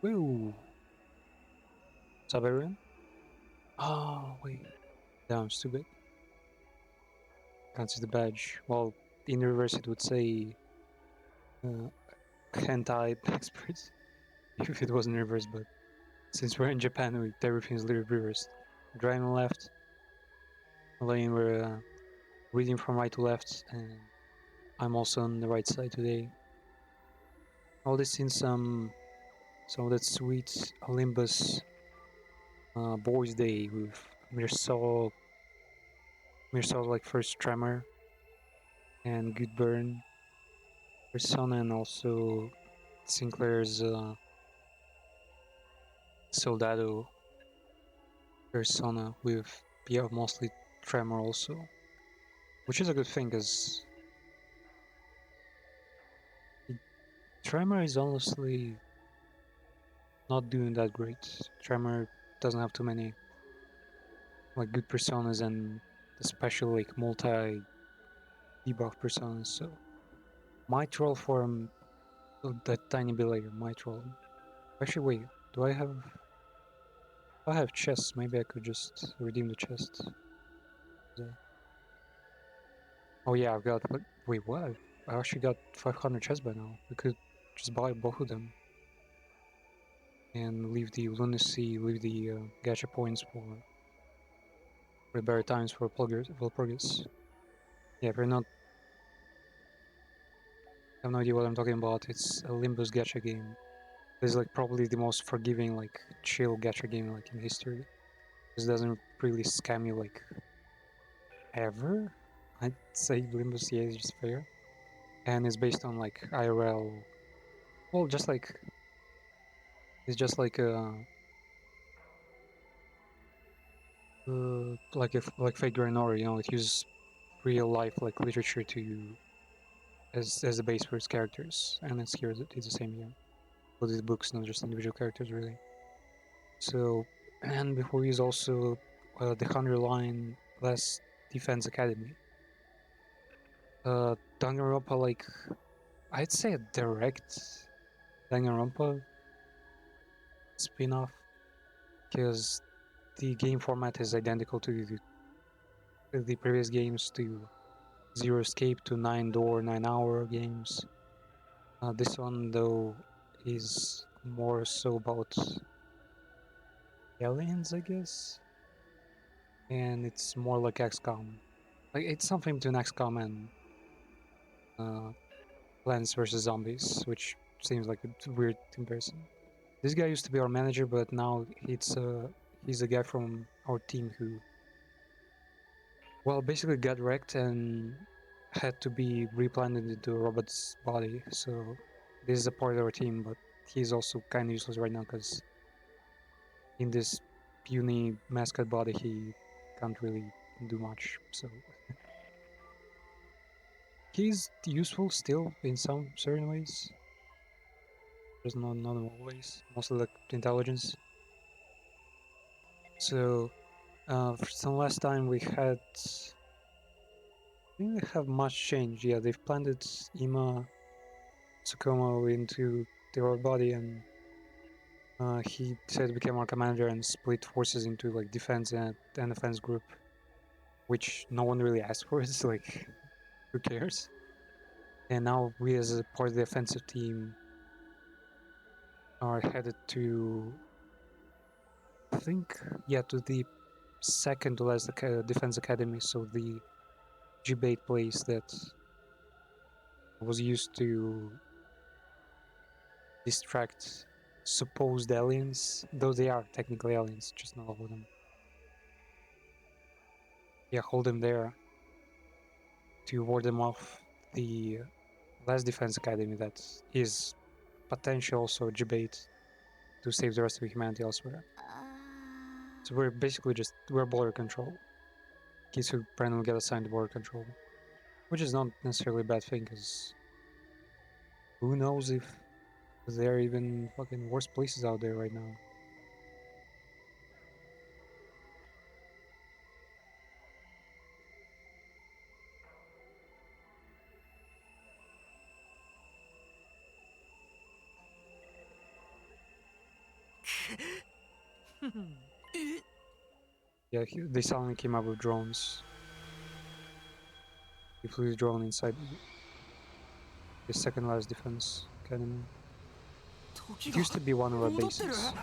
Woo! What's up, everyone? Oh, wait. Damn, stupid. Can't see the badge. Well, in reverse it would say uh, hentai experts if it wasn't reversed, but since we're in Japan, everything's literally reversed. Driving left, lane we're reading from right to left, and I'm also on the right side today. All this in some of that sweet Olympus Boys Day with Mirsol, like first Tremor and Good Burn persona, and also Sinclair's Soldado persona with mostly Tremor also, which is a good thing because Tremor is honestly not doing that great. Tremor doesn't have too many like good personas and especially like multi debuff personas. So my troll form, that tiny bit later, my troll. Actually, wait, do I have? I have chests. Maybe I could just redeem the chest. Oh yeah, I've got. Wait, what? I actually got 500 chests by now. We could just buy both of them and leave the lunacy, leave the gacha points for better times for progress. Yeah, if you're not, I have no idea what I'm talking about. It's a Limbus gacha game. It's like probably the most forgiving, like chill gacha game like in history. This doesn't really scam you like ever. I'd say Limbus, yeah, is just fair, and it's based on like IRL. Well, just like it's just like like if like Fate Grand Order, it uses real life like literature to as the base for its characters, and it's here it's the same here. For these books, not just individual characters, really. So, and before is also the 100 line last Defense Academy. Danganronpa, like I'd say a direct Danganronpa spin-off, because the game format is identical to the previous games, to Zero Escape, to 9 Door, 9 Hour games. This one, though, is more so about aliens, I guess, and it's more like XCOM. Like it's something between XCOM and uh, Plants vs Zombies, which seems like a weird comparison. This guy used to be our manager, but now he's a guy from our team who, well, basically got wrecked and had to be replanted into a robot's body. So this is a part of our team, but he's also kind of useless right now because in this puny mascot body he can't really do much. So he's useful still in some certain ways, just not in all ways. Mostly like intelligence. So from last time we had, I think they have much change. Yeah, they've planted Ima Tsukumo into their body, and he decided to become our commander and split forces into like defense and offense group, which no one really asked for. It's like, who cares? And now we, as a part of the offensive team, are headed to, I think, yeah, to the second to last defense academy. So the G-bait place that was used to distract supposed aliens, though they are technically aliens, just not all of them. Yeah, hold them there to ward them off the last defense academy that is potential also debate to save the rest of humanity elsewhere. So we're basically we're border control. Kids who randomly get assigned to border control, which is not necessarily a bad thing, because who knows if there are even fucking worse places out there right now. Yeah, they suddenly came up with drones. He flew his drone inside the second last defense academy. It used to be one of our bases.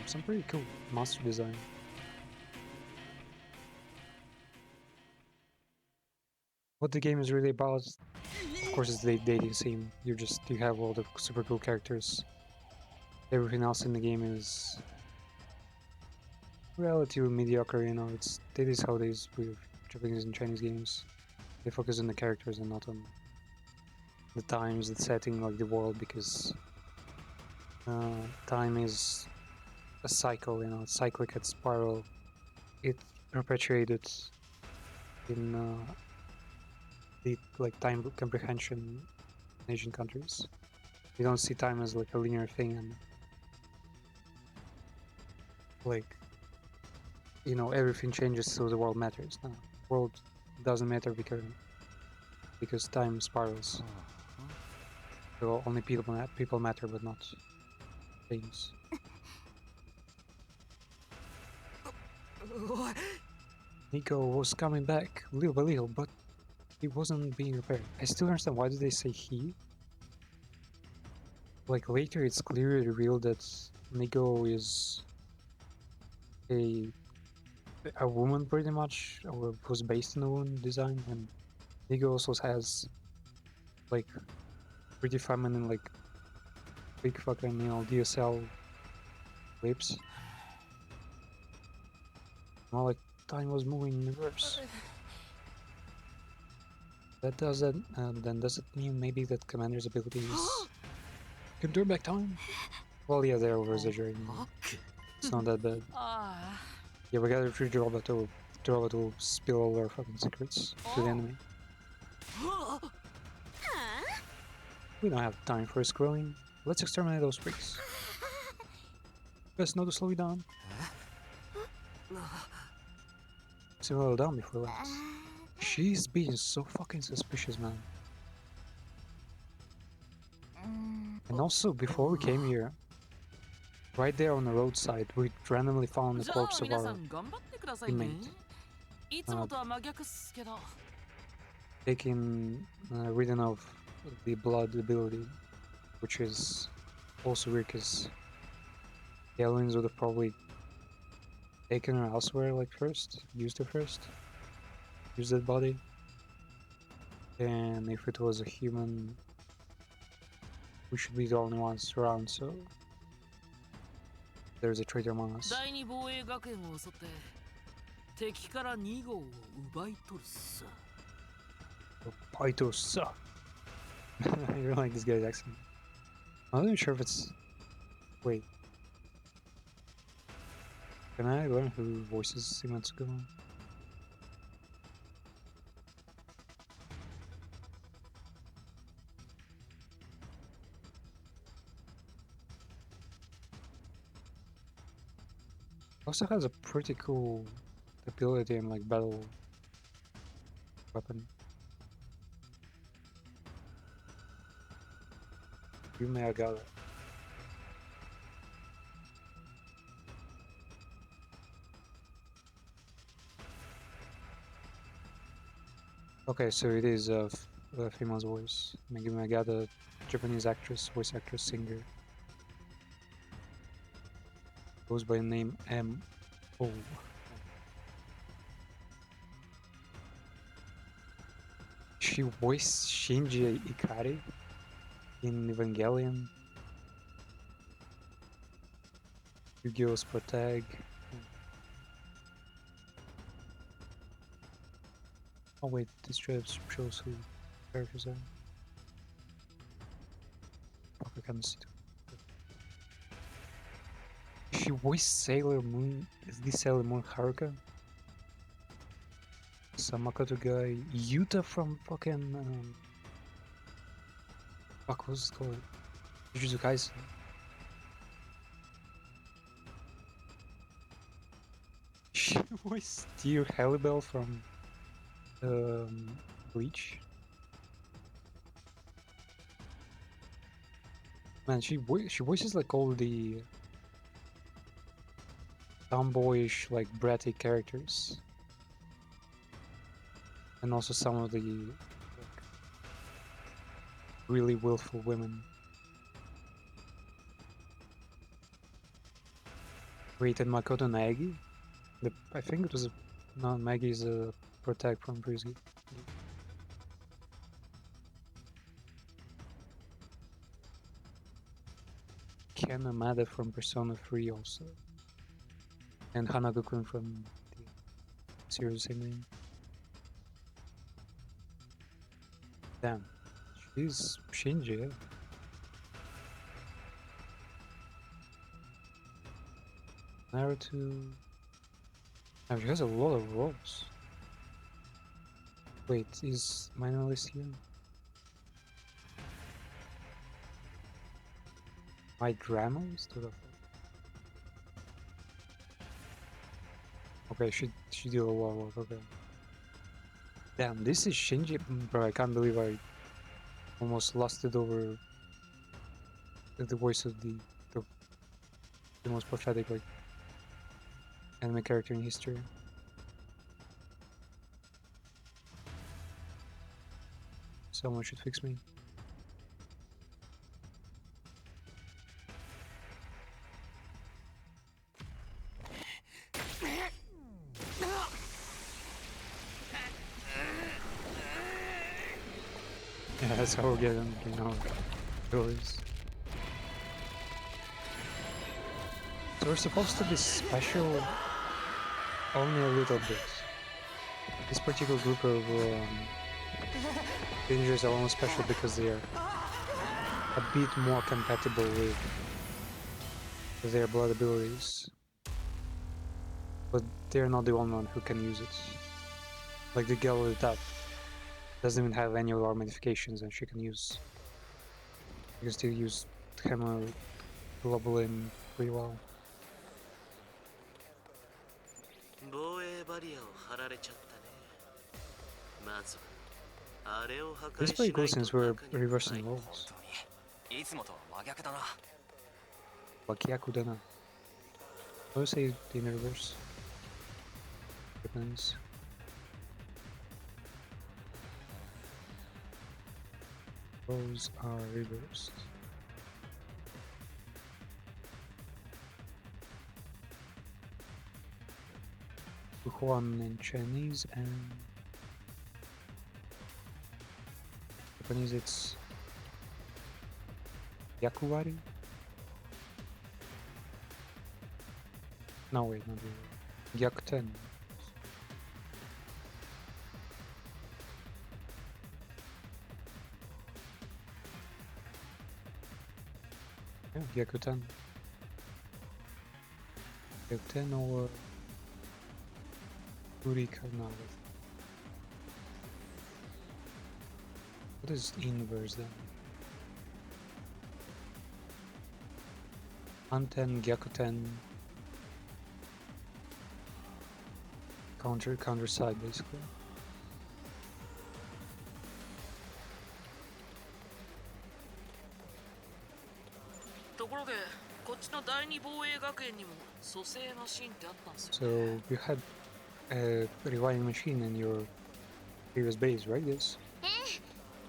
Some pretty cool monster design. What the game is really about, of course, is the dating scene. You have all the super cool characters. Everything else in the game is relatively mediocre, you know. That is how it is with Japanese and Chinese games. They focus on the characters and not on the times, the setting, like the world, because time is a cycle, you know, it's cyclic, it's spiral. It perpetuated in the like time comprehension in Asian countries. You don't see time as like a linear thing, and like, you know, everything changes so the world matters. No, world doesn't matter because time spirals. So only people matter, but not things. Nico was coming back little by little, but he wasn't being repaired. I still understand why did they say he? Like later it's clearly revealed that Nico is a woman pretty much, or was based on a woman design, and Nico also has like pretty feminine, like big fucking, you know, DSL lips. More like time was moving in reverse. That does that, then does it mean maybe that Commander's abilities can turn back time? Well, yeah, they're over exaggerating. It's not that bad. Yeah, we gotta retreat the robot will spill all our fucking secrets to the enemy. We don't have time for scrolling. Let's exterminate those freaks. Best not to slow you down. Slow down before that. She's being so fucking suspicious, man. And also, before we came here, right there on the roadside, we randomly found the corpse of our teammate. Taking ridden of the blood ability, which is also weird because the aliens would have probably taken her elsewhere, like first, used that body. And if it was a human, we should be the only ones around, so there's a traitor among us. 第二防衛学園を襲って敵から2号を奪い取るさ。Paito-sa. I really like this guy's accent. I'm not even sure if it's... Wait. Can I learn who voices Simatsuko? Also has a pretty cool ability and like battle weapon. Yume Agata. Okay, so it is a female's voice. Megumi Agata, Japanese actress, voice actress, singer. Goes by the name M.O. She voiced Shinji Ikari in Evangelion, Yu-Gi-Oh's Protag. Oh wait, this just shows who characters are. Fuck, I can't see. She voiced Sailor Moon. Is this Sailor Moon Haruka? Samakoto guy. Yuta from fucking fuck, what's it called? Jujutsu Kaisen. She voiced Dear Halibel from Bleach. Man, she voices like all the tomboyish, like bratty characters, and also some of the like, really willful women. Wait, and Makoto Nagi? I think it was no, Maggie's a protect from Frisky. Ken Amada from Persona 3 also. And Hanago-kun from the series same name. Damn. She's Shinji, yeah. Naruto. Oh, she has a lot of roles. Wait, is minor list here? My drama is to the Okay, she did a lot of work, okay. Damn, this is Shinji, bro, I can't believe I almost lost it over the voice of the most pathetic like anime character in history. Someone should fix me. Yeah, that's how we're getting, you know, goes. So we're supposed to be special only a little bit. This particular group of ninjas are only special because they are a bit more compatible with their blood abilities. But they're not the only one who can use it. Like the girl at the top doesn't even have any of our modifications and she can still use hemoglobin pretty well. 防衛バリアを張られちゃったね。まずはあれを破壊 This し play ない goes since と we're 中には reversing ない。 roles. いつもとは真逆だな。Wakiaku Dana. How do you say it in reverse? Japanese. Roles are reversed. Juan in Chinese and Japanese it's Yakuwari? No wait, not really. Gyakuten. Yeah, Gyakuten. Gyakuten or Urika now. What is inverse then? Anten, Gyakuten. Counter side basically. So you had a rewinding machine in your previous base, right? Yes. ええ、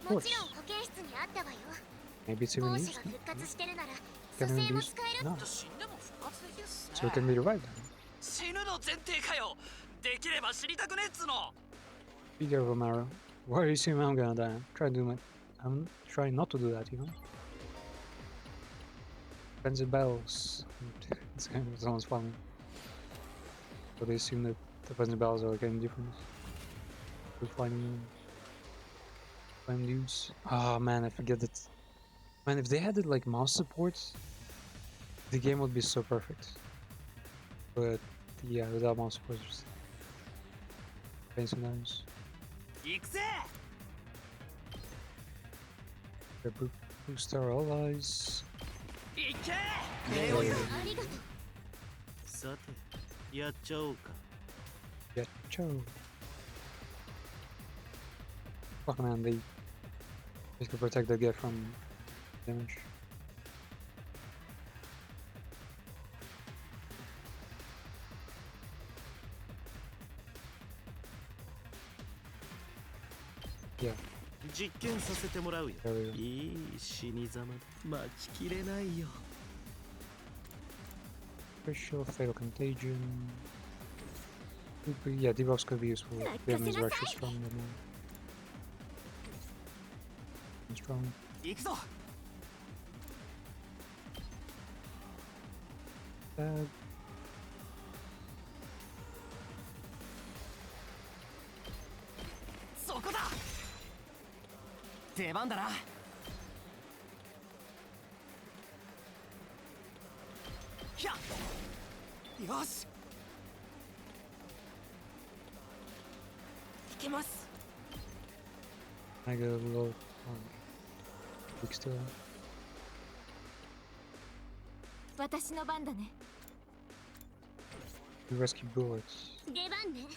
Of もち course. ろん保健室にあったわよ。 Maybe it's even 胞 used. 子が復活してるなら Can 蘇 it 生 be も used? 使える。 No. 死んでも復活できるっすね So it can be revived then. 死ぬの前提かよできれば死にたくねえっつの Be careful, Mara. Why are you assuming I'm gonna die? I'm trying not to do that, you know? Defensive battles. This game sounds funny. But they assume that defensive battles are like any different. We're fighting flame dudes. Oh man, I forget that. Man, if they had like mouse support, the game would be so perfect. But yeah, without mouse support, just pain sometimes. 行くぜ Boost our allies. 行け Yeah, ありがとう。さてやっちゃおうか。 Cho. Fuck man, they basically protect the guy from damage. Yeah, 実験させてもらうよ。 there we go. いい死に様だ。待ちきれないよ。 Official, Fatal Contagion. Yeah, debuffs could be useful. Damage is actually strong right now. Strong. 行くぞ Bad. そこだ出番だなひゃよしいけます I got a little weak still. 私の番だね You rescue bullets. 出番ね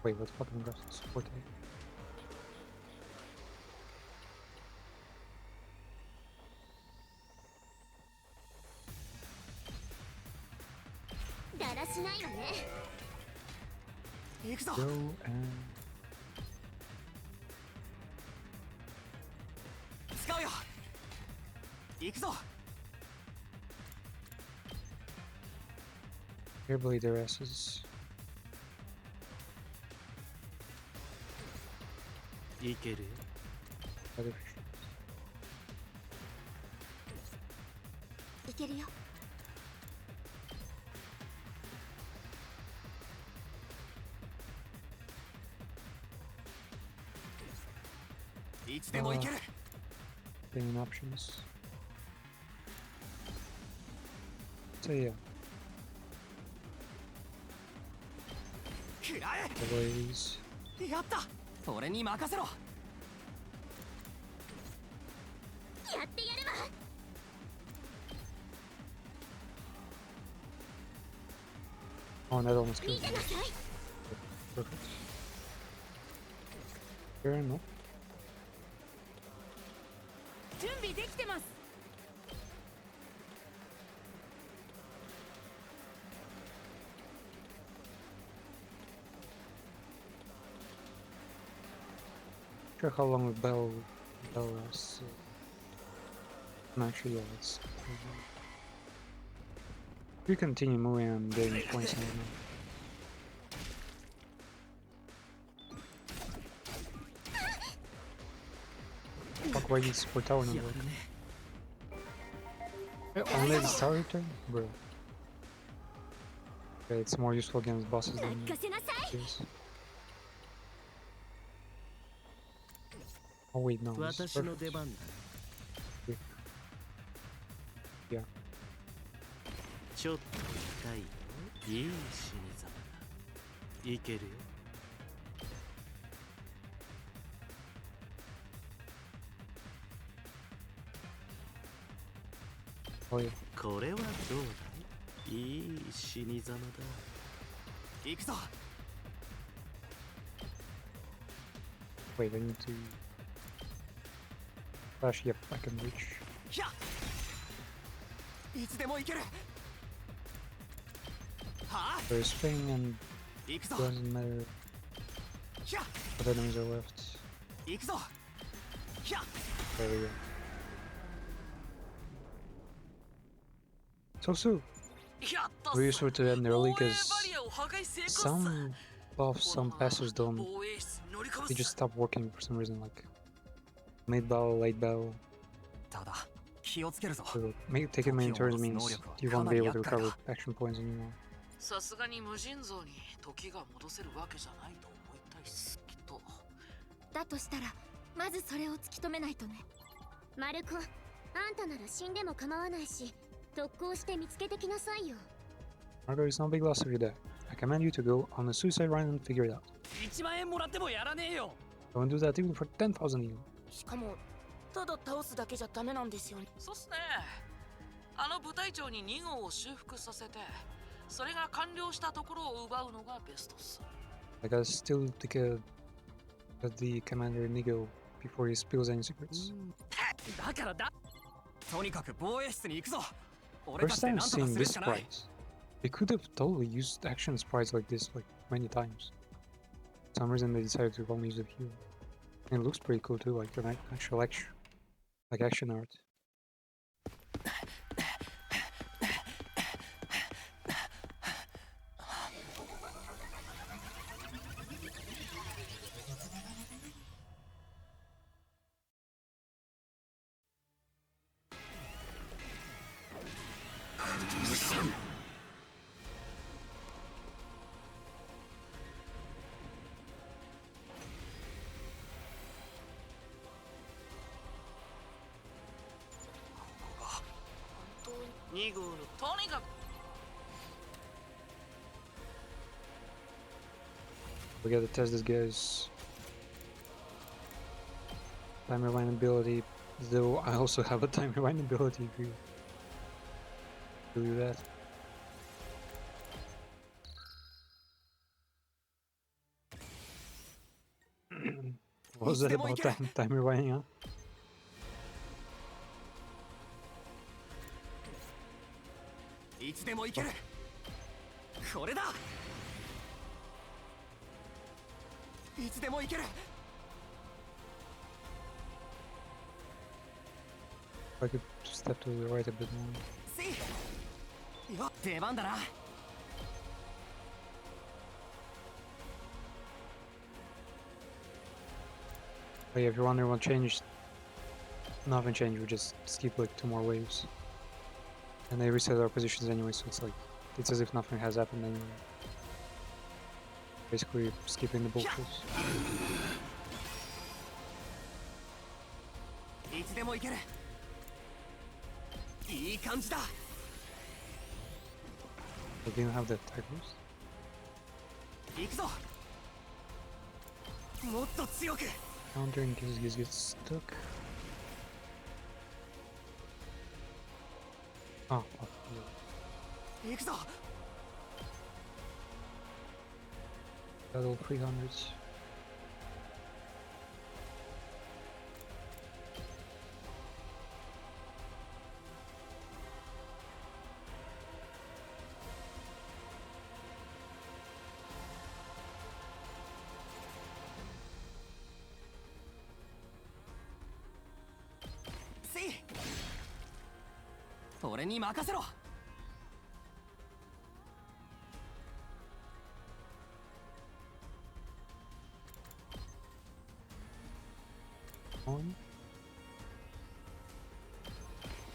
Wait, what fucking Russell's forte? だらしないわね行くぞ Go and 使うよ行くぞ Airblade their asses. いけるよ。 Other いけるよ いつでも行ける Payment options. So yeah, 食ら Blaze. えやった俺に任せろ やってやるわ Oh, and that almost 見 killed て me. なさい Perfect. Fair enough. 準備できてます Sure how long the bell lasts. No, actually, yeah, it's. We continue moving and getting points now. Fuck, why did support tower not や work? るね。 Only the tower return? Bro. Okay, it's more useful against bosses 任 than せなさい this. Oh wait, no. This is 私の perfect. 出番だ。 Yeah. ちょっと痛いよ。いい死に様だ。いけるよ。 Oh yeah. これはどうだい？いい死に様だ。行くぞ Wait, I need to. Flash, yep, I can reach. ひゃいつでも行けるはあ There's Fang and 行くぞ doesn't matter ひゃ what enemies are left. 行くぞひゃ There we go. So Sue, やったっ we す used to end early 防衛 because バリアを破壊成功っす some buffs, some このまま passers don't. 防衛室に乗り込むっ They す just stop working for some reason, like mid battle, late battle. ただ気をつけるぞ So taking many turns means you won't be able to recover action points anymore. さすがに無尽蔵に時が戻せるわけじゃないと思いたいっすきっとだとしたらまずそれを突き止めないとねマルコあんたなら死んでも構わないし特攻して見つけてきなさいよ Margot, it's no big loss if you die. I command you to go on a suicide run and figure it out. 1万円もらってもやらねえよ Don't do that even for 10,000 yen. しかもただ倒すだけじゃダメなんですよねそうっすねあの部隊長に2号を修復させてそれが完了したところを奪うのがベストっす I gotta still take a at the commander Nigo before he spills any secrets. だからだとにかく防衛室に行くぞ。俺た First ちで time なんとか seeing する this しかない。 sprite. They could have totally used action sprites like this like many times. For some reason they decided to only use a few. And it looks pretty cool too, like an actual action, like action art.2号のとにかく We gotta test this guy's time rewind ability, though I also have a time rewind ability if you do that. What was that about time rewinding, huh? いつでも行ける。これだ。いつでも行ける。 I could step to the right a bit more. せい。よ、出番だな。 But yeah, if you're wondering what changed, nothing changed, we just skip like 2 more waves. And they reset our positions anyway, so it's like, it's as if nothing has happened anyway. Basically skipping the bullshits. いつでも行ける。いい感じだ。 They didn't have that type boost. 行くぞ。もっと強く。 Counter in case he gets stuck. Oh, fuck. Yeah. 行くぞ。 Battle 300s. See? 俺に任せろ。 On.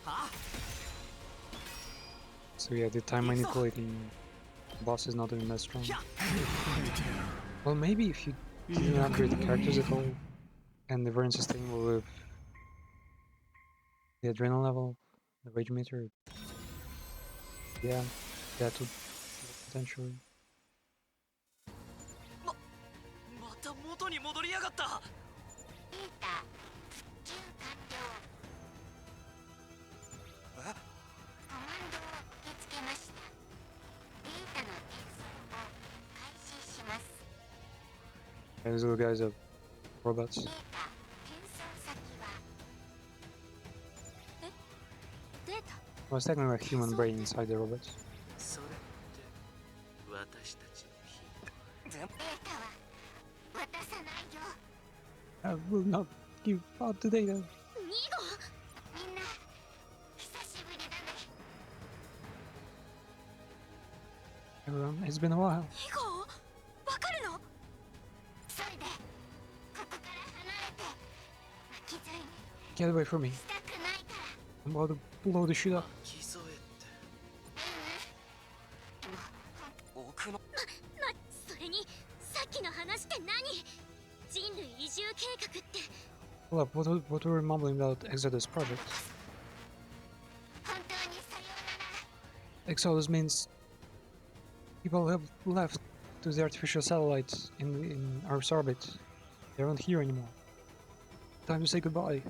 は So yeah, the time manipulating boss is not even that strong. ひゃ Well, maybe if you didn't upgrade the characters at all, and the Vern sustain will have the adrenaline level, the rage meter. Yeah, that would potentially. また元に戻りやがった。データ復旧完了。コマンドを受け付けました。データの転送を開始します。 Yeah, these little guys are robots. データ転送先はデータ Well, it's technically like human brain inside the robots. それって私たちのヒント。データは渡さないよ。 I will not give out the data. 2号みんな久しぶりだね。 Everyone, it's been a while. 2号わかるの？それでここから離れて巻き添えに Get away from me. したくないから。 I'm about to blow the shit up. 巻き添えって。奥の。それにさっきの話って何？人類移住計画って Hold up, what were we mumbling about Exodus project? 本当にさようなら。 Exodus means people have left to the artificial satellites in Earth's orbit. They aren't here anymore. Time to say goodbye.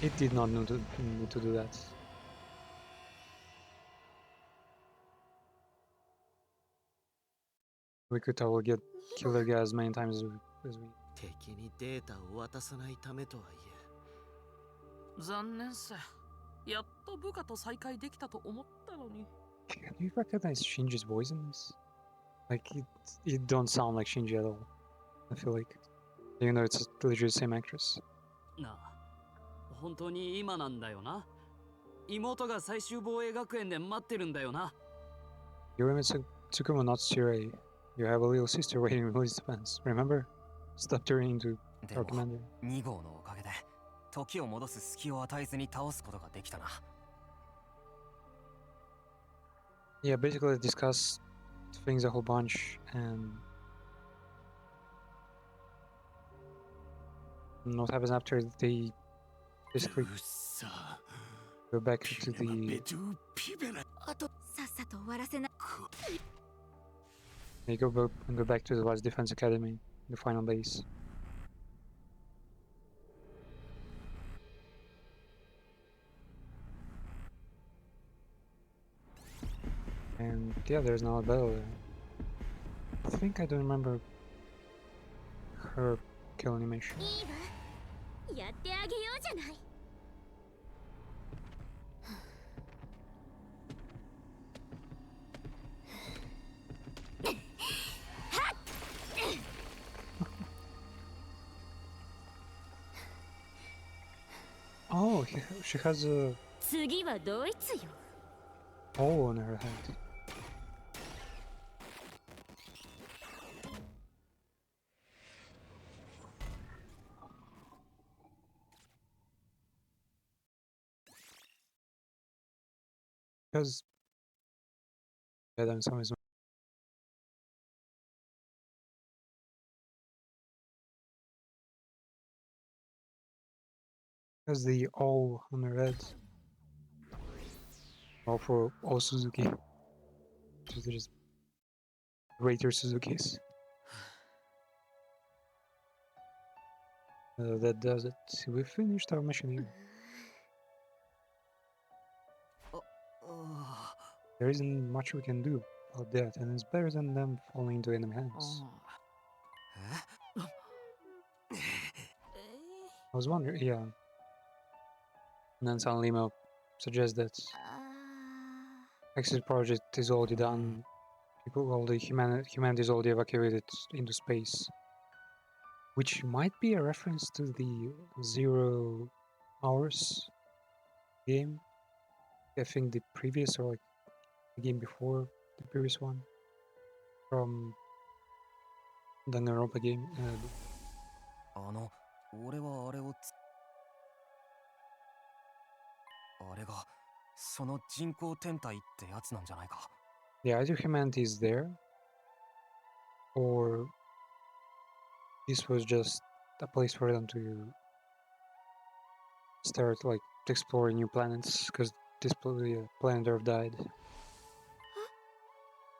It did not need to do that. Rikuta will get killer guy as many times as we. 敵にデータを渡さないためとはいえ残念さ。やっと部下と再会できたと思ったのに。Can you recognize Shinji's voice in this? Like it don't sound like Shinji at all. I feel like, even though it's literally the same actress. なあ、本当に今なんだよな。妹が最終防衛学園で待ってるんだよな。 Yorimitsu Tsukumo not Tsirei. You have a little sister waiting in release defense. Remember? Stop turning into で our も commander. 2号のおかげで時を戻す隙を与えずに倒すことができたな。 Yeah, basically they discuss things a whole bunch and what happens after they basically うっさ go back to the あとさっさと終わらせな they go back to the Last Defense Academy, the final base. And yeah, there's now a battle there. I think I don't remember her kill animation. いいわやってあげようじゃない Oh, she has a 次はドイツよ hole on her head. Because yeah, then some is because the all on her head. All for all Suzuki. Just greater Suzuki's. That does it. We finished our mission here. There isn't much we can do about that, and it's better than them falling into enemy hands. I was wondering, yeah. And then suddenly Limo suggests that Exit project is already done. People, all the humanity is already evacuated into space, which might be a reference to the 0 Hours game. I think the previous or like the game before the previous one from the Europa game. 俺はあれをあれがその人工天体ってやつなんじゃないか。 Yeah, either humanity is there, or this was just a place for them to start like exploring new planets because this planet Earth died.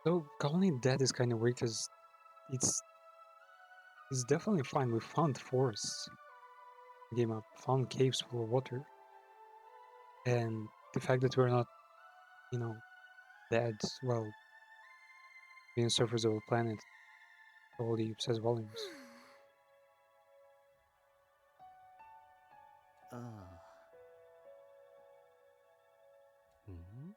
So calling it dead is kind of weird because it's definitely fine. We found forests, game up, found caves full of water, and the fact that we're not, you know, dead, well, being surface of a planet already says volumes. ああ。うん？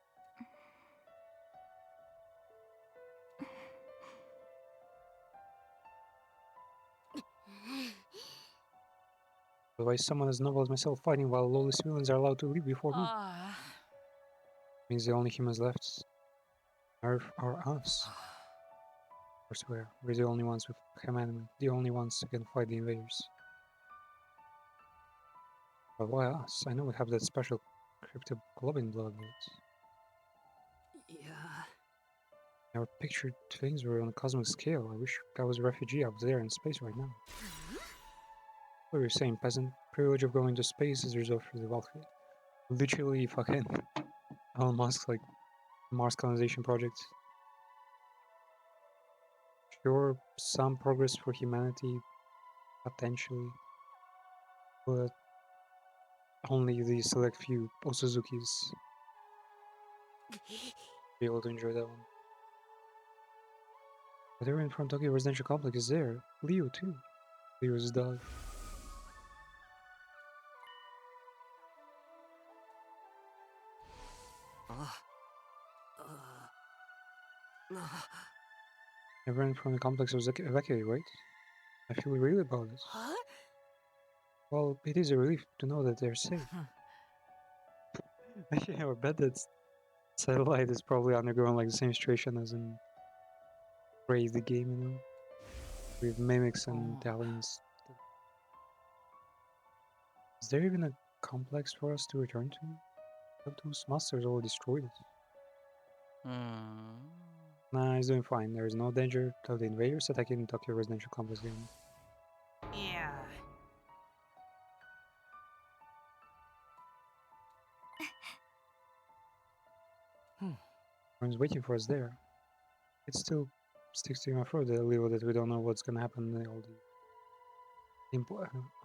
Otherwise, someone as noble as myself fighting while lowly civilians are allowed to leave before me. Means the only humans left Earth are us. I swear, we're the only ones with commandment, the only ones who can fight the invaders. But why us? I know we have that special cryptoglobin blood, but いや、 our pictured things were on a cosmic scale. I wish I was a refugee out there in space right now. What were you saying, peasant? Privilege of going to space is reserved for the wealthy. Literally fucking Elon Musk, like, Mars colonization project. Sure, some progress for humanity, potentially, but only the select few Osuzukis be able to enjoy that one. But everyone from Tokyo Residential Complex is there. Leo too. Leo's dog. Everyone from the complex was evacuated, right? I feel really about this. Huh? Well, it is a relief to know that they're safe. Actually, I bet that Satellite is probably undergoing like the same situation as in Prey the game, you know? With mimics and talents. Is there even a complex for us to return to? But those monsters all destroyed it. Nah, he's doing fine. There is no danger of the invaders attacking Tokyo Residential Complex again. Yeah. Everyone's waiting for us there. It still sticks to my throat a little that we don't know what's gonna happen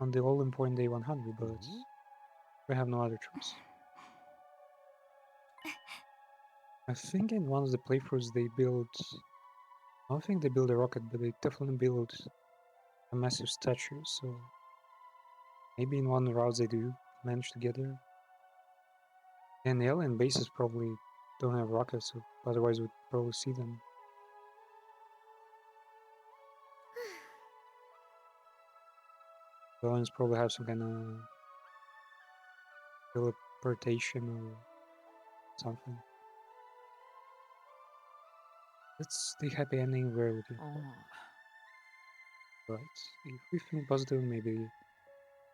on the all important day 100, but we have no other choice. I think in one of the playthroughs they built. I don't think they built a rocket, but they definitely built a massive statue. So maybe in one route they do manage to get there. And the alien bases probably don't have rockets, so otherwise we'd probably see them. The aliens probably have some kind of teleportation or something. That's the happy ending we're looking for. Right. If we think positive, maybe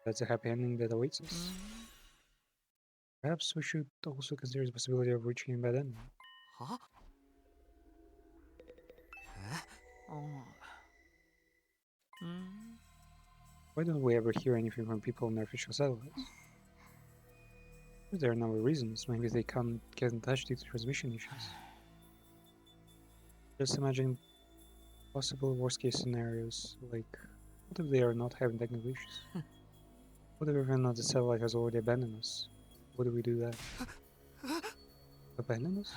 that's a happy ending that awaits us. Perhaps we should also consider the possibility of reaching him by then. Huh? Why don't we ever hear anything from people on their official satellites? There are a number of reasons. Maybe they can't get in touch due to transmission issues. Just imagine possible worst-case scenarios, like what if they are not having technical issues? What if even though the satellite has already abandoned us? What do we do then? Abandon us?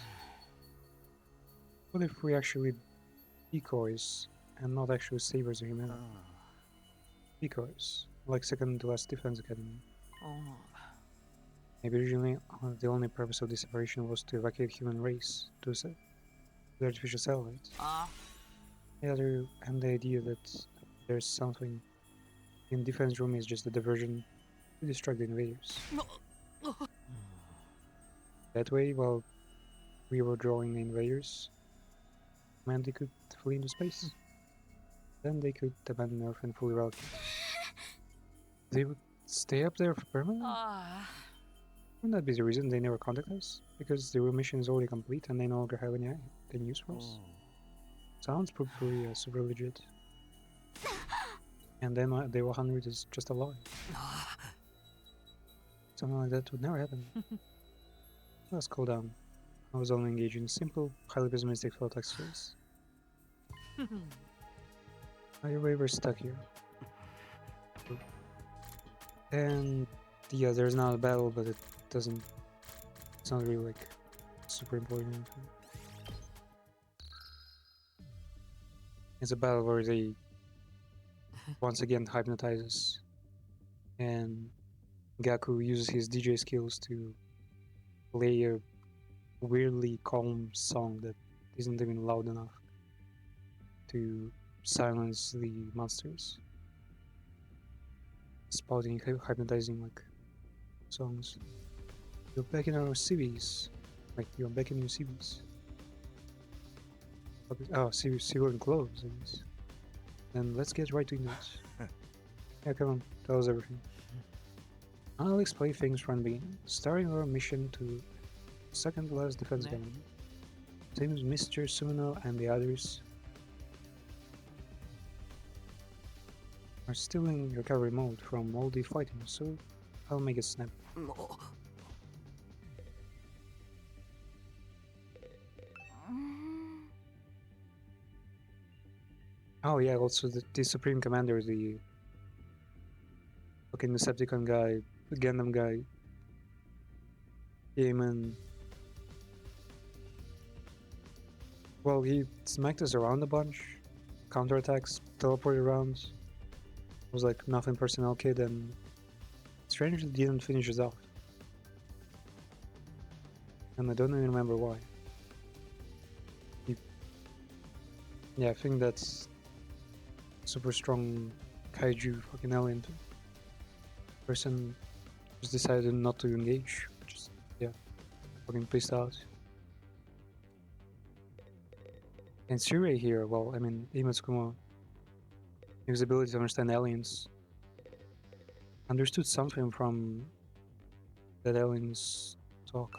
What if we actually decoys and not actually savers of humanity? Decoys, like second to last defense academy. Maybe originally the only purpose of this operation was to evacuate human race to the artificial satellite. The idea that there's something in defense room is just a diversion to distract the invaders. That way, while we were drawing the invaders, they could flee into space. Then they could abandon Earth and fully relocate. They would stay up there for permanently? Wouldn't that be the reason they never contact us? Because the real mission is already complete and they no longer have any use for us? Sounds pretty super legit. And then Day 100 is just a lie. Something like that would never happen. Let's cool down. I was only engaged in simple, highly pessimistic thought exercise. We're stuck here. And yeah, there's not a battle, but it's not really like super important or anything. It's a battle where they once again hypnotize us, and Gaku uses his DJ skills to play a weirdly calm song that isn't even loud enough to silence the monsters. Spouting hypnotizing like songs. You're back in our cities. Like you're back in your cities. Oh, civilian clothes, I guess. Then let's get right to it. Yeah, come on, tell us everything. I'll explain things from the beginning, starting our mission to second to last defense gun. Same as Mr. Sumino and the others are still in recovery mode from all the fighting, so I'll make it snap. Oh yeah, also the Supreme Commander, the fucking Decepticon guy, the Gundam guy, came in. Well, he smacked us around a bunch, counterattacks, teleport around. Was like nothing personnel kid, and strangely didn't finish it off. And I don't even remember why. Yeah, I think that's super strong kaiju fucking alien person just decided not to engage. Just, yeah, fucking pissed out. And Surei here, well, I mean, Imatsukuma, his ability to understand aliens, understood something from that aliens talk.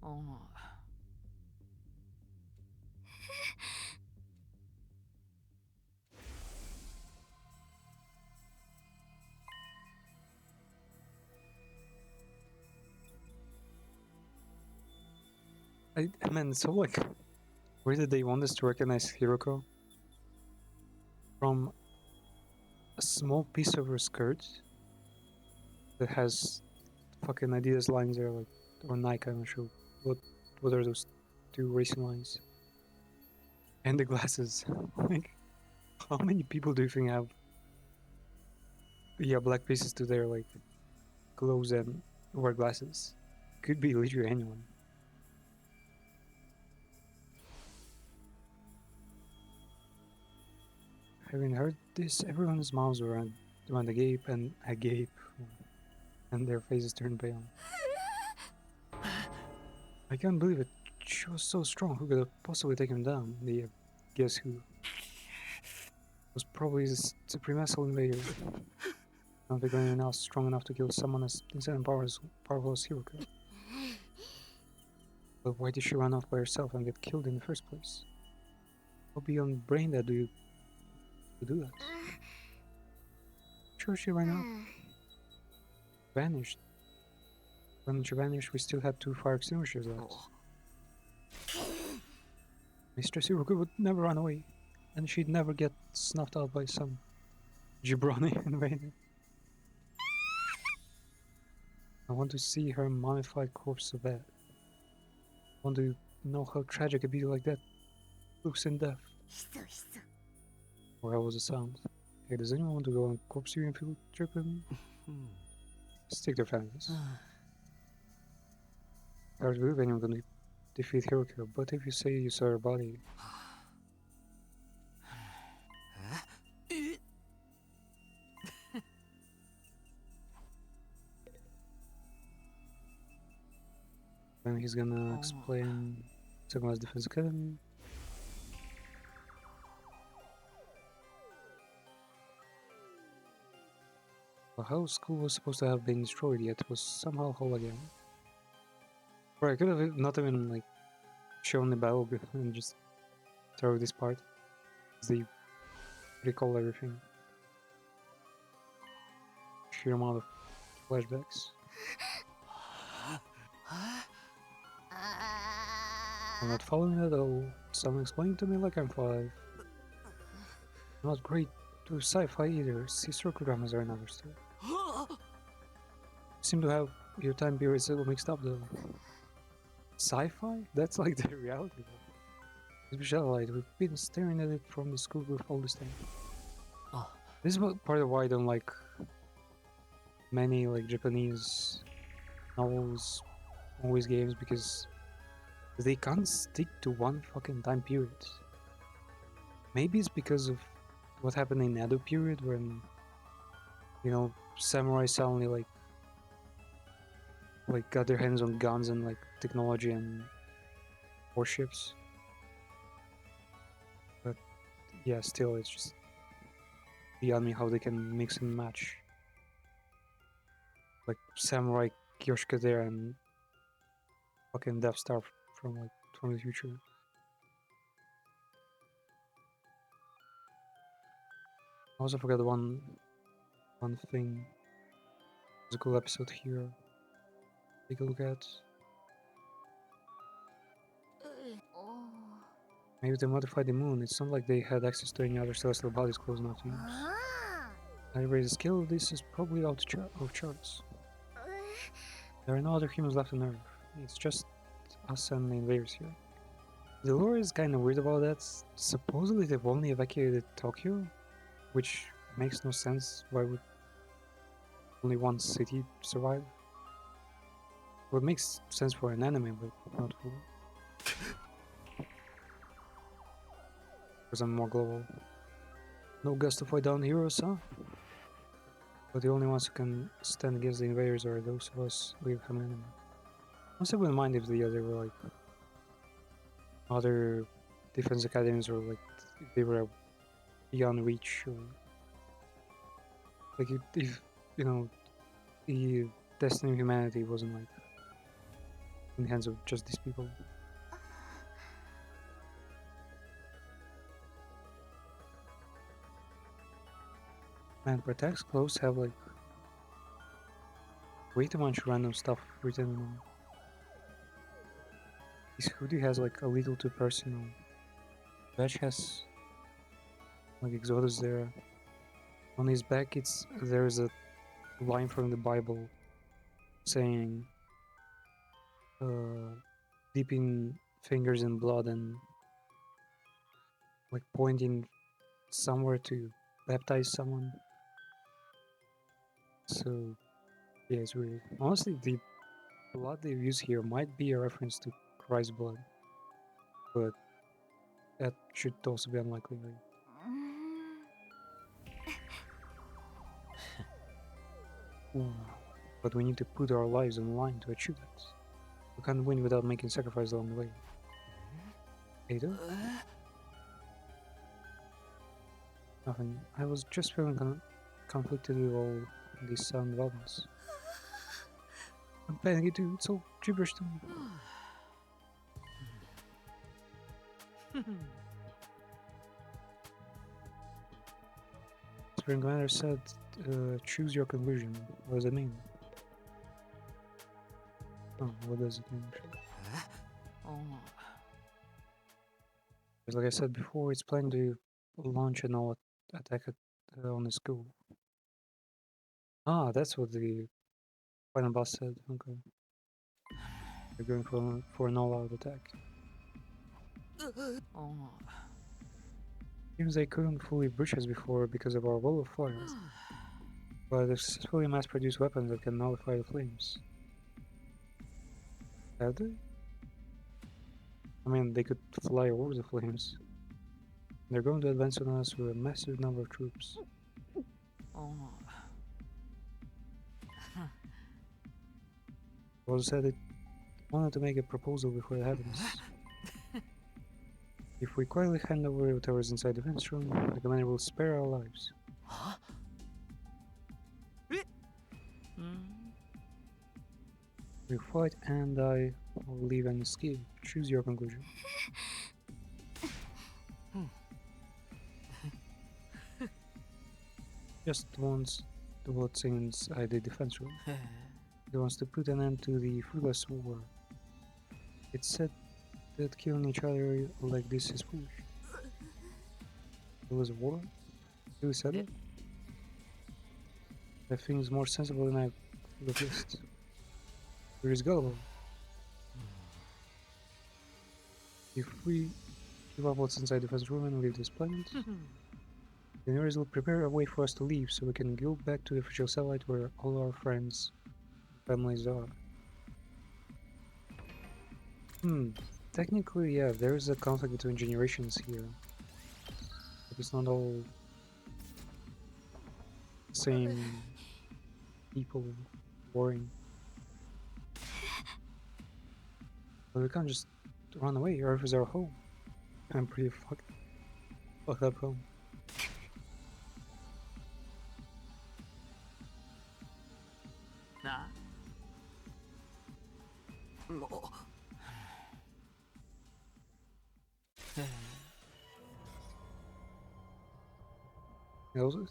Oh. I mean, so like, where did they want us to recognize Hiroko? From a small piece of her skirt that has fucking Adidas lines there, like, or Nike, I'm not sure. What are those two racing lines? And the glasses. Like, how many people do you think have, yeah, black pieces to their, like, clothes and wear glasses? Could be literally anyone. Having heard this, everyone's mouths were around agape and agape, and their faces turned pale. I can't believe it. She was so strong. Who could have possibly taken him down? Guess who? Was probably the supremacist invader. Not think anyone else strong enough to kill someone as insane and powerful as Hiroko. But why did she run off by herself and get killed in the first place? What beyond brain that do you do that? Sure, she ran out. Vanished. When she vanished, we still had 2 fire extinguishers left. Mistress Hiroko would never run away, and she'd never get snuffed out by some jabroni invader. I want to see her mummified corpse so bad. I want to know how tragic a beauty like that looks in death. Or how was the sound? Hey, does anyone want to go on a corpse viewing field trip with me? Stick their families. I don't believe anyone can defeat Hiroko, but if you say you saw her body... Then he's gonna explain Sakuma's Defense Academy. Well, how school was supposed to have been destroyed yet was somehow whole again. Or I could have not even like shown the battle and just throw this part. They recall everything. Sheer amount of flashbacks. I'm not following it at all. Someone explained to me like I'm 5. I'm not great to sci-fi either. Historical dramas are another story. Seem to have your time periods a little mixed up though. Sci-fi? That's like the reality. Visualite, we've been staring at it from the school roof all this time. Oh. This is part of why I don't like many like Japanese novels, always games, because they can't stick to one fucking time period. Maybe it's because of what happened in Edo period when, you know, samurai suddenly like got their hands on guns and like technology and warships. But yeah, still it's just beyond me how they can mix and match like samurai Kyoshika there and fucking Death Star from the future. I also forgot one thing. There's a cool episode here. Take a look at. Maybe they modified the moon. It's not like they had access to any other celestial bodies close enough to use. Anyway, the scale of this is probably out of charts. There are no other humans left on Earth. It's just us and the invaders here. The lore is kind of weird about that. Supposedly they've only evacuated Tokyo, which makes no sense. Why would only one city survive? Well, it makes sense for an anime, but not for... Because I'm more global. No guts to fight down heroes, huh? But the only ones who can stand against the invaders are those of us who have an enemy. Honestly, I wouldn't mind if there were like other defense academies, or like if they were beyond reach, or like if you know the destiny of humanity wasn't like in the hands of just these people. Man, Protect's clothes have like way too much random stuff written on them. His hoodie has like a little too personal. Badge has like Exodus there. On his back, there's a line from the Bible saying, dipping fingers in blood and like pointing somewhere to baptize someone. So yeah, it's weird. Honestly, the blood they use here might be a reference to Christ's blood, but that should also be unlikely. Right? Ooh, but we need to put our lives on the line to achieve it. We can't win without making sacrifices along the way. Ada? Nothing. I was just feeling conflicted with all these sound developments. I'm panicking too. It's all gibberish to me. Spring Commander said, choose your conclusion. What does it mean? Oh, what does it mean actually? Because like I said before, it's planned to launch an all attack on the school. Ah, that's what the final boss said. Okay. They're going for an all-out attack. Seems they couldn't fully breach us before because of our wall of fire. But they successfully mass-produced weapons that can nullify the flames. Have they? I mean, they could fly over the flames. They're going to advance on us with a massive number of troops. Also said it wanted to make a proposal before it happens. If we quietly hand over whatever's inside the fence room, the commander will spare our lives. We fight and die, or leave and escape. Choose your conclusion. Just wants to what's inside the defense room. He wants to put an end to the fruitless war. It's said that killing each other like this is foolish. It was a war? Who said it? I think it's more sensible than I would have guessed. There is gullible. If we give up what's inside the first room and leave this planet, the universe will prepare a way for us to leave so we can go back to the official satellite where all our friends and families are. Technically, yeah, there is a conflict between generations here. But it's not all same people warring. But we can't just run away. Earth is our home. I'm pretty fucked up home.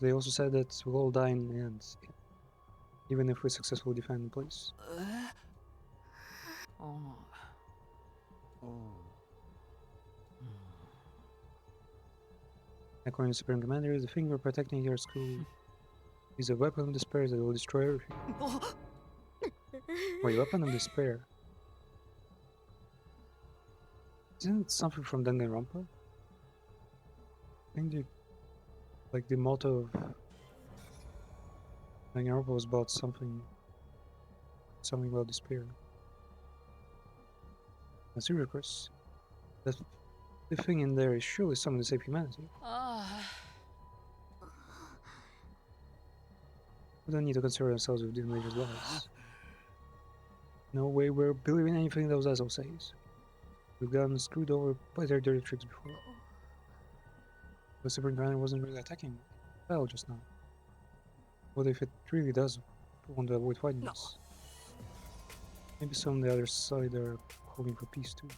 They also said that we'll all die in the end, even if we successfully defend the place. According to Supreme Commander, the finger protecting your school is a weapon of despair that will destroy everything. Wait, weapon of despair? Isn't it something from Danganronpa? I think the motto of Danganronpa was about something about despair. That's Chris. That the thing in there is surely something to save humanity. あ We don't need to concern ourselves with the invaders' lives. No way we're believing anything those assholes says. We've gotten screwed over by their dirty tricks before. The Super Grinder wasn't really attacking well just now. What if it really does want to avoid fighting us? Maybe some on the other side are hoping for peace too.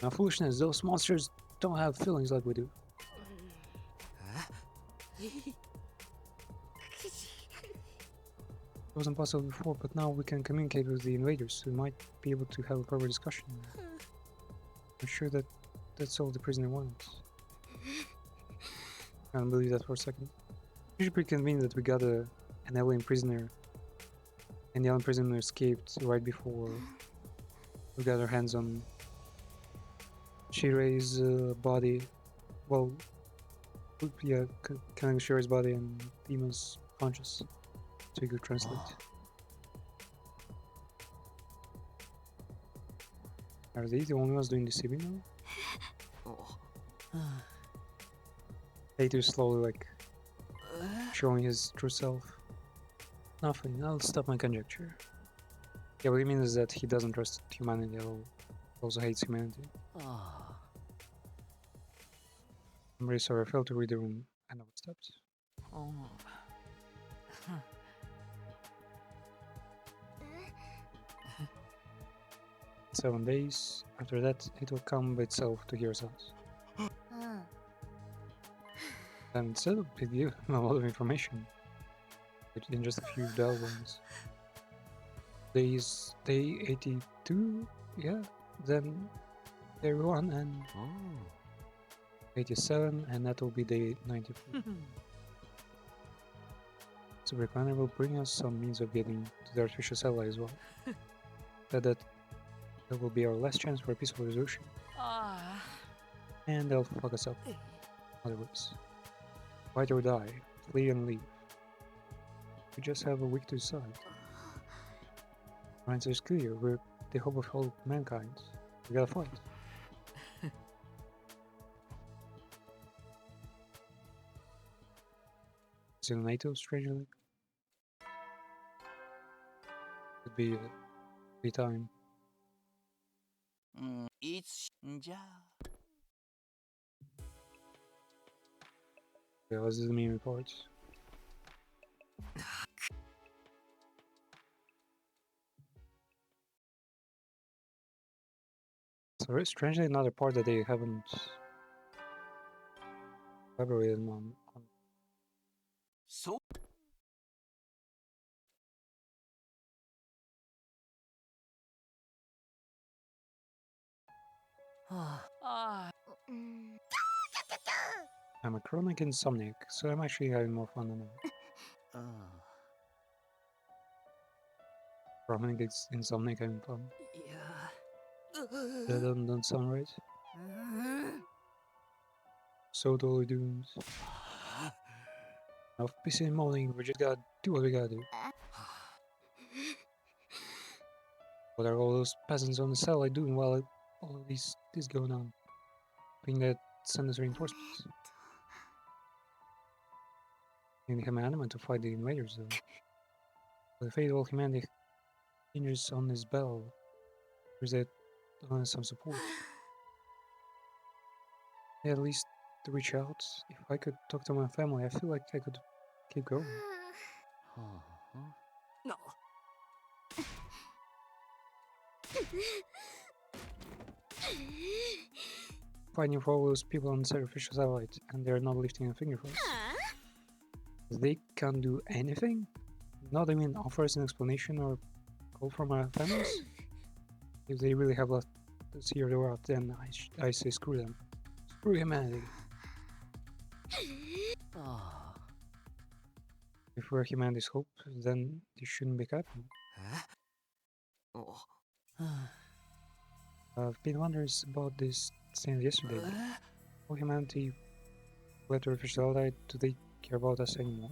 Now foolishness, those monsters don't have feelings like we do. It wasn't possible before, but now we can communicate with the invaders, so we might be able to have a proper discussion. I'm sure that that's all the prisoner wants. I don't believe that for a second. It's usually pretty convenient that we got an alien prisoner, and the alien prisoner escaped right before we got our hands on Shirei's body. Well, yeah, killing Shirei's body and Ima's conscious. So you could translate. Are they the only ones doing the CB now? Later slowly like showing his true self. Nothing, I'll stop my conjecture. Yeah, what he means is that he doesn't trust humanity at all. He also hates humanity. I'm really sorry, I failed to read the room. I know what steps. あ 7 days. After that, it will come by itself to hear us out. うん。 And instead of it gave him a lot of information in just a few dull ones. Day 82, yeah, then day 1 and 87, and that will be day 94. So Recliner will bring us some means of getting to the artificial satellite as well. that will be our last chance for a peaceful resolution. あ And they'll fuck us up. Other ways. Fight or die, flee and leave. We just have a week to decide. Our answer is clear, we're the hope of all mankind. We gotta fight. Still NATO, strangely. Could be a time. いつじゃあ Yeah, this is the main report. So very strangely another part that they haven't elaborated on. そう あ うん。 I'm a chronic insomniac, so I'm actually having more fun than ever. Chronic insomniac having fun. いや That don't sound right. So totally doomed. Enough pissing and moaning, we just gotta do what we gotta do. What are all those peasants on the satellite doing while all of this is going on? Being that send us reinforcements. And they have an adamant to fight the invaders though. But the fate of all humanity hinges on this battle. Or is that on some support? Yeah, at least to reach out. If I could talk to my family, I feel like I could keep going. な Fighting for all those people on the sacrificial satellite, and they're not lifting a finger for us. They can't do anything? Not even offer us an explanation or call from our families? If they really have left us here to rot, then I say screw them. Screw humanity. If we're humanity's hope, then they shouldn't be happening. I've been wondering about this since yesterday. Will humanity let the official die? Do they care about us anymore?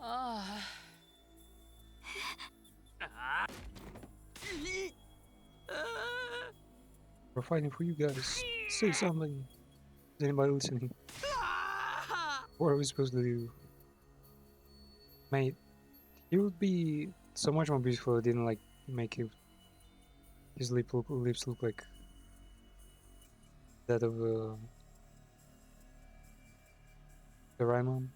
あ We're fighting for you guys. Say something. Is anybody listening? What are we supposed to do? Mate, it would be so much more beautiful if it didn't like make his lips look like that of the Raimon.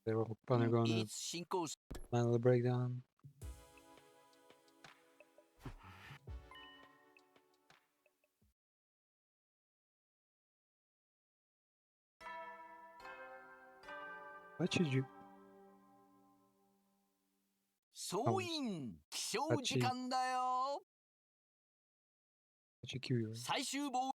They were undergoing い a つ進行し mental breakdown. What should you? 総員起床時間だよ What should kill you? 最終防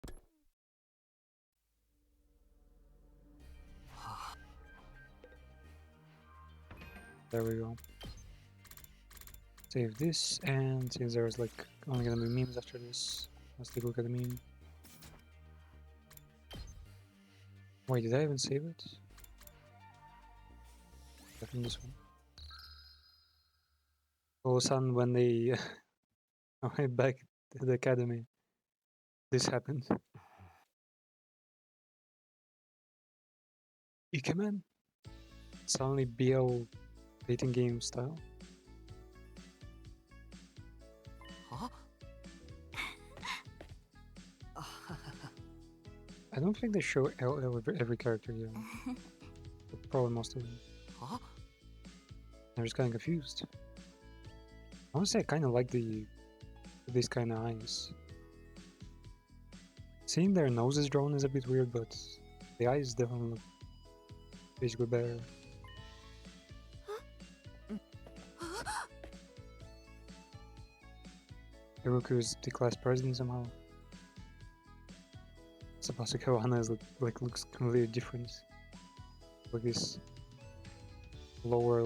There we go. Save this, and since there's like only gonna be memes after this, let's take a look at the meme. Wait, did I even save it? Definitely this one. All of a sudden, when they went back to the academy, this happened. Ikemen? Suddenly BL dating game style. は I don't think they show every character here. But probably most of them. は I'm just kind of confused. Honestly, I kind of like these kind of eyes. Seeing their noses drawn is a bit weird, but the eyes definitely look basically better. Hiroku is the class president somehow. Sabasuke Wano is looks completely different. Like this lower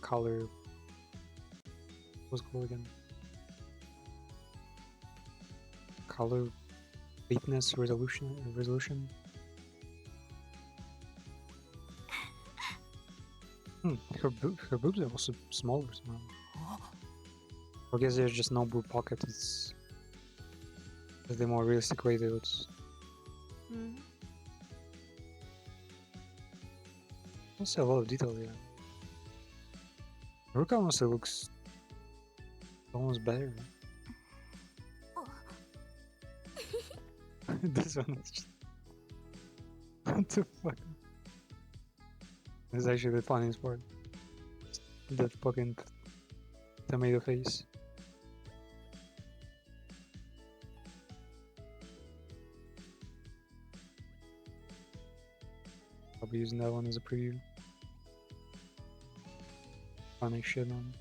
color. What's it called again? Color weakness resolution. Her boobs are also smaller somehow. I guess there's just no boob pocket. It's the more realistic way to it. Also a lot of detail here. Ruka honestly looks almost better. This one is just... What the fuck? This is actually the funniest part. That fucking tomato face. I'll be using that one as a preview. Funny shit, man.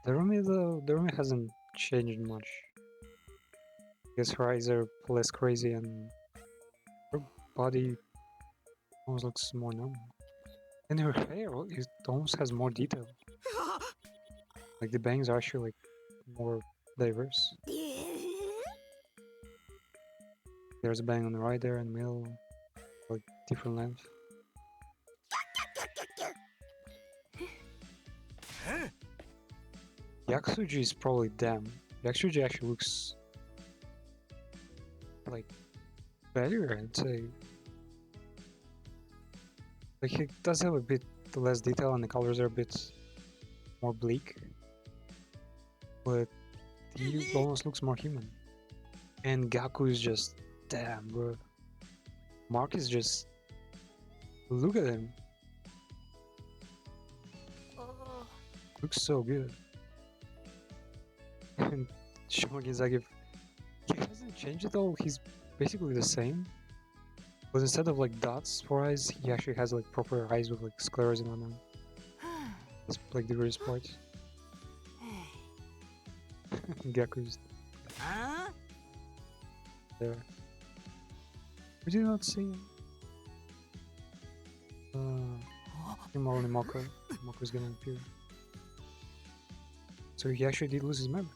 The Rumi hasn't changed much. I guess her eyes are less crazy and her body almost looks more normal. And her hair, it almost has more detail. Like the bangs are actually like more diverse. There's a bang on the right there in the middle, like different length. Yaksuji is probably damn. Yaksuji actually looks like better, I'd say. Like he does have a bit less detail and the colors are a bit more bleak. but he almost looks more human. And Gaku is just, damn, bro. Mark is just, look at him. Looks so good. And Shimon is like, if he hasn't changed at all, he's basically the same. But instead of like dots for eyes, he actually has like proper eyes with like sclerosing on them. That's like the weirdest part. Gaku's there. We did not see him. Only Mako. Mako's gonna appear. So he actually did lose his memory.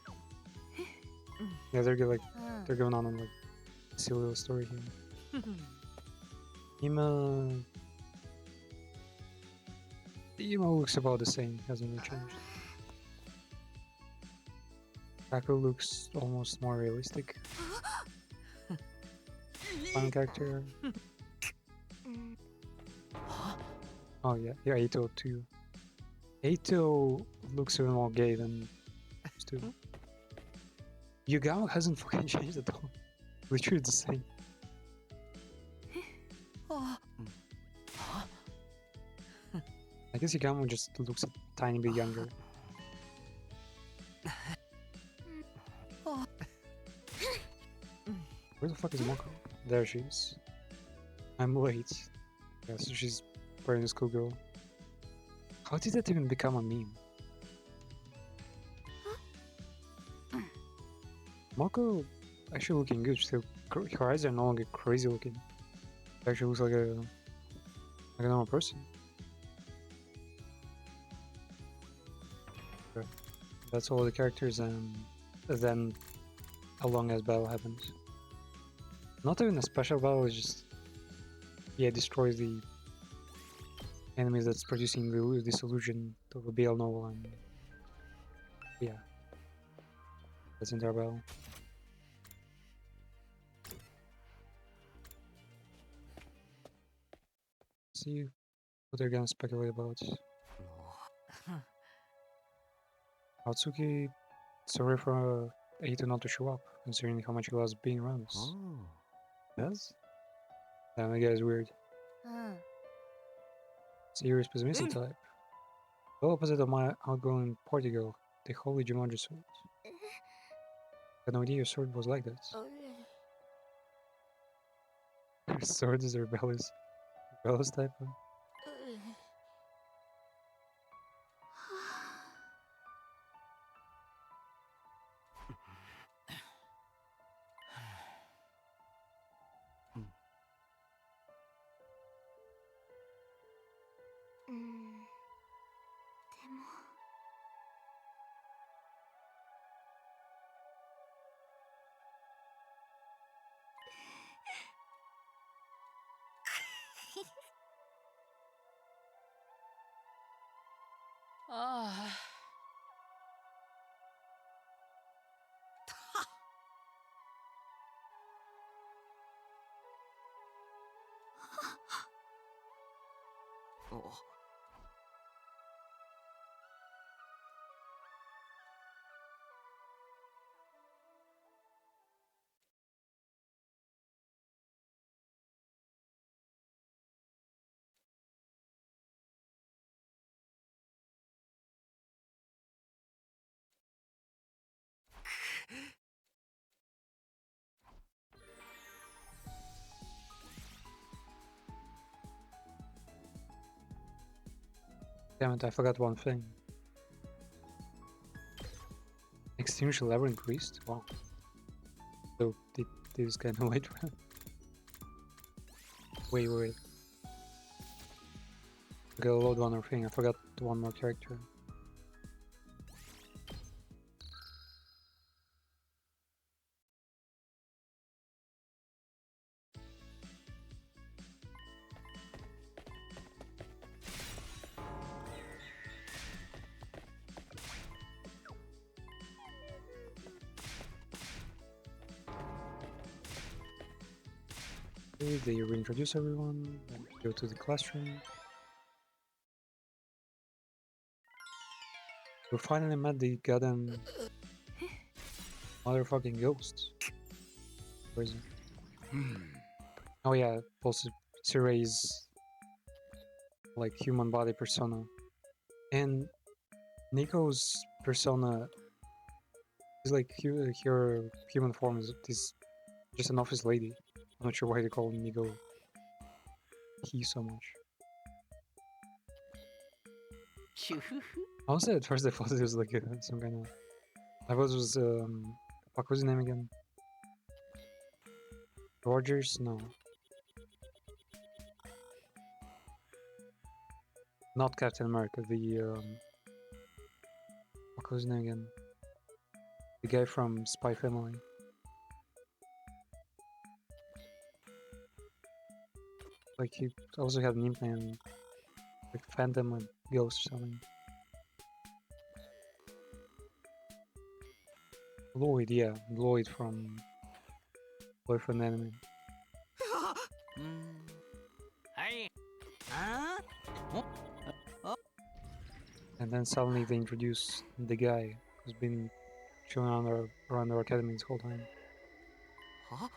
Yeah, they're going on like a silly little story here. Ima looks about the same, hasn't really changed. Gaku looks almost more realistic. Fun character. Oh yeah, Eito too. Eito looks even more gay than used to. Yugao hasn't fucking changed at all. Literally the same. I guess Yugamo just looks a tiny bit younger. Where the fuck is Moko? There she is. I'm late. Yeah, so she's wearing a schoolgirl. How did that even become a meme? Moko actually looking good. Still, her eyes are no longer crazy looking. She actually looks like a normal person. Okay. That's all the characters, and then a long ass battle happens. Not even a special battle, it's just destroys the enemies that's producing this illusion of a BL novel, and yeah, that's entire battle. See what they're gonna speculate about. Atsuki, sorry for Eito not to show up, considering how much he loves being around us. Yes? Damn, that guy's weird. Serious pessimistic type. The opposite of my outgoing party girl, the holy Jumanji sword. Had no idea your sword was like that. Your sword is a rebellious type, huh? Ah. Damn it, I forgot one thing. Extinguish Labyrinth Priest? Wow. So, did this guy know it? Wait. I gotta load one more thing, I forgot one more character. Okay, they reintroduce everyone, and go to the classroom. We finally met the goddamn Motherfucking ghosts. Where is it? Oh yeah, also Cirai's like human body persona. And Nico's persona is like her human form is just an office lady. I'm not sure why they call Nico he so much. Honestly, at first I thought it was like some kind of. I thought it was fuck, what's his name again? Rogers? No, not Captain America. The what was his name again? The guy from Spy Family. Like he also had an nickname, like Phantom or Ghost or something. Lloyd, yeah, Lloyd from Boyfriend Anime. And then suddenly they introduce the guy who's been chilling around our academy this whole time. Huh?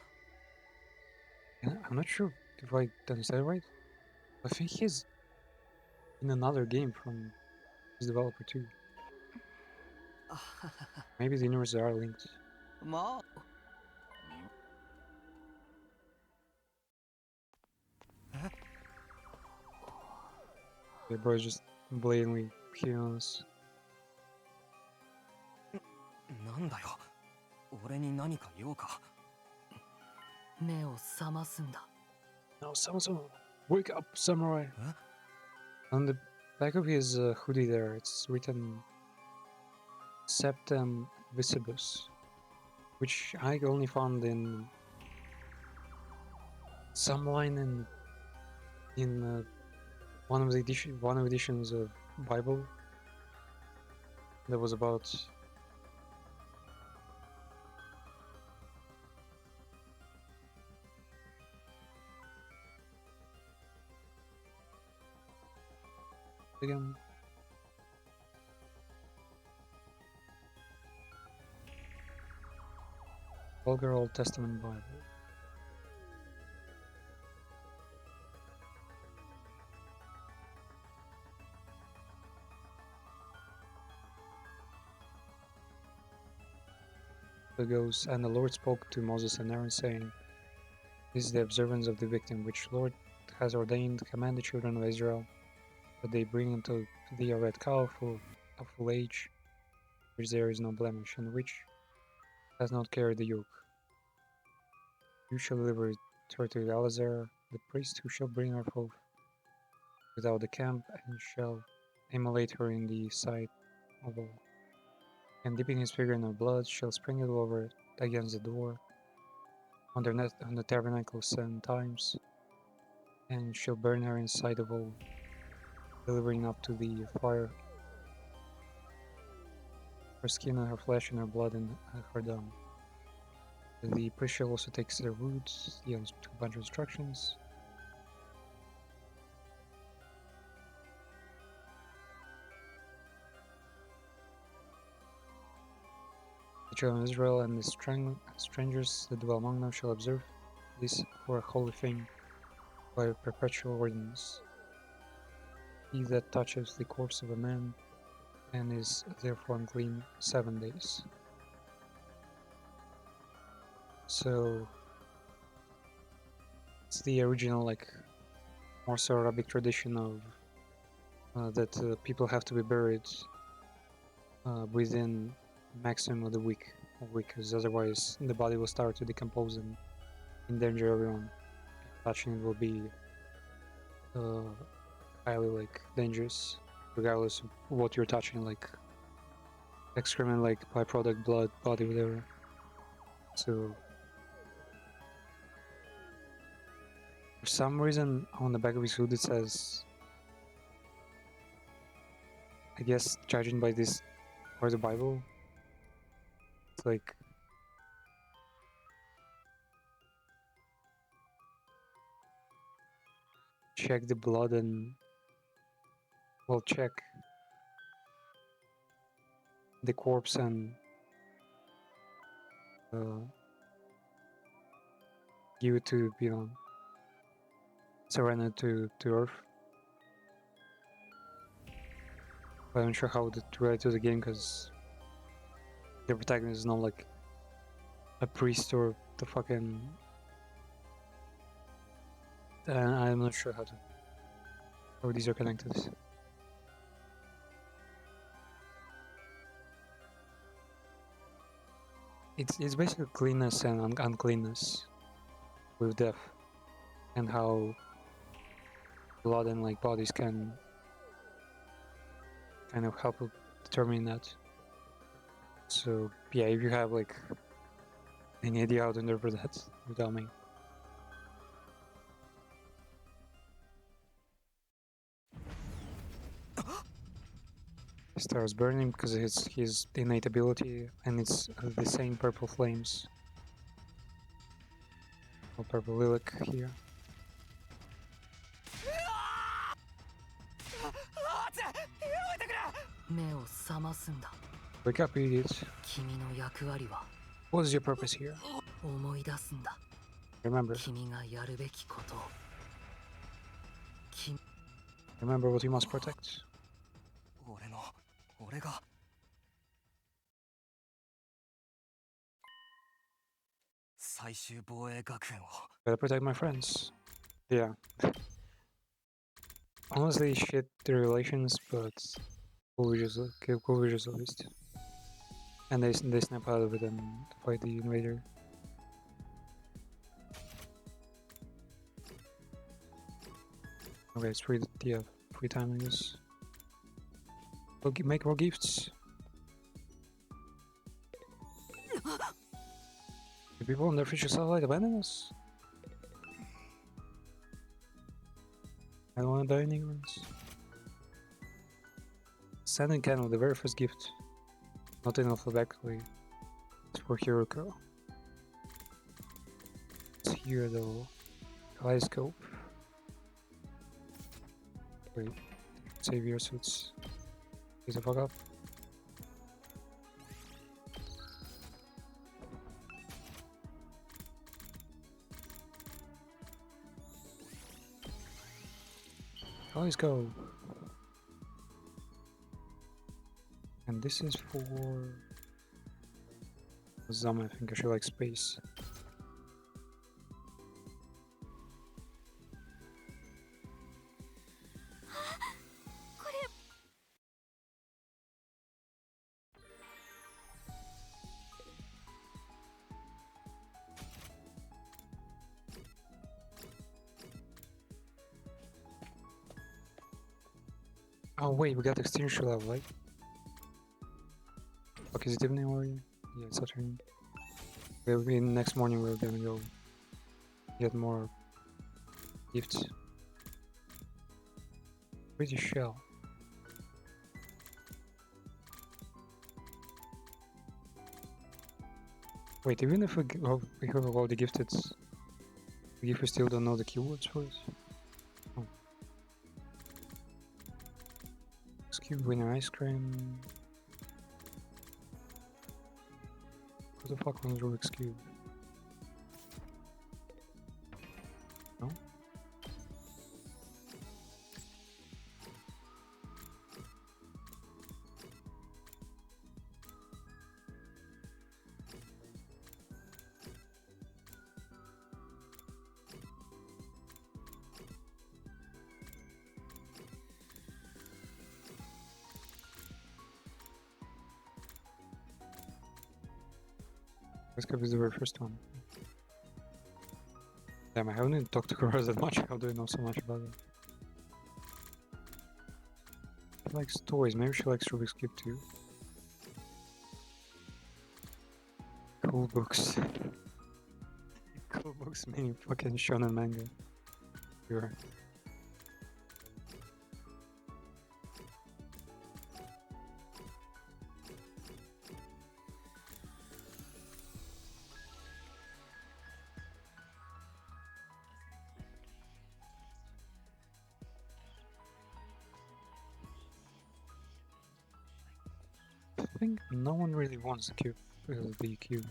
And I'm not sure if I understand right. I think he's in another game from his developer too. Maybe the universes are linked. まあ The bro is just blatantly killing us. なんだよ。俺に何か用か。目を覚ますんだ。 No, someone, wake up, samurai! Huh? On the back of his hoodie there, it's written Septem Visibus, which I only found in some line in one of the editions of Bible that was about again. Vulgar Old Testament Bible. It goes, and the Lord spoke to Moses and Aaron, saying, "This is the observance of the victim which Lord has ordained. Command the children of Israel that they bring unto thee a red cow of full age, which there is no blemish, and which has not carried the yoke. You shall deliver her to Eleazar the priest, who shall bring her forth without the camp, and shall immolate her in the sight of all. And dipping his finger in her blood, shall sprinkle over it against the door, on the tabernacle 7 times, and shall burn her in sight of all, delivering up to the fire her skin and her flesh and her blood and her dung. The priest shall also take their wood, the bunch of instructions. The children of Israel and the strangers that dwell among them shall observe this for a holy thing by a perpetual ordinance. He that touches the corpse of a man and is therefore unclean 7 days. So it's the original, like, more so Arabic tradition of that people have to be buried within maximum of the week, because otherwise the body will start to decompose and endanger everyone. Touching it will be highly like dangerous, regardless of what you're touching, like excrement, like byproduct, blood, body, whatever. So for some reason on the back of his hood it says, I guess judging by this or the Bible, it's like check the blood and well, check the corpse and give it to, surrender to Earth. But I'm not sure how to relate to the game because the protagonist is not like a priest or the fucking. I'm not sure how these are connected. It's basically cleanness and uncleanness with death, and how blood and like bodies can kind of help determine that. So yeah, if you have like any idea how to interpret that, you tell me. Starts burning because it's his innate ability, and it's the same purple flames. Or purple lilac here. Wake up, idiot. What is your purpose here? Remember. Remember what you must protect. 俺が 最終防衛学園を Gotta protect my friends. Yeah. Honestly, shit the relations, but cool visuals at least. And they snap out of it and fight the invader. Okay, it's free. Yeah, free time, I guess. We'll make more gifts. The people on their future satellite abandon us. I don't want to die in ignorance. Sending Candle, the very first gift. Not in alphabetically. It's for Hiroko. It's here though. Kaleidoscope. Wait. Savior suits. Please the fuck up. Let's go. And this is for Zama. I think I should like space. Oh wait, we got extinguisher level, right? Fuck, is it evening already? Yeah, it's afternoon. We'll be next morning. We're gonna go get more gifts. British shell. Wait, even if we have all the gifted, if we still don't know the keywords for it. Oh. Cube winner ice cream. What the fuck was Rubik's Cube? No? This could be the very first one. Damn, I haven't even talked to Kuros that much. How do I know so much about it? She likes toys. Maybe she likes Rubik's Cube too. Cool books. Cool books meaning fucking shonen manga. Sure. I think no one really wants the cube. The cube.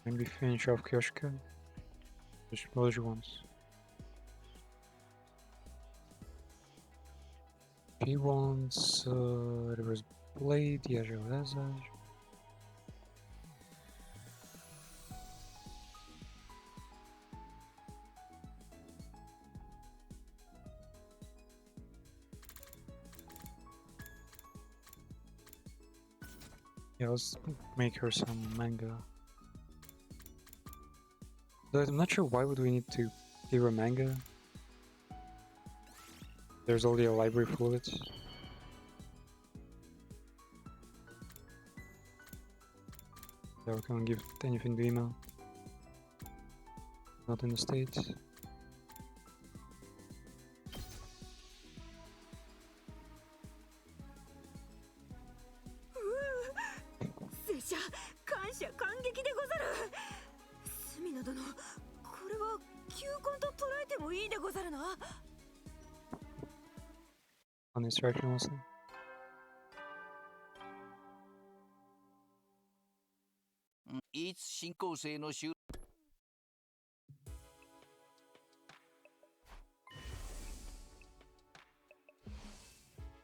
Maybe finish off Kyoshika. What she wants. She wants Reverse Blade, Yajaraza. Yeah, let's make her some manga. But I'm not sure why would we need to give her manga. There's already a library full of it. So we can't give anything to email. Not in the States. 拙者感謝感激でござる。隅野殿、これは球根と捉えてもいいでござるな。 On instruction also.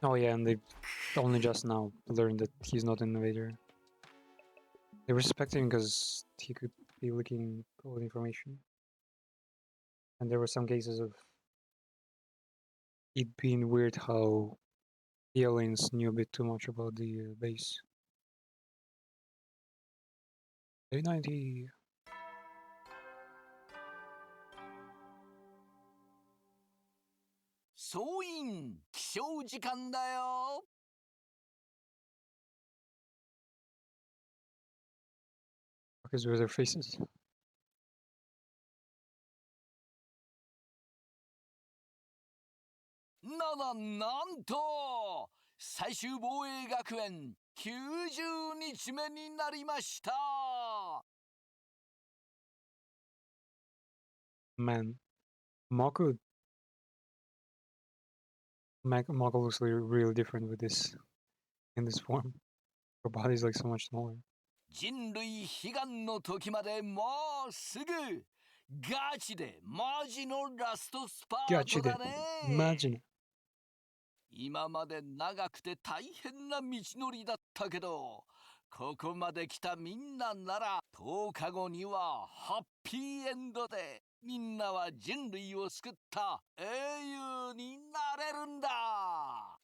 Oh yeah, and they only just now learned that he's not an invader. They respect him because he could be leaking all the information. And there were some cases of it being weird how the aliens knew a bit too much about the base. A90. What is with their faces?なんと最終防衛学園90日目になりました。 Man, Mako looks really different with this in this form. Her body's like so much smaller. 人類悲願の時までもうすぐガチでマジのラストスパートだね。 Imagine. 今まで長くて大変な道のりだったけど、ここまで来たみんななら10日後にはハッピーエンドでみんなは人類を救った英雄になれるんだ。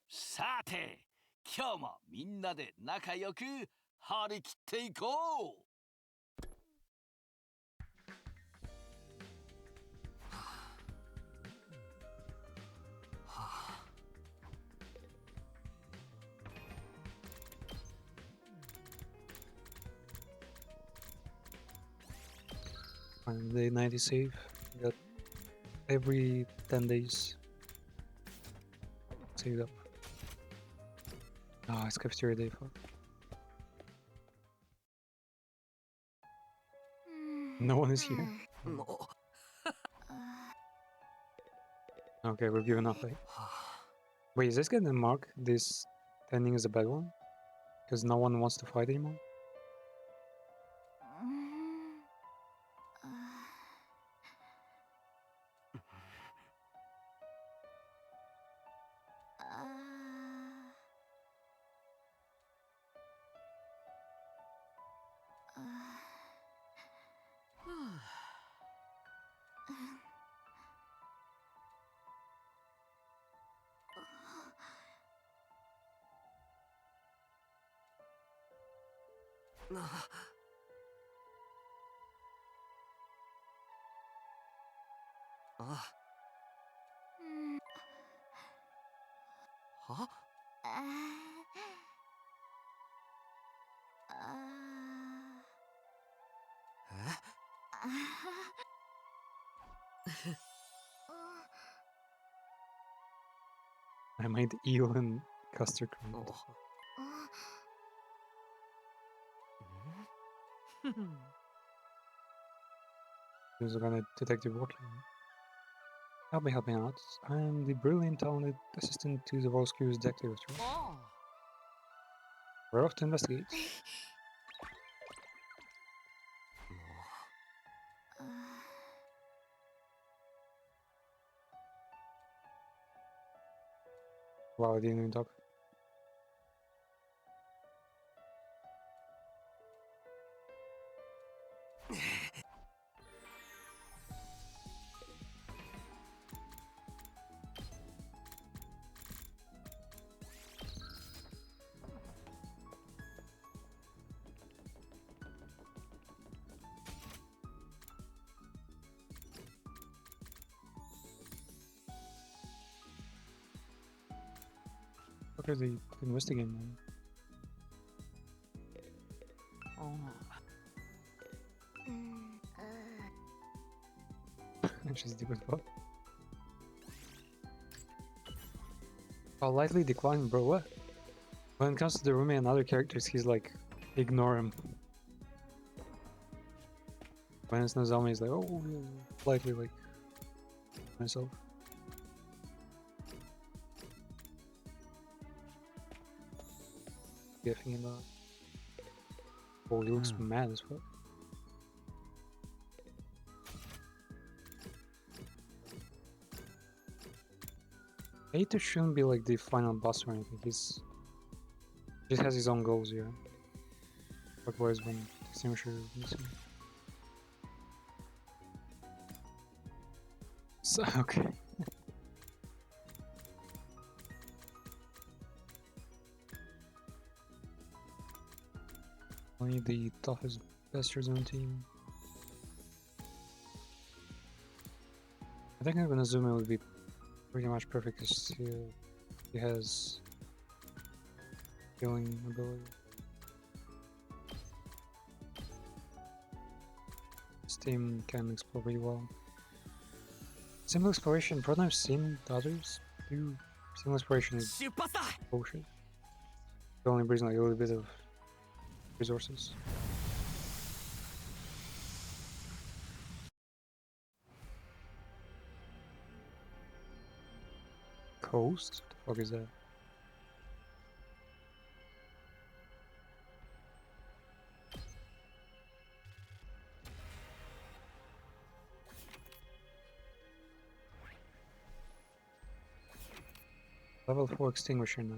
さて、今日もみんなで仲良く張り切っていこう。 And day 90 save. Got every 10 days saved up. Ah, it's cafeteria day, fuck. No one is here. Okay, we're giving up, right? Wait, is this gonna mark this ending as a bad one? Because no one wants to fight anymore? I made eel and custard cream. Who's gonna detective working? I'll be helping out. I'm the brilliant, talented assistant to the Volsky's detective. We're off to investigate. Wow, I didn't even talk. What are they investigating then? She's deep with what? I'll lightly decline, bro. What? When it comes to the roommate and other characters, he's like, ignore him. When it's Nozomi, he's like, oh, yeah, lightly, like, myself. Thinking about. Oh, he looks mad as fuck. Aito shouldn't be like the final boss or anything. He just has his own goals here. Likewise when Extinguisher is missing. So, okay. Only the toughest bastards on the team. I think Nozomi would be pretty much perfect because he has healing ability. This team can explore pretty well. Simple exploration, probably I've seen the others do. Simple exploration is bullshit. It only brings like a little bit of resources. Coast? What the fuck is that? Level 4 extinguisher now.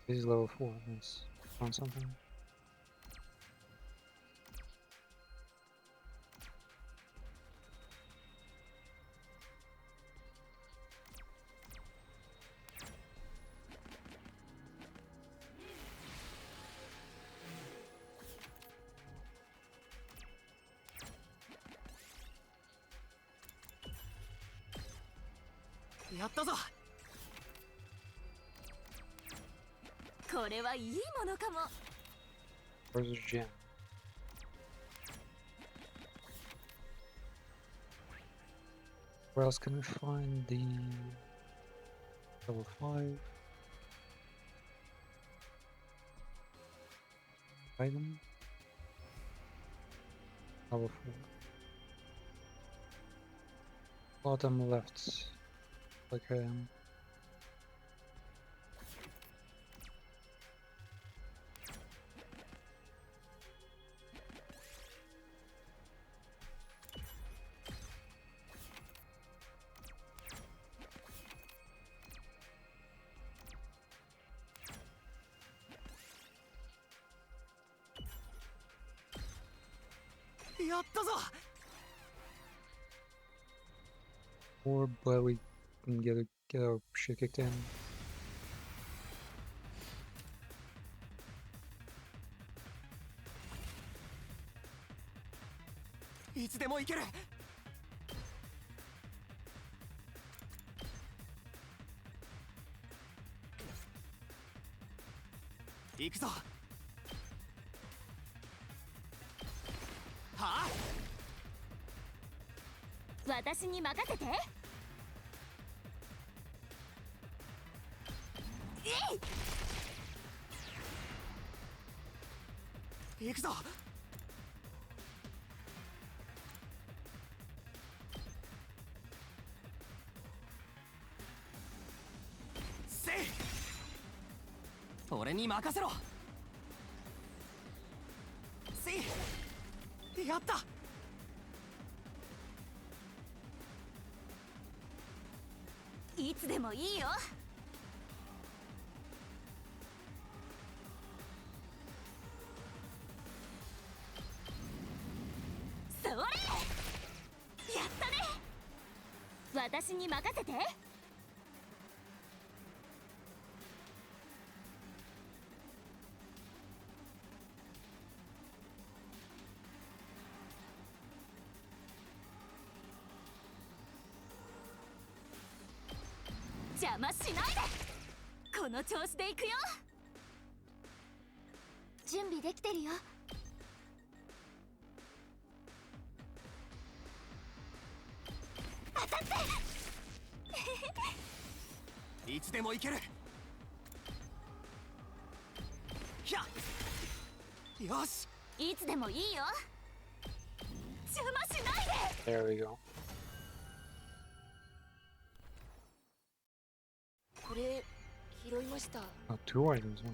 This is level 4, nice. Found something. Where's the gem? Where else can we find the level 5 item? Level 4. Bottom left, like I am. Or but we can get our shit kicked in. Ha? 私に任せて。行くぞ。せい。俺に任せろ。せい。やった。いつでもいいよ。それやったね。私に任せて。邪魔しないで。この調子でいくよ。準備できてるよ。当たっていつでもいける。ひゃよし。いつでもいいよ。邪魔しないで。 There we go. これ拾いました。 Oh, 2 items. Huh?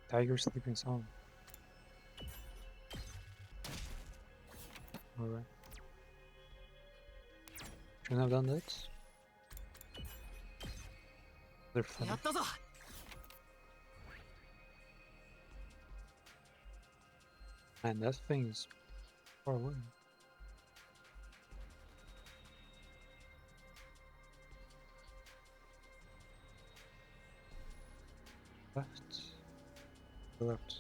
Tiger sleeping sound. Alright. Shouldn't have done that. They're funny. やったぞ。 Man, that thing is far away. Left. Left.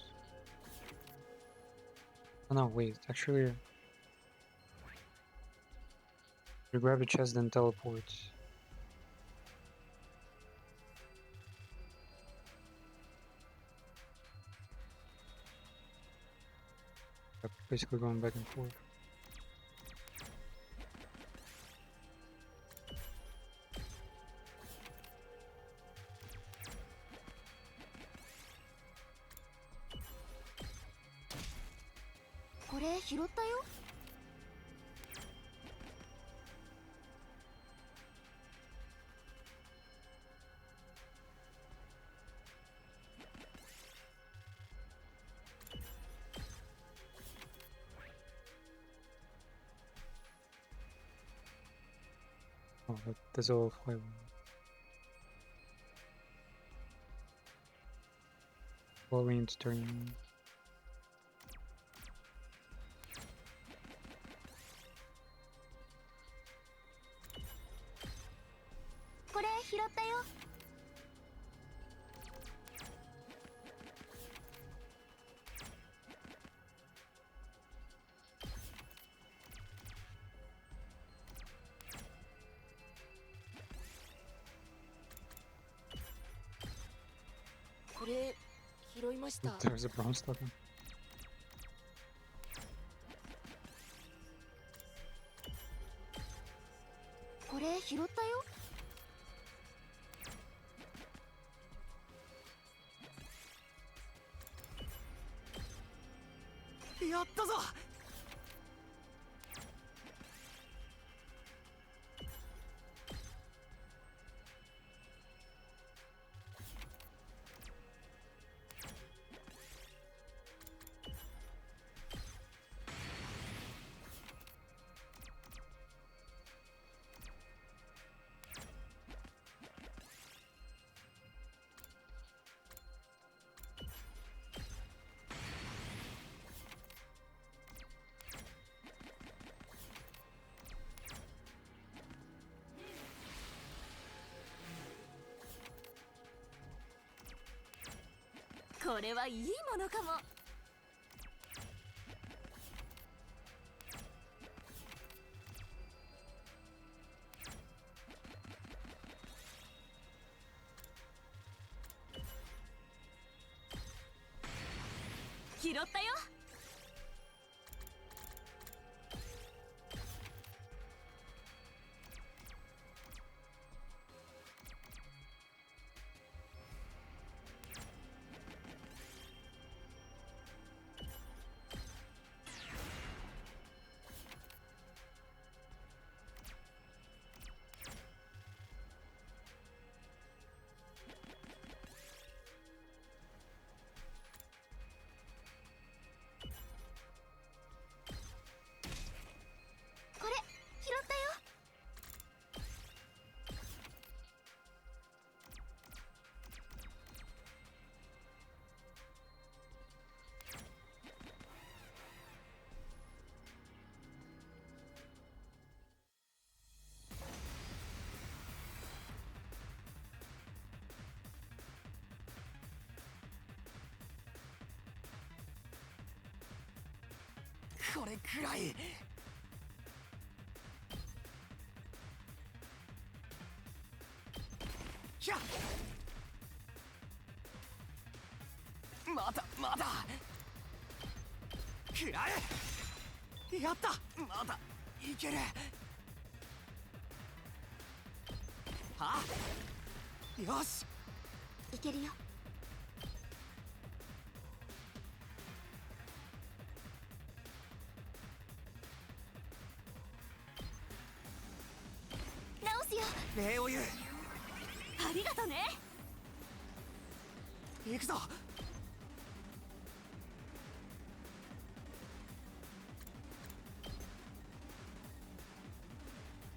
Oh no, wait, actually... You grab the chest then teleport. Yep, basically going back and forth.これ拾ったよ。Oh, that's all fire. Well, we need to turn. これ拾ったよ。これ拾いました。 There's a bronze token. これ拾ったよ。やったぞ。これはいいものかも。拾ったよ。これくらい。ひゃっ、まだまだ食らえ。やった、まだいける。はあ、よし、いけるよ。直すよ。礼を言う。ありがとね。行くぞ。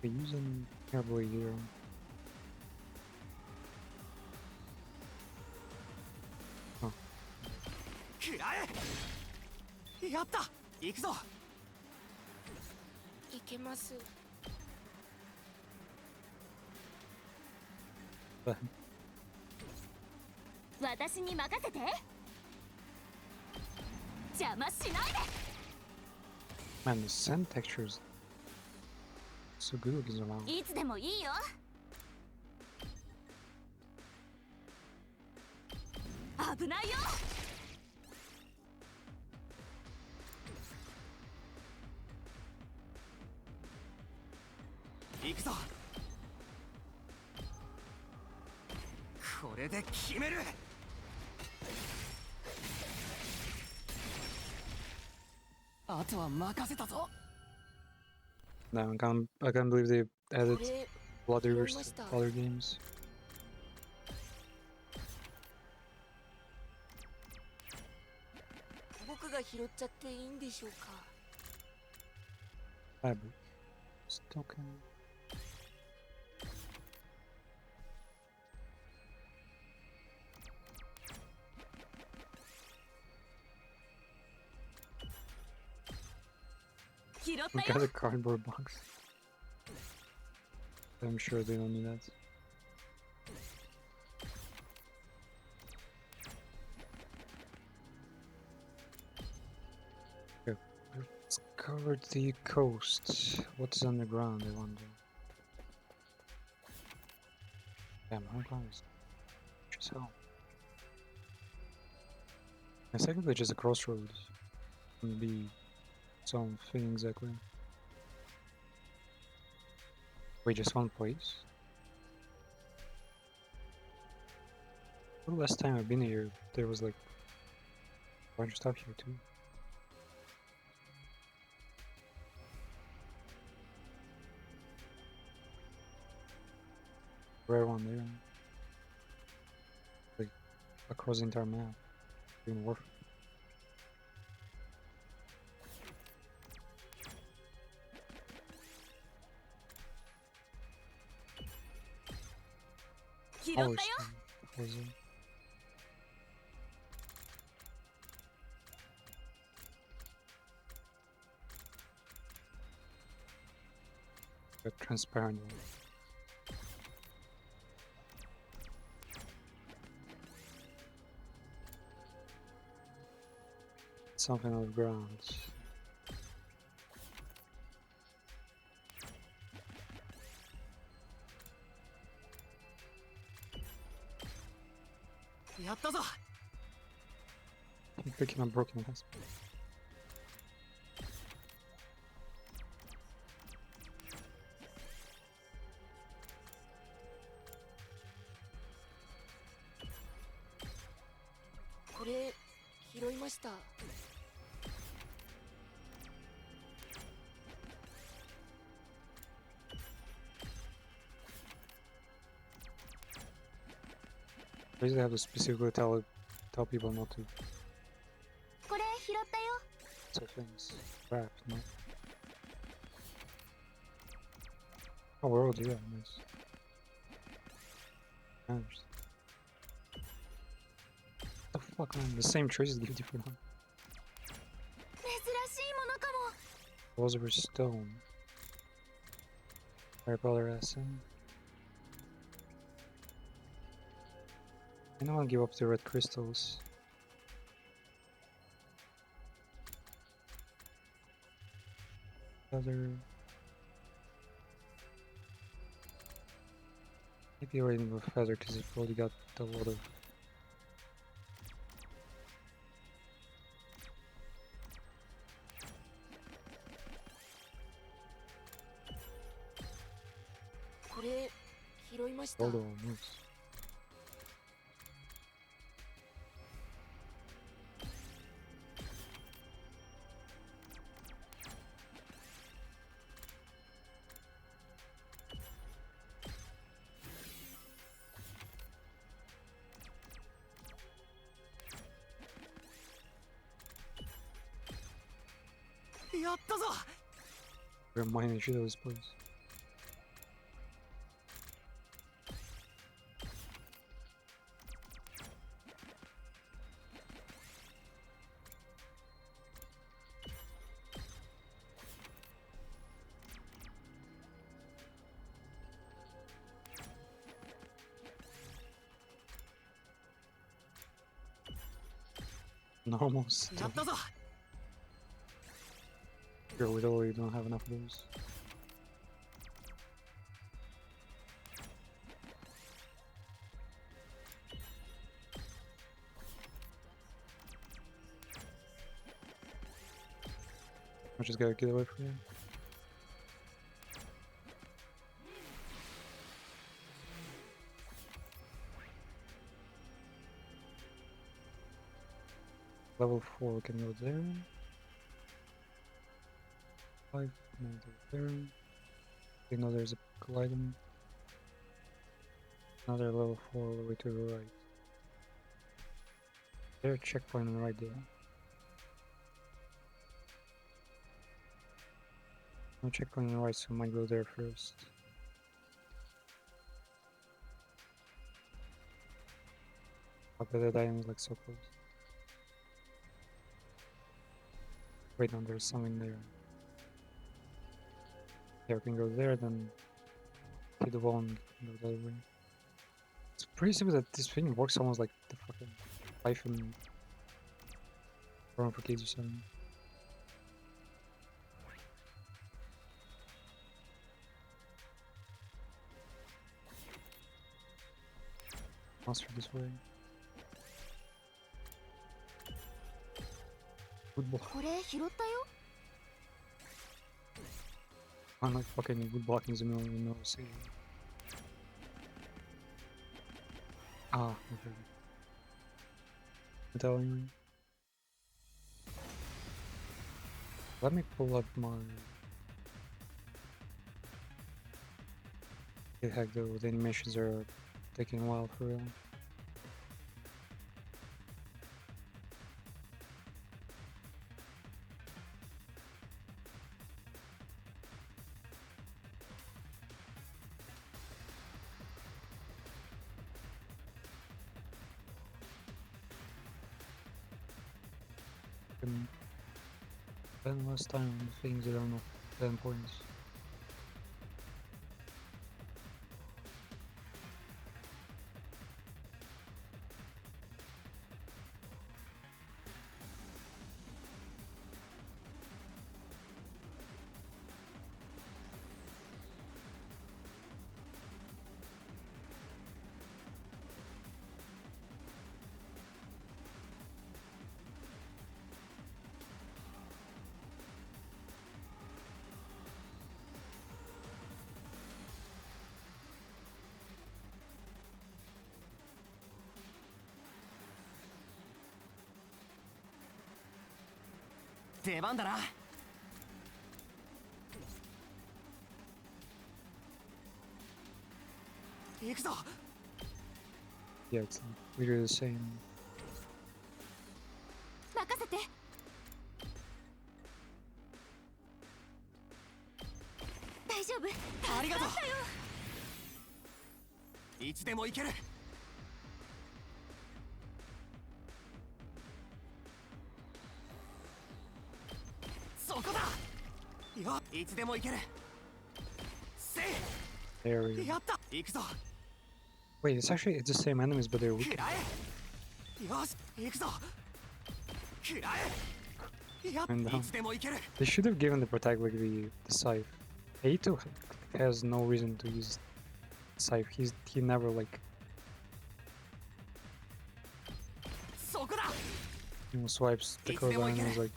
They're using Cowboy here. 食らえ。やった、行くぞ。いけます。 But 私に任せて。邪魔しないで。 man, the sand texture is so good with these around. いつでもいいよ。危ないよ。行くぞ。これで決める。あとは任せたぞ。 No, I can't believe they こ added れ Blood 拾い Rivers ました。 to other games. 僕が拾っちゃっていいんでしょうか。 Ah, but still can. 拾った Look よ at the cardboard box. I'm sure they don't need that. Okay, we've discovered the coast. What's underground, I wonder? Damn, how long is it? Just hell. It's technically just a crossroads. Wouldn't be its own thing exactly. Wait, just one place? The last time I've been here, there was like a bunch of stuff here too. Rare one there. Like across the entire map. Even worth. 拾ったよ。 Always was it? A transparent one. Something on the ground. やったぞ。 I'm picking up broken glass. これ拾いました。 Why do they have to specifically tell people not to これ拾ったよ。 say things? Crap, no. Oh, we're all together, nice. Managed. The fuck, man? The same traces give different one. 珍しいものかも。 Philosopher's Stone. Firepower SM. I don't want to give up the red crystals. Feather. Maybe already with feather because it already got a lot of. Hold on, moves. Remind each of those, please. Normal stuff. Here we already don't have enough of those. I just gotta get away from here. Level 4 can go there. 5 can go there. We know there's a colliding. Another level 4 all the way to the right. There's a checkpoint on the right there. No checkpoint on the right, so I might go there first. How could that item is like so close? Wait, no, there's something there. Yeah, we can go there, then hit the wall and go the other way. It's pretty simple that this thing works almost like the fucking life in Chrono Trigger or something. Monster this way. Good block. これ拾ったよ。 I'm like fucking good blocking the middle of the middle city. Ah, okay. Telling me. Let me pull up my. The heck though, the animations are taking a while for real. Spend less time on the things that are not that important. Yeah, it's literally the same. 任せて。大丈夫。ありがとう。いつでも行ける。そこだ。よ、いつでも行ける。せい。 There we go. やった。行くぞ。 Wait, it's actually it's the same enemies, but they're weaker. よし、行くぞ。食らえ。やっ And いつでもいける they should have given the protect like the scythe. Aito has no reason to use scythe. He never like そこだ swipes the It's code never and gonna- is like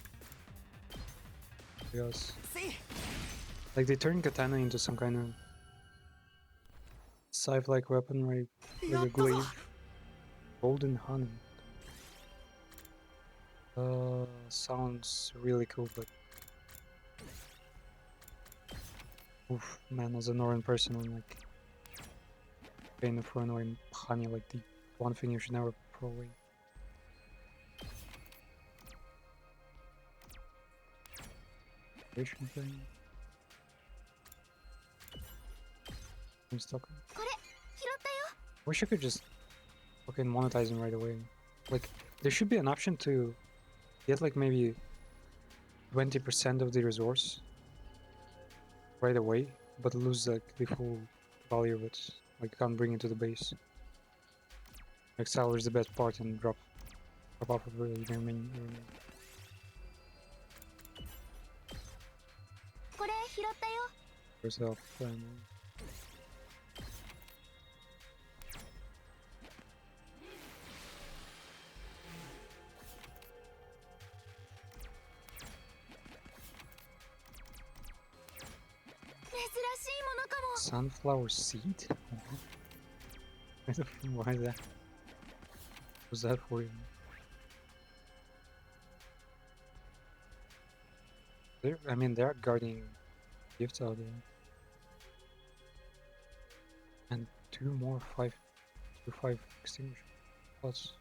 yes. せい Like they turn katana into some kind of scythe like weapon, right? や Like っ a たぞ glaive. Golden honey. Sounds really cool, but oof, man, as a Northern person, I'm like paying for annoying honey, like the one thing you should never throw away. Vision thing. I'm stuck. これ拾ったよ Wish I could just fucking monetize them right away. Like, there should be an option to get like maybe 20% of the resource right away, but lose like the full value of it. Like, you can't bring it to the base. Like, salvage the best part and drop off of the remaining. これ拾ったよ Yourself. 珍しいものかも Sunflower seed? Why is that? What's that for you? I mean, there are guardian gifts out there. And 2 more 5 extinguisher pots.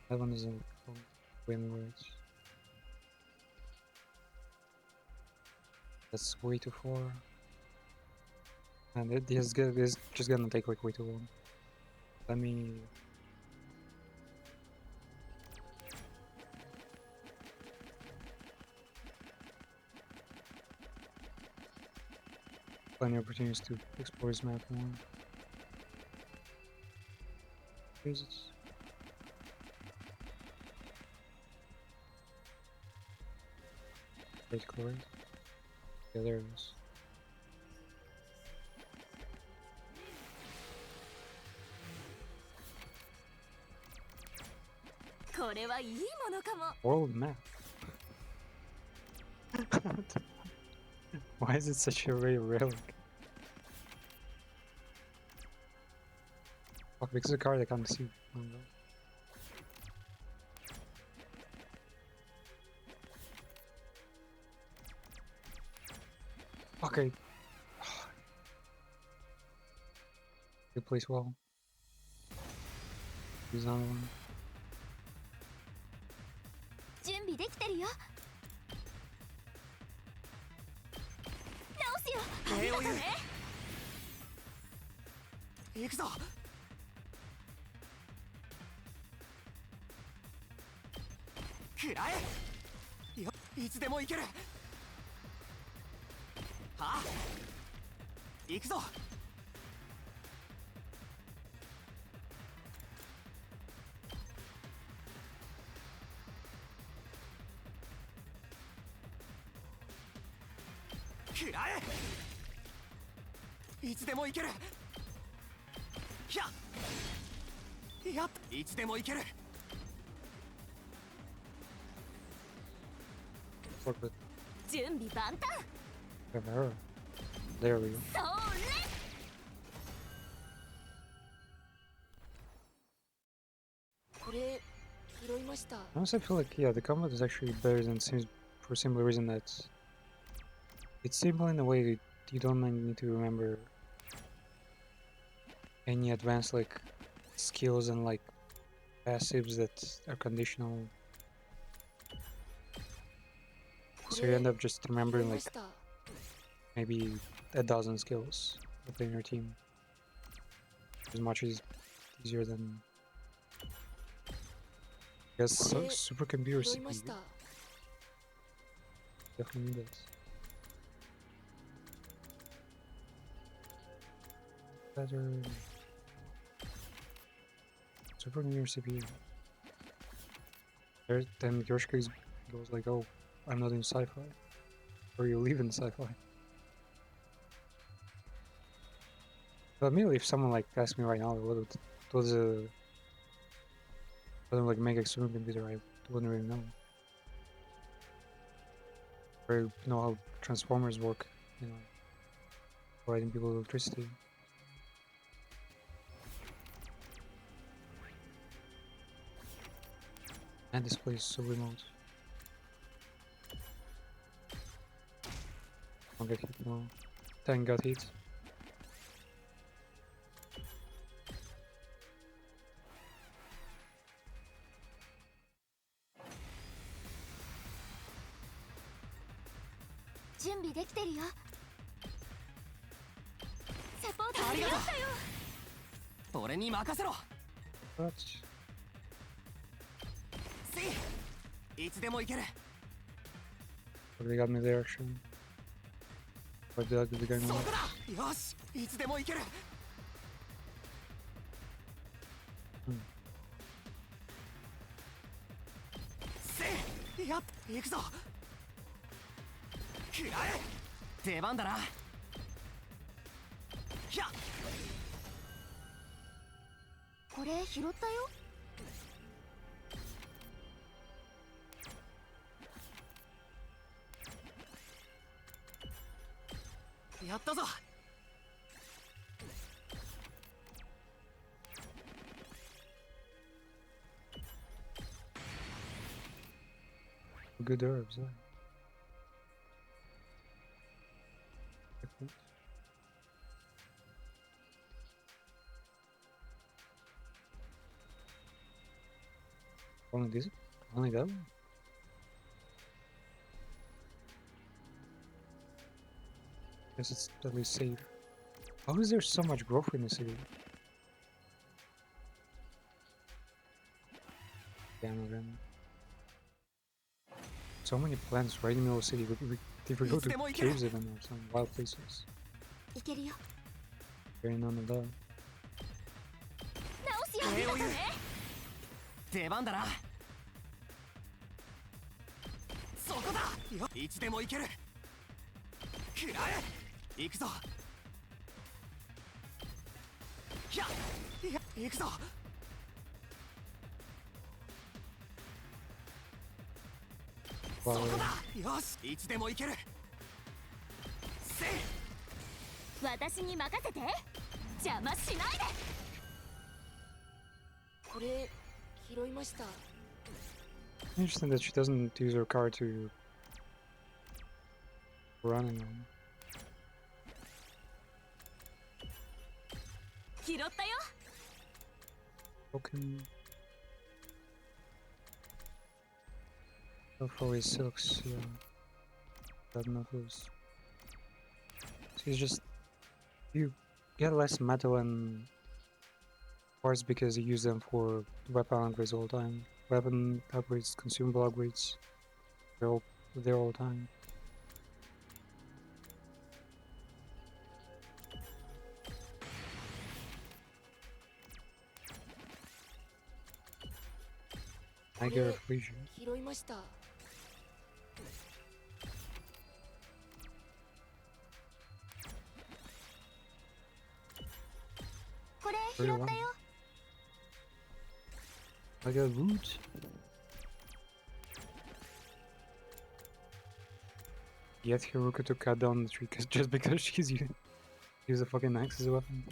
That one isn't win words. That's way too far. And it is just gonna take like way too long. Let me... Plenty of opportunities to explore this map more. Jesus. Wait, Chloe? Yeah, there it is. これはいいものかも World map. Why is it such a rare relic? Fuck, because the card I can't see. Oh, no. Okay. Good place well. Use another one. 準備できてるよ直すよありがとね行くぞ食らえよいつでも行けるはあ行くぞ食らえいつでも行けるやっやっいつでも行ける Fuck it. 準備万端 Never. There we go. それ これ拾いました Honestly, I feel like, yeah, the combat is actually better than it seems for a simple reason that it's simple in a way that you don't need to remember any advanced like skills and like passives that are conditional. So you end up just 拾い remembering ま like した maybe a dozen skills within your team. It's much easier than I guess so, Okay, supercomputer 拾いまし CPU. た Definitely need it. Better supercomputer CPU. Then Yoshika goes like, "Oh, I'm not in sci-fi," or you leave in sci-fi. But immediately, if someone like asked me right now, what was a like mega extreme computer, I wouldn't really know. Or know how transformers work, you know, providing people electricity. And this place is so remote. Don't get hit, no. Tank got hit. What? いつでも行ける But they got me there, actually. But did the guy know? そこだよしいつでも行ける せいやっ行くぞ食らえ出番だなやっこれ拾ったよ。やったぞ Good herbs, yeah. Only this? Only that one? Guess it's at least safe. How is there so much growth in the city? Damn again. So many plants right in the middle of the city. If we go to caves even or some wild places. いけるよ。 Very none of that. 直すよ。ありがとね。出番だなそこだよいつでも行ける食らえ行くぞや行くぞ そ Wow. こだよしいつでも行けるせい私に任せて。邪魔しないで。これ拾いました。 Interesting that she doesn't use her car to run on. 拾ったよ。 Broken. So far his silks, yeah. Got enough of those. So he's just you get less metal and parts because you use them for weapon upgrades all the time. Weapon upgrades, consumable upgrades. They're all there all the time. I get a Frisian. 拾いました。これ拾ったよ。 I got loot. Get Hiruka to cut down the tree just because she's use a fucking axe as a weapon.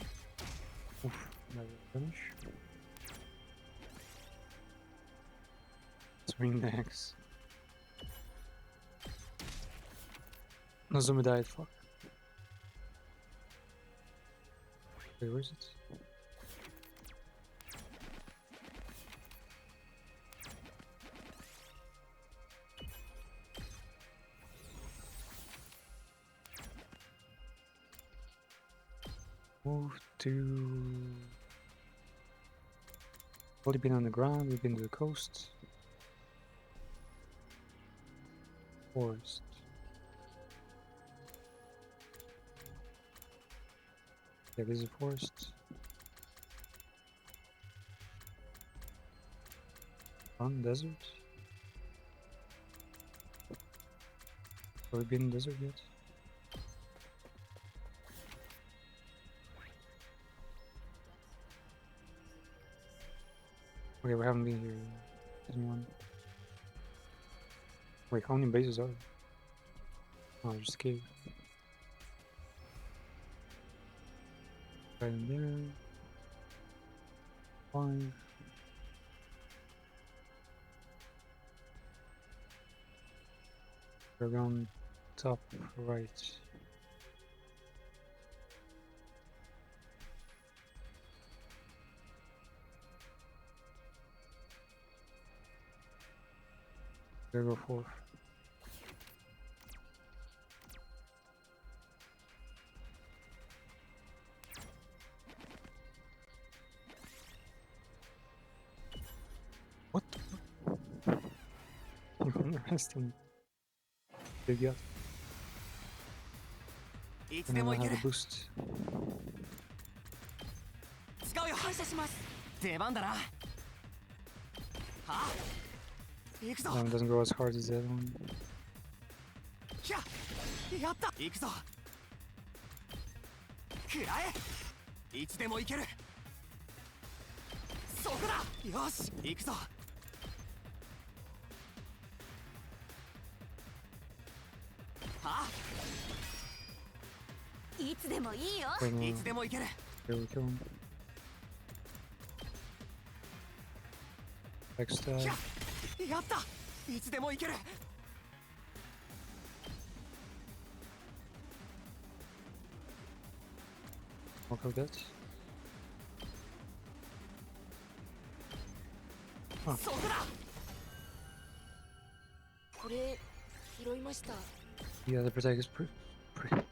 Oof, that will finish. Swing the axe. Nozomi died, fuck. Wait, where is it? Move to... Already been on the ground, we've been to the coast. Forest. Yeah, this is a forest. On desert. Have we been in the desert yet? Okay, we haven't been here. Anyone? Wait, how many bases are there? Oh, just a cave. Right in there. 5. We're going top right. There go 4. What the fuck? Interesting. Big yacht. いつ And で then も I いけ have る a boost. 使うよ感謝します出番だなはあ行くぞ That one doesn't go as hard as the other one. ひゃやった行くぞ食らえいつでも行けるそこだよし行くぞはあいつでもいいよ Wait, no, い no. つでも行ける Here we kill him. Backstab. ひゃやったいつでも行ける Walk out that. そこだこれ拾いました Yeah, the protect is pretty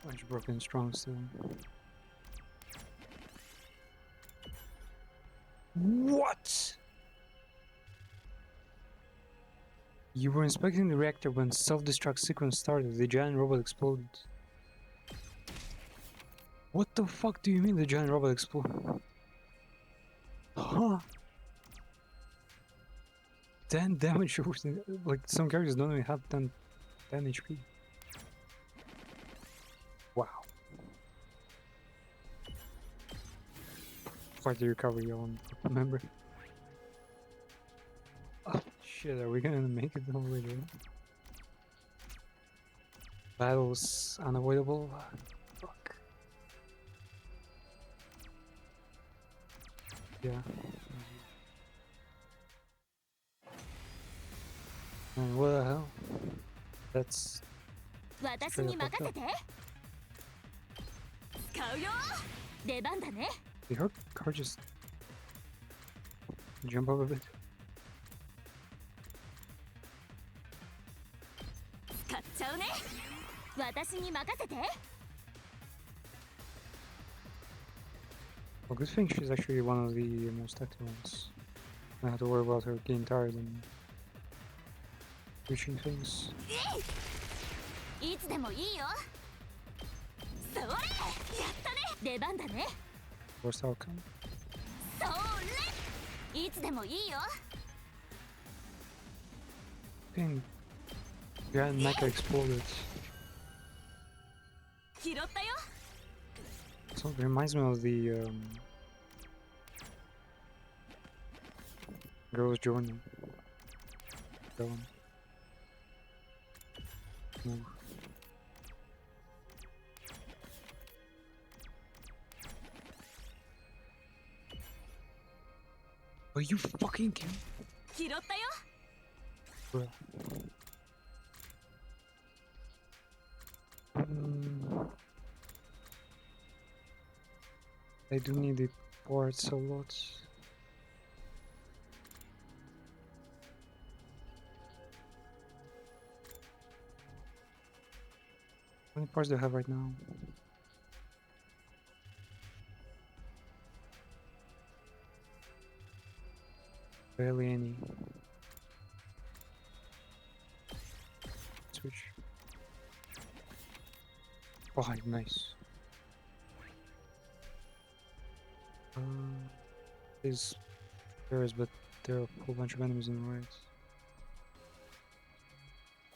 much broken strong still. What? You were inspecting the reactor when self-destruct sequence started. The giant robot exploded. What the fuck do you mean the giant robot exploded? Huh? 10 damage. Like some characters don't even have 10 HP. Wow. Quite the recovery on remember. Oh shit, are we gonna make it all the way there? Battles unavoidable? Fuck. Yeah. And what the hell? That's 私に任せて使うよ出番だね did her car just jump up a bit? 使っちゃうね私に任せて Well, good thing she's actually one of the most active ones. I don't have to worry about her getting tired and reaching things. いつでもいいよそれやったね出番だね Worst outcome. それいつでもいいよ Dang. Grand Mecha exploded. 拾ったよ So it reminds me of the Girl's Journey. That one. Move. Are you fucking kidding? 拾ったよ Bruh. I do need the parts a lot. How many parts do I have right now? Barely any. Switch. Oh, nice. There's stairs, but there are a whole bunch of enemies on the right.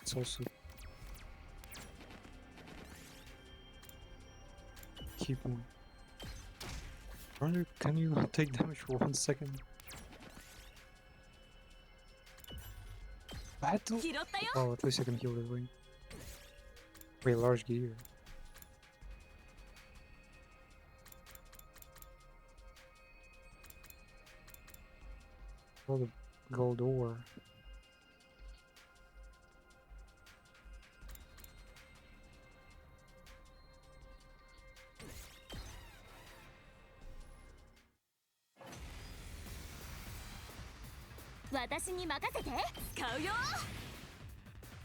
It's also keep on. Brother, can you take damage for 1 second? Battle? 拾ったよ。 Oh, at least I can heal this way. Wait, large gear. Oh, the gold ore. Watashi ni makasete. 使うよ。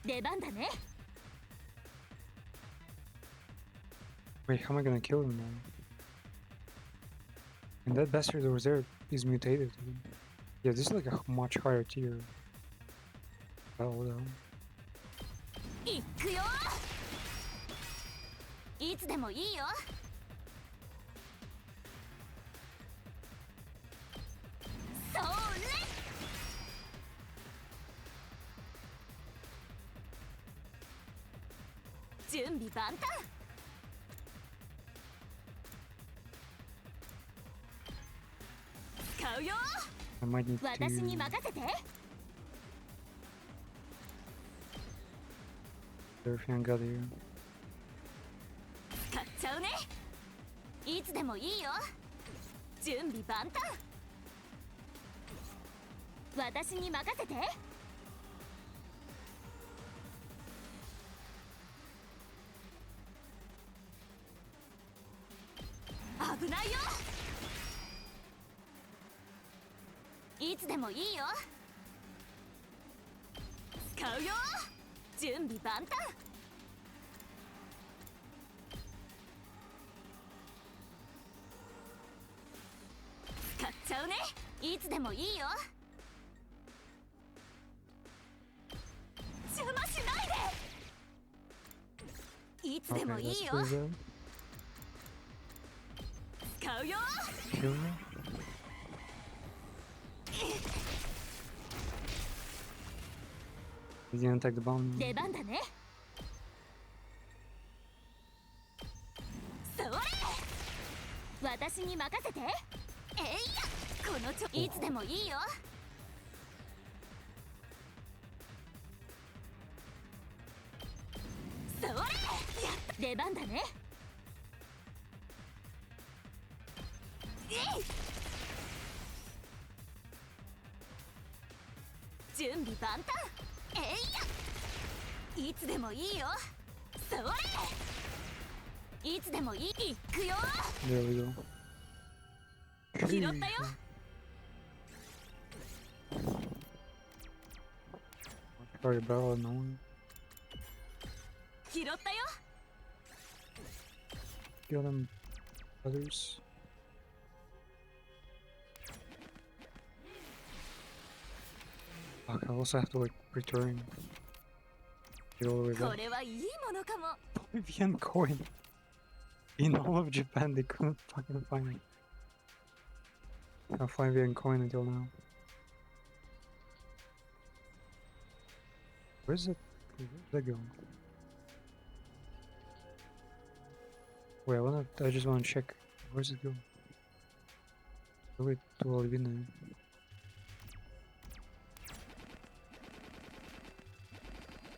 出番だね。 Wait, how am I gonna kill him now? And that bastard over there is mutated. Yeah, this is like a much higher tier. Oh, what the hell? 行くよ。いつでもいいよ。それ。準備万端。使うよ。 I might need 私に to 任せて。 everything I got here. 使っちゃうね。いつでもいいよ。準備万端。私に任せて。危ないよ。いつでもいいよ。使うよ。準備万端。使っちゃうね。いつでもいいよ。邪魔しないで。いつで Okay, もい that's いよ。 pretty good. 使うよ。 Kill me. He's gonna take the bomb. 出番だね。それ。私に任せて。えいや。このいつでもいいよ。それ。やった。出番だね。準備万端。えいや。いつでもいいよ。それ。いつでもいい。行くよ。 There we go. 拾ったよ。 Sorry about all no one. 拾ったよ。 Kill them others. Fuck, I also have to like return. Get all the way こ back. れはいいものかも。 Vivian coin. In all of Japan, they couldn't fucking find it. Can't find Vivian coin until now. Where's it? Where's that going? Wait, I just wanna check. Where's it going? Wait, to all in there.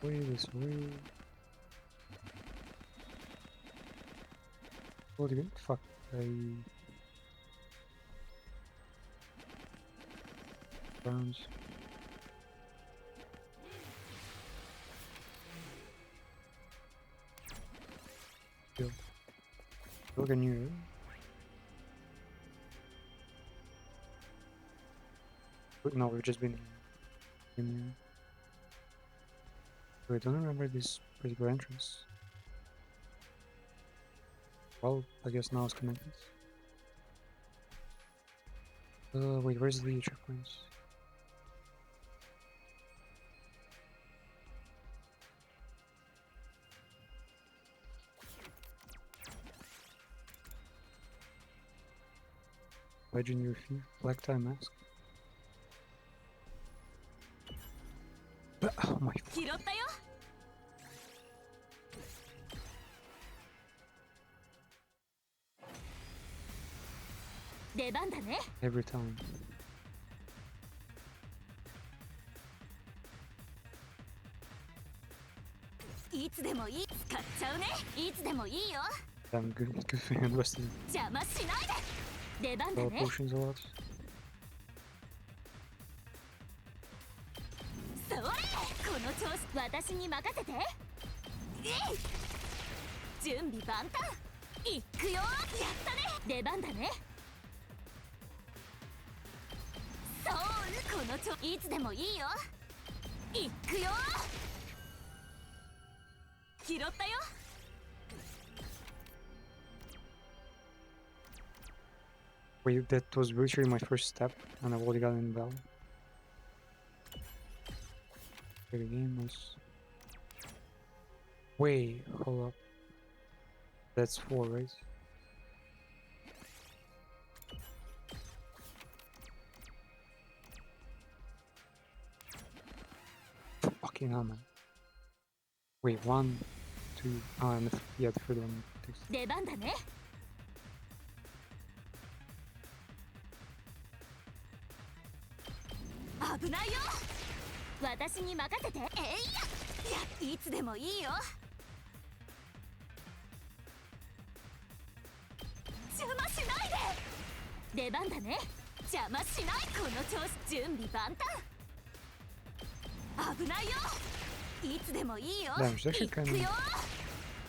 Wait, this way. What again? Fuck. Browns. Yo. Look at you. Wait, no, we've just been in here. Wait, I don't remember this particular entrance. Well, I guess now it's connected. Wait, where's the checkpoints? Legendary Fear, Black Tie Mask. Oh my. 拾ったよ。 I 出番だね。 every time. いつでもいい。使っちゃうね。いつでもいいよ。 Damn good, good for him. Invested 邪魔しないで。出番だ in ね。 potions a lot. それ。この調子私に任せて。えい。準備万端。いくよ。やったね。出番だね。そう。この調いつでもいいよ。いくよ。拾ったよ。 Wait, that was literally my first step, and I've already gotten in battle. The game was. Wait, hold up. That's 4, right? Fucking hell, man. Wait, 1, 2. Oh, and yeah, the third one. Takes 出番だね。危ないよ。私に任せて。えいや。いや、いつでもいいよ。邪魔しないで。出番だね。邪魔しない。この調子。準備万端。危ないよ。いつでもいいよ。 Damn, it's actually 行くよ。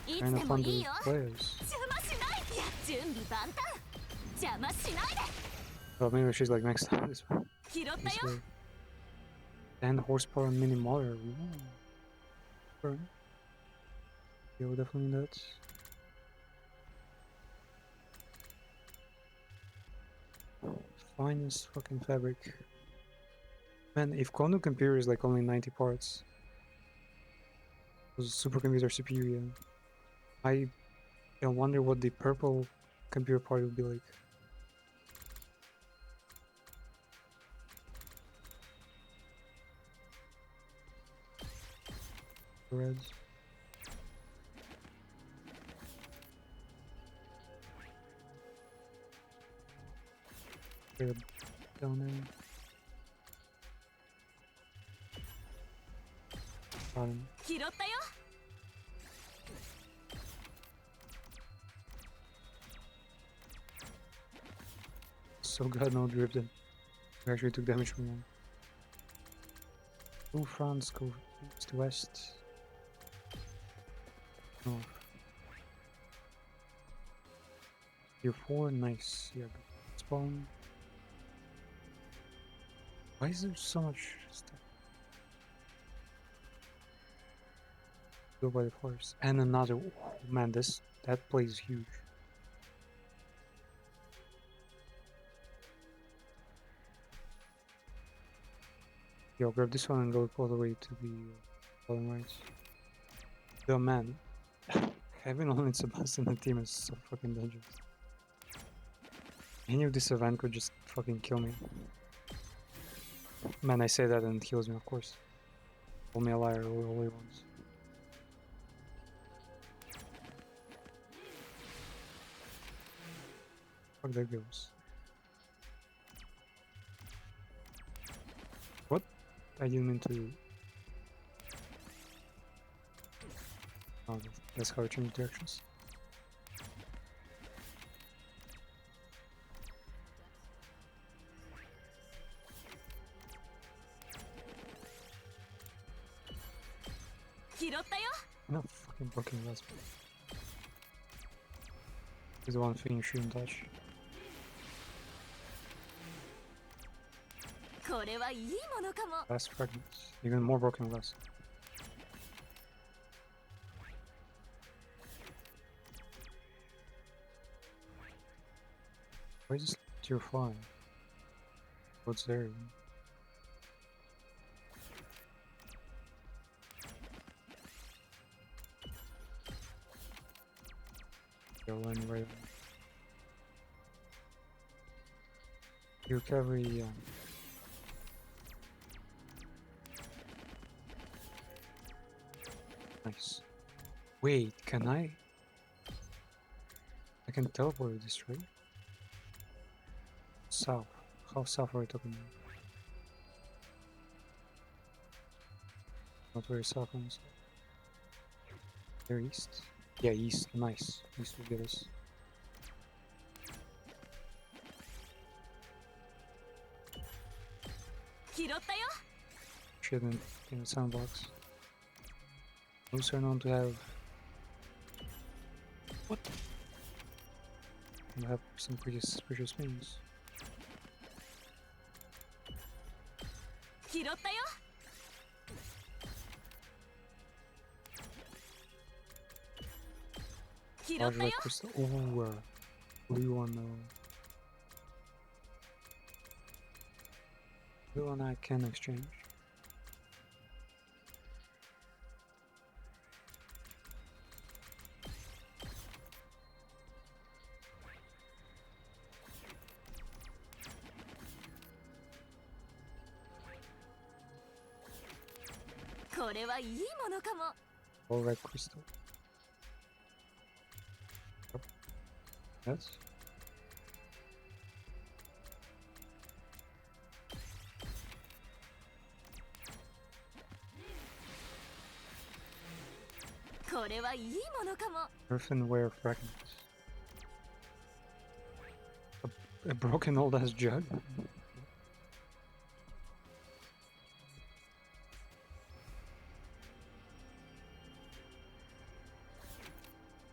いつ kind で of も fun いい to よ。 play as. 邪魔しない。いや、準備万端。邪魔しないで。 Well, maybe she's like maxed out this one. 拾ったよ。 This way. 10 horsepower and mini motor. Burn. Yeah, we'll definitely need that. Finest fucking fabric. Man, if Kono computer is like only 90 parts, those supercomputer CPU, yeah. I wonder what the purple computer part would be like. Red. Red down there. Bottom. 拾ったよ。 So glad no dripped in. We actually took damage from one. Go France, go east to west. North. Tier 4, nice. Yeah, good. Spawn. Why is there so much stuff? Go by the forest. And another. Oh, man, that place is huge. Yo, grab this one and go all the way to the bottom right. Yo, man. Having only Sebastian in the team is so fucking dangerous. Any of this event could just fucking kill me. Man, I say that and it kills me, of course. Call me a liar all he wants. Fuck, there goes. What? I didn't mean to. Oh, that's how I change directions. No fucking broken glass. Is the one thing you shouldn't touch. これはいいものかも。 Glass fragments. Even more broken glass. Why is this tier 5? What's there? One right. Your cavalry, nice. Wait, can I? I can teleport this, right? south. How south are we talking about? Not very south on this. Very east? Yeah, east. Nice. East will get us. Shit in the sandbox. Those are known to have. What? They have some pretty suspicious things. Large red crystal. Ooh, blue one though. Blue one I can exchange. All red crystal. Yep. Yes. Earthenware fragments. A broken old ass jug.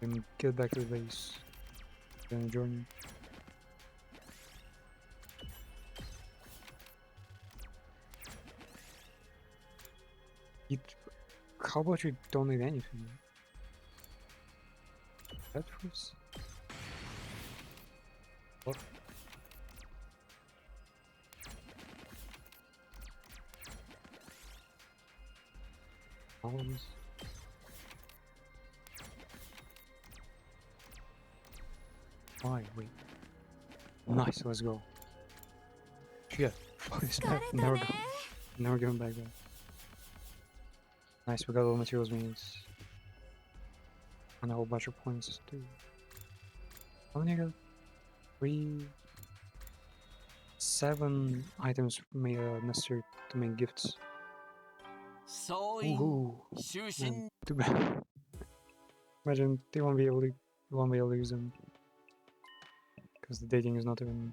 And get back to the base. Gonna join you. How about you donate anything? Pet fruits? What? Olives? Why? Wait. Nice, let's go. Shit. Fuck this map. Never going back there. Nice, we got all the materials we need. And a whole bunch of points too. How many I got? 7 items necessary to make gifts. Ooh, man, too bad. Imagine they won't be able to use them. Because the dating is not even...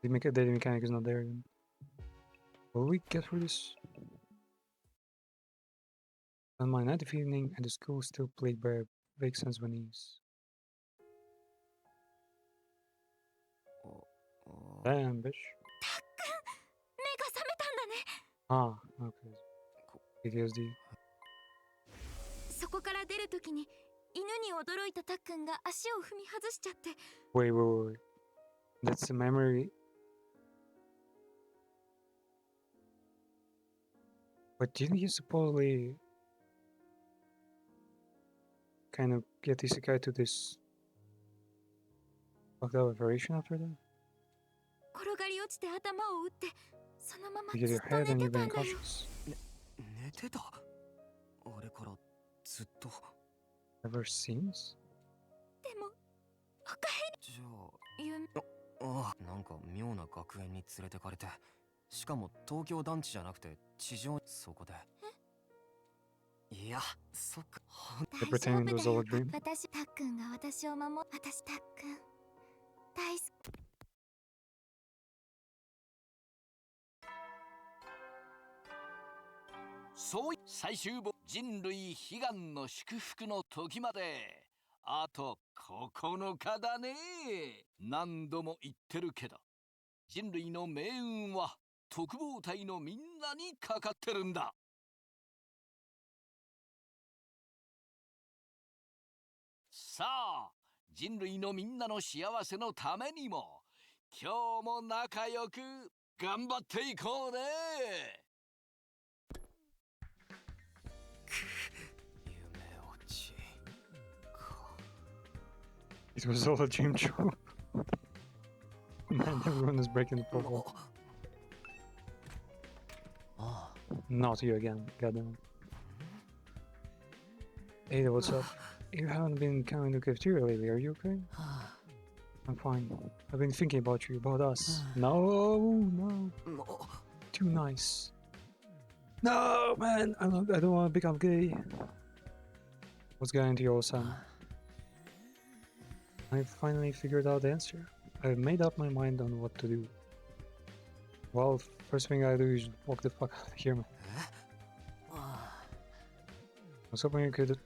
The dating mechanic is not there even. Will we get through this? On my night of evening at the school still plagued by a vague sense of unease. Damn, bitch. Ah, okay. PTSD. そこから出るときに犬に驚いたたっくんが足を踏み外しちゃって。 Wait. That's a memory. But didn't you supposedly kind of get Isekai to this fucked up variation after that? 転がり落ちて頭を打ってそのまま You ず get っ your と head 寝 and て you've た been んだよ。 unconscious. 寝てたあれからずっと Ever since? でもおかえじゃあり夢なんか妙な学園に連れてかれてしかも東京団地じゃなくて地上そこでいやそっか They pretend it was all a dream. 私たっくんが私を守る私たっくん大好き。そうい最終ボ人類悲願の祝福の時まであと9日だね。何度も言ってるけど人類の命運は特防隊のみんなにかかってるんだ。さあ人類のみんなの幸せのためにも今日も仲良く頑張っていこうね。It was all a dream show. Man, everyone is breaking the protocol. Not you again, goddamn. Ada, what's up? You haven't been coming to cafeteria lately, are you okay? I'm fine. I've been thinking about you, about us. No, no. Too nice. No, man. I don't want to become gay. What's going into your son? I finally figured out the answer. I've made up my mind on what to do. Well, first thing I do is walk the fuck out of here, man. I was hoping we could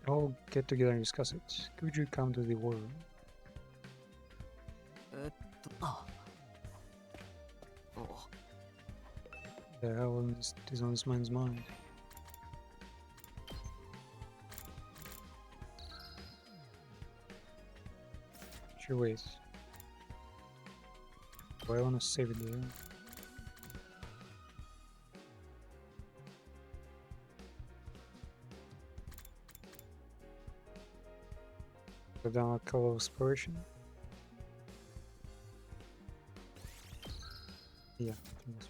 all get together and discuss it. Could you come to the war room? The hell is on this man's mind? Sure, wait. Do I want to save it there? Put down a couple of exploration. Yeah, I think that's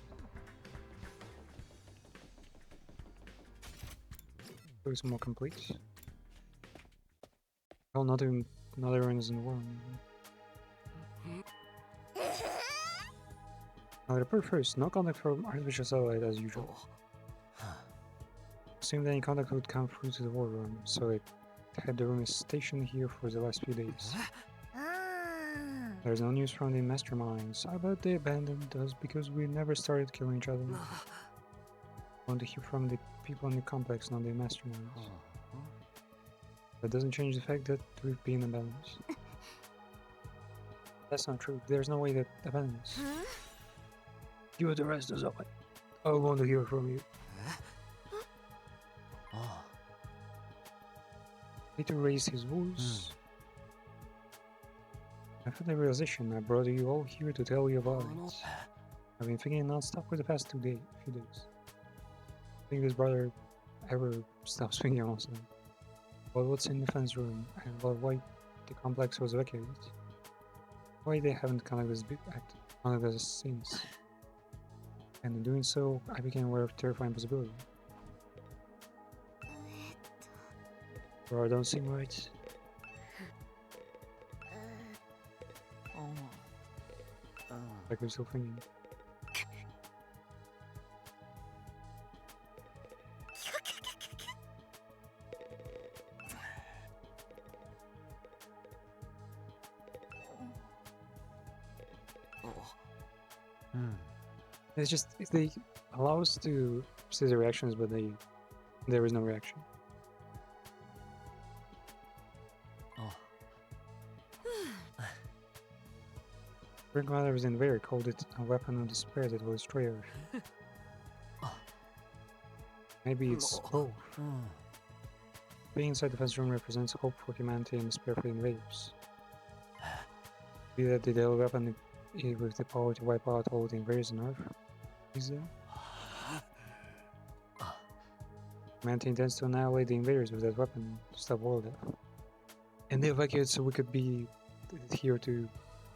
looks more complete. Oh, not even another one is in one. Now, report first. No contact from artificial satellite as usual. Assumed any contact would come through to the war room, so I had the room stationed here for the last few days. There's no news from the masterminds. I bet they abandoned us because we never started killing each other. I want to hear from the people in the complex, not the masterminds. That doesn't change the fact that we've been abandoned. That's not true. There's no way that abandoned us. You are the rest of it. I want to hear from you. Peter raised his voice. I had the realization I brought you all here to tell you about it. I've been thinking non-stop for the past few days. I think this brother ever stops thinking also. About what's in the fence room and about why the complex was evacuated. Why they haven't contacted us since. And in doing so, I became aware of terrifying possibility. Bro, I don't seem right. Like we're still thinking. It's just they allow us to see the reactions, but there is no reaction. Grandmother was invader called it a weapon of despair that will destroy Earth. Maybe it's both. Being inside the fence room represents hope for humanity and despair for the invaders. Be that the deadly weapon with the power to wipe out all the invaders on Earth is there. Humanity intends to annihilate the invaders with that weapon to stop world death. And they evacuate so we could be here to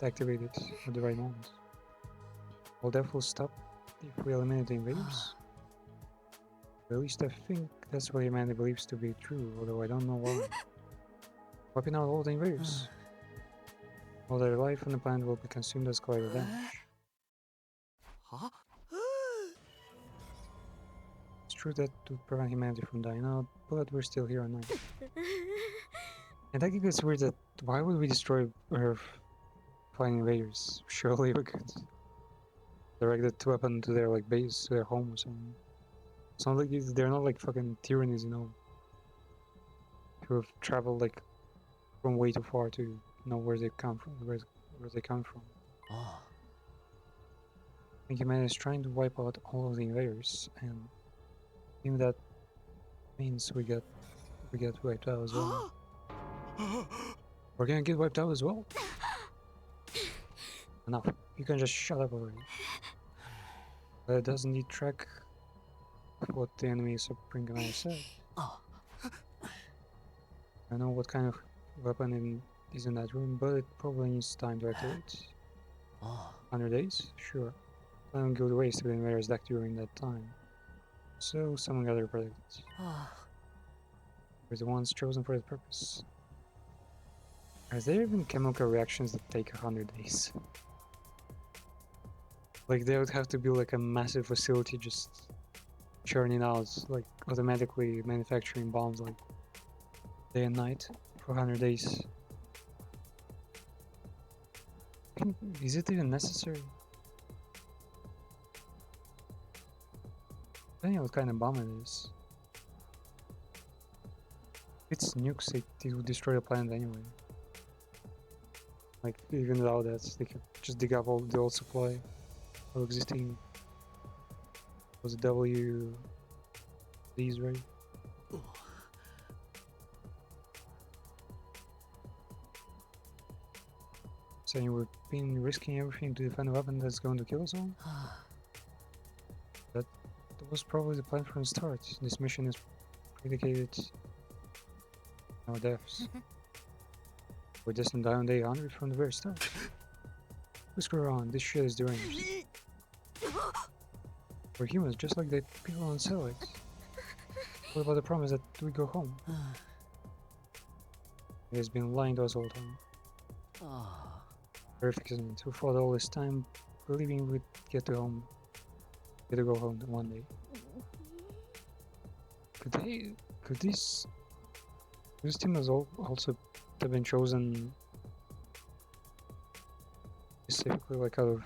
activate it at the right moment. All death will stop if we eliminate the invaders. At least I think that's what humanity believes to be true, although I don't know why. Wiping out all the invaders. All their life on the planet will be consumed as collateral damage. It's true that to prevent humanity from dying out, but we're still here on Earth. And I think it's weird that why would we destroy Earth fighting invaders? Surely we could direct that weapon to their like base, to their home or something. It's not like they're not like fucking tyrannies, you know, who have traveled like from way too far to know where they come from, where they come from. I think humanity is trying to wipe out all of the invaders, and I think that means we get wiped out as well. We're gonna get wiped out as well. Enough. You can just shut up already. But it doesn't need track of what the enemy Supreme Commander said. I know what kind of weapon is in that room, but it probably needs time to activate. 100 days? Sure. Plan on good ways to the invaders back during that time. So someone got to protect it. We're the ones chosen for the purpose. Are there even chemical reactions that take 100 days? Like there would have to be like a massive facility just churning out, like automatically manufacturing bombs like day and night for 100 days. Is it even necessary? Depending on what kind of bomb it is. If it's nukes, it would destroy the planet anyway. Like, even without that, they could just dig up all the old supply of existing. Was it W? These, right? Saying we've been risking everything to defend a weapon that's going to kill us all? That was probably the plan from the start. This mission is predicated on our deaths. We're destined to die on day 100 from the very start. Whisker on, this shit is deranged. We're humans, just like the people on satellites. What about the promise that we go home? He has been lying to us all the time. Perfect, isn't it? We fought all this time, believing we'd get to home. Get to go home one day. Could this team has also have been chosen specifically like out of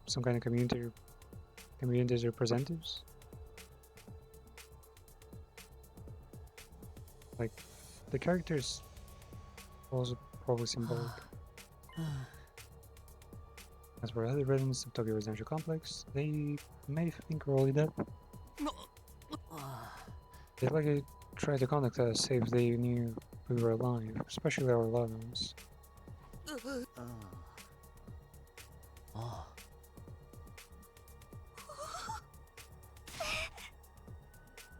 some kind of community's representatives? Like the characters also probably symbolic. As for other residents of Tokyo Residential Complex, they may think we're already dead. They'd likely try to contact us if they knew we were alive, especially our loved ones.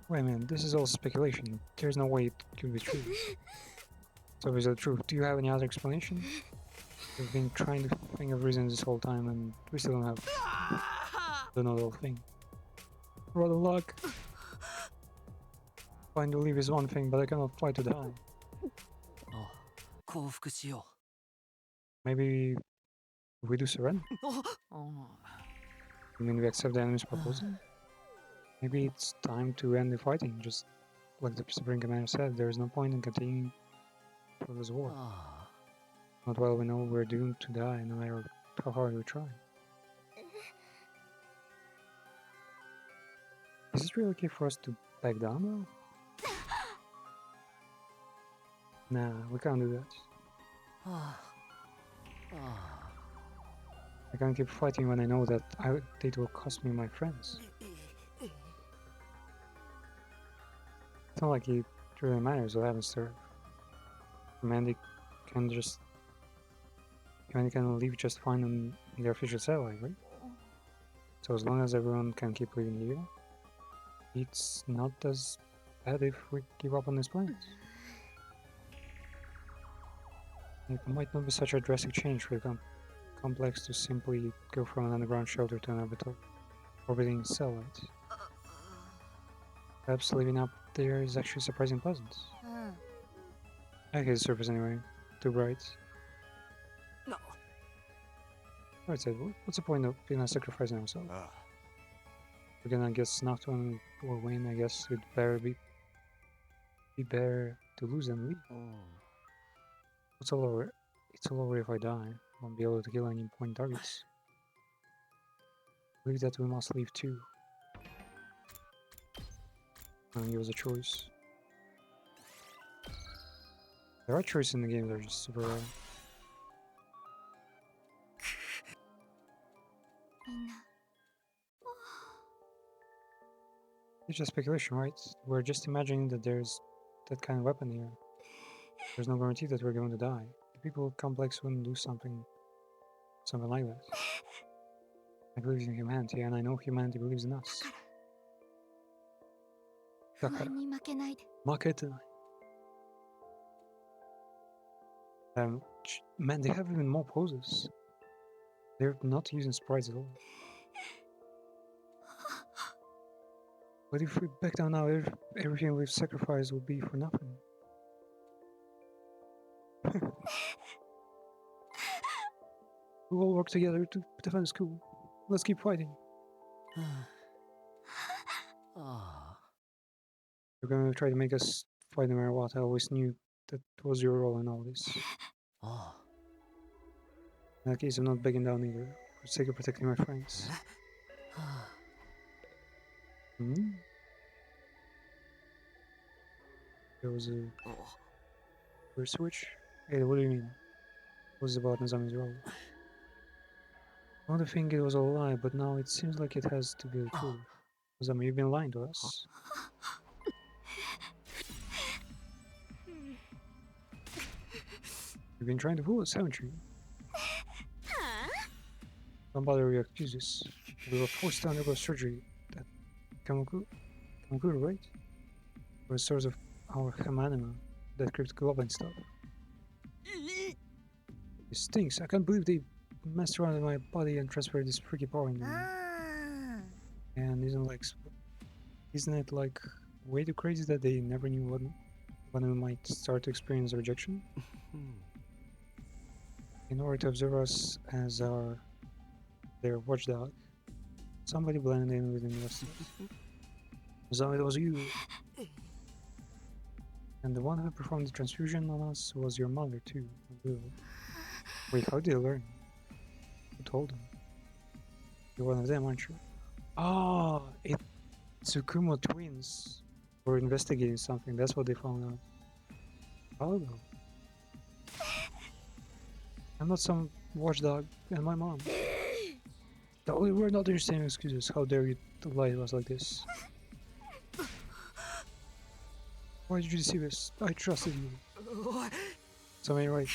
Wait a minute, this is all speculation. There's no way it could be true. So is it true? Do you have any other explanation? We've been trying to think of reasons this whole time and we still don't know the whole thing. Roll of luck. Flying to leave is one thing, but I cannot fly to die. Maybe we do surrender? I mean, we accept the enemy's proposal? Maybe it's time to end the fighting, just like the Supreme Commander said, there is no point in continuing for this war. Not while we know we're doomed to die, no matter how hard we try. Is it really okay for us to back down though? Nah, we can't do that. I can't keep fighting when I know that it will cost me my friends. It's not like it really matters what happens to her. Mandy can leave just fine on the official satellite, right? So as long as everyone can keep living here, it's not as bad if we give up on this planet. It might not be such a drastic change for the complex to simply go from an underground shelter to an orbiting satellite. Perhaps living up there is actually surprisingly pleasant. I hate the surface anyway. Too bright. No. Alright, Ted, what's the point of being a sacrificing ourselves? We're gonna get snuffed when or win, I guess it'd better be better to lose than leave. It's all over if I die. Won't be able to kill any point targets. I believe that we must leave too. And give us a choice. There are choices in the game that are just super rare. It's just speculation, right? We're just imagining that there's that kind of weapon here. There's no guarantee that we're going to die. The people complex wouldn't do something like that. I believe in humanity, and I know humanity believes in us. Dakara. Makete. Man, they have even more poses. They're not using sprites at all. But if we back down now, everything we've sacrificed will be for nothing. We'll all work together to defend the school. Let's keep fighting. You're gonna try to make us fight no matter what. I always knew that was your role in all this. In that case, I'm not begging down either, for the sake of protecting my friends. Hmm? There was a first switch? Hey, what do you mean? What was about Nazami's role? I want to think it was a lie, but now it seems like it has to be the truth. Nazami, you've been lying to us. You've been trying to fool us, haven't you? Don't bother your excuses. We were forced to undergo surgery at Kamakura, right? For a source of our Hamanima, that cryptoglobin stuff. It stinks. I can't believe they messed around with my body and transferred this freaky power into me. And isn't it like way too crazy that they never knew when we might start to experience rejection? In order to observe us as their watchdog, somebody blended in with the investors. So it was you. And the one who performed the transfusion on us was your mother too. Wait, how did you learn? Who told them? You're one of them, aren't you? Ah, it's Tsukumo twins were investigating something. That's what they found out. How ago? I'm not some watchdog, and my mom. No, we're not understanding excuses. How dare you lie to us like this? Why did you deceive us? I trusted you. So am I right?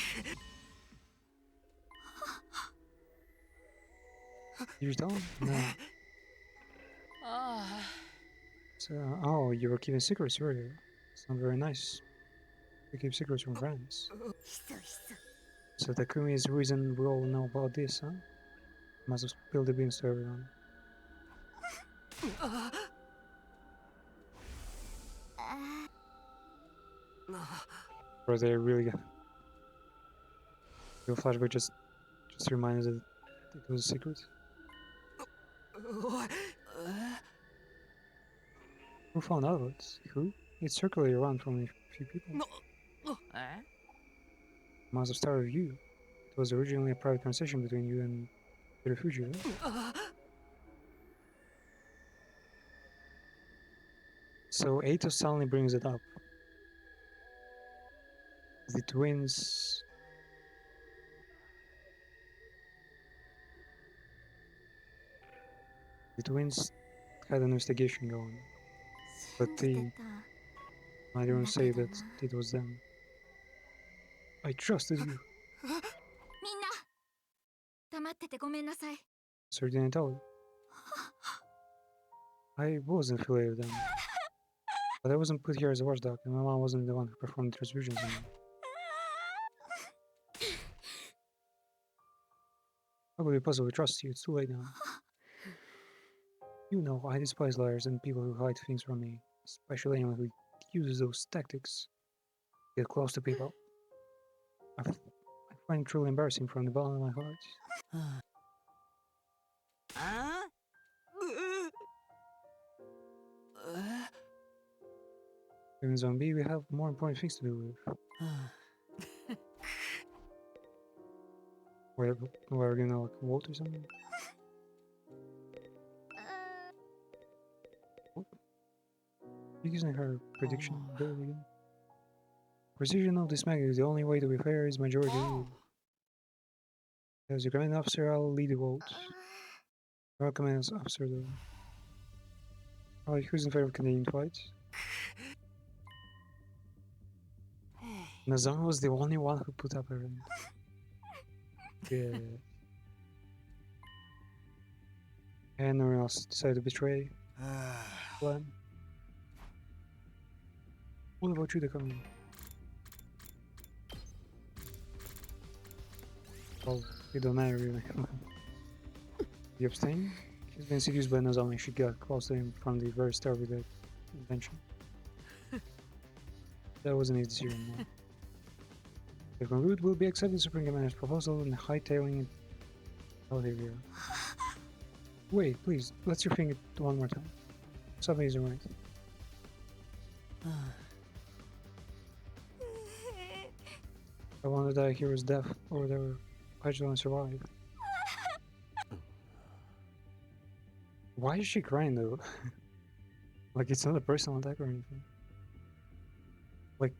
Did you tell him? No. So, oh, you were keeping secrets earlier. It's not very nice. You keep secrets from friends. So Takumi is the reason we all know about this, huh? Must have spilled the beans to everyone. Or they really got... Your flashback just reminds us that it was a secret. Who found out about it? Who? It circulated around from a few people. Must have started with you. It was originally a private conversation between you and the refugee, right? So Atos suddenly brings it up. The twins... The twins had an investigation going, but they might even say that it was them. I trusted you. みんな黙っててごめんなさい Sir didn't tell you. I wasn't affiliated with them. But I wasn't put here as a watchdog, and my mom wasn't the one who performed the transfusions on me. How could we possibly trust you? It's too late now. You know, I despise liars and people who hide things from me, especially anyone who uses those tactics. Get close to people. I find it truly embarrassing from the bottom of my heart. In Zombie, we have more important things to do with. We're gonna like vote or something? You're using her prediction ability again. Precision of this magnitude, the only way to be fair is majority rule. As your commanding officer, I'll lead the vote. You're a commanding officer though. Alright, who's in favor of Canadian fight? Nazami was the only one who put up everything. Yeah. And no one else decided to betray plan. What about you, Takumi? Well, it don't matter really. You abstain? He's been seduced by Nazami. She got close to him from the very start with that invention. That wasn't his decision. No. The conclude will be accepting Supreme Commander's proposal and hightailing it Oh, there we go. Wait, please, let's your finger one more time. Something isn't right. I wonder that he was deaf or they were actually survive. Why is she crying though? Like it's not a personal attack or anything. Like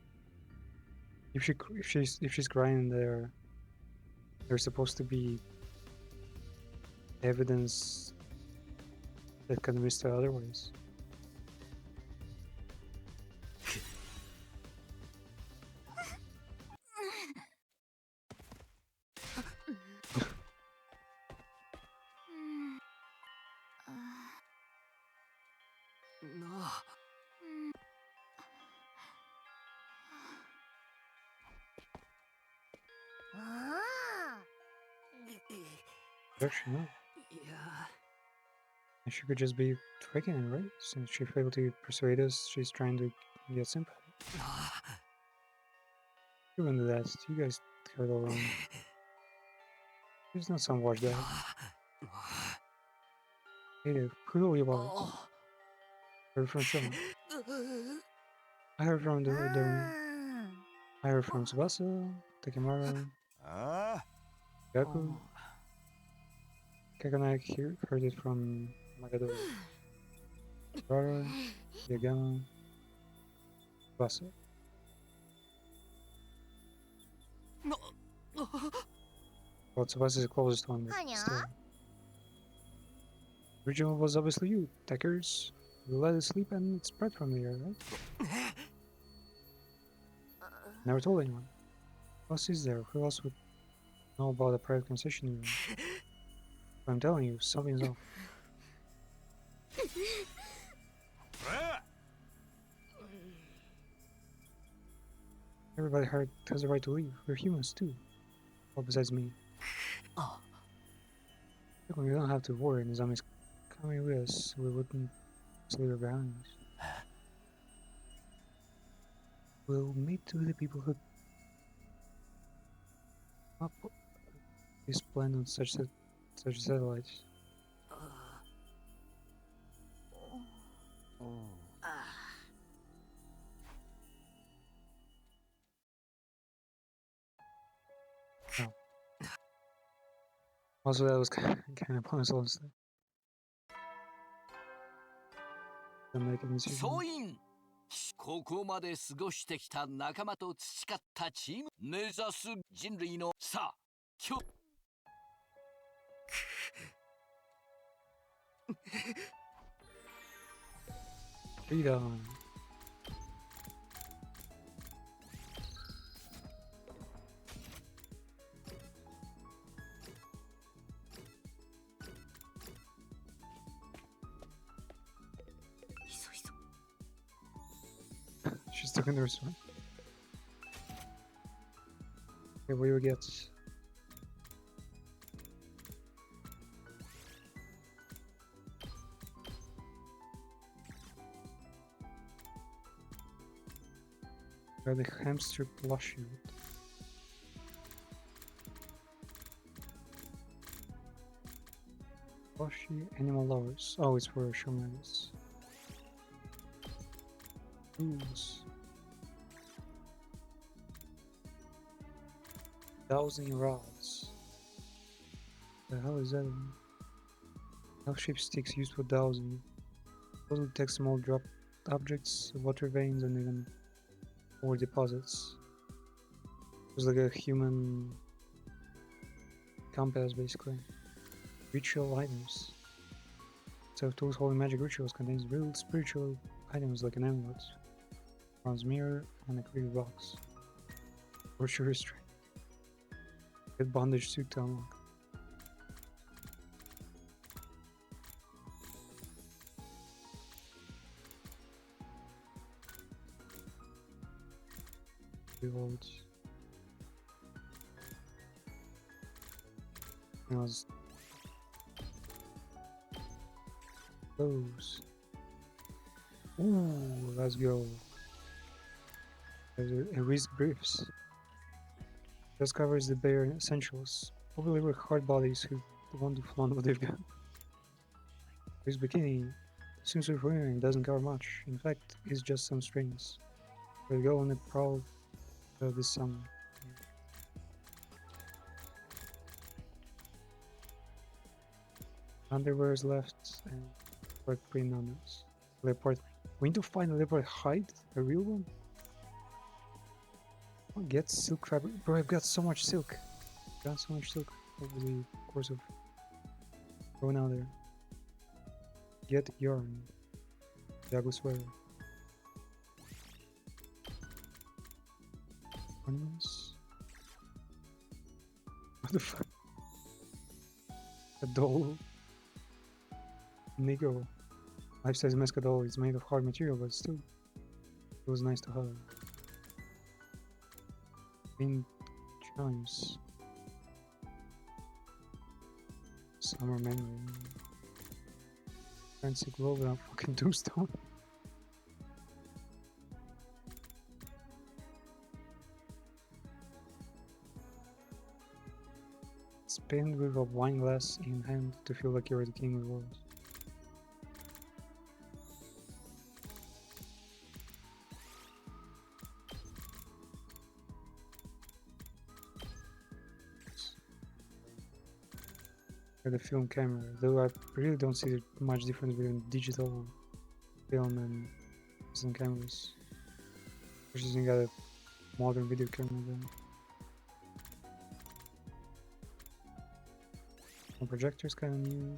if she's crying there's supposed to be evidence that convince her otherwise. No. Actually, no. Yeah. And she could just be faking it, right? Since she failed to persuade us, she's trying to get sympathy. You wouldn't do that. You guys got it all wrong. She's not some washed out. Hey, who are you about? Heard from someone. I heard from I heard from Tsubasa, Takemura, Gaku. Kakanai heard it from Magado. Rara, Yagama, Tsubasa. Well, Tsubasa is the closest one, but still. Original was obviously you, Deckers. You let it sleep and it spread from there, right? Never told anyone. Who else is there? Who else would know about a private concession room? I'm telling you, something's off. Everybody has the right to leave. We're humans too. Well, besides me. We don't have to worry. Nizami's coming with us. We wouldn't leave her behind. We'll meet with the people who up this plan on such satellites. Oh. Also, that was kind of pointless, honestly.総員ここまで過ごしてきた仲間と培ったチーム目指す人類のさあ今日Freedom. She's stuck in the restaurant. Okay, what do we get? Got the hamster plushie. Plushie animal lovers. Oh, it's for Shomagus. Tools. Dowsing rods. The hell is that? L-shaped sticks used for dowsing. Those detect small drop objects, water veins, and even ore deposits. It's like a human compass, basically. Ritual items. So tools holding magic rituals contains real spiritual items like an amulet, bronze mirror, and a clear box. Torture restraint. Get bondage suit to unlock. Reloads. Those. Ooh, let's go. Erase briefs. Just covers the bare essentials. Probably were hard bodies who the wonderful one what they've got. His bikini, the swimsuit for wearing doesn't cover much. In fact, it's just some strings. We'll go on a prowl this summer. Underwear is left and leopard print on us. Leopard. We need to find a leopard hide? A real one? Oh, get silk fabric. Bro, I've got so much silk. Got so much silk over the course of going out there. Get yarn. Dago sweater. Ornaments. What the fuck? A doll. Negro. Life-size Mesca doll is made of hard material, but still, it was nice to have. Wind chimes. Summer memory. Fancy glow without fucking tombstone. Spin with a wine glass in hand to feel like you're the king of the world. The film camera, though I really don't see much difference between digital film and instant cameras. Which is got a modern video camera then. The projector's kinda new.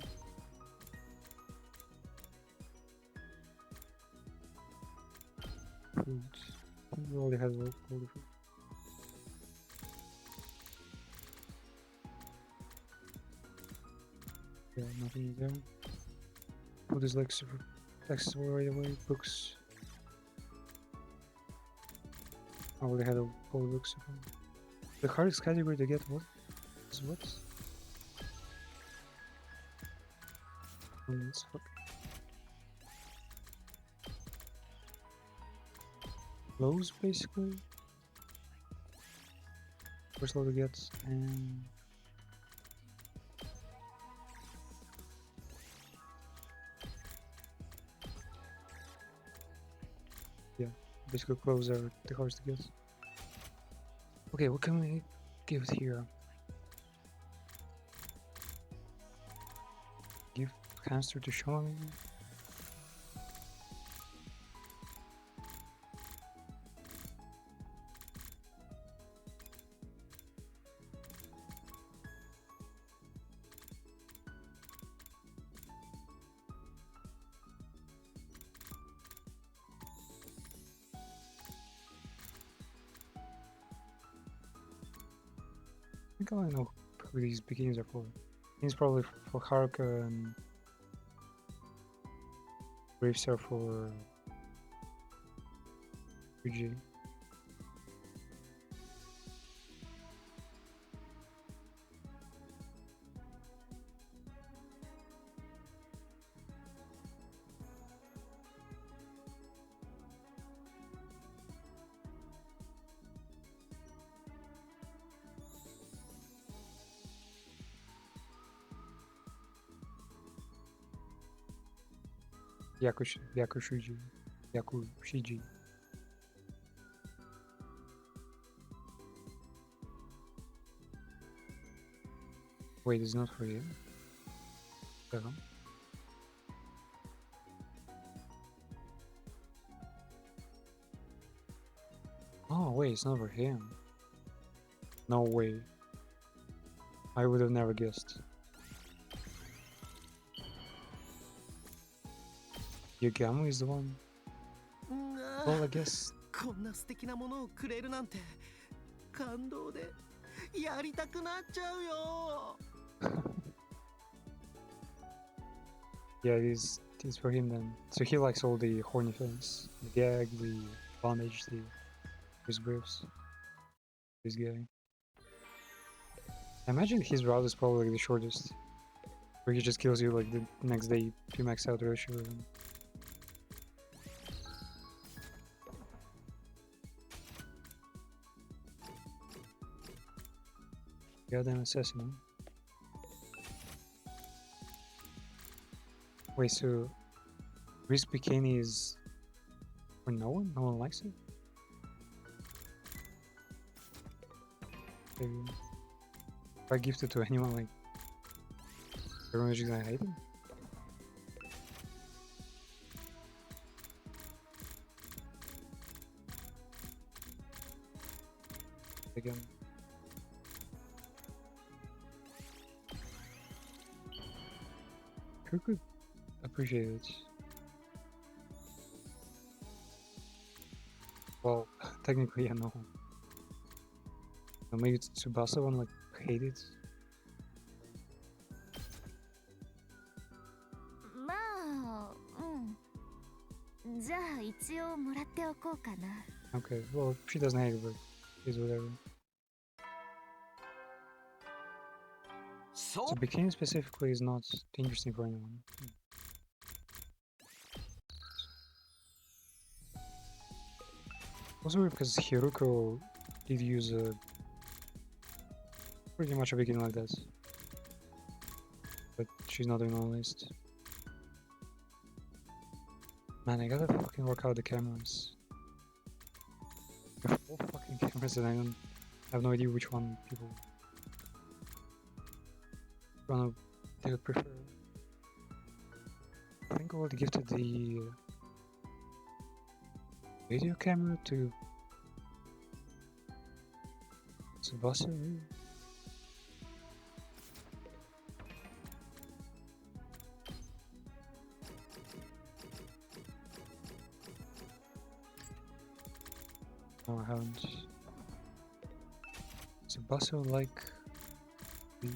Food. We already had all the food. Yeah, nothing is there. Food is like super accessible right away. Books. I already had all the books. The hardest category to get what? Is what? Let's fuck. Clothes basically. First level to get and yeah, basically clothes are the hardest to get. Okay, what can we give it here? Give hamster to Sean. I think I don't know who these bikinis are for. It's probably for Haruka and Briefs are for Fuji. Yakushiji. Wait, it's not for you. Oh wait, it's not for him. No way. I would have never guessed. Yagamu is the one. Well, I guess. こんな素敵なものをくれるなんて感動でやりたくなっちゃうよ。Yeah, it is for him then. So he likes all the horny things. The gag, the bondage, the his briefs. This guy. I imagine his route is probably like the shortest. Where he just kills you like the next day if you max out the ratio. Goddamn assassin. Wait, so Risk Bikini is for no one? No one likes it? Maybe if I gift it to anyone, like, everyone's just gonna hate it? Again. Who could appreciate it? Well, technically, I know. Or maybe it's Tsubasa one, like, hate it. まあ、うん。じゃあ一応もらっておこうかな。 Okay, well, she doesn't hate it, but it's whatever. So So bikini specifically is not interesting for anyone. Also weird because Hiruko did use pretty much a bikini like that. But she's not doing on the list. Man, I gotta fucking work out the cameras. There are 4 fucking cameras and I have no idea which one people they would prefer. I think I would gifted the video camera to Tsubasa. Maybe? No, I haven't. Tsubasa would like the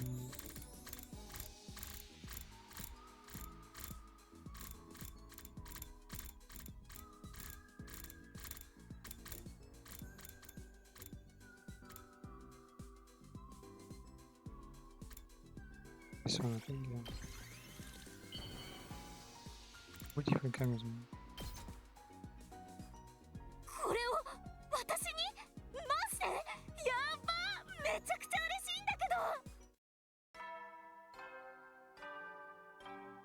this one, I think, yeah. What different cameras, man? これを私に？マジで？やば！めちゃくちゃ嬉しいんだけど。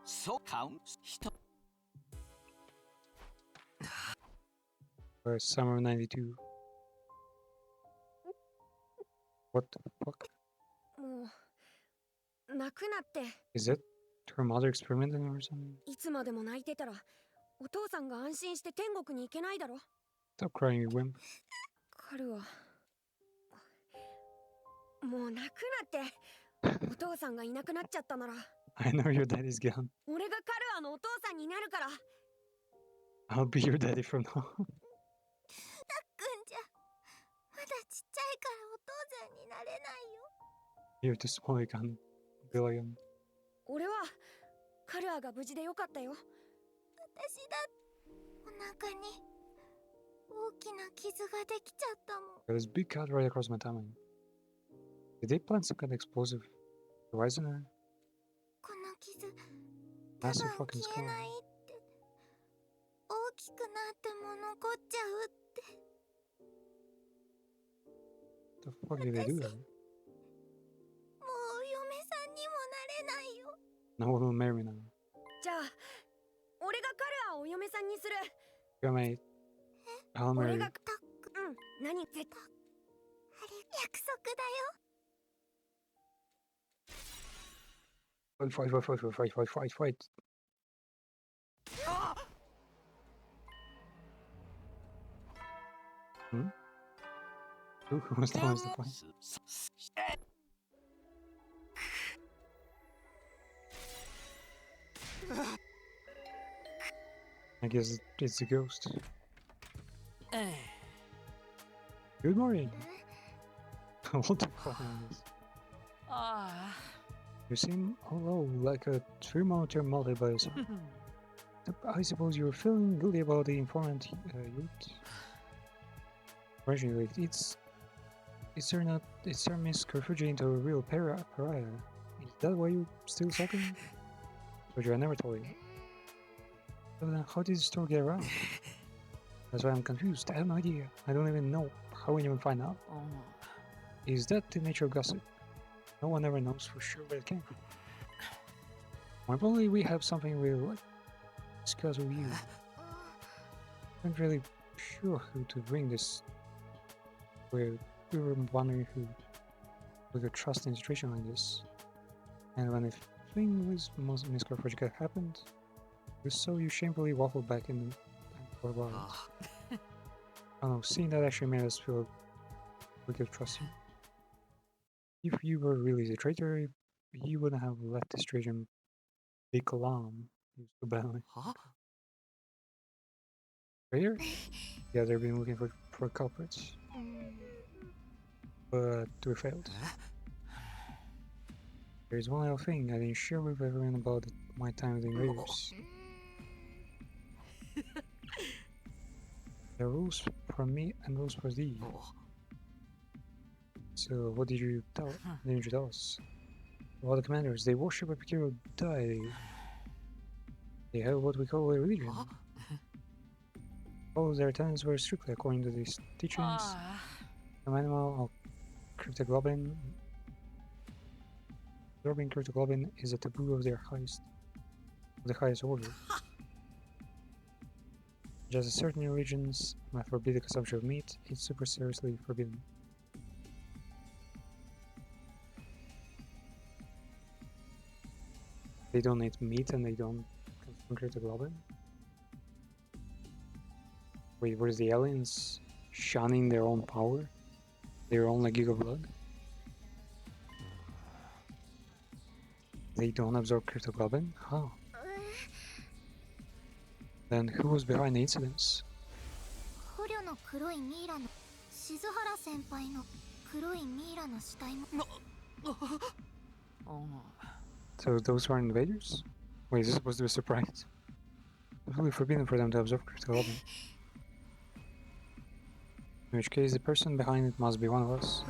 so counts. Summer '92. What the fuck? もう泣くなって。 Is that her mother experimenting or something? いつまでも泣いてたらお父さんが安心して天国に行けないだろ。 Stop crying, you wimp. カルはもう泣くなって。お父さんがいなくなっちゃったなら I know your daddy's gone. 俺がカルアのお父さんになるから。 I'll be your daddy from now on. たっくんじゃまだちっちゃいからお父さんになれないよ。 You're too small, you can't be like him. 俺はカルアが無事でよかったよ。私だお腹に大きな傷ができちゃったもん。 Got this big cut right across my tummy. Did they plant some kind of explosive device in her? この傷多 Massive 分 fucking 消え skull. ないって大きくなっても残っちゃうって。 The fuck did they do that? もうお嫁さんにもなれないよ。 No one will marry me now. じゃあ俺がカルアをお嫁さんにする。 Yeah, mate. I'll marry 俺 you. がた何絶対あれ約束だよ。 Fight. Hmm? Who was the one to fight? I guess it's a ghost. Good morning. What the fuck is this? あ You seem hollow, like a thermometer melted by the sun. I suppose you're feeling guilty about the informant youth. Originally, it's turned Miss Kerfuji into a real pariah. Is that why you're still sucking? But I never told you. So then how did the story get around? That's why I'm confused. I have no idea. I don't even know how anyone find out. Is that the nature of gossip? No one ever knows for sure where it came from. I believe we have something we would like to discuss with you. I'm not really sure who to bring this. We were wondering who we could trust in a situation like this. And when the thing with Miss Project happened, we saw you shamefully waffle back in the for a while. I don't know, seeing that actually made us feel we could trust you. If you were really the traitor, you wouldn't have let this Trajan big alarm use so badly. Traitor? Yeah, they've been looking for culprits. But we failed. There's one little thing I didn't share with everyone about my time with the Invaders. There are rules for me and rules for thee. So what did you tell? Didn't you tell us? Well, the commanders, they worship a peculiar deity. They have what we call a religion. All of their tenets were strictly according to these teachings. An animal of cryptoglobin. Absorbing cryptoglobin is a taboo of the highest order. Just as certain religions might forbid the consumption of meat, it's super seriously forbidden. They don't eat meat and they don't consume cryptoglobin? Wait, were the aliens shunning their own power? Their own like giga blood? They don't absorb cryptoglobin? How? Then who was behind the incidents? So those were invaders? Wait, is this supposed to be a surprise? It's really forbidden for them to absorb cryptoglobin. In which case, the person behind it must be one of us.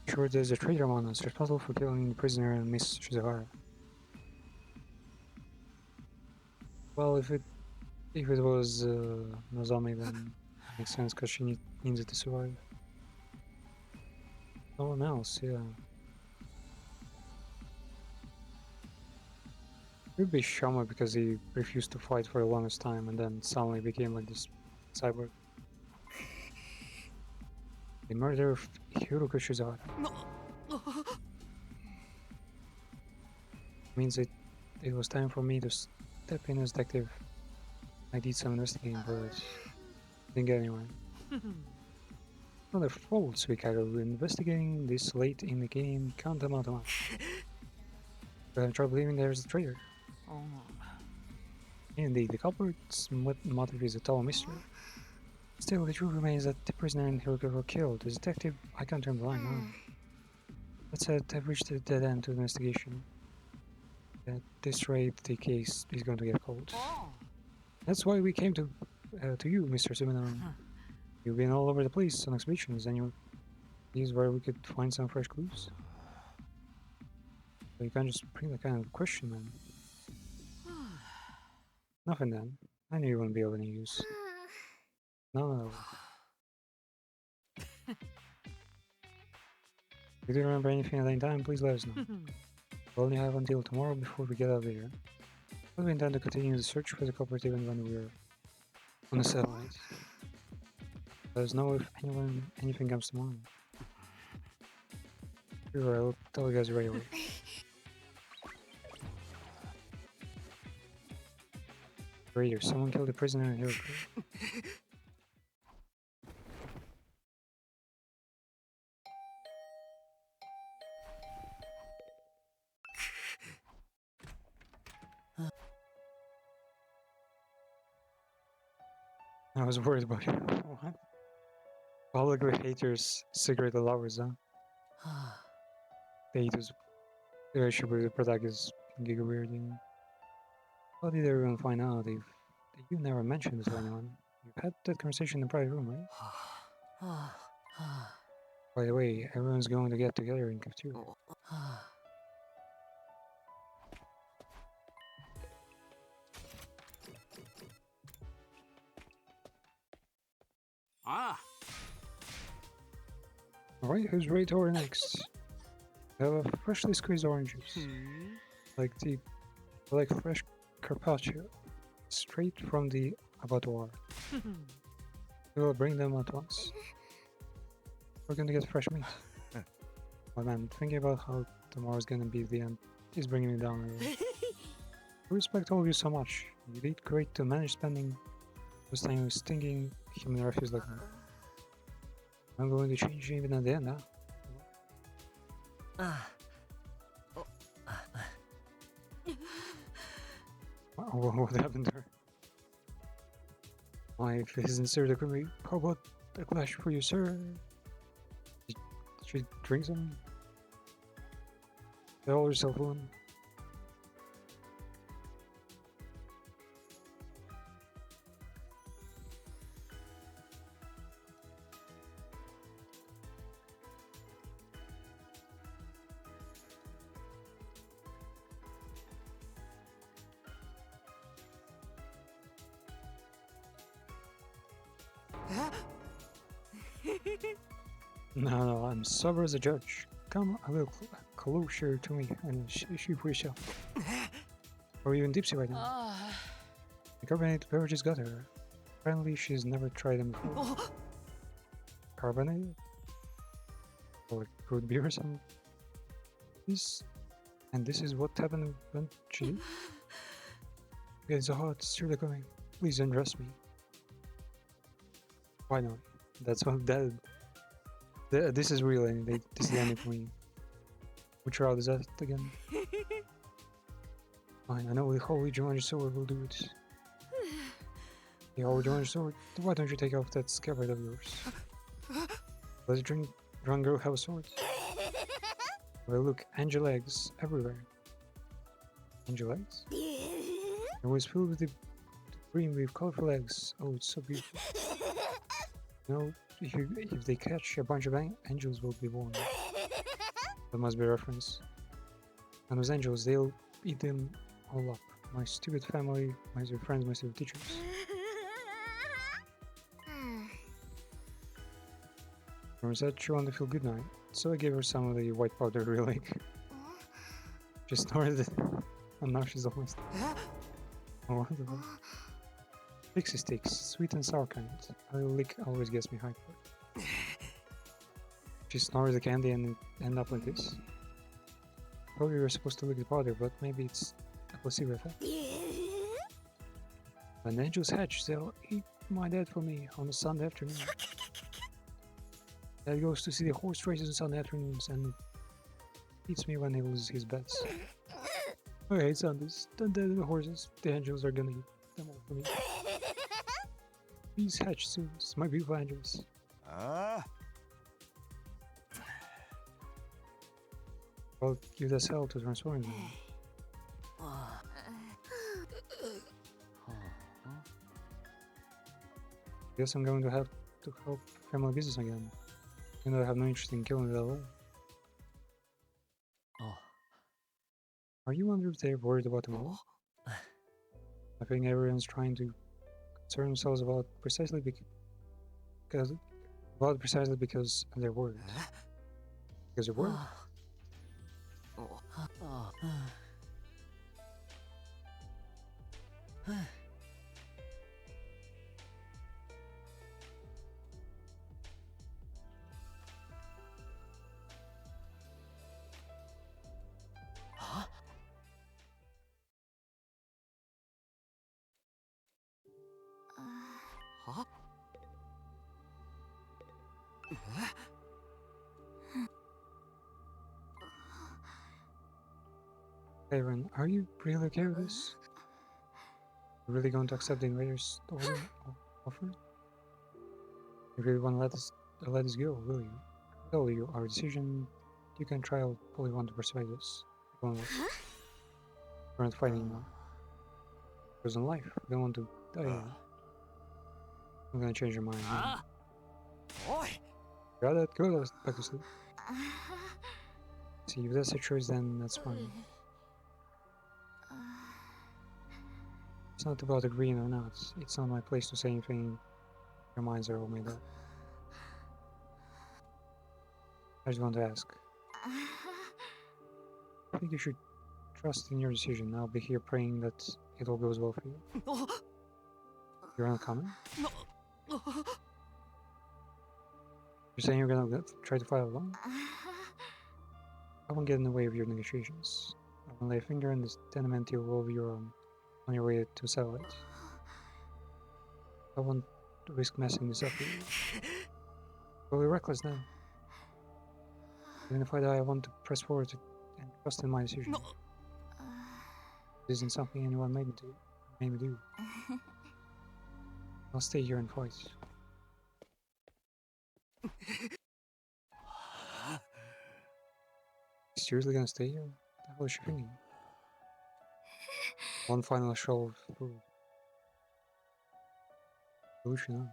Sure, there's a traitor among us responsible for killing the prisoner and Miss Shizuhara. Well, if it was Nozomi, then it makes sense because she needs it to survive. No one else, yeah. It would be Shama because he refused to fight for the longest time and then suddenly became like this cyborg. The murder of Hiroku Shizuhara means it was time for me to step in as detective. I did some investigating, but didn't get anywhere. Another fault, Suikaru. Investigating this late in the game can't amount to much. But I'm trying believing there's a traitor. Indeed, the culprit's motive is a total mystery. Still, the truth remains that the prisoner and Hiroku were killed. As a detective, I can't turn blind now. That said, I've reached a dead end to the investigation. At this rate, the case is going to get cold. That's why we came to you, Mr. Sumino. You've been all over the place on expeditions, and this is where we could find some fresh clues. So you can't just bring that kind of question, man. Nothing then. I knew you wouldn't be of any use. No. If you do remember anything at any time, please let us know. We'll only have until tomorrow before we get out of here. But we intend to continue the search for the culprit even when we're on the satellite. Let us know if anything comes to mind. Sure, I'll tell you guys right away. Raider, someone killed a prisoner in Hiroku. I was worried about you. What? Publicly haters, cigarette lovers, huh? The haters, the relationship with the product is giga weird, you know. How did everyone find out if you never mentioned this to anyone? You had that conversation in the private room, right? By the way, everyone's going to get together in cafeteria. Alright, who's ready to order next? I have a freshly squeezed orange juice. like fresh carpaccio, straight from the abattoir. We will bring them at once. We're gonna get fresh meat. Oh man, thinking about how tomorrow's gonna be the end is bringing me down a little. I respect all of you so much. You did great to manage spending those time with stinking human refuse like me. I'm going to change even at the end, huh? What happened there? My face isn't seriously quickly. How about a glass for you, sir? Did you drink some? Tell yourself one. No, I'm sober as a judge. Come a little closer to me and shoot for yourself. Or even tipsy right now. The carbonated beverages got her. Apparently she's never tried them before. Carbonated? Or root beer or something? This is what happened when she did? It's so hot, it's really coming. Please undress me. Why not? That's what that. This is real, and this is the ending for me. Which route is that again? Fine, I know the Holy Jumanji sword will do it. The Holy Jumanji sword? Why don't you take off that scabbard of yours? Does a drunk girl have a sword? Well, look, angel eggs everywhere. Angel eggs? It was filled with the cream with colorful eggs. Oh, it's so beautiful. You know, if they catch a bunch of angels will be born. That must be a reference. And those angels, they'll eat them all up. My stupid family, my stupid friends, my stupid teachers. Or said she wanted to feel good night, so I gave her some of the white powder really. She snorted it, and now she's almost. Oh, wonderful. Pixie sticks, sweet and sour kind. A little lick always gets me hyper. She snores the candy and it end up like this. Probably we were supposed to lick the powder, but maybe it's a placebo effect. When the angels hatch, they'll eat my dad for me on a Sunday afternoon. Dad goes to see the horse races on Sunday afternoons and eats me when he loses his bets. I hate Sundays. Don't dead the horses. The angels are gonna eat them all for me. Please hatch soon, my beautiful angels. Well, give us hell to transform them. Guess I'm going to have to help family business again. You know, I have no interest in killing it at all. Are you wondering if they're worried about them all? I think everyone's trying to concern themselves about precisely because they're worried. Because they're worried. Aaron, are you really okay with this? You really going to accept the invader's offer? You really want to let this go, will you? Tell you our decision. You can try all you want to persuade us. We're not fighting anymore. Because in life, we don't want to die yet. I'm gonna change your mind. Got it? Go back to sleep. See, if that's your choice, then that's fine. It's not about agreeing or not. It's not my place to say anything. Your minds are all made up. I just want to ask. I think you should trust in your decision. I'll be here praying that it all goes well for you. You're not coming? You're saying you're gonna try to fight alone? I won't get in the way of your negotiations. I won't lay a finger in this tenement you will be on your way to satellite. I won't risk messing this up with you. Totally reckless now. Even if I die, I want to press forward and trust in my decision. This isn't something anyone made me do. I'll stay here and fight. Seriously gonna stay here? What the hell is she thinking? One final show of food. Lucian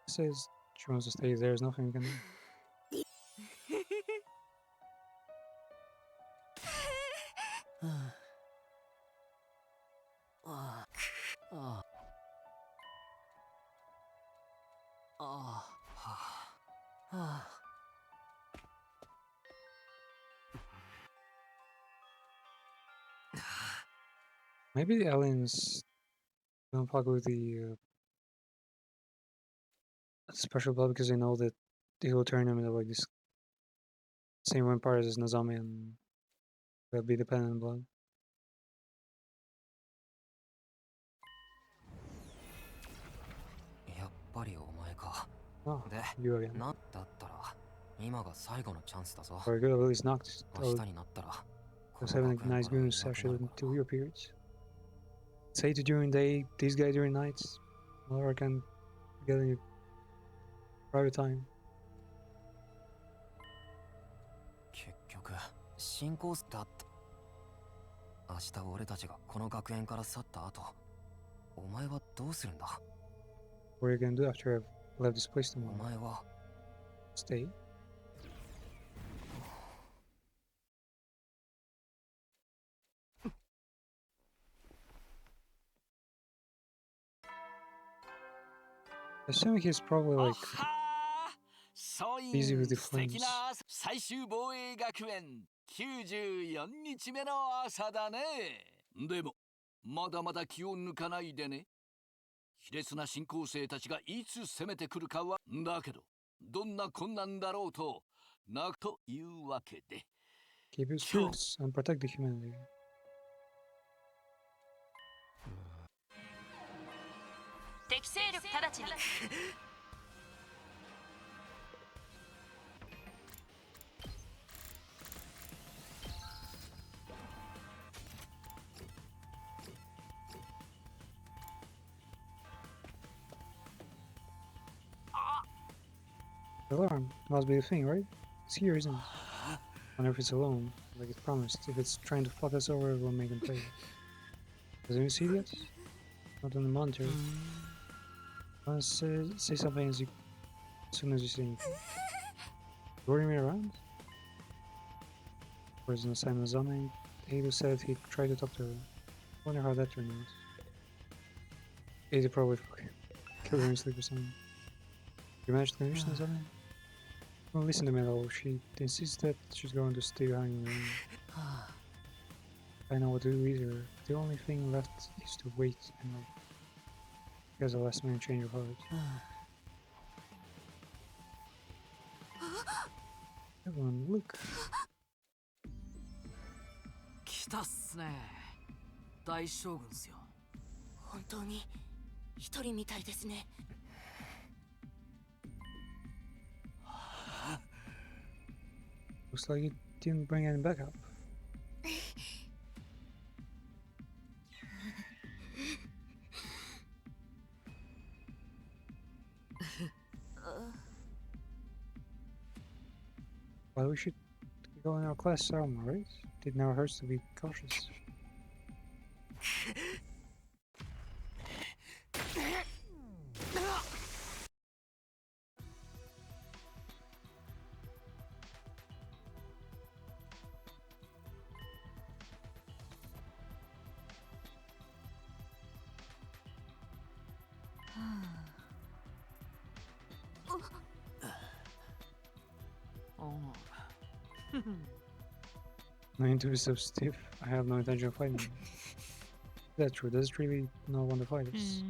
says she wants to stay. There's nothing we can do. Maybe the aliens don't fuck with the special blood because they know that they will turn them into like this same vampires as Nazami and they'll be dependent on blood. Oh, you again. Very good, at least knocked. I was having a nice goon session until you appeared. Say to during day, this guy during nights. Or I can get any private time. 結局進行だった明日俺たちがこの学園から去った後お前はどうするんだ What are you gonna do after I've left this place tomorrow? お前は Stay? Assuming he's probably like busy with the flames. 最終防衛学園94日目の朝だね。でもまだまだ気を抜かないでね。卑劣な新校生たちがいつ攻めてくるかはだけどどんな困難だろうとなというわけで。Keep your spirits and protect the humanity. 敵勢力直ちにThe alarm must be the thing, right? It's here, isn't it? I wonder if it's alone, like it promised. If it's trying to fuck us over, we'll make him pay. Doesn't you see that? Not on the monitor. Say something as soon as you see anything. Luring me around? Where's no sign of Zami? Ada said he tried to talk to her. Wonder how that turned out. Ada probably killed her in sleep or something. You managed to convince Zami? Don't listen to me at all. She insists that she's going to stay behind in the room. I know what to do either. The only thing left is to wait and like. Here's a last minute change of heart. Everyone, look. 来たっすね。大将軍っすよ。本当に一人みたいですね。Looks like you didn't bring any backup. Well, we should go in our class armor, right? It never hurts to be cautious. No need to be so stiff. I have no intention of fighting. That's true. Does it really not want to fight us?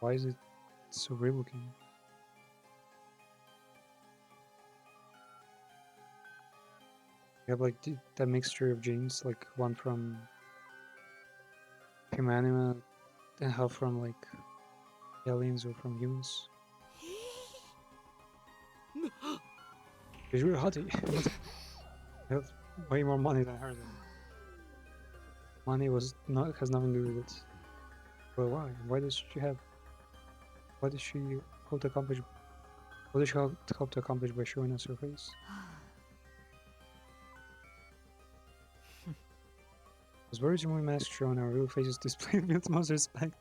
Why is it so real looking? You have like that mixture of genes, like one from human animal and half from like aliens or from humans. She's really hottie. I have way more money than her. Though. Money has nothing to do with it. But why? Why does she have? What does she hope to accomplish? What does she hope to accomplish by showing us her face? Because where is your movie mask showing our real faces displayed with most respect?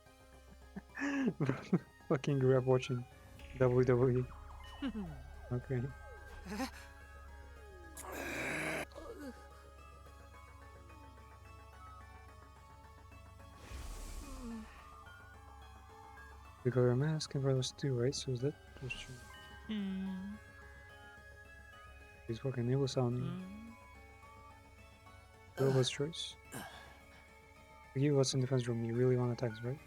Fucking grew up watching WWE. Okay. You got her mask and brothers too, right? So is that was true? He's fucking evil sounding. Robo's choice. You what's in the defense room? You really want attacks, right?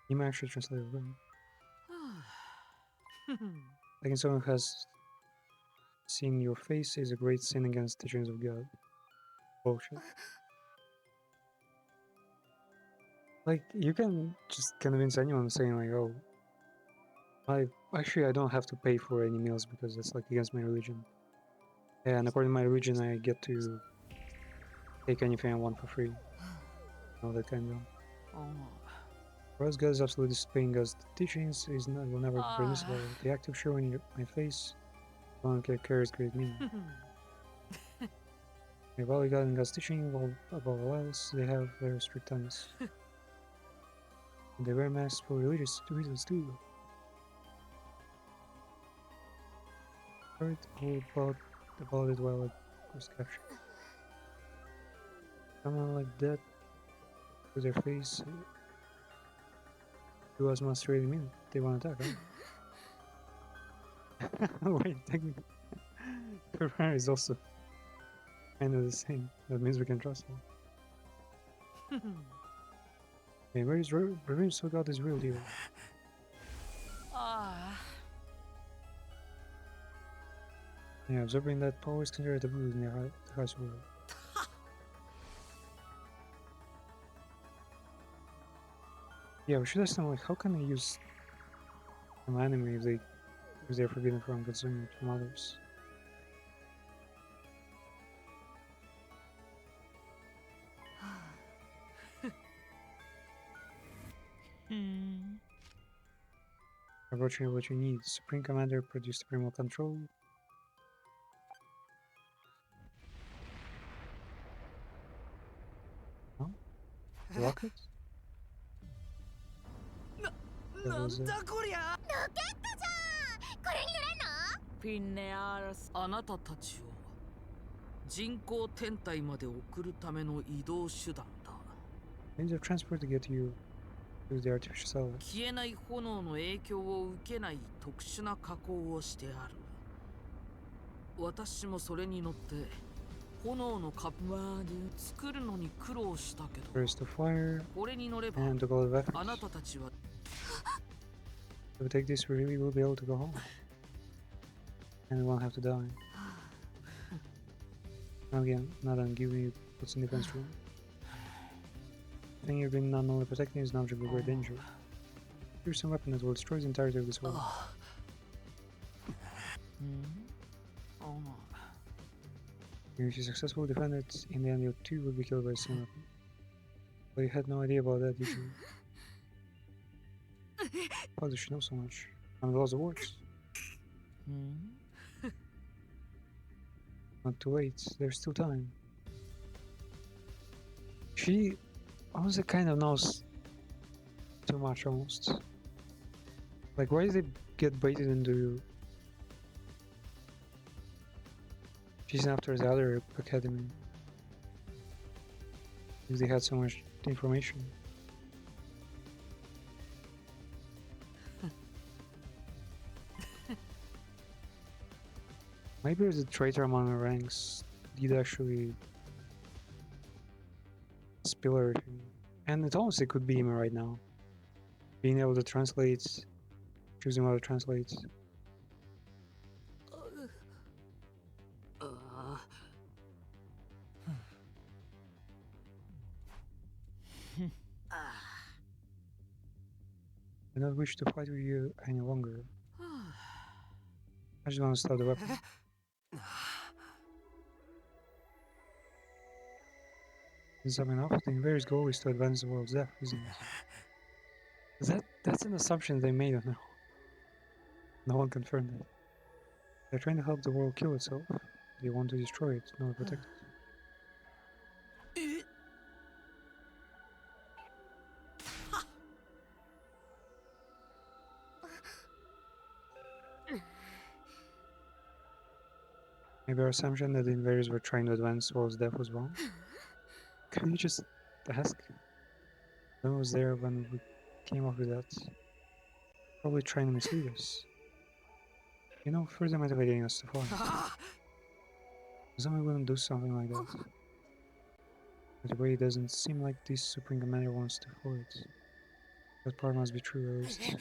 You might actually translate it right. Like someone who has seen your face is a great sin against the teachings of God. Bullshit. Like, you can just convince anyone saying like, oh, I don't have to pay for any meals because that's like against my religion. And according to my religion, I get to take anything I want for free. All that kind of. Whereas God is absolutely disobeying God's teachings will never be permissible. The act of showing my face carries great meaning. They value God and God's teaching above all else. They have very strict tenets. And they wear masks for religious reasons too. Heard all about it while I was captured. Someone like that with their face. To us must really mean they want to attack, right? Wait, technically, Ferrari is also kind of the same. That means we can trust him. Hey, where is Revenge still got this real deal? Yeah, absorbing that power is considered taboo in the highest world. Yeah, we should ask them like, how can they use an anime if they're forbidden from consuming it from others? I brought you what you need. Supreme Commander produced Supreme Control. Huh? Rocket? Pinearas あなたたちを人工天体まで送るための移動手段だ。 Means of transport to get you to the artificial satellite. 消えない炎の影響を受けない特殊な加工をしてある。私もそれに乗って炎のカップ作るのに苦労したけど。First to fire これに乗れば and to go to the あなたたちは If we take this, we really will be able to go home. And we won't have to die. Again, not on giving you what's in the defense room. The thing you've been not only protecting is an object of great danger. Here's some weapon that will destroy the entirety of this world. If you successfully defend it, in the end you too will be killed by the same weapon. But you had no idea about that, did you? How does she know so much? I mean, laws of works. Not too late, there's still time. She also kind of knows too much almost. Like, why did they get baited into she's after the other academy? if they had so much information. Maybe the traitor among the ranks did actually spill everything. And it honestly could be him right now. Being able to translate, choosing how to translate. I don't wish to fight with you any longer. I just want to stop the weapon. Is that enough? The invaders' goal is to advance the world's death, isn't it? That's an assumption they made, or no? No one confirmed it. They're trying to help the world kill itself. They want to destroy it, not protect it. Maybe our assumption that the invaders were trying to advance the world's death was wrong? Can you just ask? No one was there when we came up with that. Probably trying to mislead us. You know, first they might be getting us to fight. Somebody wouldn't do something like that. But the way it doesn't seem like this Supreme Commander wants to fight. That part must be true, at least.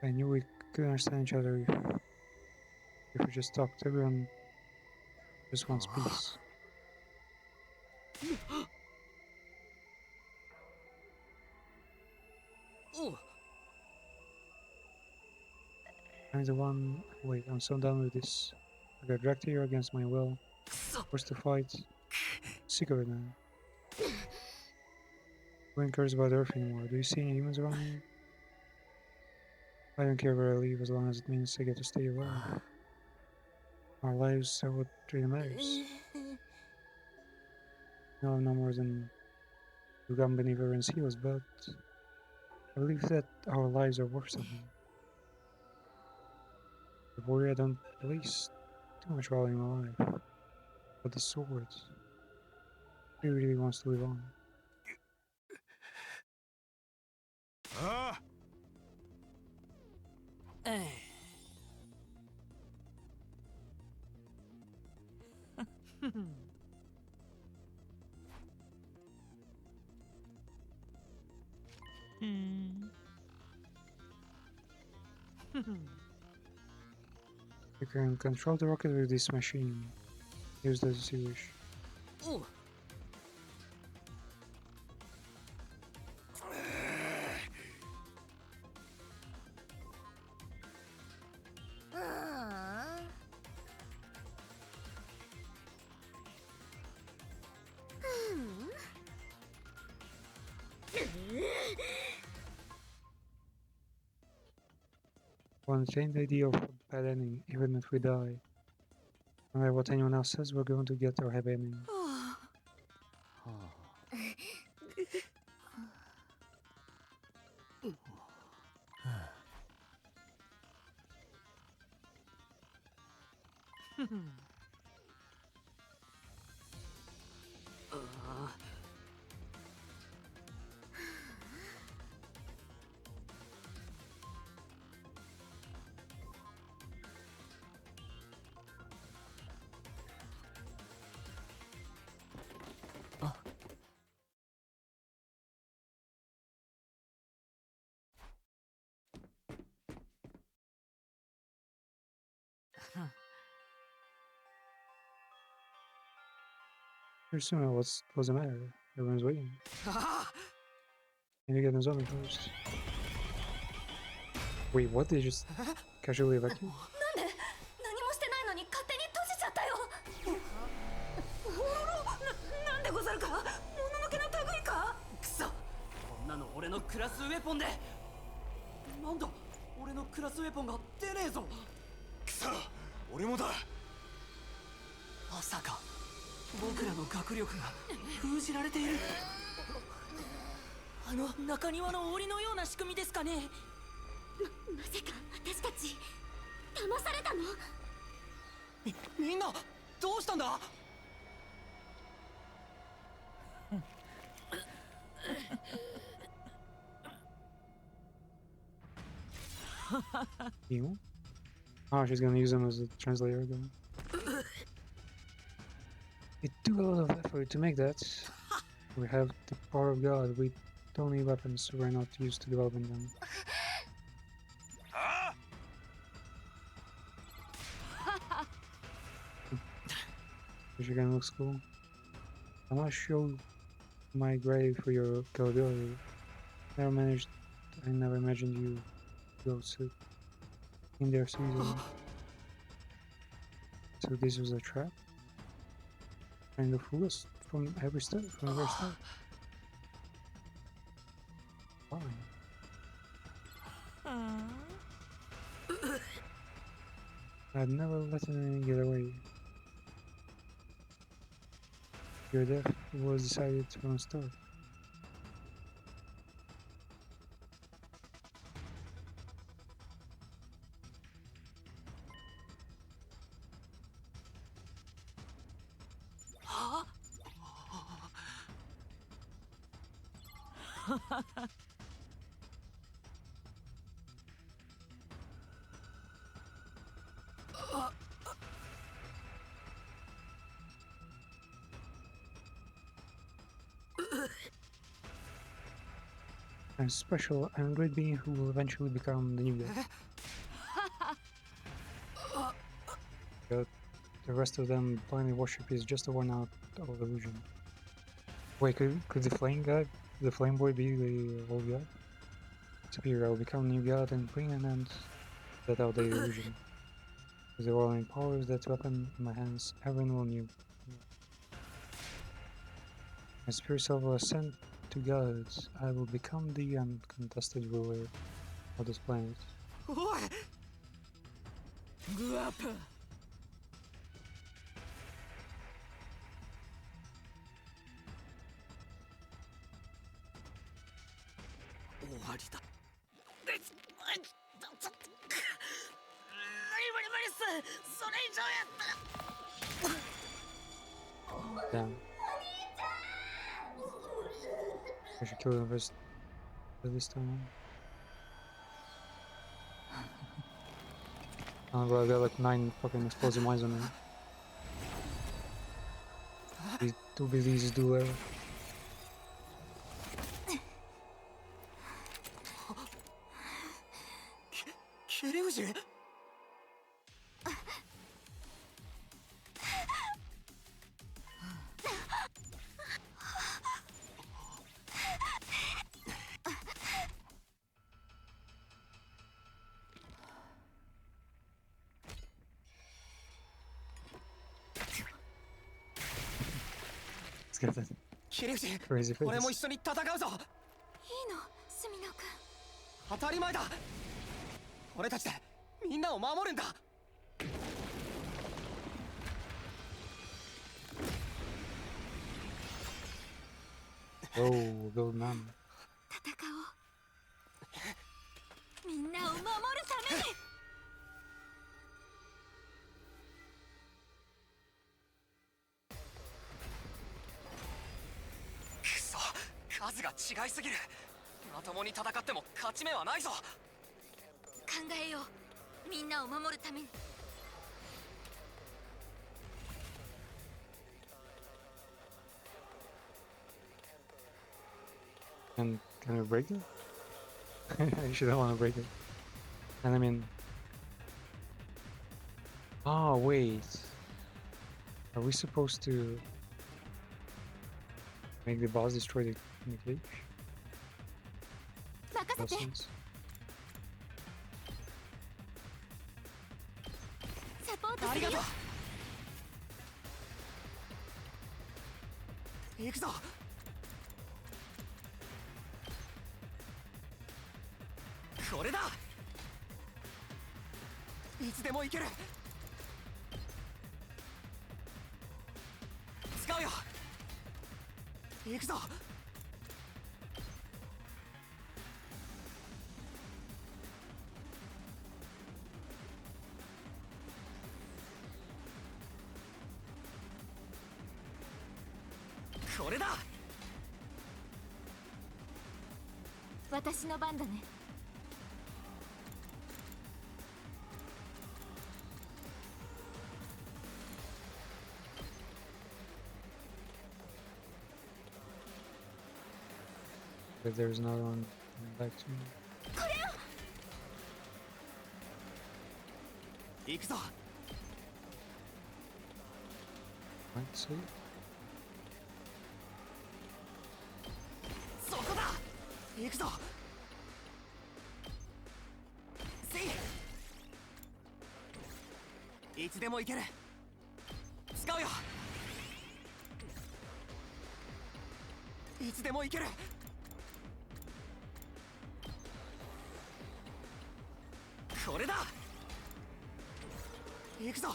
I knew we could understand each other if we just talked. Everyone just wants peace. I'm the one. Wait, I'm so done with this. I got dragged here against my will. Forced to fight. Sick of it, man. Who cares about Earth anymore? Do you see any humans around here? I don't care where I leave as long as it means I get to stay alive. Our lives are what really matters. No, no more than you got beneath everyone's heels, but I believe that our lives are worth something. The warrior I don't place too much value in my life. But the sword, he really wants to live on. You can control the rocket with this machine. Use that as you wish. One change the idea of a bad ending, even if we die. No matter what anyone else says, we're going to get our happy ending. Persona, what's the matter? Everyone's waiting. Can you get the zombie first? Wait, what? They just casually evacuate? 何もしてないのに勝手に閉じちゃったよ。なんでござるか。もののけの類か。くそ、こんなの俺のクラスウェポンで。なんだ、俺のクラスウェポンが出ねえぞ。くそ、俺もだ。まさか僕らの学力が封じられている。中庭の檻のような仕組みですかね。まさか私たち騙されたの？みんなどうしたんだ？You? Oh, she's gonna use them as a translator again. It took a lot of effort to make that. We have the power of God. We don't need weapons, so we're not used to developing them. Which again looks cool. I want to show my grave for your gullibility. I never imagined you go to in there so easily. So this was a trap? And the fool us from every step, from the very start. Fine. I'd never let anything get away. Your death was decided from the start. A special and great being who will eventually become the new god. But the rest of them blindly worship is just a worn out illusion. Wait, could the flame god, the flame boy be the old god? Superior, I will become new god and bring an end to that outdated illusion. With the rolling powers, that weapon in my hands, everyone will know. My spirit self will ascend to gods. I will become the uncontested ruler of this planet. Oi! Guapa! 終わりだ。無理っす。それ以上やったら。 Damn. I should kill them first this time. Oh bro, I got like 9 fucking explosive mines on me. These two BDs do level. Kiryuji? キリュウジ、俺も一緒に戦うぞ。いいの、隅野くん。当たり前だ。俺たちでみんなを守るんだ。Oh, gold man. 戦おう。みんなを守るために。数が違いすぎる。まともに戦っても勝ち目はないぞ。考えよう。みんなを守るために。Can we break it? I actually don't want to break it. And I mean... Oh, wait. Are we supposed to... make the boss destroy the cage? Lessons? サポートするよ。ありがとう。行くぞ。これだ。いつでも行ける。使うよ。行くぞ。これだ。私の番だね。If there's another one coming back to me. これを行くぞ。 Might see. そこだ。行くぞ。せい。いつでも行ける。使うよ。いつでも行ける。これだ。行くぞ。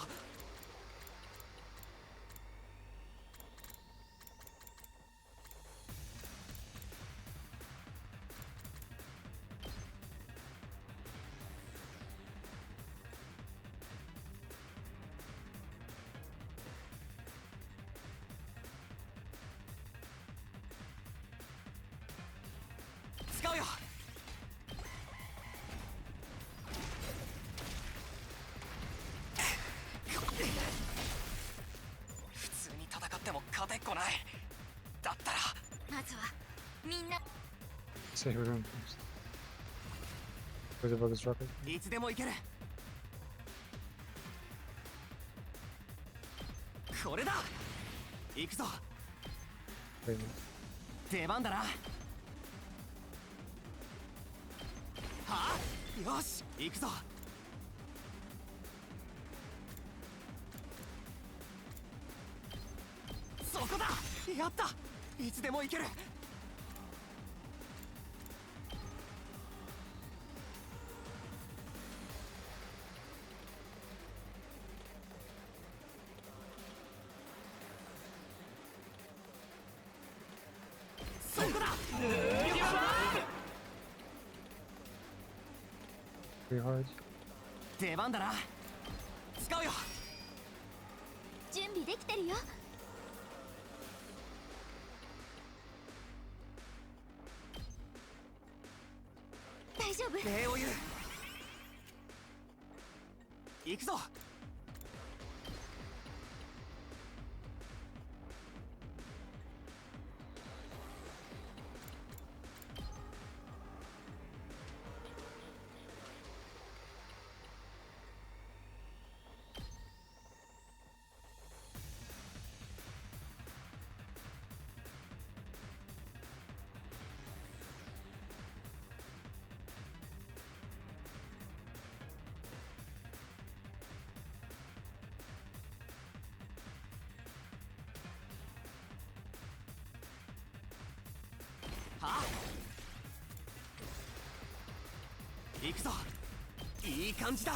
使うよ。普通に戦っても勝てっこない。だったらまずはみんな Save room first. Where's the bug's rocket? いつでも行ける。これだ。行くぞ。 Wait a minute. 出番だな。はあ、よし行くぞ。そこだ。やった。いつでも行ける。そこだ。 Pretty hard. 出番だな。使うよ。準備できてるよ。大丈夫。礼を言う。行くぞ。はあ、行くぞ。いい感じだ。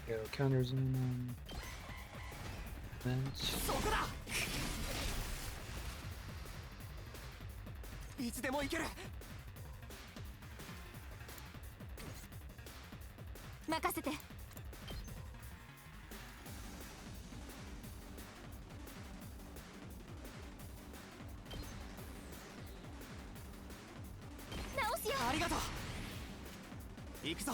Go counters in bench. そこだ。いつでも行ける。任せて。直すよ。ありがとう。行くぞ。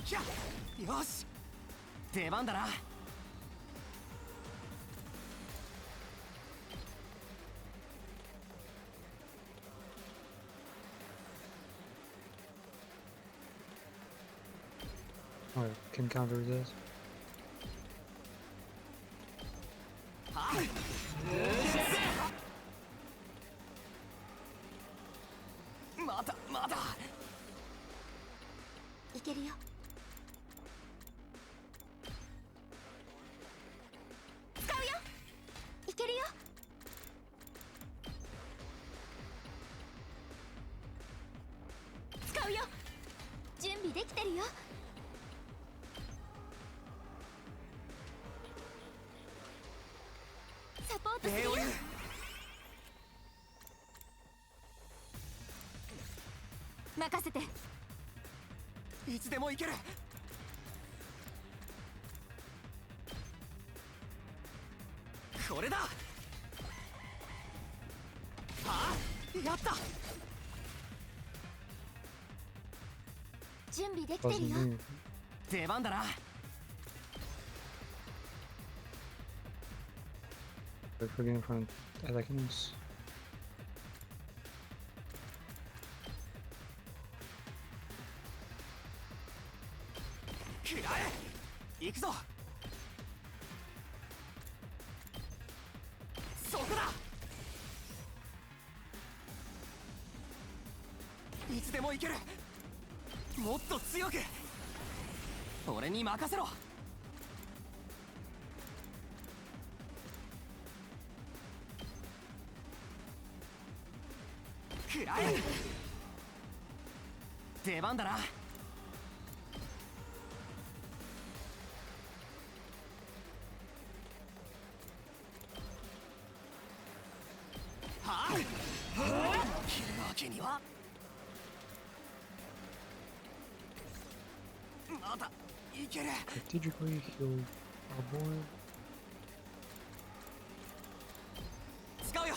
ひゃ、よし。出番だな。 Oh, yeah, can counter this. はあ、まだまだ。いけるよ。使うよ。いけるよ。使うよ。準備できてるよ。サポートするよ。任せて。いつでも行ける。これだ。はあ、やった。準備できてる Wasn't よ。 doing it. 出番だな。 We're forgetting from Atakins. 食らえ。行くぞ。そこだ。いつでも行ける。もっと強く。俺に任せろ。食らえ。出番だな。はあ、切るわけには。まだいける。 Strategically heal our boy. 使うよ。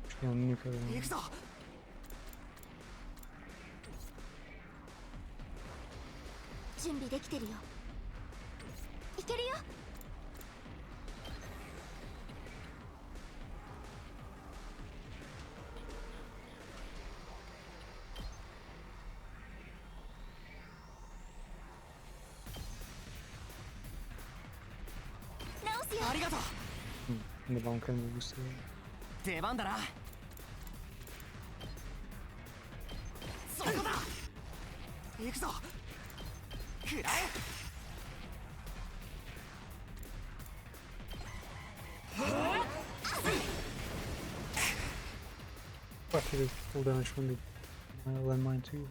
Actually, on nuclear 行くぞ。準備できてるよ。いけるよ。直すよ。ありがとう。 and the bomb can be boosted. 出番だな。そこだ。行くぞ。食らえ。 But it is full damage from the landmine too.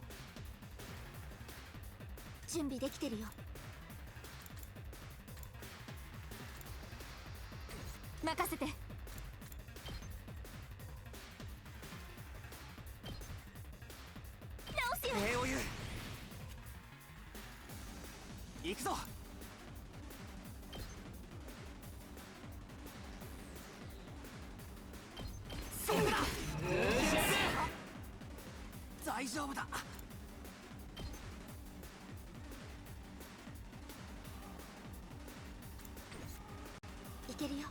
準備できてるよ。任せて。直すよ。礼を言う。行くぞ。そうだ。大丈夫だ。いけるよ。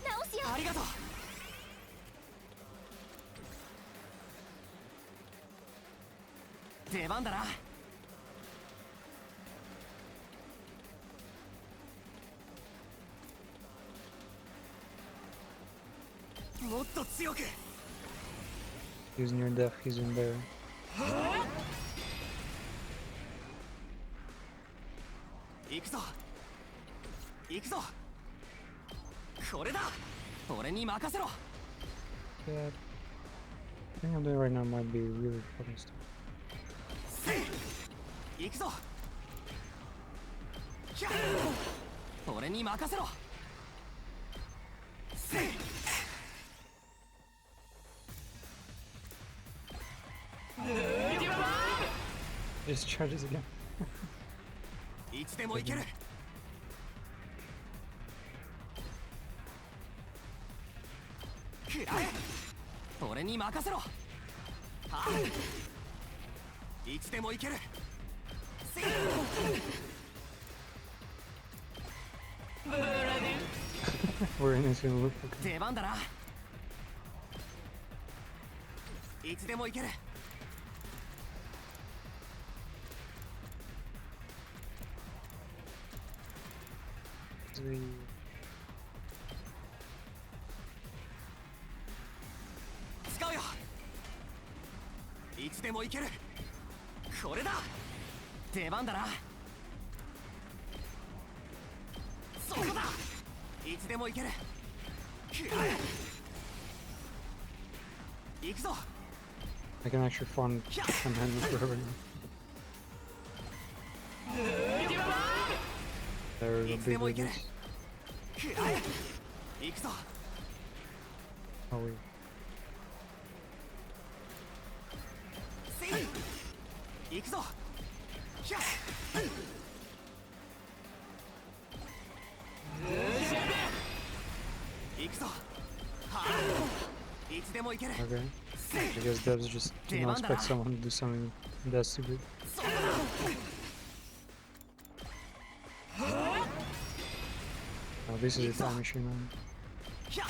直すよ。ありがとう。出番だな。もっと強く。 He's near death, he's in there. 行くぞ。行くぞ。これだ。俺に任せろ。 Yeah. I think I'm doing right now might be really fucking stupid. 行くぞ。俺に任せろ。 Just charges again. いつでも行ける。食らえ。俺に任せろ。はあ、いつでも行ける。 We're in this loop. 出番だな。いつでも行ける。 使うよ。いつでも行ける。これだ。出番だな。そこだ。いつでも行ける。行くぞ。 I can actually farm some handles forever now. There's a big radius. 行くぞ。 Oh wait. 行くぞ。ひゃっ行くぞ。はあ、いつでも行ける。 Okay. I guess devs just do not expect someone to do something that stupid. Oh, this is a time machine, man. ひゃっ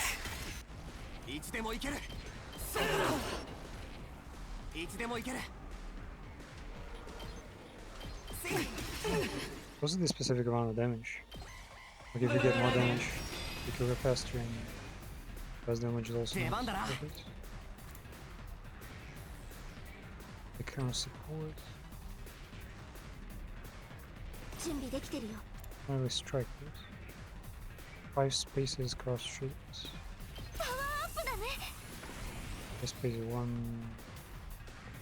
いつでも行ける。いつでも行ける。 What's the specific amount of damage? Like if you get more damage, you kill her faster and less damage is also not perfect. The counter support. 準備できてるよ。 How do we strike this? 5 spaces cross streets. パワーアップだね。 This space is 1,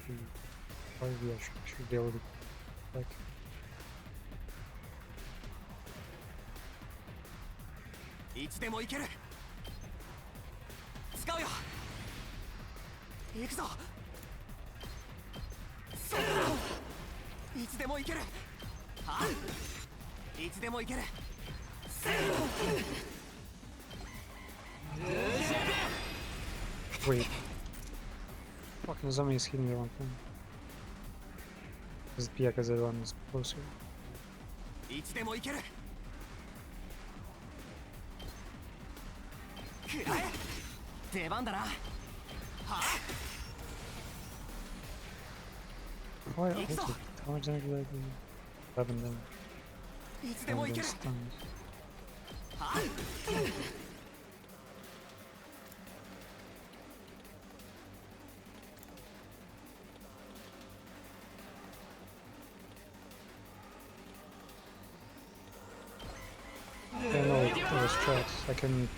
2, 5. Yeah, should be able to like. いつでも行ける。使うよ。行くぞ。いつでも行ける。はあ、いつでも行ける。 Wait. Fucking zombie is hitting the wrong thing. Yeah, because that one is closer. いつでも行ける。くらえ。出番だな。はあ。 Why? How much damage did I do? 11 damage. いつでも行ける。 Stunned. はあ。 Yeah, no, it was tracks. I can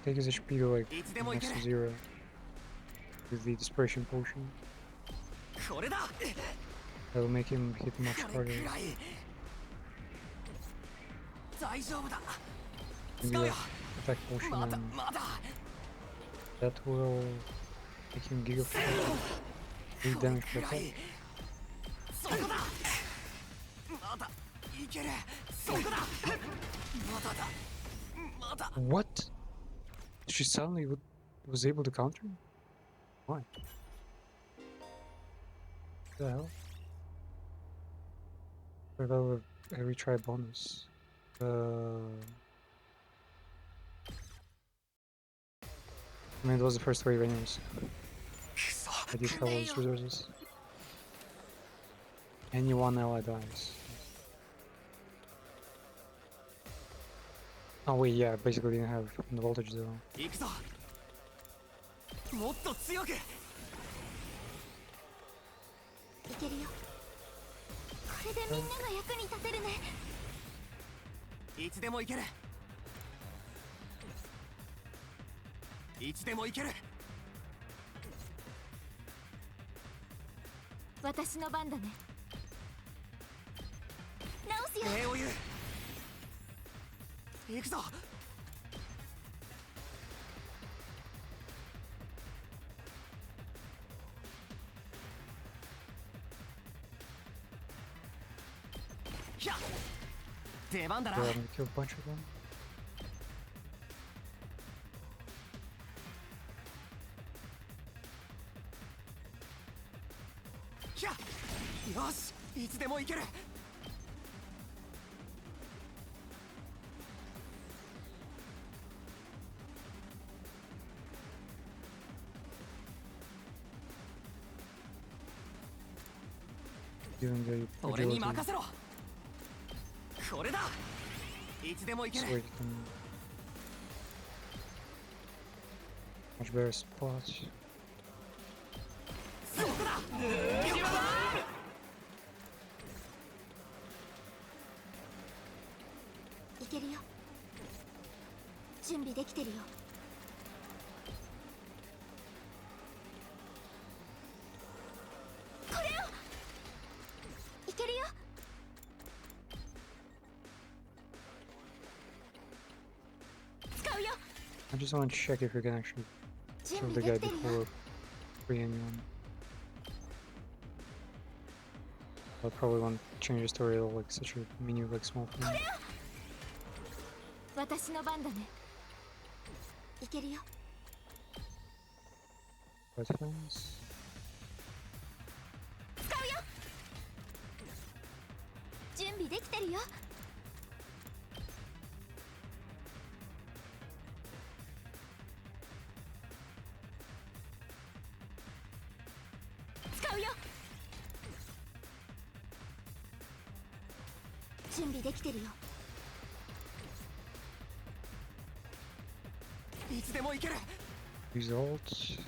take his HP to like next to 0 with the Desperation Potion. これだ。 That will make him hit much これ harder. くらい。大丈夫だ。 Maybe 使う like よ。 attack potion まだ and まだ。 that will make him Giga Force. 3 damage per attack. そこだ。まだいける。そこだ。まだだ。まだ。 What? She suddenly was able to counter him? Why? What the hell? What about a retry bonus? I mean, it was the first wave anyways. I did have all these resources. Any one ally dies. Oh wait, yeah, basically didn't have the voltage though. 行くぞ。もっと強く。いけるよ。これでみんなの役に立てるね。いつでも行ける。いつでも行ける。私の番だね。直すよ。礼を言う。行くぞ。ひゃっ。出番だな。 Yeah, I'm gonna kill a bunch of them. ひゃっ。よし、いつでも行ける。 Given the 俺に agility, 任せろ。これだ。いつでも行け so る。 he can much better spots. そこだ。いけるよ。準備できてるよ。これを。いけるよ。使うよ。 I just want to check if we can actually 準 kill 備 the で guy きてるよ。 before free anyone. I probably won't change the story at all, like such a mini, like small thing. 私の番だね。いけるよ。 What fans? 使うよ。準備できてるよ。使うよ。準備できてるよ。いつでも行ける。 Use ult.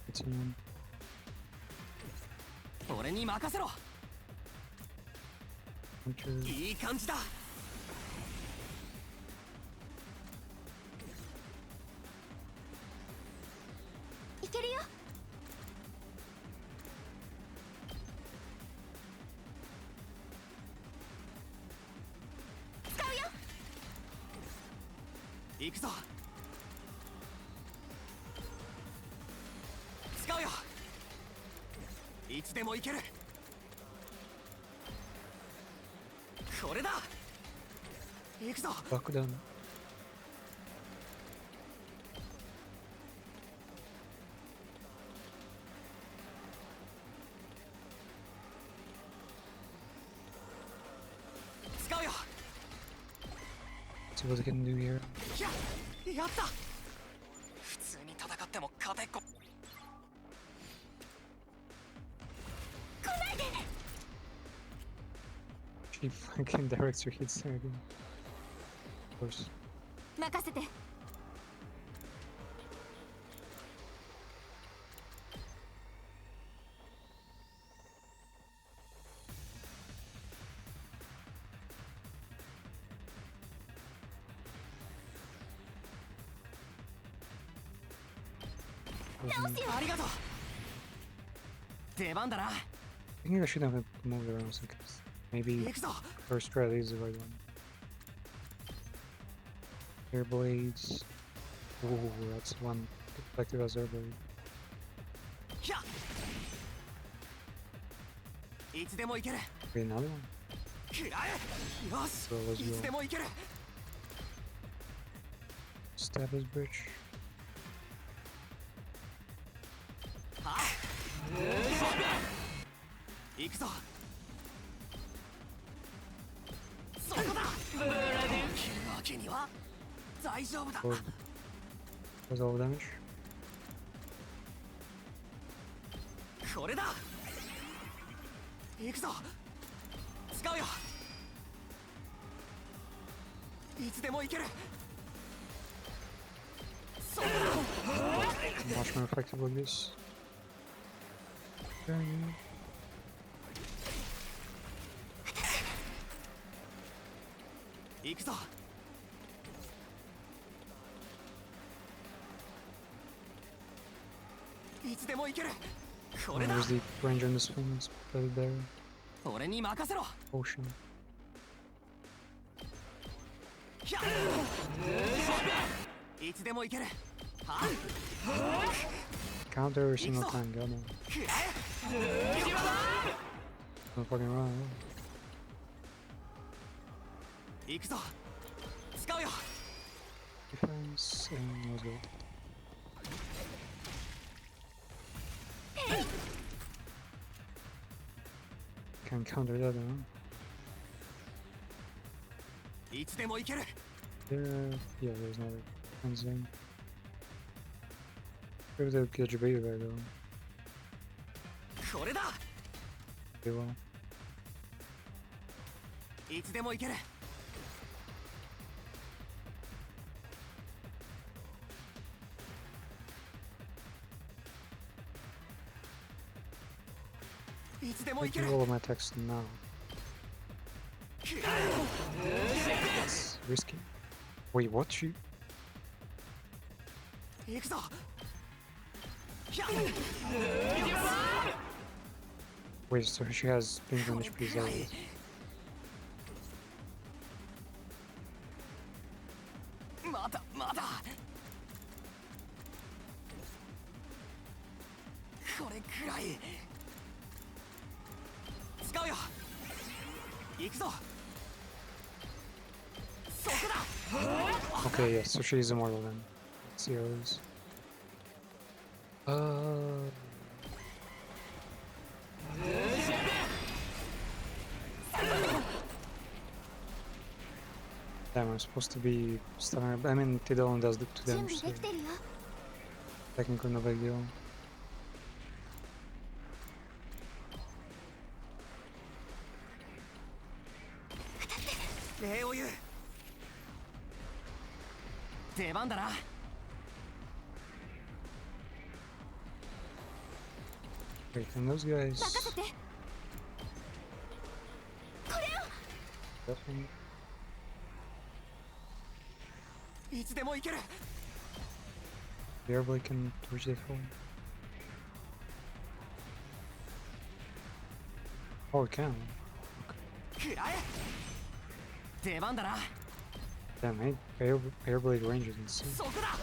It's in. 俺に任せろ。 Hunter. いい感じだ。いけるよ。使うよ。行くぞ。使うよ。いつでも行ける。これだ。行くぞ。 Lockdown. 使うよ。 See what I can do here. やった。普通に戦っても勝てっこ。来ないで。 She fucking directs her hits there again. Of course. 任せて。 ありがとう。出番だな。 I think I should have moved around seconds. Maybe 行くぞ。 first try is the right one. Air blades. Ooh, that's one effective as air blade. ひゃ。いつでも行ける。 Okay, another one. 食らえ。よし。 So let's いつで go. も行ける。 Stab his bridge. はあ。行くぞ。そこだ。切るわけには大丈夫だ。 Oh. Does all the damage? これだ。行くぞ。使うよ。いつでも行ける。そうだ。 Much more effective with this. Okay. 行くぞ。いつでも行ける。これだ。 Where's the ranger in this one? It's better there. 俺に任せろ。 Potion. ひゃ。いつでも行ける。は。 Counter every single time, god no. 食らえ。 Don't fucking run. 行くぞ。使うよ。 Defense and let's go. Can't counter that, huh? いつでも行ける。 Yeah, there's another defense thing. Maybe they'll get your baby back though. これだ。 They will. いつでも行ける。いつでも行け Making る。 all of my attacks now. That's risky. Wait, what? She? 行くぞ。ひゃ。 Wait, so she has pink on HP as well. まだまだ。行くぞ。そこだ。 Okay, yeah, so she's immortal then. Let's see how it is. Damn, I'm supposed to be stunning her. I mean, Tidal does the 2 準 damage, 備 so できてるよ。 technically no big deal. 礼を言う。出番だな。 Wait, can those guys... 任せて。これを。 Definitely. いつでも行ける。 The Airblade can reach that hole. Oh, it can. 食らえ。出番だな。 Damn, Airblade range is insane. そこだ。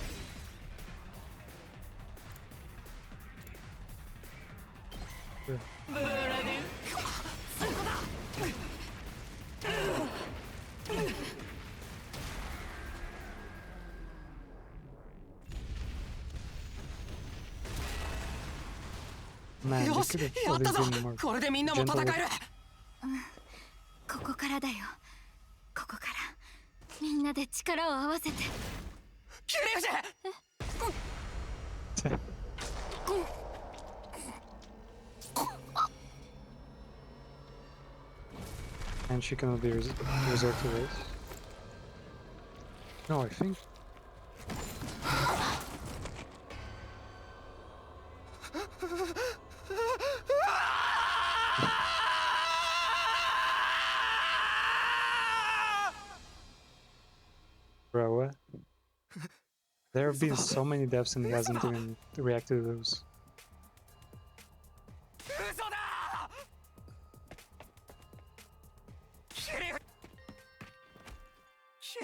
Yeah. そこだ。 Man, they よし、 could have や at った least ぞ been more これでみんなも戦 gentle え with る。ここからだよ。ここからみんなで力を合わせて。キリウジ。 And she cannot be resurrected, right? No, I think... Bro, what? There have been so many deaths and he hasn't even reacted to those. 嘘だ。キ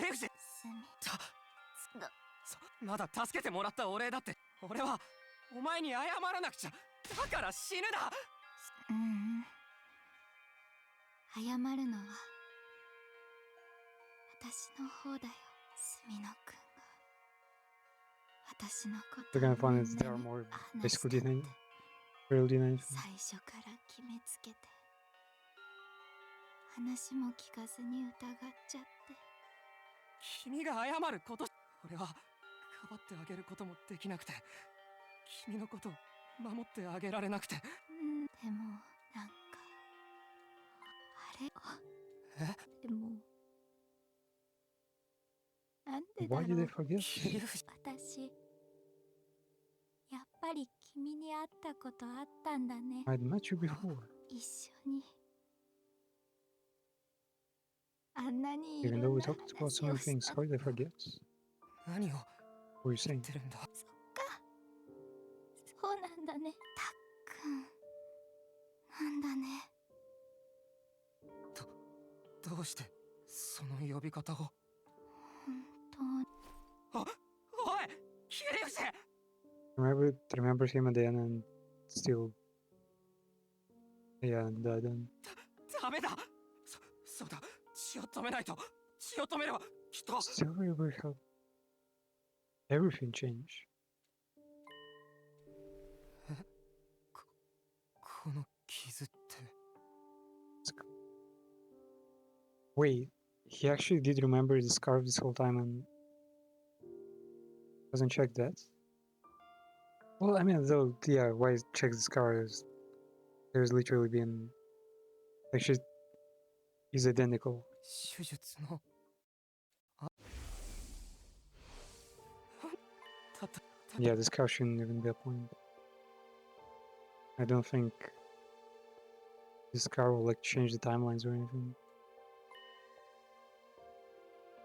リウジ。まだ助けてもらったお礼だって。俺はお前に謝らなくちゃ。だから死ぬだ。謝るのは私の方だよ、スミノくんが。私のこと They're gonna find that there are more basically D9. Real D9. 最初から決めつけて、話も聞かずに疑っちゃって。君が謝ること、俺はかばってあげることもできなくて、君のことを守ってあげられなくて。でもなんかあれ。でもなんでだろ Why did they forget? 私やっぱり君に会ったことあったんだね。 I'd met you before. 一緒にあんなにい Even ろ though ん we な talked about so 話 many をし things, た。 how did they forget?何を What were you 言 saying? ってるんだ。そうなんだね、たっくん。なんだね。どうしてその呼び方を。本当に。おい、キリウジ。 Remember him at the end and still... Yeah, and then... ダメだ。そうだ。血を止めないと。血を止めればきっと。 Still really help. Everything changed. この傷って。 Wait, he actually did remember the scarf this whole time and hasn't checked that? Well, I mean, though, yeah, why check the scar is there's literally been actually he's identical. 手術の。Yeah, the scar shouldn't even be a point. I don't think this scar will like change the timelines or anything.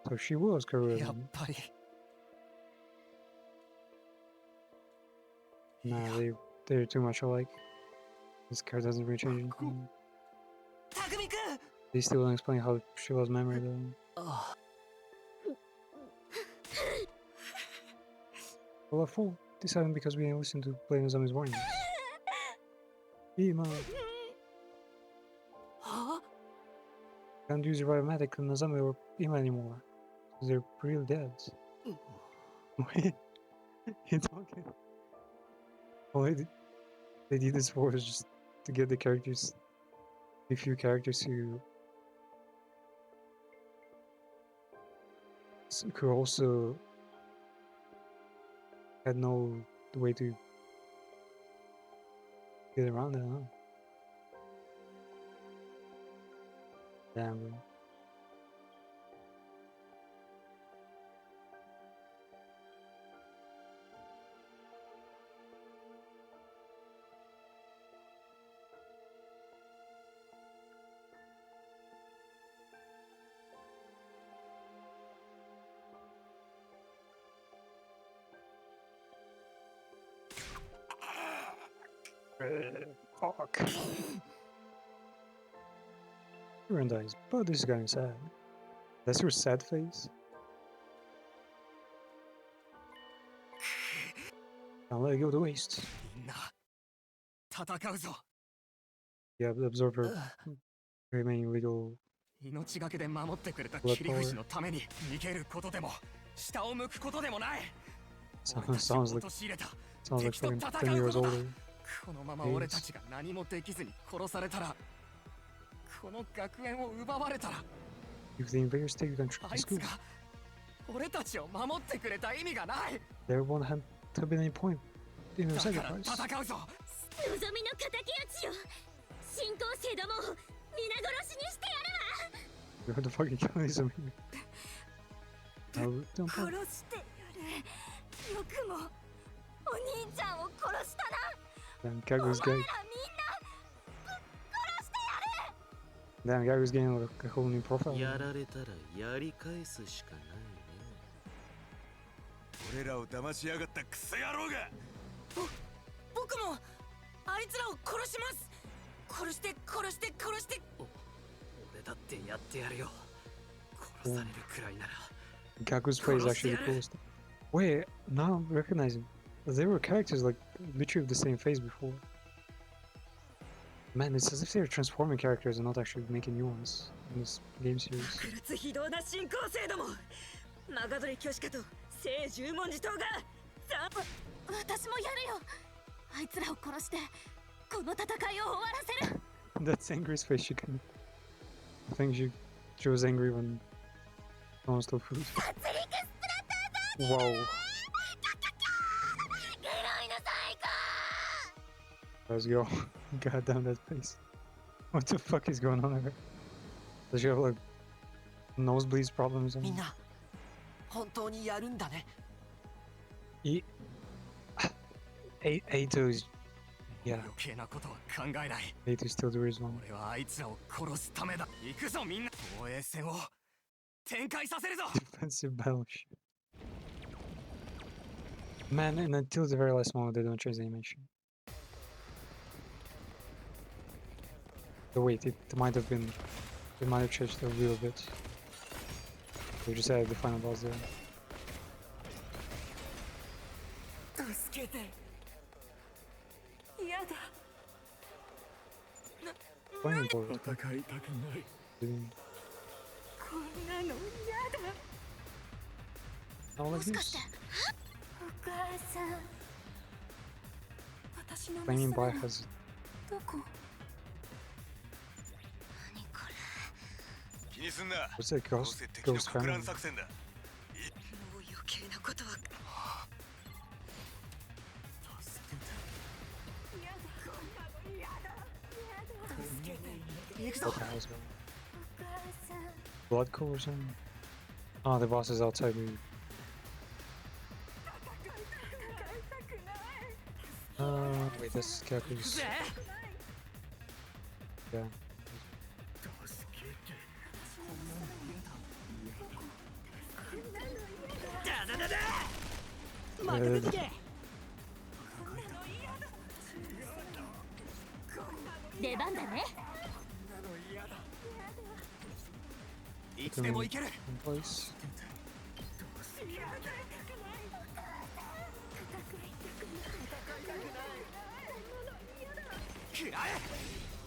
So she was Karua. やっぱり。 Nah, they're too much alike. This card doesn't really change anything. たくみくん。 They still don't explain how she lost memory though. Well, a fool. This happened because we didn't listen to Blame Zombies warnings. Ema. Can't use revive magic on Nazami or Ima anymore. They're real dead. Wait, you talking? All they did this for was just to get the characters, a few characters who also had no way to get around it, huh? Damn, bro. Fuck. Everyone dies, but this is getting sad. That's your sad face? Don't let it go to waste. みんな戦うぞ。 Yeah, the Absorber remaining little 命がけで守ってくれた Blood 切り藤のために逃げることでも下を向くことでもない。 sounds like 陥れた sounds like 敵と fucking 戦 10 years うことだ。 older. このまま俺たちが何もできずに殺されたら、この学園を奪われたら、 If the invaders take control of あ the いつ school, が俺たちを守ってくれた意味がない。 there won't have been any point in their だから sacrifice. 戦うぞ。望みの敵討ちよ。新校生どもを皆殺しにしてやるわ。 You have to fucking kill these amazing. No, don't 殺 fuck. してやれ。よくもお兄ちゃんを殺したな。 Damn, Kagu's お前 getting らみんな殺してやれ。 damn, Kagu's getting like a whole new profile. やられたらやり返すしかないね。俺らを騙しやがったクソ野郎が。僕もあいつらを殺します。殺して殺して殺して。俺だってやってやるよ。殺されるくらいなら。 Kagu's face is actually the coolest. Wait, now I'm recognizing. There were characters like literally with the same face before. Man, it's as if they're transforming characters and not actually making new ones in this game series. 悪つ非道な新校生ども。マガドリ巨子家と聖十文字島が。私もやるよ。あいつらを殺してこの戦いを終わらせる。 That's angry's face. I think she was angry when someone stole food. Wow. Let's go. God damn that face. What the fuck is going on there? Does she have like nosebleeds problems? みんな本当にやるんだね。 Aito is... Yeah, 余計なことは考えない。 Aito is still the reason. 俺はあいつらを殺すためだ。行くぞみんな。防衛戦を展開させるぞ。 Defensive battleship. Man, and until the very last moment they don't change the animation. So wait, it might have changed a little bit. They just added the final boss there. 助けて。嫌だ。 Flaming bolt. 戦いたくない。 Doing こんなの嫌だ。 all like this. お母さん。私の Flaming 娘 Bar は has どこ？気にすんな。 what's that どう ghost せ敵の ghost かく family? 乱作戦だ。もう余計なことは。嫌だ。こんなの嫌だ。助けて。行くぞ。 What the hell is going お母さん。 on? Blood Cool or something? Oh, the boss is outside. Wait, that's Kaku's. Yeah. まとめてけ。出番だね。いつでも行ける。 In place.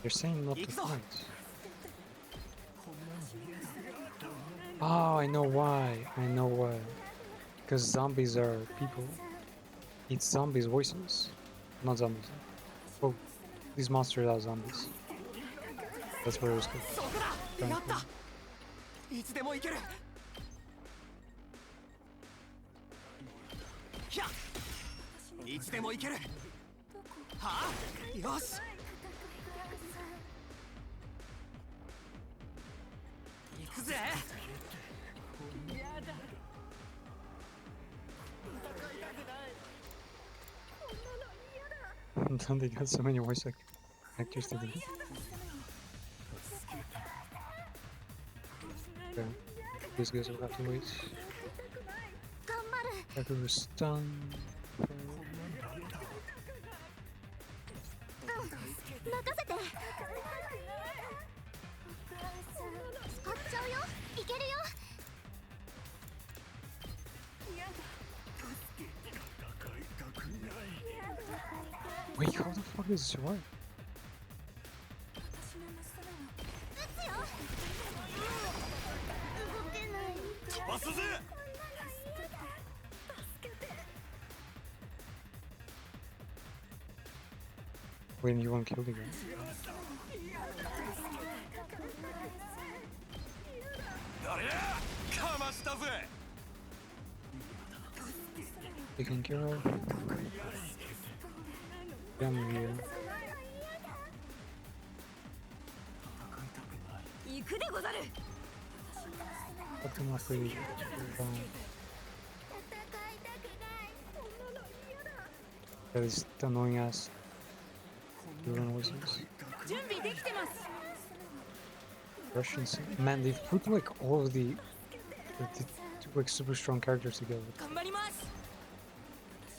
They're saying not to fight. Oh, I know why. I know why. Because zombies are people. It's zombies' voices. Not zombies. Oh, these monsters are zombies. That's where it was good. やった。いつでも行ける。ひゃ。いつでも行ける。はあ、よし。行くぜ。Don't they got so many voice actors to do it? Okay. These guys will have to wait. Deku was stunned. 任せて。使っちゃうよ。いけるよ。 Wait, how the fuck does it survive? 飛ばすぜ When you won't kill the guy. 誰やかましたぜ Taken care of. Damn you. 行くでござる。 Fuck him up pretty. That is the annoying ass. Russians, man, they've put like all of the like super strong characters together.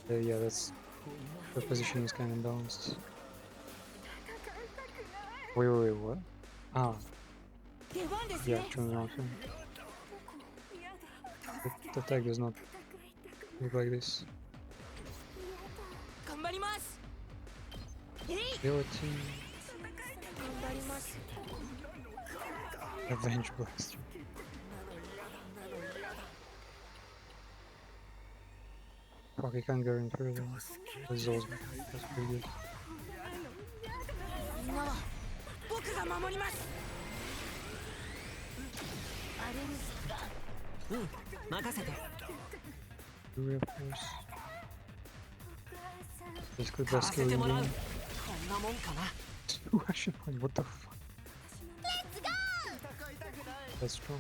Yeah, that's the position is kind of balanced. Wait, what? Ah, yeah, turn around. The tag does not look like this. Ability. Revenge Blaster. Fuck, I can't go any further. This is awesome. That's pretty good. みんなは僕が守ります。うん、任せて。Reinforce. Basically best skill in the game. こんなもんかな。Two action point, what the fuck? That's strong.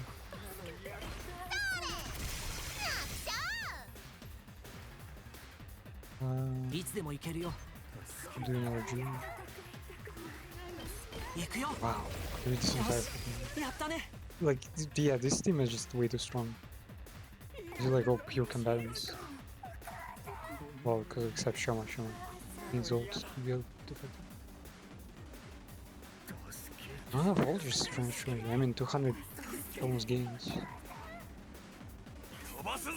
いつでも行けるよ。 I'm doing another dream. 行くよ。 Wow. Dude, this entire fucking... やったね。 Like, yeah, this team is just way too strong. These are like all pure combatants. Well, because except Shoma needs ult to be able to fight. I don't have all just strange. I mean, 200 almost gains. 飛ばすぜ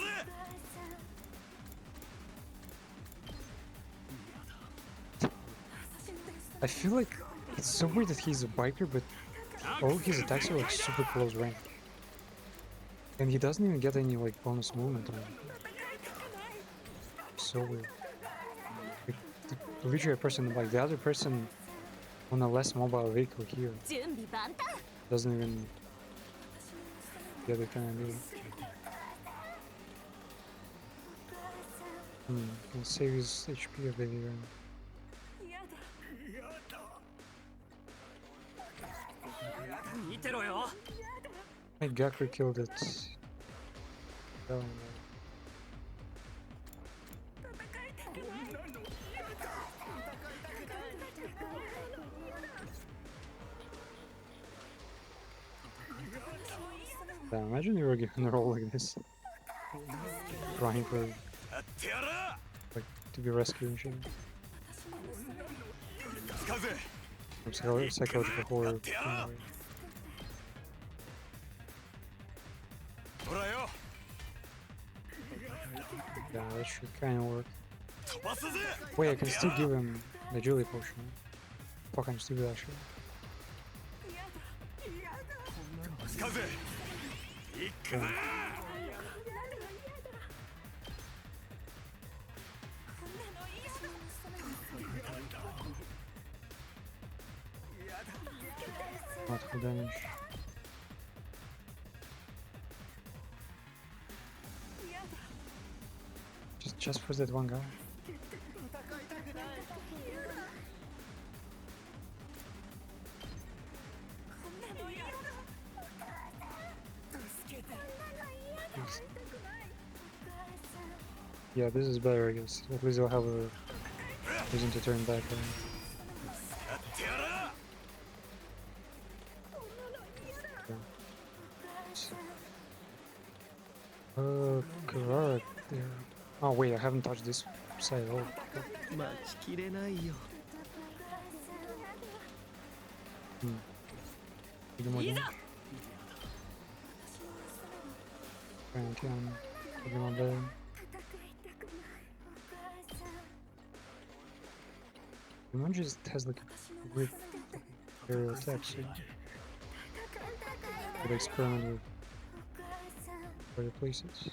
I feel like it's so weird that he's a biker, but all his attacks are like super close range. And he doesn't even get any like bonus movement on it. So weird. Like, literally a person, like the other person on a less mobile vehicle here doesn't even get it kind of deal. Can save his HP a bit here. My Gaku killed it. Oh, no. Damn, imagine you were given a role like this. Trying for like to be rescued and shit. Psychological horror. Yeah, that should kinda work. Wait, I can still give him the Julie potion. Fuck, I'm stupid actually. くぜ Multiple damage. Just for that one guy. Yeah, this is better, I guess. At least I'll have a reason to turn back. Correct. Yeah. Oh wait, I haven't touched this side at all. 待ちきれないよ Do more damage. Try and give him a bed. Demon just has like a weird aerial attack, so could experiment with other places.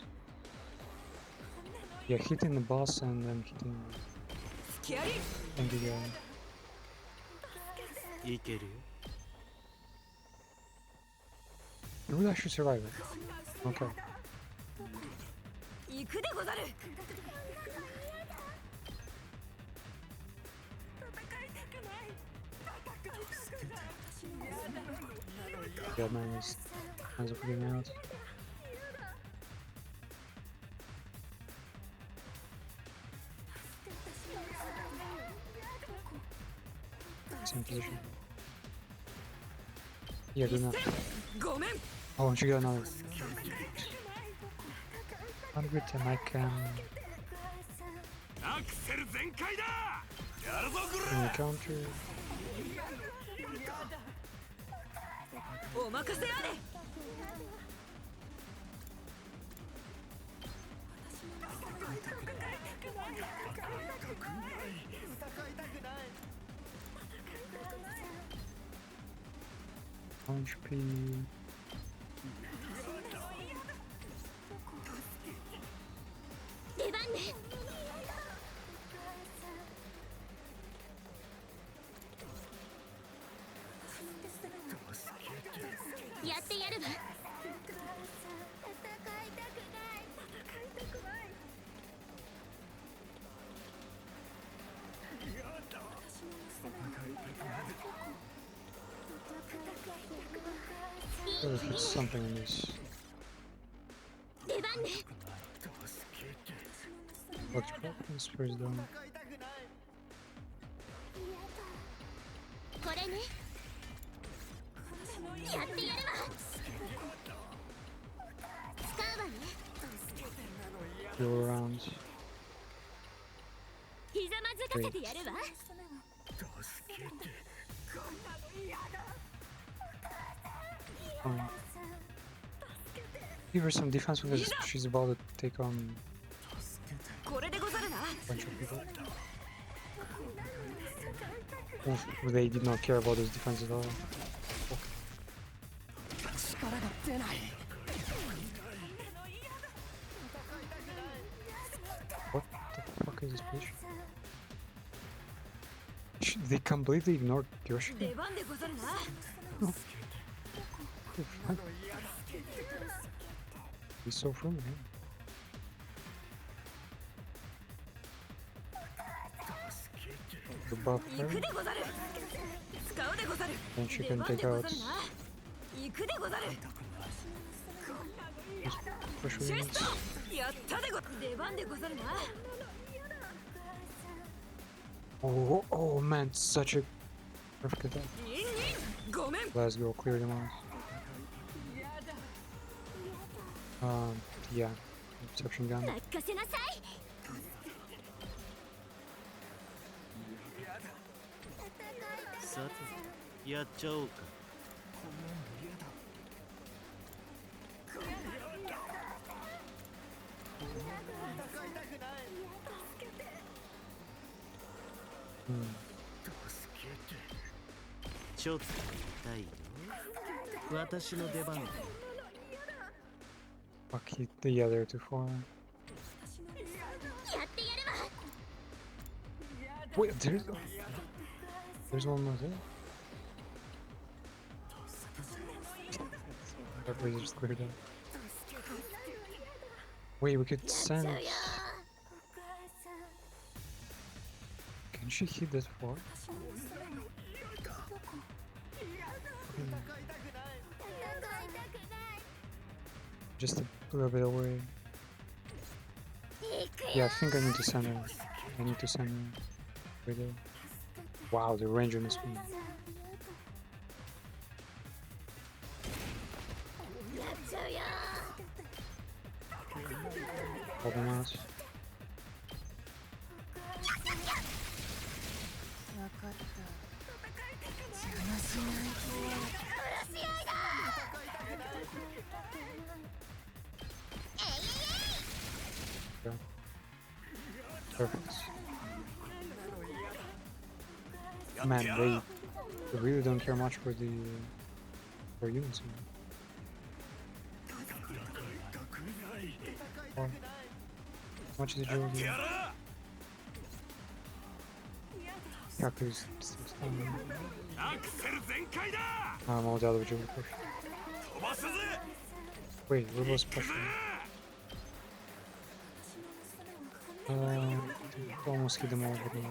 Yeah, hitting the boss and then hitting the guy. いけるよ You really should survive it. Okay. 行くでござる Yeah, man is hands up getting out. Same position. Yeah, good enough. ごめん Oh, and she got another. 110, I can アクセル全開だやるぞグ bring a counter. お任せあれ HP. 出番ね。やってやるわ。 Gotta fix something in this. 出番ね。 Electrical spurs down. これね。やってやるわ。使うわね。 Go around. ひざまずかせてやるわ。 Fine. Give her some defense because she's about to take on これでござるな a bunch of people. Oof, they did not care about his defense at all. 力が出ない What the fuck is this bitch? They completely ignored Kyoshi. 出番でござるな He's so friendly. The buff 行く her, でござる使うでござる and she 出 can 番で take ご out ざるな行くでござる push シェ wings. ストやったでご出番でござるな Oh, oh man, such a perfect attack. ニンニンごめん Let's go, clear them out. Yeah, perception gun. 任せなさい。 さてやっちゃおうか ちょっと痛いよ私の出番だ Fuck you. Yeah, they're too far. やってやるわ Wait, there's one more there. That razor just cleared out. Wait, we could send. Can she hit that far? Just a little bit away. Yeah, I think I need to send her. I need to send her. Right there. Wow, the range on this one. Hold them out. 分かった邪魔しない殺し合いだ Perfect. Man, they really don't care much for the for units. Or how much is the drill? Kaku's still standing. アクセル全開だ I'm all out of drill push. 飛ばすぜ Wait, where was pushing? Almost hit them all, but no.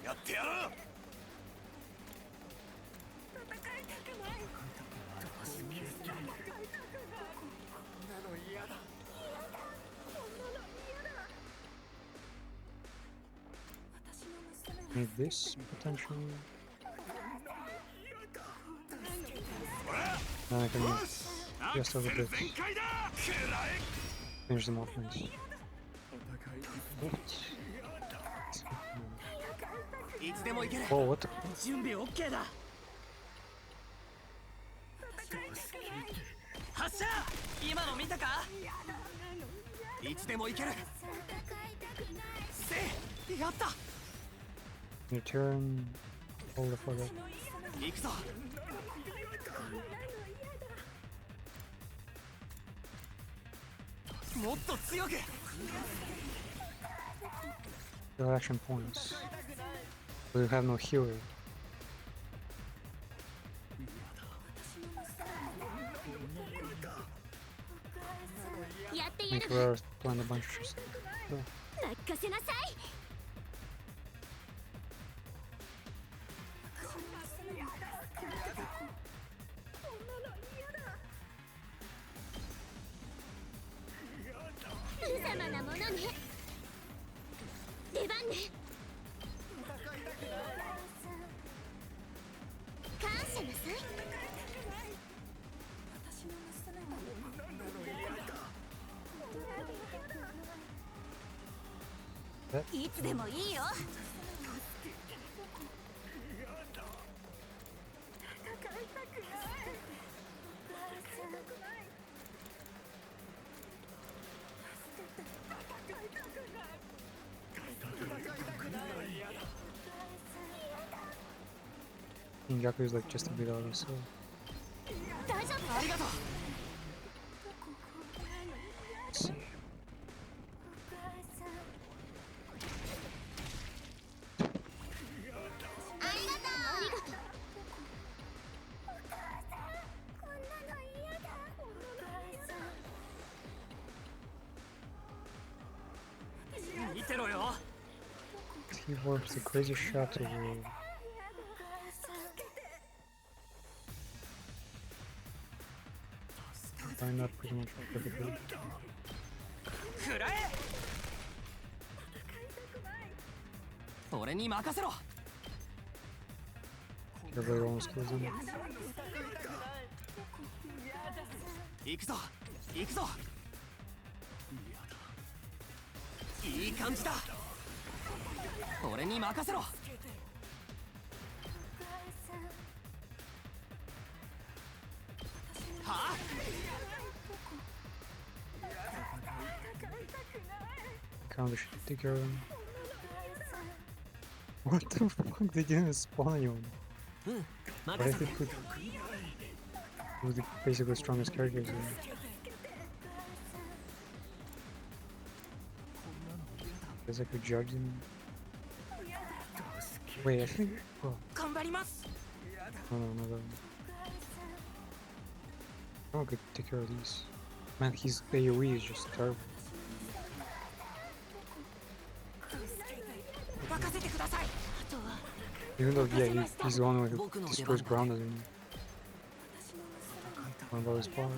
やってやる Need this potentially. Then I can just over this. 全開だ Finish them off nice. Oh, what the? 準備 OK だ発射今の見たかいつでも行けるせいやった Your turn. Hold the fuck up. 行くぞ もっと強く No action points. We have no healer. I think we're playing a bunch of stuff. So. 任せなさい 無様なものね出番ね感謝なさいいつでもいいよ Gaku is like just a bit out of so. 大丈夫ありがとう Let's see. He works the crazy shot over. Find that pretty much perfectly. 食らえ俺に任せろ Everybody almost kills him. 行くぞ行くぞいい感じだ俺に任せろはあ Counter should take care of him. What the fuck? They didn't spawn anyone. Why did they put who's the basically strongest characters here? There's like a judge in. Wait, I think. Oh, 頑張ります no, no, no, no. I'm gonna take care of these. Man, his AoE is just terrible. 任せてください Even though, yeah, he's the one who destroys ground as him. One about his power.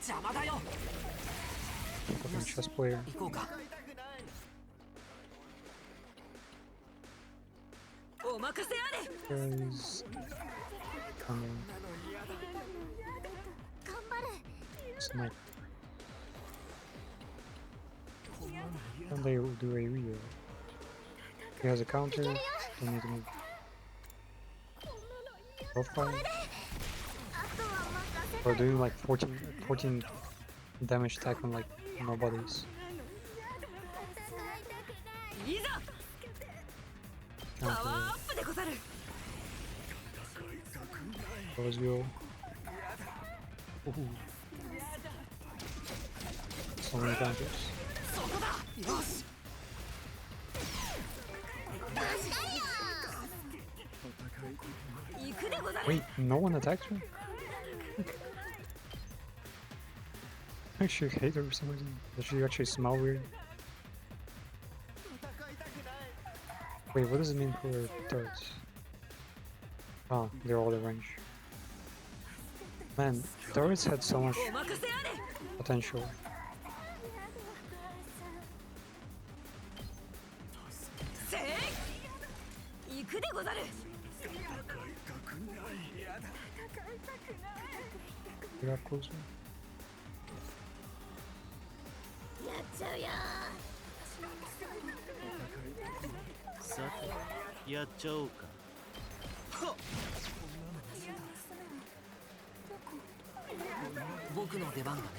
邪魔だよ Fucking chess player. 行こうかお任せあれ Guys. Snipe. And they will do AoE though. He has a counter. Don't need to move. Both fire. Or doing like 14 damage attack on like nobodies. いざパワー Counter. アップでござる Let's go. Ooh. So many counters. そこだよし 行くでござる Wait, no one attacked me? I actually hate her for some reason. Does she actually smell weird? Wait, what does it mean for turrets? Oh, they're all the range. Man, turrets had so much お任せあれ potential. せい行くでござる We got closer. やっちゃうよさてやっちゃおうか。僕の出番だね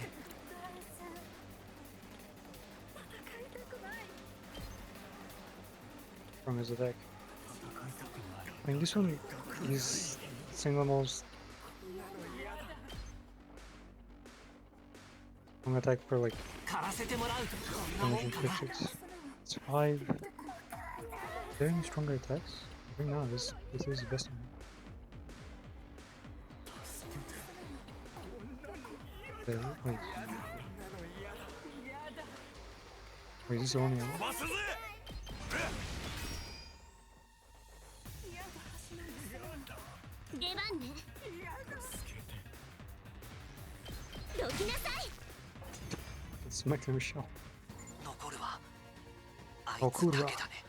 From his attack. I mean, this one is single most strong attack per like 狩らせてもらうこんなもんかな 156. It's 5. Is there any stronger attacks? I think no, this is the best one. Wait. Wait, is this the only one? 飛ばすぜ出番ねどきなさい Let's smack the Michelle. 残るはあい Oh, つ cool. だけだね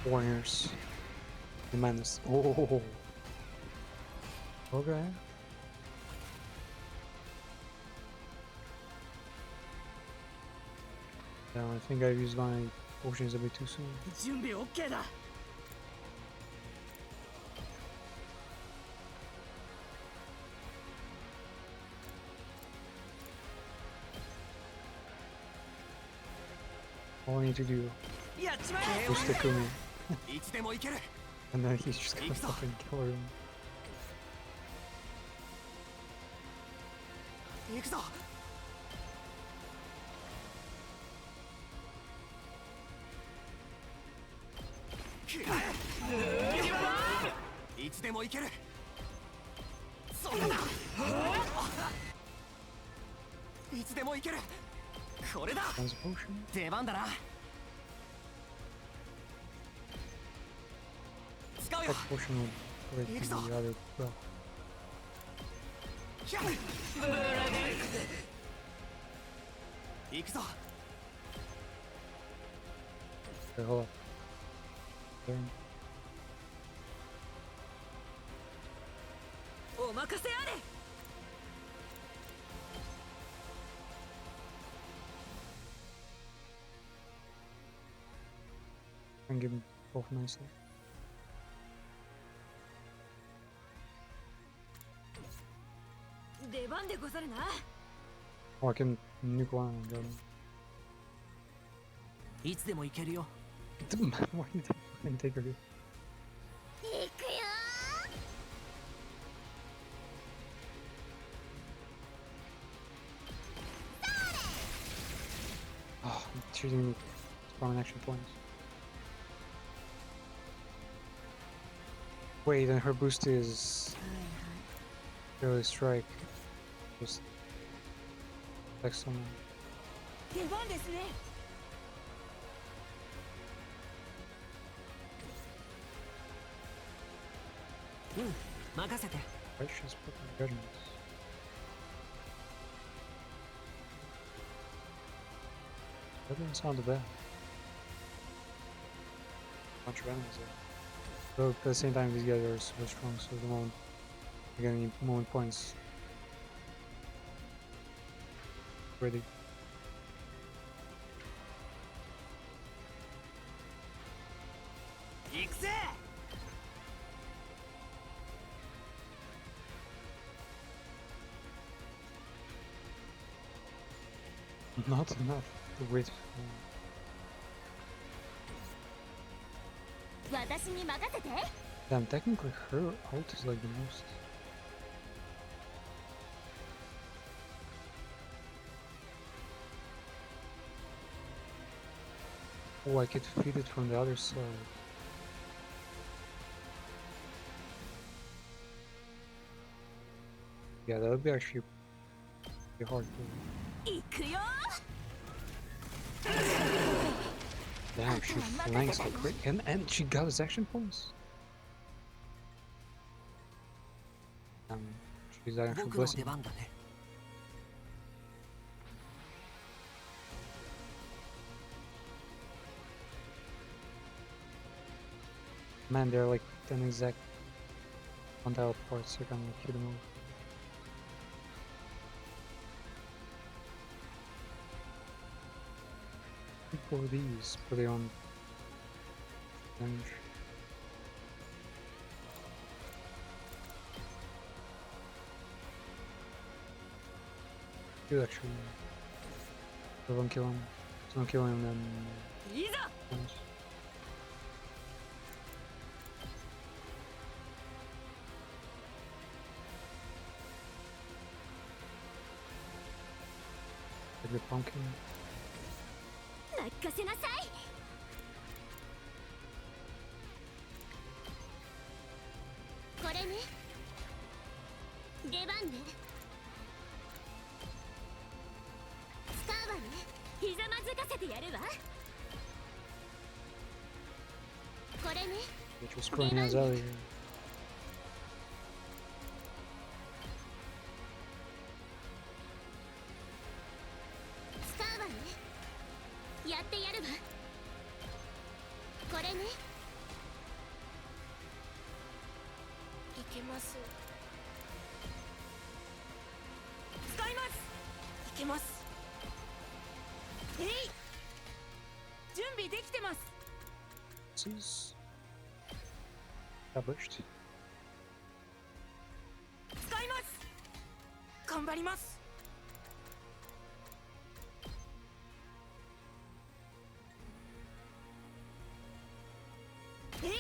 Warriors. The madness. Oh. Okay. Yeah, I think I've used my potions a bit too soon. 準備 OK だ All I need to do やっちまえ is to kill me, いつでも行ける and then he's just gonna fucking kill everyone. 行くぞいつでも行けるそうだいつでも行けるこれだ One's a potion. 出番だな使うよ That potion will break the other well. 行くぞ Okay, hold up. There. お任せあれ And give them both nicely. 出番でござるな。 Oh, I can nuke one and go. いつでも行けるよ。 It doesn't matter what you can take her. 行くよ Oh, she's gonna spawn action points. Wait, and her boost is early strike. Just like someone. 出番ですね。 任せて。 Precious fucking judgments. That doesn't sound bad. Bunch of enemies there. Though at the same time, these guys are so strong, so the moment they get any moment points. Ready. Not enough to wait. 私に任せて Damn, technically her ult is like the most. Oh, I could feed it from the other side. Yeah, that would be actually pretty hard. 行くよ。 Damn, she flanks like crazy. And she got his action points. She's actually 僕の blessing. 出番だね。 Man, they're like an exact one tile apart, so I can like hit them all. For these, put it on damage. You actually don't kill him. Don't kill him, then. いざ。 The pumpkin. 任せなさいこれね出番ね使うわねひざまずかせてやるわこれね Which was screwing us out of here. This is established. 使います頑張りますえい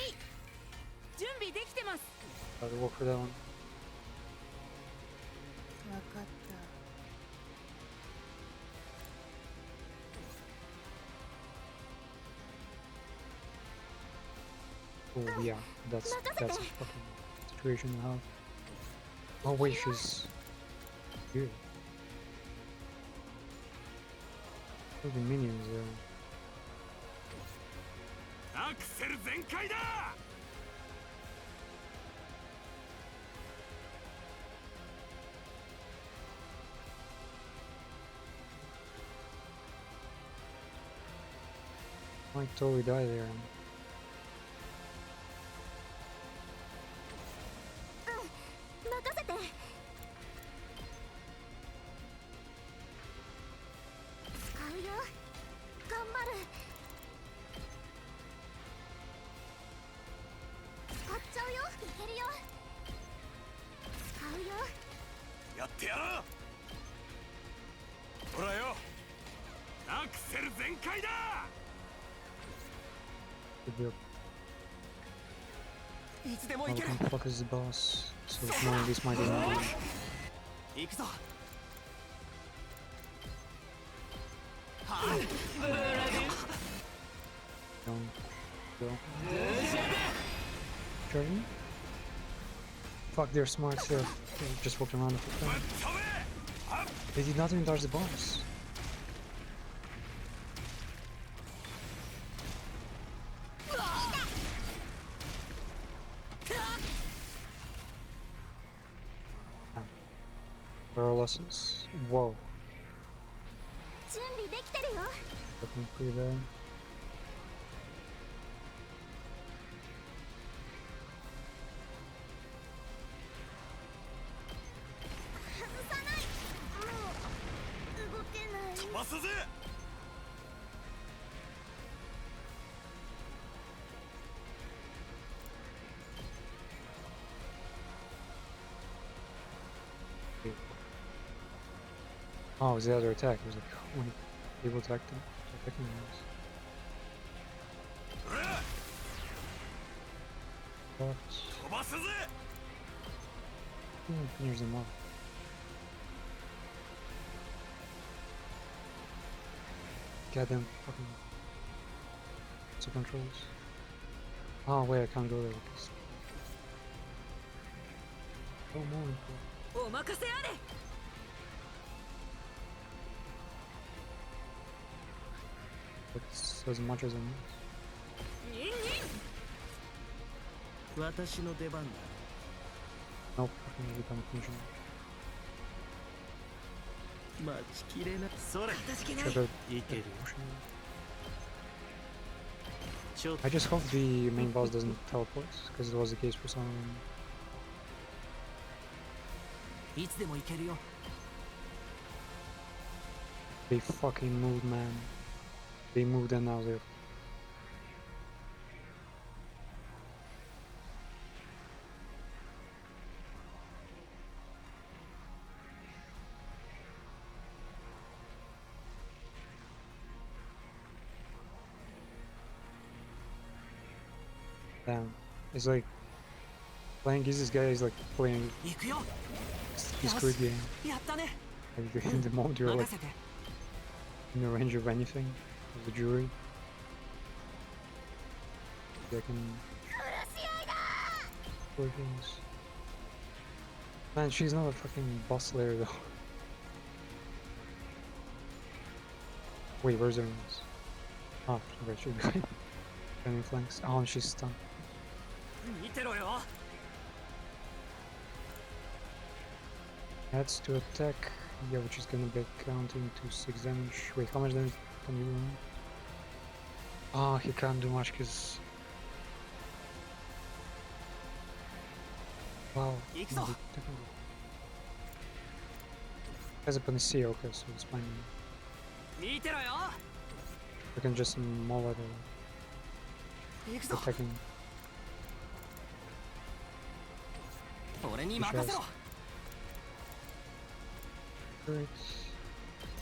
準備できてます Gotta work for that one. 分かった Oh yeah, that's a fucking situation to have. Oh wait, she's here. Look at the minions there. アクセル全開だ Might totally die there. 任せて使うよ頑張る使っちゃうよいけるよ使うよやってやろう。ほらよ、アクセル全開だ。 Good deal. いつでも Well, 行ける。 what the fuck is the boss? So none of this might even be. 行くぞ。はい。 Go. Jordan? Fuck, they're smart still. They just walked around the full time. They did not even dodge the boss. Barrel losses. Whoa. 準備できてるよ。 Looking pretty bad. Oh, it was the other attack. It was like when he able to attack them. Attacking them. Finish them off. Goddamn fucking two controls. Oh wait, I can't go there because oh more. お任せあれ。 That's as much as I need. ニンニン。私の出番だ。 Nope, fucking every time I finish him. 待ちきれない。それ。 Check out いける。 I just hope the main boss doesn't teleport, because it was the case for some. いつでも行けるよ。 They fucking moved, man. They moved and now they're. Damn. It's like playing this guy is like playing 行くよ。 his Squid Game. やったね。 Like the moment you're 任 like せて。 in the range of anything, of the jury. They can play things. Man, she's not a fucking boss slayer though. Wait, where's her nose? Oh, right, she's behind. Running flanks. Oh, and she's stunned. 見てろよ。 Adds to attack. Yeah, which is gonna be counting to 6 damage. Wait, how much damage can you do? Oh, he can't do much because. Wow.行くぞ。 Has a panacea, okay, so it's fine. 見てろよ。 We can just maul at 行くぞ。 attacking. 俺に任せろ。 Great.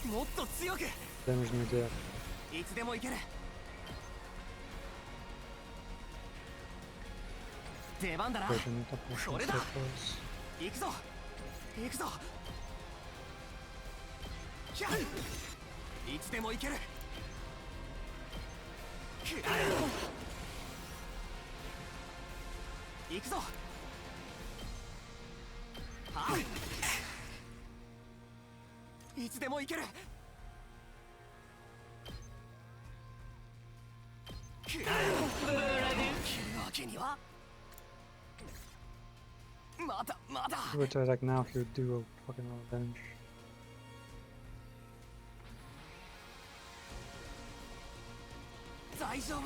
もっと強く。 Damage me death. いつでも行ける。出番だな。 Wait, I need to push これだ。 myself. 行くぞ。行くぞ。キャッ。いつでも行ける。行くぞ。はいつでも行ける。切るわけには。まだまだ。 If we were to attack now, he would do a fucking lot of damage.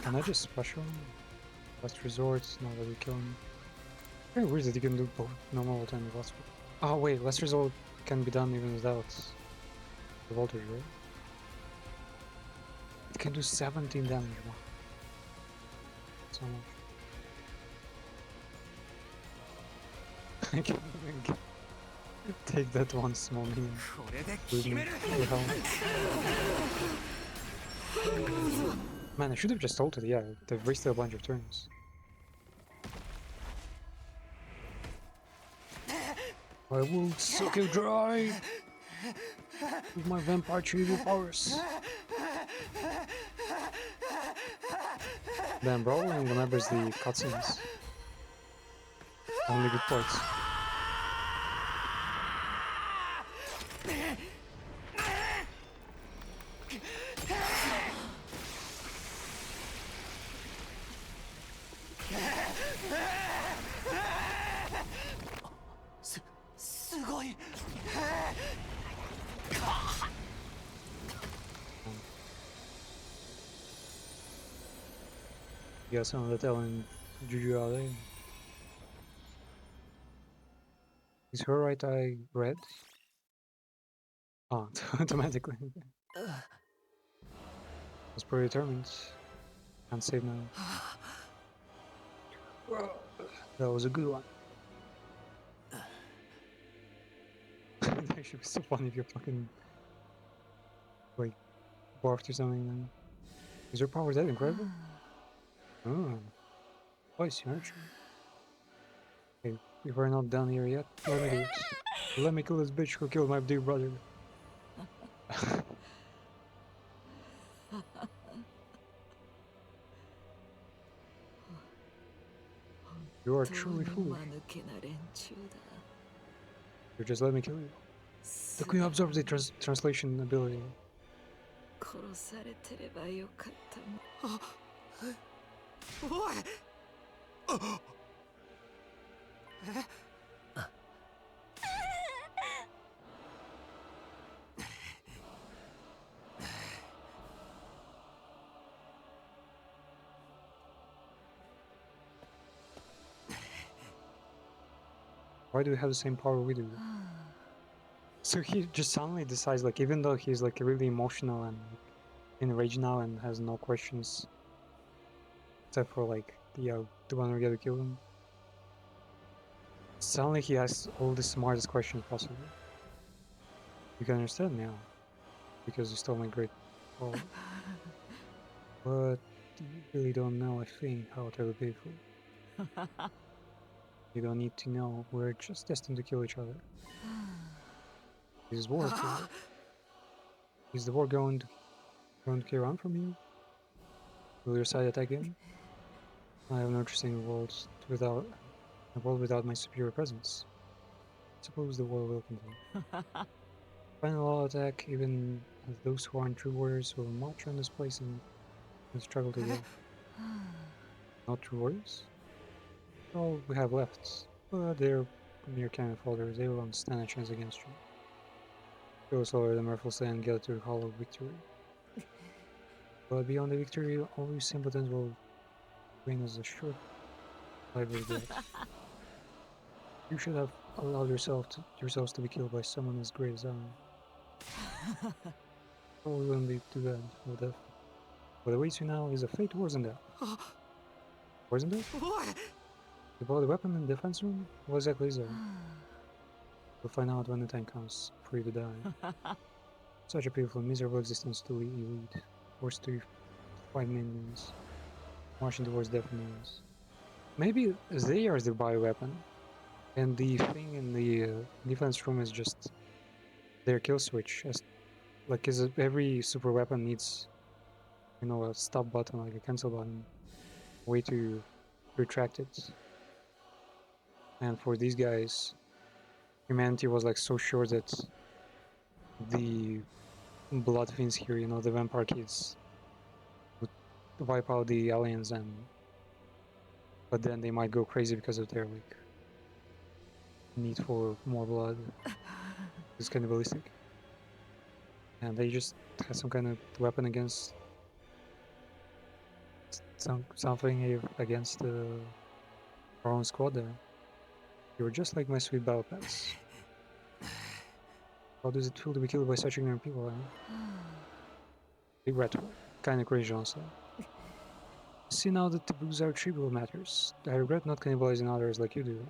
Can I just special him? Last resort, now that we kill him. Very weird that you can do both normal ult and last. Oh wait, last resort can be done even without the voltage, right? It can do 17 damage. Wow. So much. I can't even get. Take that one small minion. Leave me the hell. Man, I should have just ulted, yeah. They've wasted a bunch of turns. I will suck you dry with my vampire tribal powers. Damn, bro, and remembers the cutscenes. Only good parts. You got some of that Ellen Juju out there. Is her right eye red? Oh, automatically. Was predetermined. Can't save now. That was a good one. That should be so funny if you're fucking like barfed or something. Then is your power that incredible? Oh, spicy, aren't you? Okay, if we're not done here yet, let me do it. Let me kill this bitch who killed my dear brother. You are truly foolish. You just let me kill you. The queen absorbs the translation ability. Why do we have the same power we do? So he just suddenly decides, like, even though he's like really emotional and enraged now and has no questions, except for like the one where you gotta kill him. Suddenly he asks all the smartest questions possible. You can understand now, because you stole my great power. But you really don't know, I think, how terribly beautiful. You don't need to know, we're just destined to kill each other. This is war, killer. Is the war going to carry on from you? Will your side attack him? I have no interest in a world without my superior presence. Suppose the war will continue. Final attack, even as those who aren't true warriors will march on this place and struggle to death. Not true warriors? All we have left, but they're mere cannon folders. They won't stand a chance against you. Go slower than mercilessly and get to hollow victory. But beyond the victory, all you simpletons will win as a short lively death. You should have allowed yourselves to be killed by someone as great as I. Probably wouldn't be too bad for death. What awaits you now is a fate worse than that. Worse than that? You bought the weapon in the defense room? What exactly is there? We'll find out when the time comes for you to die. Such a beautiful, miserable existence to lead, forced to fight minions, marching towards death means. Maybe they are the bioweapon, and the thing in the defense room is just their kill switch. Cause every super weapon needs, you know, a stop button, like a cancel button, way to retract it. And for these guys, humanity was like so sure that the blood fiends here, you know, the vampire kids, would wipe out the aliens, but then they might go crazy because of their like need for more blood. It's cannibalistic, and they just had some kind of weapon against something against our own squad there. You were just like my sweet battle pass. How does it feel to be killed by such ignorant people, eh? Regretful. Kinda crazy, honestly. See now that the booze are trivial matters. I regret not cannibalizing others like you do.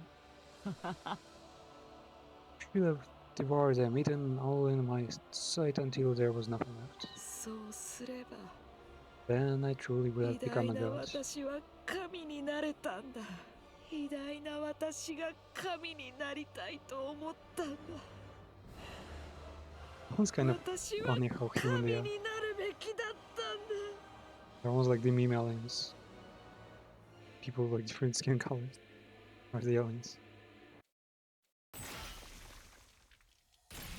Should have devoured them, eaten all in my sight until there was nothing left. そうすれば Then I truly would 偉 have become 大 a な god. 私は神になれたんだ。偉大な私が神になりたいと思ったんだ。 It's kind of 私は funny how 神 human に they な are. るべきだったんだ。 They're almost like the meme aliens. People with like different skin colors. Or the aliens.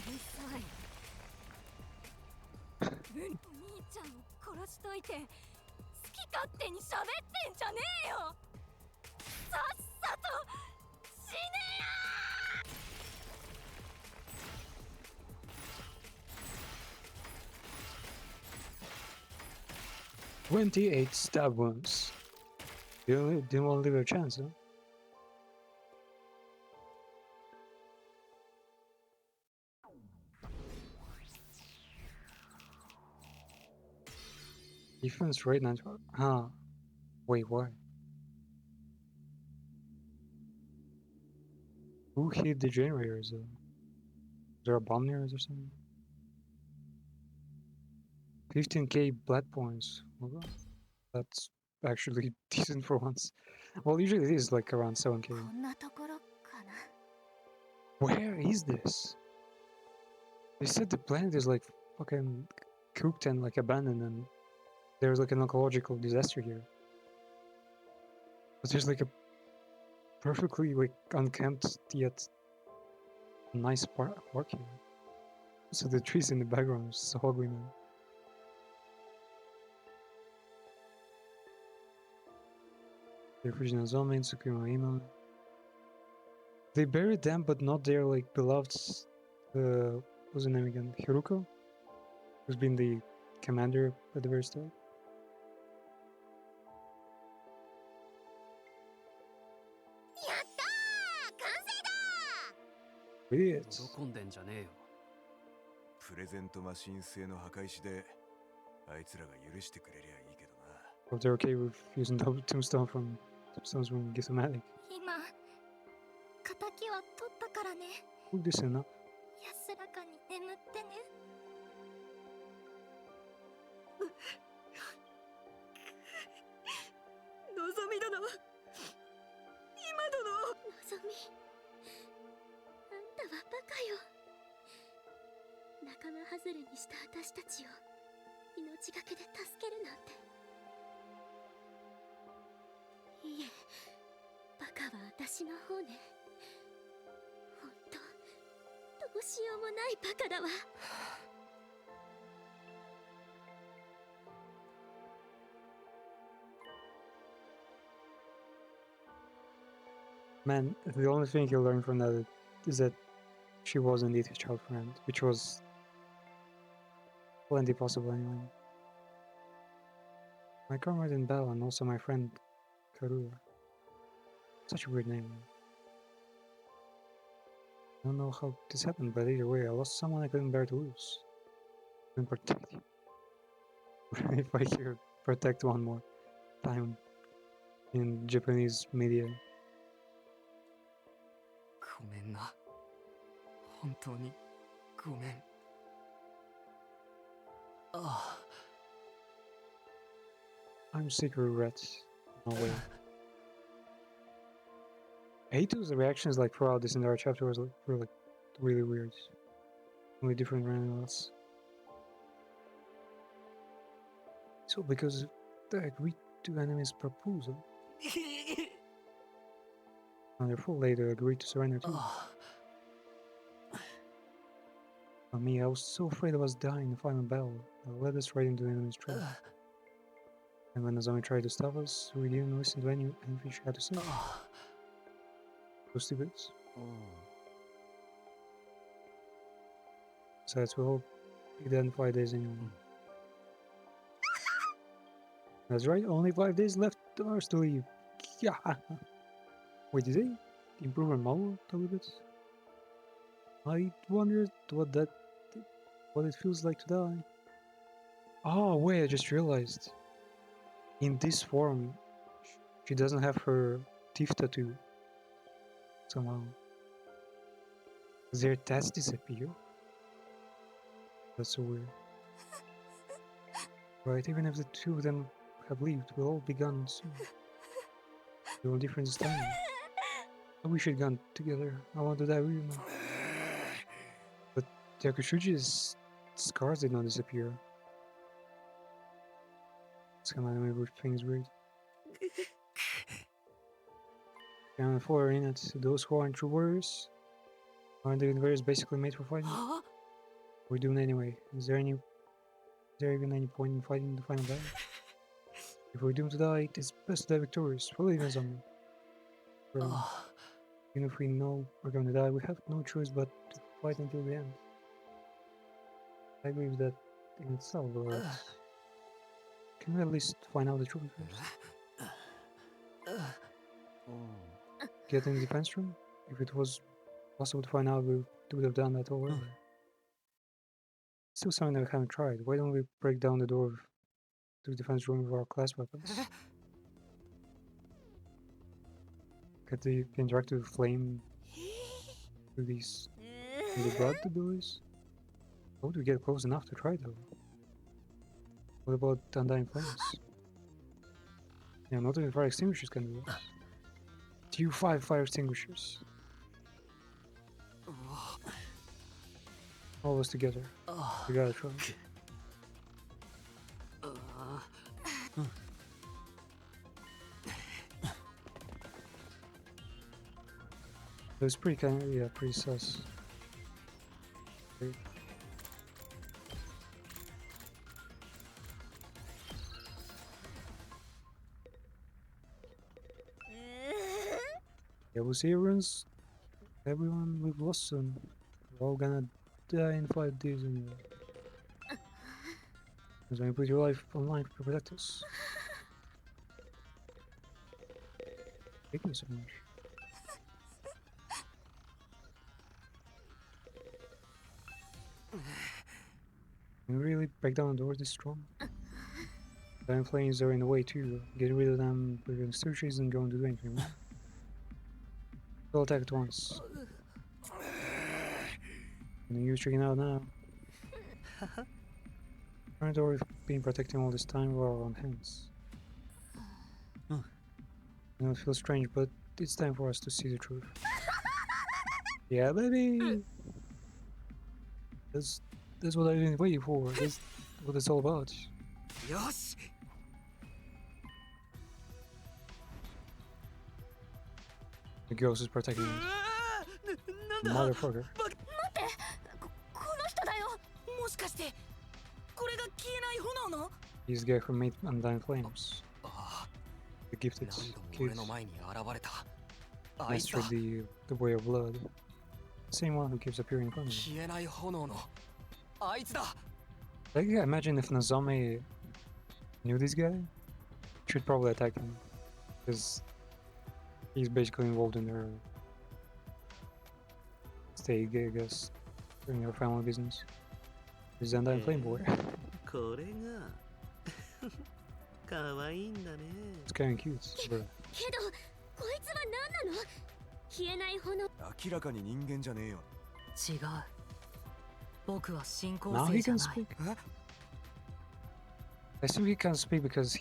うるさい。兄ちゃんを殺しといて好き勝手に喋ってんじゃねえよ。さっさと死ねや。 28 stab wounds. You didn't want to leave a chance, huh? Defense rate 9. Huh. Wait, why? Who hit the generators though? Is there a bomb near us or something? 15k blood points. Well, that's actually decent for once. Well, usually it is like around 7k. こんなところかな。 Where is this? They said the planet is like fucking cooked and like abandoned and there's like an ecological disaster here. But there's like a perfectly like unkempt yet nice park here. So the trees in the background are so ugly, man. The original zombie, Tsukima Ima. They buried them, but not their like beloved. What's the name again? Hiruko, who's been the commander at the very start. Brilliant. 喜んでんじゃねえよ。プレゼントマシン製の墓石であいつらが許してくれりゃいいけどな。 Hope they're okay with using the tombstones from Githematic. 今敵は取ったからね。 Who this in? 安らかに眠ってね。のぞみ殿、今殿。のぞみ、あんたはバカよ。仲間外れにした私たちを命がけで助けるなんて。いえ、バカは私の方ね。ほんと、どうしようもないバカだわ。 Man, the only thing you learn from that is that she was indeed his child friend, which was plenty possible anyway. My comrade in battle and also my friend Karura. Such a weird name. I don't know how this happened, but either way, I lost someone I couldn't bear to lose. Couldn't protect you. If I hear protect one more time in Japanese media. ごめんな。本当にごめん。ああ。 I'm sick of regrets. No way. Eito's reactions like throughout this entire chapter were like really weird. Really different than anyone else. So because they agreed to enemy's proposal, and therefore later agreed to surrender too. For me, I was so afraid I was dying in the final battle that led us right into the enemy's trap. And when Nozomi tried to stop us, we didn't listen to anything she had to say. So stupid. Besides, we'll be dead in 5 days anyway. That's right, only 5 days left ours to leave. Yeah. Wait, did they improve our model a little bit? I wondered what it feels like to die. Oh wait, I just realized. In this form, she doesn't have her teeth tattoo. Somehow. Their tats disappear? That's so weird. Right, even if the two of them have lived, we'll all be gone soon. They're all different this time. We should gone together. I want to die with you now. But Yakushuji's scars did not disappear. It's kind of maybe things weird. And for in it, those who aren't true warriors, aren't the warriors basically made for fighting? We're doing it anyway. Is there even any point in fighting the final battle? If we're doomed to die, it's best to die victorious. We'll leave us on. Even if we know we're going to die, we have no choice but to fight until the end. I agree with that in itself, but can we at least find out the truth first? Get in the defense room? If it was possible to find out, we would have done that already. Still something that we haven't tried. Why don't we break down the door to the defense room with our class weapons? Get the interactive flame through these the blood abilities? How would we get close enough to try though? What about undying flames? Yeah, not even fire extinguishers can do this. Tier 5 fire extinguishers. All of us together. We gotta try. It was pretty kind of, yeah, pretty sus. Yeah, we'll see everyone we've lost soon. We're all gonna die in 5 days anyway. Because when you put your life online to protect us. Taking so much. Can we really break down the door this strong? The flames are in the way too. Getting rid of them, we're going to search isn't going to do anything. Right? We'll attack at once. And you're checking out now. Aren't we been protecting all this time with our own hands? I know it feels strange, but it's time for us to see the truth. Yeah, baby! That's what I've been waiting for. That's what it's all about. Yosh! The ghost is protecting us. Motherfucker. この人だよ。もしかしてこれが消えない炎の He's the guy who made Undying Flames. The gifted kids. Mastered the way of blood. Same one who keeps appearing in front of me. Like, yeah, imagine if Nozomi knew this guy, should probably attack him. Because he's basically involved in her stay, I guess, in her family business. He's an Undying Flame boy. これが可愛いんだね。It's kind of cute, bro. けどこいつは何なの？消えない炎。明らかに人間じゃねえよ。違う。僕は信仰 Now 生 he じゃ can ない speak. I assume he can't speak because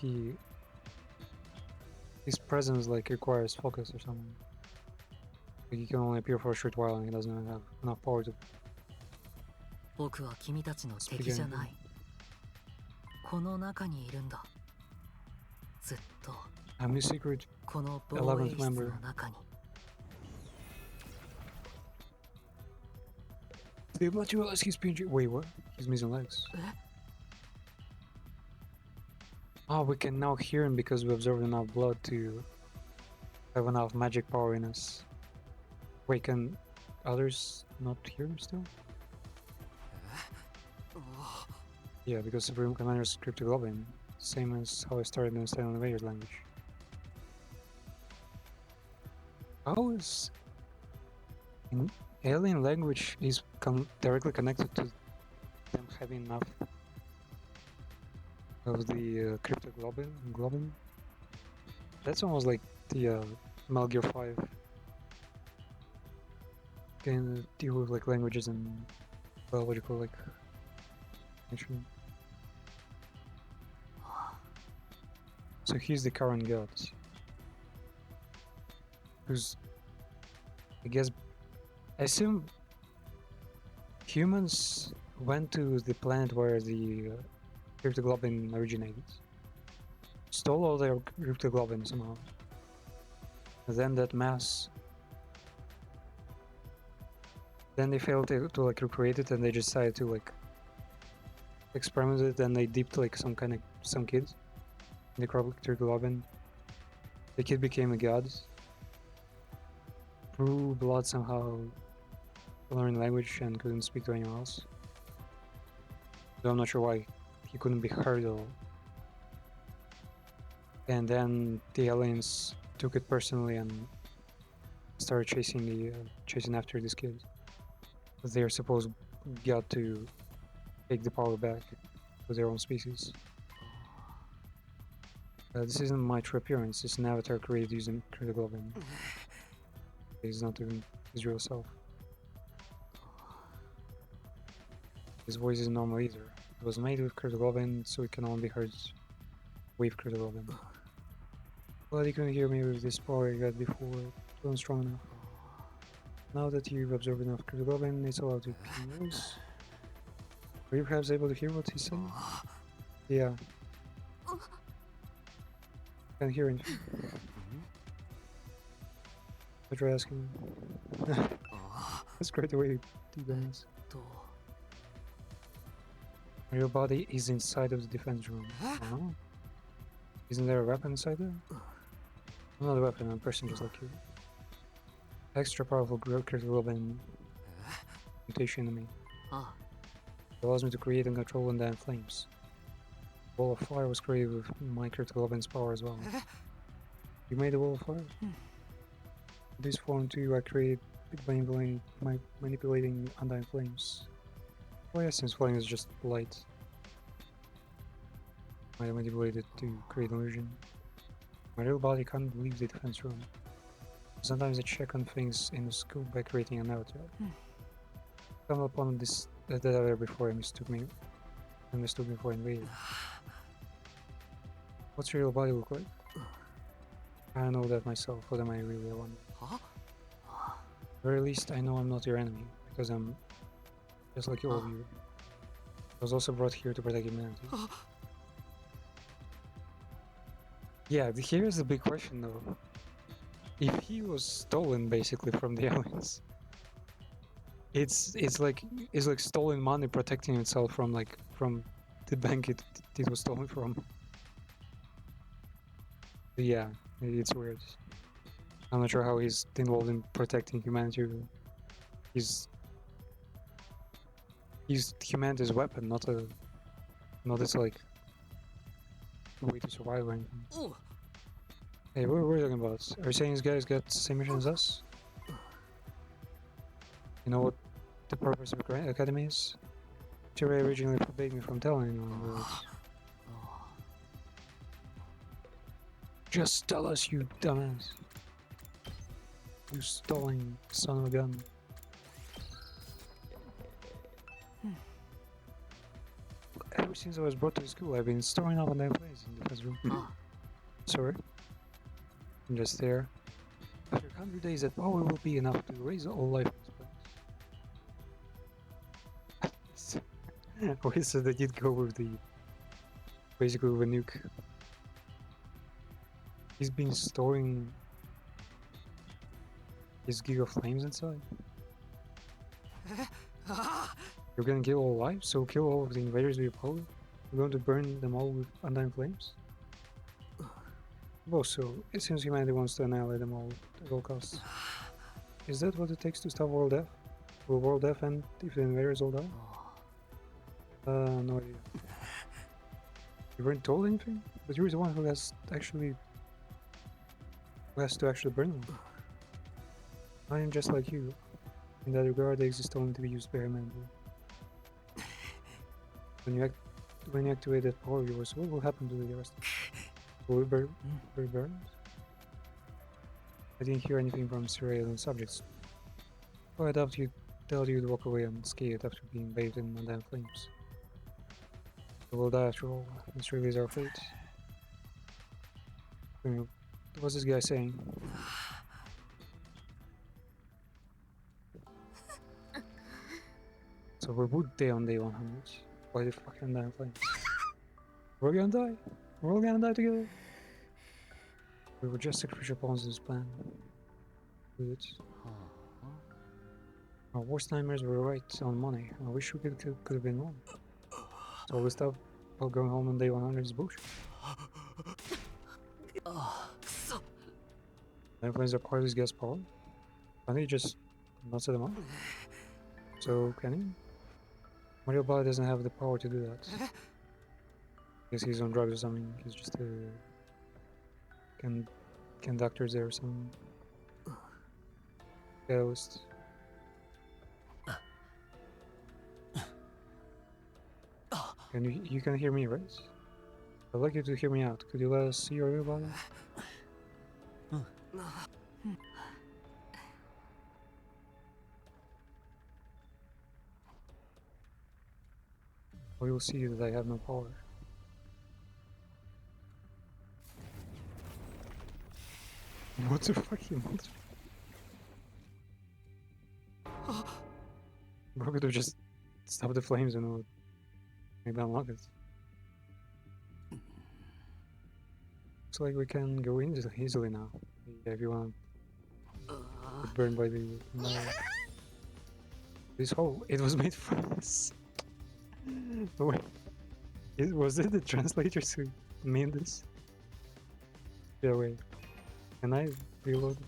his presence like requires focus or something. Like he can only appear for a short while and he doesn't have enough power to 僕は君たちの敵じゃない。この中にいるんだ。ずっと I'm the secret この防衛 11th 室 member. の中に。Did not you realize he's being wait, what? He's missing legs. Oh, we can now hear him because we absorbed enough blood to have enough magic power in us. Wait, can others not hear him still? Yeah, because Supreme Commander's cryptoglobin, same as how I started in Silent Invader's language. How is in alien language is directly connected to them having enough of the cryptoglobin? That's almost like the Metal Gear 5 can deal with like languages and biological like function. So he's the current god. Who's, I guess, I assume humans went to the planet where the cryptoglobin originated, stole all their cryptoglobin somehow, and then that mass, then they failed to like recreate it, and they just decided to like experiment it, and they dipped like some kid in the cryptoglobin. The kid became a god, through blood somehow, learned language and couldn't speak to anyone else. So I'm not sure why he couldn't be heard at all. And then the aliens took it personally and started chasing after this kid. They're supposed God to take the power back to their own species. This isn't my true appearance. It's an avatar created using cryptoglobin. He's not even his real self. His voice isn't normal either. It was made with cryptoglobin, so it can only be heard with cryptoglobin. But you couldn't hear me with this power I got before. It wasn't strong enough. Now that you've absorbed enough cryptoglobin, it's allowed to hear voice. Were you perhaps able to hear what he's saying? Yeah. Can't hear anything. I try asking. That's quite the way to do this. Your body is inside of the defense room. Oh. Isn't there a weapon inside there? I'm not a weapon, I'm a person just like you. Extra powerful cryptoglobin mutation in me. It allows me to create and control undying flames. The wall of fire was created with my cryptoglobin's power as well. You made the wall of fire? This form too I created by manipulating undying flames. Oh yeah, since flame is just light. I manipulated it to create illusion. My real body can't leave the defense room. Sometimes I check on things in the scope by creating an avatar. Come upon this that avatar before I mistook me for invaded. What's your real body look like? I don't know that myself. What am I really? I wonder. At the very least, I know I'm not your enemy because I'm just like all of you. I was also brought here to protect humanity. Yeah, here's the big question though. If he was stolen basically from the aliens, it's like stolen money protecting itself from the bank it was stolen from. Yeah, it's weird. I'm not sure how he's involved in protecting humanity. He's humanity's weapon, not its like way to survive or anything. Hey, what are we talking about? Are you saying these guys got the same mission as us? You know what the purpose of Academy is? Jirai originally forbade me from telling anyone, but... Just tell us, you dumbass. You stolen son of a gun. Ever since I was brought to school, I've been storing up on that place in the first room. Sorry. I'm just there. After 100 days, that power will be enough to erase all life on this planet. Why so they did go with the... basically with a nuke. He's been storing his gig of flames inside. You're gonna kill all life, so kill all of the invaders with your power? You're going to burn them all with undying flames? Well, so it seems humanity wants to annihilate them all at all costs. Is that what it takes to stop world death? Will world death end if the invaders all die? No idea. You weren't told anything? But you're the one who has to actually burn them. I am just like you. In that regard, they exist only to be used by humanity. When you activate that power of yours, what will happen to the rest of it? Will it be burned? I didn't hear anything from Surreal on subjects. Oh, I'd have to tell you to walk away unscathed after being bathed in mundane flames. We will die after all. This really is our fate. What's this guy saying? So we're both dead on day 100. Why the fuck am I in flames? We're gonna die. We're all gonna die together. We were just sacrificial pawns in this plan. Good. Our worst nightmares were right on money. I wish we could have been wrong. So all this stuff about going home on day 100 is bullshit. Airplanes are part of this gas power. Can't he just not set them up? So can he? Mario Ball doesn't have the power to do that. Guess he's on drugs or something. He's just a conductor there or something. Catalyst. You can hear me, right? I'd like you to hear me out. Could you let us see your real body? Or you'll see that I have no power. What the fucking Bro could have just stopped the flames and would maybe unlock it. Looks like we can go in easily now. Yeah, if you want to get burned by the this hole, it was made for us. Oh, wait. Was it the translators who made this? Yeah, wait. Can I reload?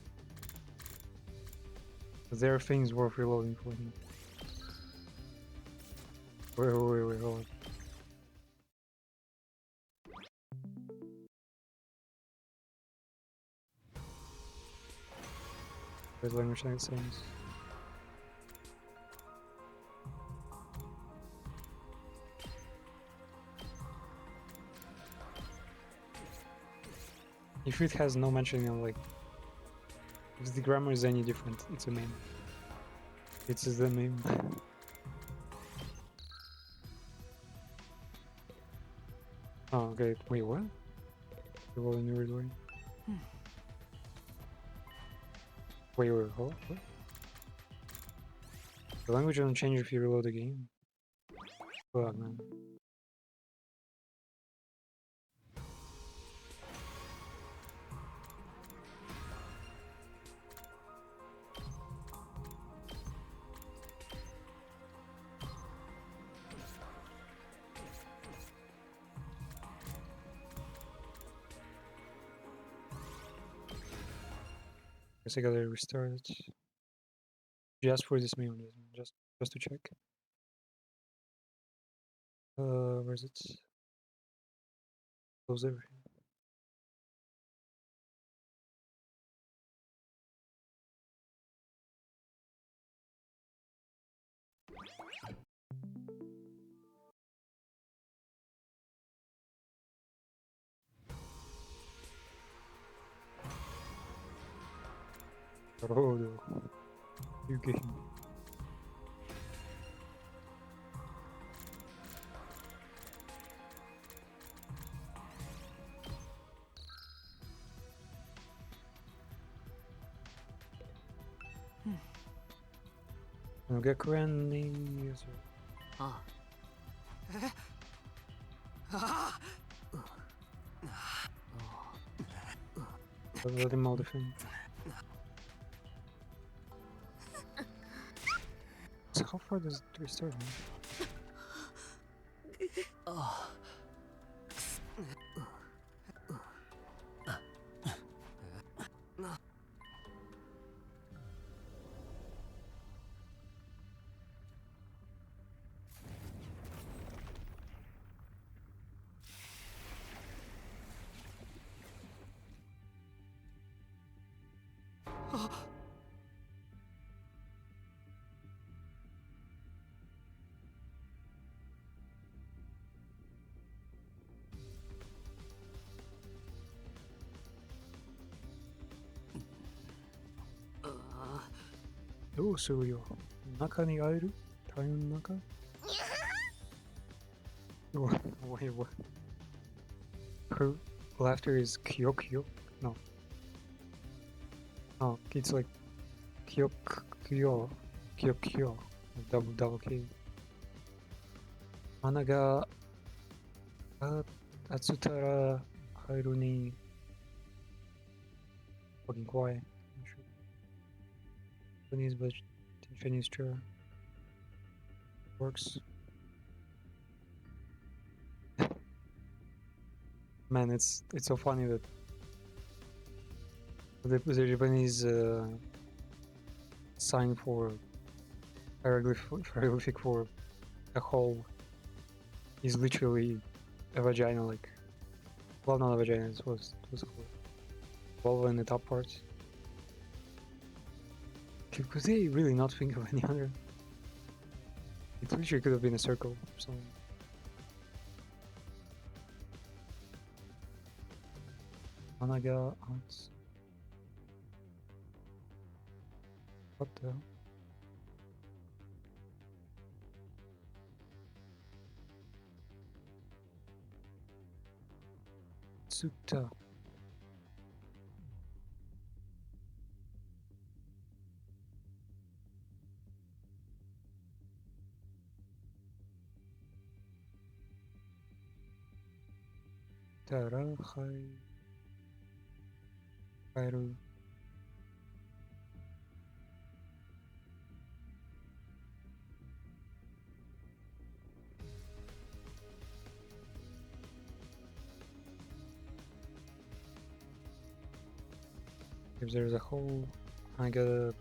There are things worth reloading for him. Wait, hold on. What language that sounds? If it has no mentioning of like, if the grammar is any different, it's a meme. It's the meme. Oh, okay. Wait, what? The wall in a weird way. Wait, hold. What? The language doesn't change if you reload the game. Fuck, man. Guess I gotta restart it. Just for this main one, just to check. Where's it? Close everything. Oh, no. You game. Gakuren user. Ah. Let him all defend. So how far does it restart, man? どうするよ。中に入る？タイムの中？ Wait, what? Her laughter is Kyokyo? No. Oh, it's like Kyokyo. Kyokyo. Double K. 穴があつたら入るに fucking quiet. Japanese, but Chinese chair works. Man, it's so funny that the Japanese sign for hieroglyphic for a hole is literally a vagina, like, well, not a vagina, it was vulva in the top part. Could they really not think of any other? It literally could have been a circle or something. Anaga arts. What the hell? Sutta. Tarahai. Kairu. If there's a hole, I gotta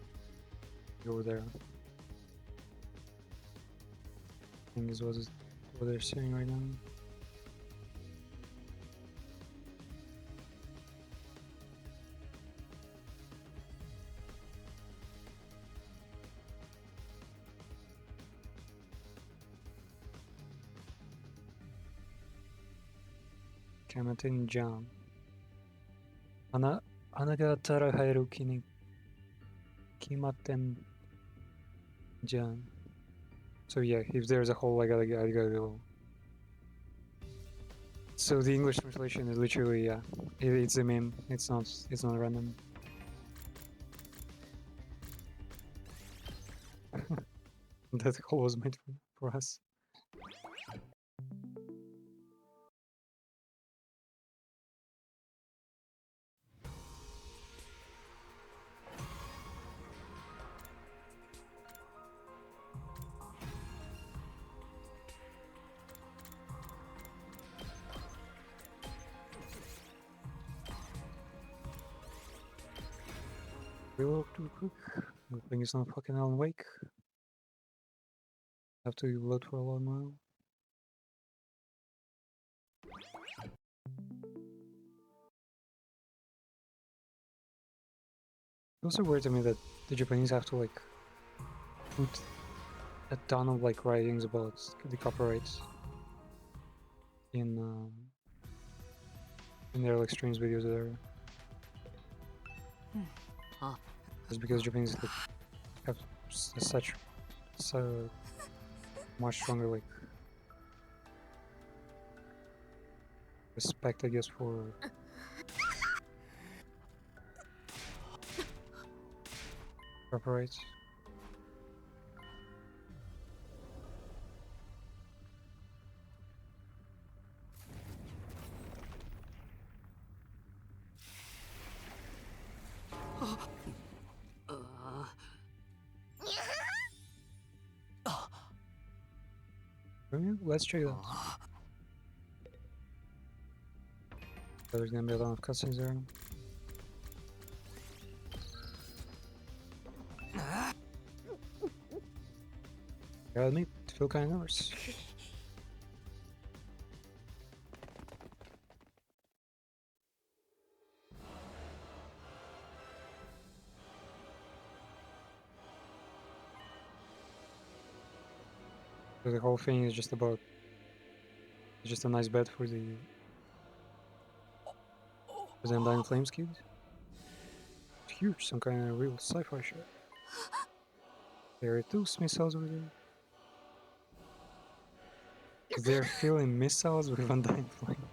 go there. I think is what they're saying right now. Kamatin Jam. Anaga Tara Hairuki ni Kimaten Jan. So yeah, if there's a hole, I gotta go. So the English translation is literally, yeah, it's a meme. It's not random. That hole was made for us. Reload real quick. Good thing it's not fucking Alan Wake. Have to load for a long while. It's also weird to me that the Japanese have to like put a ton of like writings about the copyrights in their like streams videos there. Just because Japanese like, have such so much stronger like respect, I guess, for copyrights. Let's check it out. There's gonna be a lot of cutscenes there. Gotta admit, I feel kinda nervous. So the whole thing is just about, it's just a nice bed for the Undying Flames kid. It's huge, some kind of real sci-fi shit. There are 2 missiles over there. If they're filling missiles with Undying Flame.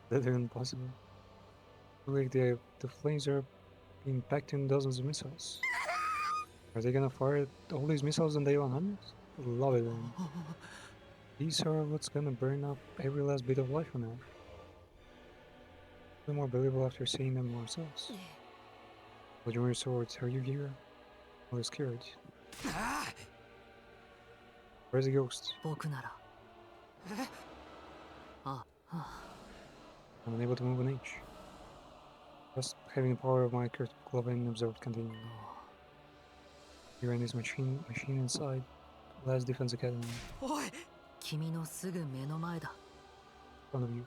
That's even possible. Like the flames are being packed in dozens of missiles. Are they gonna fire all these missiles on day 100? Love it then. These are what's gonna burn up every last bit of life on Earth. More believable after seeing them ourselves. Legendary swords, are you here? Or scared? Where's the ghost? I'm unable to move an inch. Just having the power of my cursed glove and absorbed continually. Here in this machine inside. Last Defense Academy. In front of you.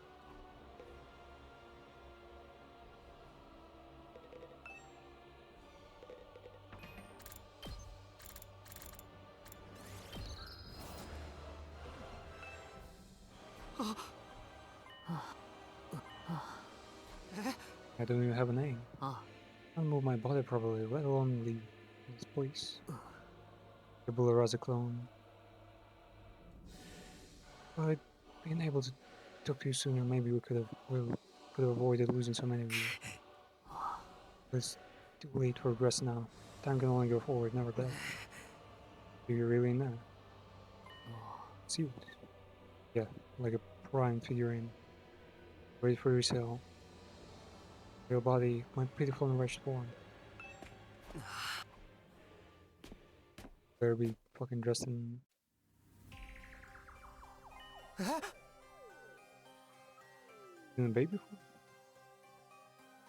I don't even have a name. I can't move my body properly, let alone leave this place. The Bullaraza clone. If I'd been able to talk to you sooner, maybe we could have avoided losing so many of you. But it's too late to regress now. Time can only go forward, never back. Do you really in there? See it? Yeah, like a prime figurine. Ready for resale. Your body, my pitiful and wretched form. Better be fucking dressed in... in a baby form?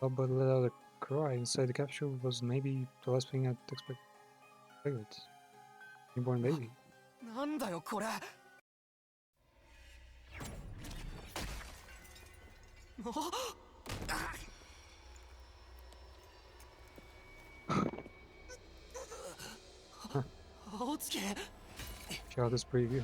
Oh, but let out a cry inside the capsule was maybe the last thing I'd expect. Newborn baby. なんだよこれ。おつけ。 Child is preview.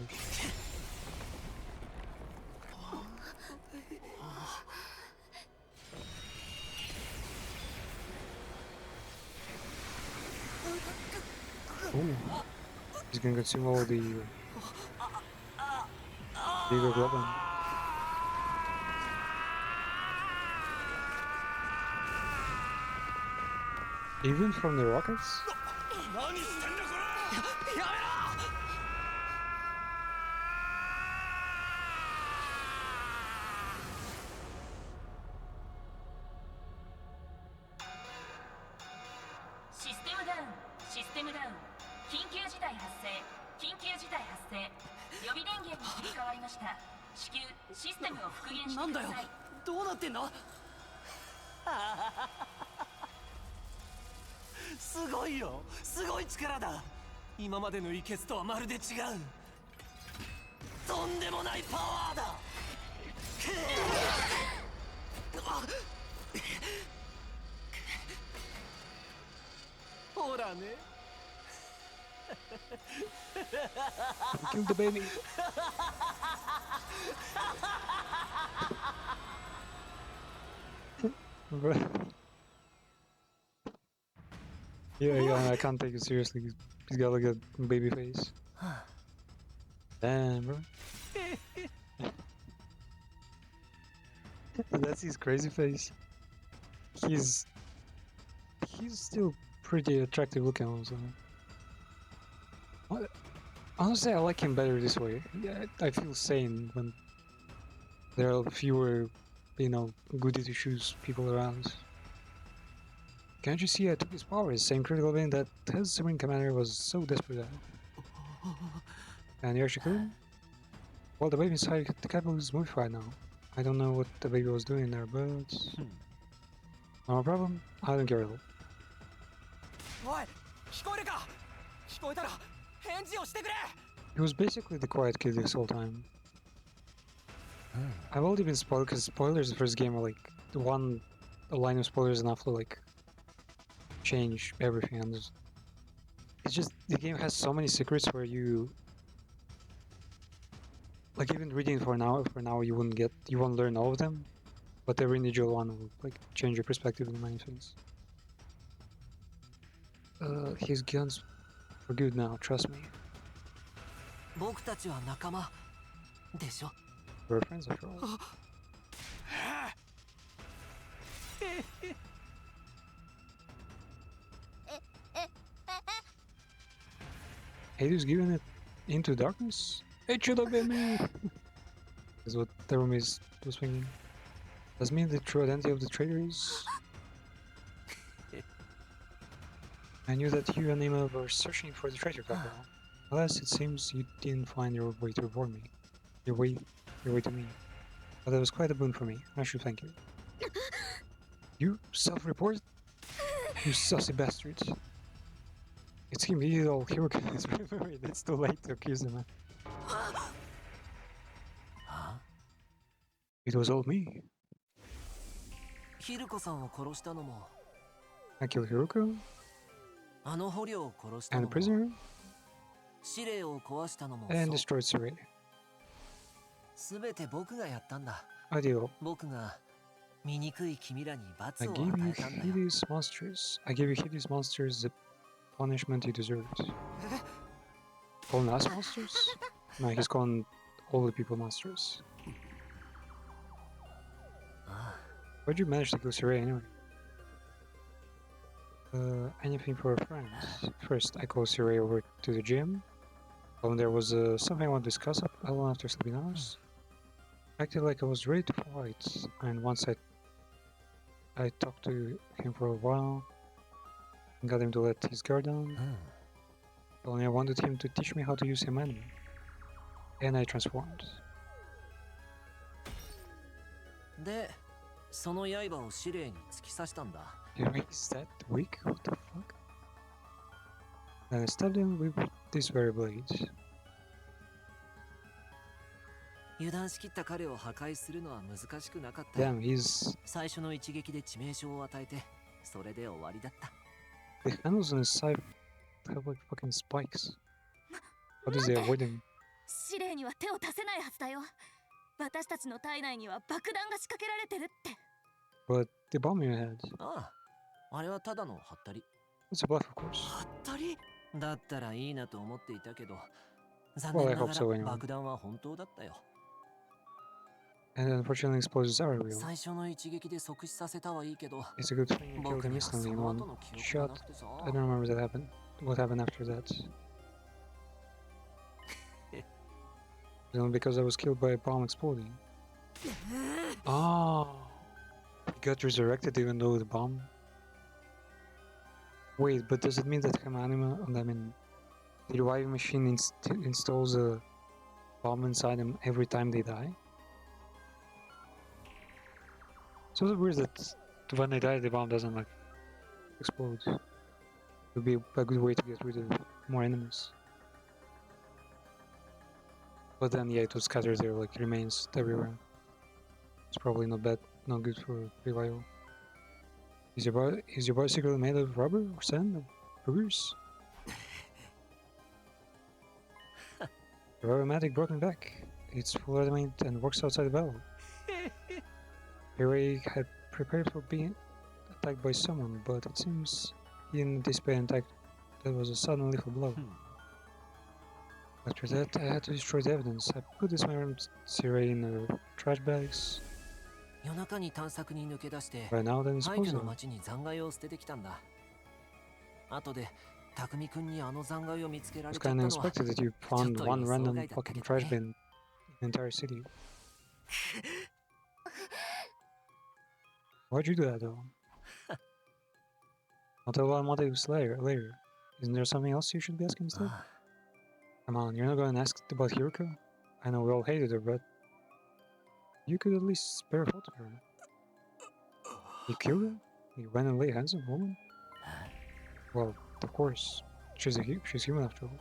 Ooh. He's gonna consume all the bigger globin. Even from the rockets? System なんだよどうなってんのすごいよすごい力だ今までのイケスとはまるで違うとんでもないパワーだほらね Kill the baby. Yeah, I can't take it seriously. He's got like a baby face. Damn, bro. That's his crazy face. He's still pretty attractive looking also. Honestly, I like him better this way. Yeah, I feel sane when there are fewer, you know, goody two shoes people around. Can't you see I took his powers? Same critical being that his Supreme Commander was so desperate at. And you're Shikun? Well, the baby inside the capital is modified now. I don't know what the baby was doing there, but... No problem, I don't care at all. おい聞こえるか聞こえたら返事をしてくれ He was basically the quiet kid this whole time. I've already been spoiled because spoilers the first game are like a line of spoilers enough to like change everything, and it's just the game has so many secrets where you like even reading for now you won't learn all of them, but every individual one will like change your perspective on many things. His guns For good now, trust me. 僕たちは仲間でしょ。 We're friends after all. Hades giving it into darkness? It should have been me! Is what Terumi was thinking. Does mean the true identity of the traitor is? I knew that you and Nima were searching for the traitor couple. Alas, it seems you didn't find your way to report me. Your way to me. But that was quite a boon for me. I should thank you. You self-report? You sussy bastard. It's him, he did all Hiroka. Wait, it's too late to accuse him. It was all me. ヒルコさんを殺したのも、 I killed Hiroka あの捕虜を殺した and の the も、 prisoner 司令を壊したのも、 and destroyed Saray. すべて僕がやったんだ。 I did all. 僕が醜い君らに I 罰を gave 与 you えたんだよ。 hideous monsters. I gave you hideous monsters the punishment you deserved. Calling us monsters? No, he's calling all the people monsters. Why'd you manage to kill Saray anyway? Anything for a friend. First, I called Saray over to the gym. When there was something I want to discuss alone after sleeping hours. Acted like I was ready to fight, and once I talked to him for a while and got him to let his guard down. Only I wanted him to teach me how to use him enemy. And I transformed. で、その刃を司令に突き刺したんだ。 Is that weak? What the fuck? And I stabbed him with this very blade. 油断しきった彼を破壊するのは難しくなかった。 Damn, he's... 最初の一撃で致命傷を与えて、それで終わりだった。 The handles on his side have like fucking spikes. How does he avoid them? 司令には手を出せないはずだよ。私たちの体内には爆弾が仕掛けられてるって。 But the bomb in your head. ああ、あれはただのハッタリ。 It's a bluff, of course. ハッタリだったらいいなと思っていたけど、残 Well, 念 I な hope が so ら anyway. 爆弾は本当だったよ。 And unfortunately, explosives are real. 最初の一撃で即死させたはいいけど、 It's a good thing you killed 僕 him にはそ instantly in の one 後の記憶が shot. なくてさ。 I don't remember that happened. What happened after that? Only because I was killed by a bomb exploding. Oh, he got resurrected even though the bomb. Wait, but does it mean that Hamanima, I mean, the reviving machine installs a bomb inside them every time they die? So it's weird that when they die, the bomb doesn't like explode. It would be a good way to get rid of more enemies. But then, yeah, it would scatter their like remains everywhere. It's probably not bad, not good for revival. Is your body secretly made of rubber or sand or boogers? Your automatic broken back. It's full adamant and works outside the battle. Hirai had prepared for being attacked by someone, but it seems he didn't anticipate an attack that was a sudden lethal blow. After that, I had to destroy the evidence. I put this Saray in trash bags. 夜中に探索に抜け出して、 By now, then 廃墟 dispose の of them. 町に残骸を捨ててきたんだ。後で、匠君にあの残骸を見つけら It れ was ちゃった kinda のは、 unexpected that you ちょっ found と one 予想 random 外だった fucking けど trash ね。 bin in the entire city. Why'd you do that though? I'll tell about motives later. Isn't there something else you should be asking instead? Come on, you're not gonna ask about Hiruka? I know we all hated her, but you could at least spare a photo of her. You killed her? You went and laid hands on a woman? Well, of course. She's human after all.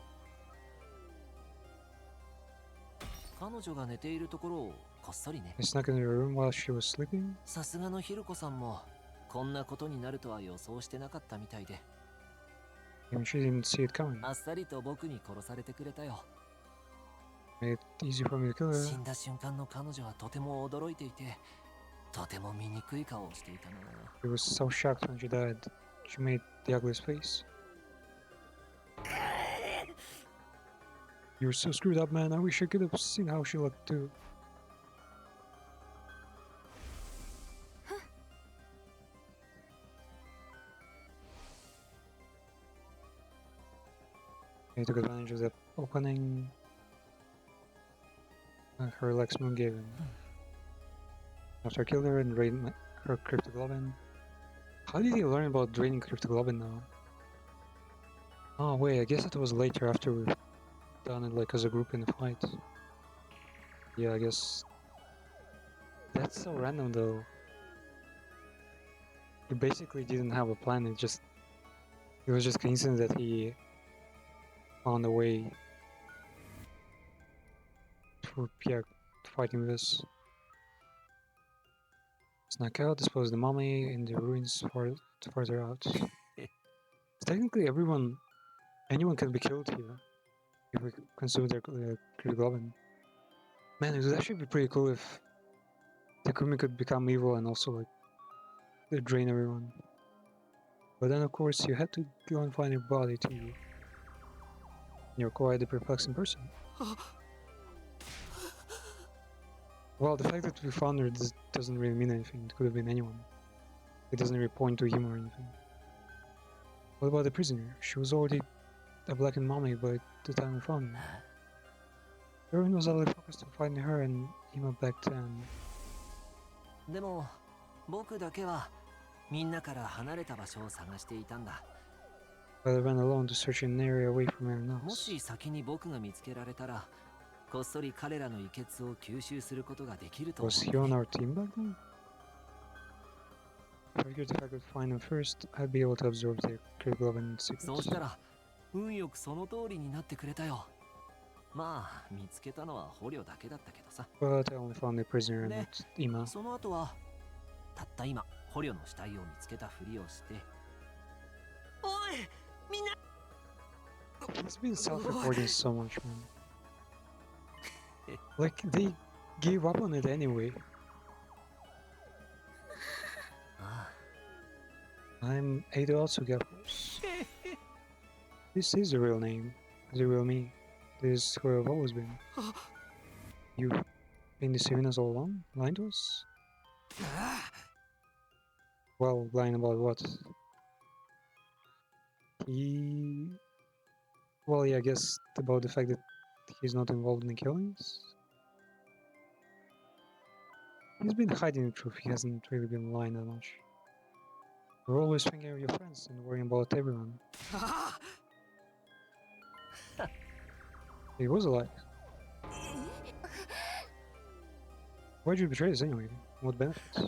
彼女が寝ているところをこっそりね。 I snuck into her room while she was sleeping. さすがのヒルコさんもこんなことになるとは予想してなかったみたいで、 Even she didn't see it coming. あっさりと僕に殺されてくれたよ。 Made it easy for me to kill her. 死んだ瞬間の彼女はとても驚いていて、とても醜い顔をしていたな。 She was so shocked when she died. She made the ugliest face. You're so screwed up, man. I wish I could have seen how she looked too. He took advantage of that opening. Her Lex Moon gave him. After I killed her and drained her cryptoglobin. How did he learn about draining cryptoglobin now? Oh wait, I guess it was later after we've done it like as a group in the fight. Yeah, I guess. That's so random though. He basically didn't have a plan, it was just coincidence that he found a way for fighting this. Snuck out, dispose the mummy in the ruins further out. Technically anyone can be killed here if we consume their cryptoglobin. Man, it would actually be pretty cool if Takumi could become evil and also like drain everyone. But then of course you had to go and find your body too. You're quite a perplexing person. Well, the fact that we found her doesn't really mean anything. It could have been anyone. It doesn't really point to him or anything. What about the prisoner? She was already a blackened mummy by the time we found her. Everyone was only focused on finding her and Ima back then. でも僕だけはみんなから離れた場所を探していたんだ。 But I went alone to search an area away from everyone も else. し先に僕が見つけられたら、こっそり彼らの遺血を吸収することができると思 Was う he on ね。 our team back then? I figured if I could find him first, I'd be able to absorb their cryptoglobin そう secrets. したら運よくその通りになってくれたよ。まあ見つけたのは捕虜だけだったけどさ。 But I only found the prisoner and ね not Ima. その後はたった今捕虜の死体を見つけたふりをして。おいみんな。 He's been self-reporting so much, man. Like, they gave up on it anyway. あ I'm Edo Otsuga, of course. This is the real name, the real me. This is who I've always been. You've been deceiving us all along? Lying to us? Well, lying about what? Well, yeah, I guess about the fact that he's not involved in the killings. He's been hiding the truth, he hasn't really been lying that much. You're always thinking of your friends and worrying about everyone. He was alive. Why'd you betray us anyway? What benefits?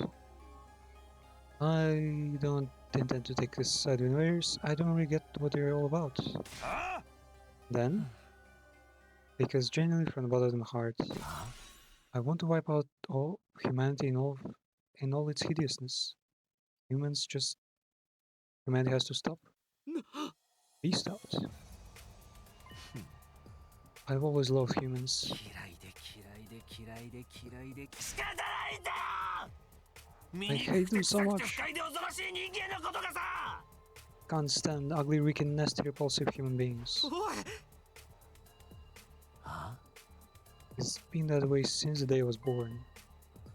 I don't intend to take this side of invaders. I don't really get what they're all about. Then, because genuinely from the bottom of my heart, I want to wipe out all humanity in all its hideousness. Humanity has to stop. Be stopped. I've always loved humans. 嫌いで嫌いで嫌いで嫌いで仕方ないんだよ I hate them so much. 不快で恐ろしい人間のことがさ Can't stand ugly, wicked, nasty, repulsive human beings. おいは It's been that way since the day I was born.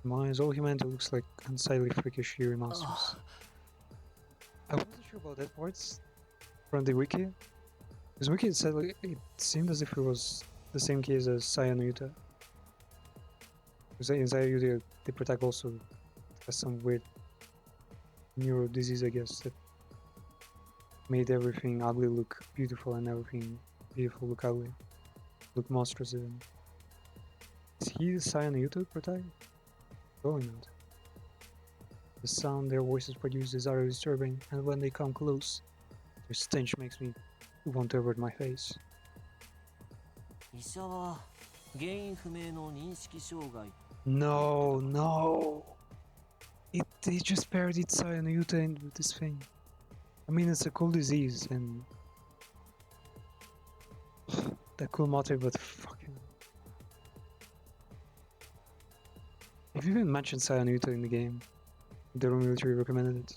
In my eyes, all humanity looks like unsightly, freakish, eerie monsters. I wasn't sure about that part from the wiki. Because wiki said like, it seemed as if it was the same case as Saya no Yuta. Because in Saya Yuta, the protect also has some weird neuro disease, I guess, that made everything ugly look beautiful and everything beautiful look ugly, look monstrous even. Is he the Saya no Yuta protect? Probably not. The sound their voices produce is utterly disturbing, and when they come close, their stench makes me want to avert my face. 医者は原因不明の認識障害 No, no! They just parodied Saya no Yuta with this thing. I mean, it's a cool disease, and... that cool motto, but fucking... If you even mentioned Saya no Yuta in the game, the Roman military recommended it.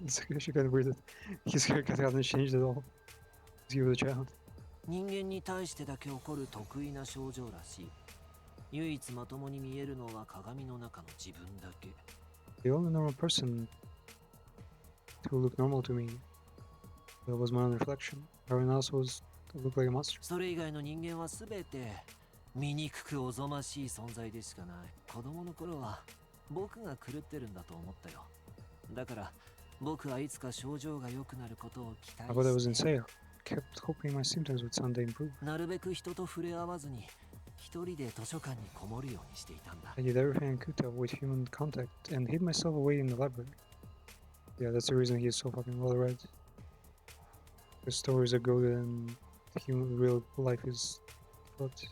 It's actually kind of weird that his haircut hasn't changed at all. He was a child. 人間に対してだけ起こる得意な症状らしい。唯一まともに見えるのは鏡の中の自分だけ。 The only normal person who looked normal to me was my own reflection. Everyone else looked like a monster. それ以外の人間はすべて醜くおぞましい存在でしかない。子供の頃は僕が狂ってるんだと思ったよ。だから僕はいつか症状が良くなることを期 I thought I 待 was して insane. I kept hoping my symptoms would someday improve. なるべく人と触れ合わずに一人で図書館にこもるようにしていたんだ。 I did everything I could to avoid human contact and hid myself away in the library. Yeah, that's the reason he is so fucking well read. The stories are good and real life is fucked.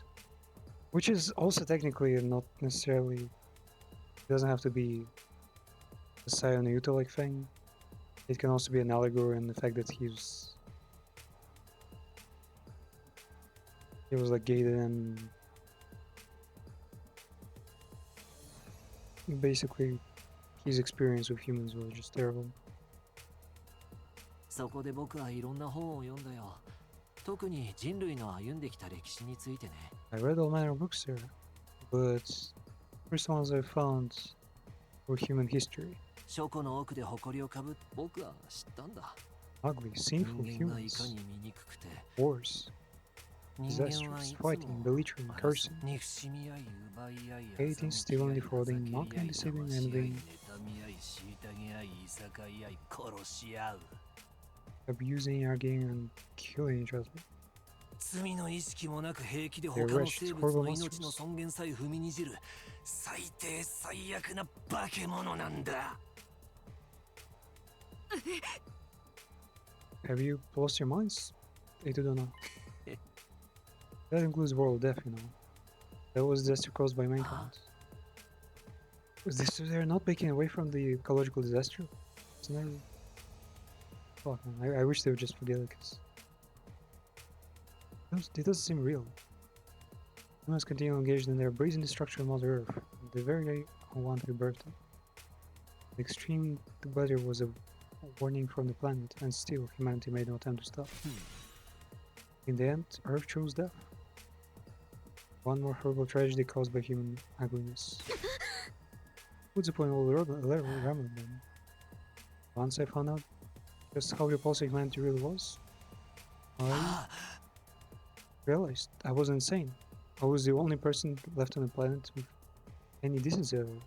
Which is also technically not necessarily, it doesn't have to be a Sayo no Yuta like thing. It can also be an allegory in the fact that he was like gated and basically his experience with humans was just terrible. そこで僕はいろんな本を読んだよ。特に人類の歩んできた歴史についてね。 I read all manner of books there, but the first ones I found were human history. 書庫の奥で誇りをかぶって僕は知ったんだ。 Ugly, sinful 人間がいか humans, に醜くて wars, 人間はい disasters, つも fighting, belittling, cursing, 憎しみ合い奪い合い hating, stealing, defrauding, mocking, deceiving, envying, 妬み合い虐げ合いいさかい合い殺し合う abusing, arguing, and killing each other. 罪の意識もなく平気で They're 他の wretched, 生物の horrible 命の尊厳さえ踏みにじる最低最悪な化け物なんだ Have you lost your minds? I don't know. That includes world death, you know. That was disaster caused by mankind. They're not making away from the ecological disaster? It's not... Fuck, man. I wish they would just forget it, because... It doesn't seem real. Humans continue engaged in their brazen destruction of Mother Earth, the very one who birthed them. The extreme weather was a warning from the planet, and still humanity made no attempt to stop. In the end, Earth chose death. One more horrible tragedy caused by human ugliness. What's the point of all the rambling then? Once I found out just how repulsive humanity really was, I realized I was insane. I was the only person left on the planet with any decency at all.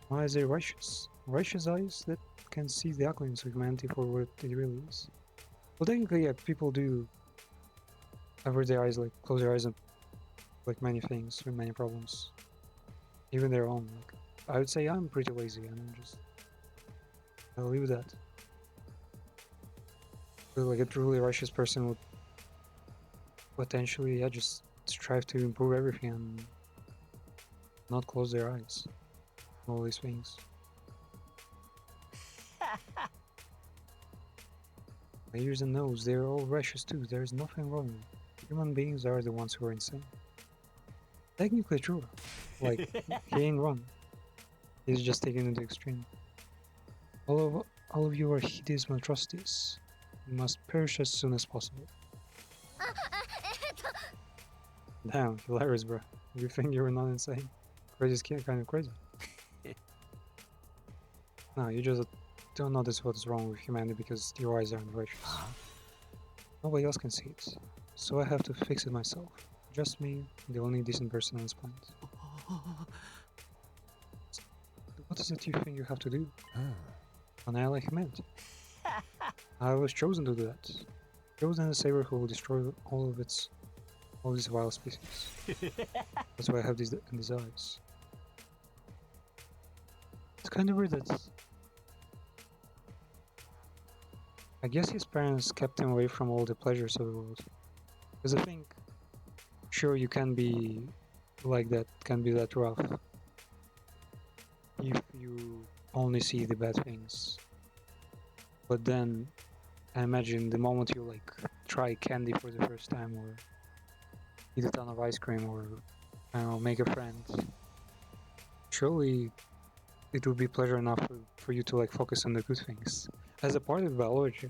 My eyes are righteous eyes that can see the ugliness of humanity for what it really is. Well, technically, yeah, people do avert their eyes, like close their eyes and like many things and many problems, even their own. Like, I would say I'm pretty lazy, and I'll leave that. But like a truly righteous person would potentially, yeah, just strive to improve everything and not close their eyes. All these things. My ears and nose, they're all righteous too. There's nothing wrong. Human beings are the ones who are insane. Technically true. Like, he ain't wrong. He's just taking it to the extreme. All of you are hideous monstrosities. You must perish as soon as possible. Damn, hilarious, bro. You think you're not insane? Crazy kid, kind of crazy. No, you just don't notice what's wrong with humanity because your eyes aren't righteous. Nobody else can see it, so I have to fix it myself. Just me, the only decent person on this planet. What is it you think you have to do? Annihilate humanity. I was chosen to do that. Chosen as a savior who will destroy all these vile species. That's why I have these eyes. It's kind of weird that I guess his parents kept him away from all the pleasures of the world. Because I think, sure, you can be like that, can be that rough, if you only see the bad things. But then, I imagine the moment you like try candy for the first time, or eat a ton of ice cream, or I don't know, make a friend, surely it would be pleasure enough for you to like focus on the good things as a part of biology.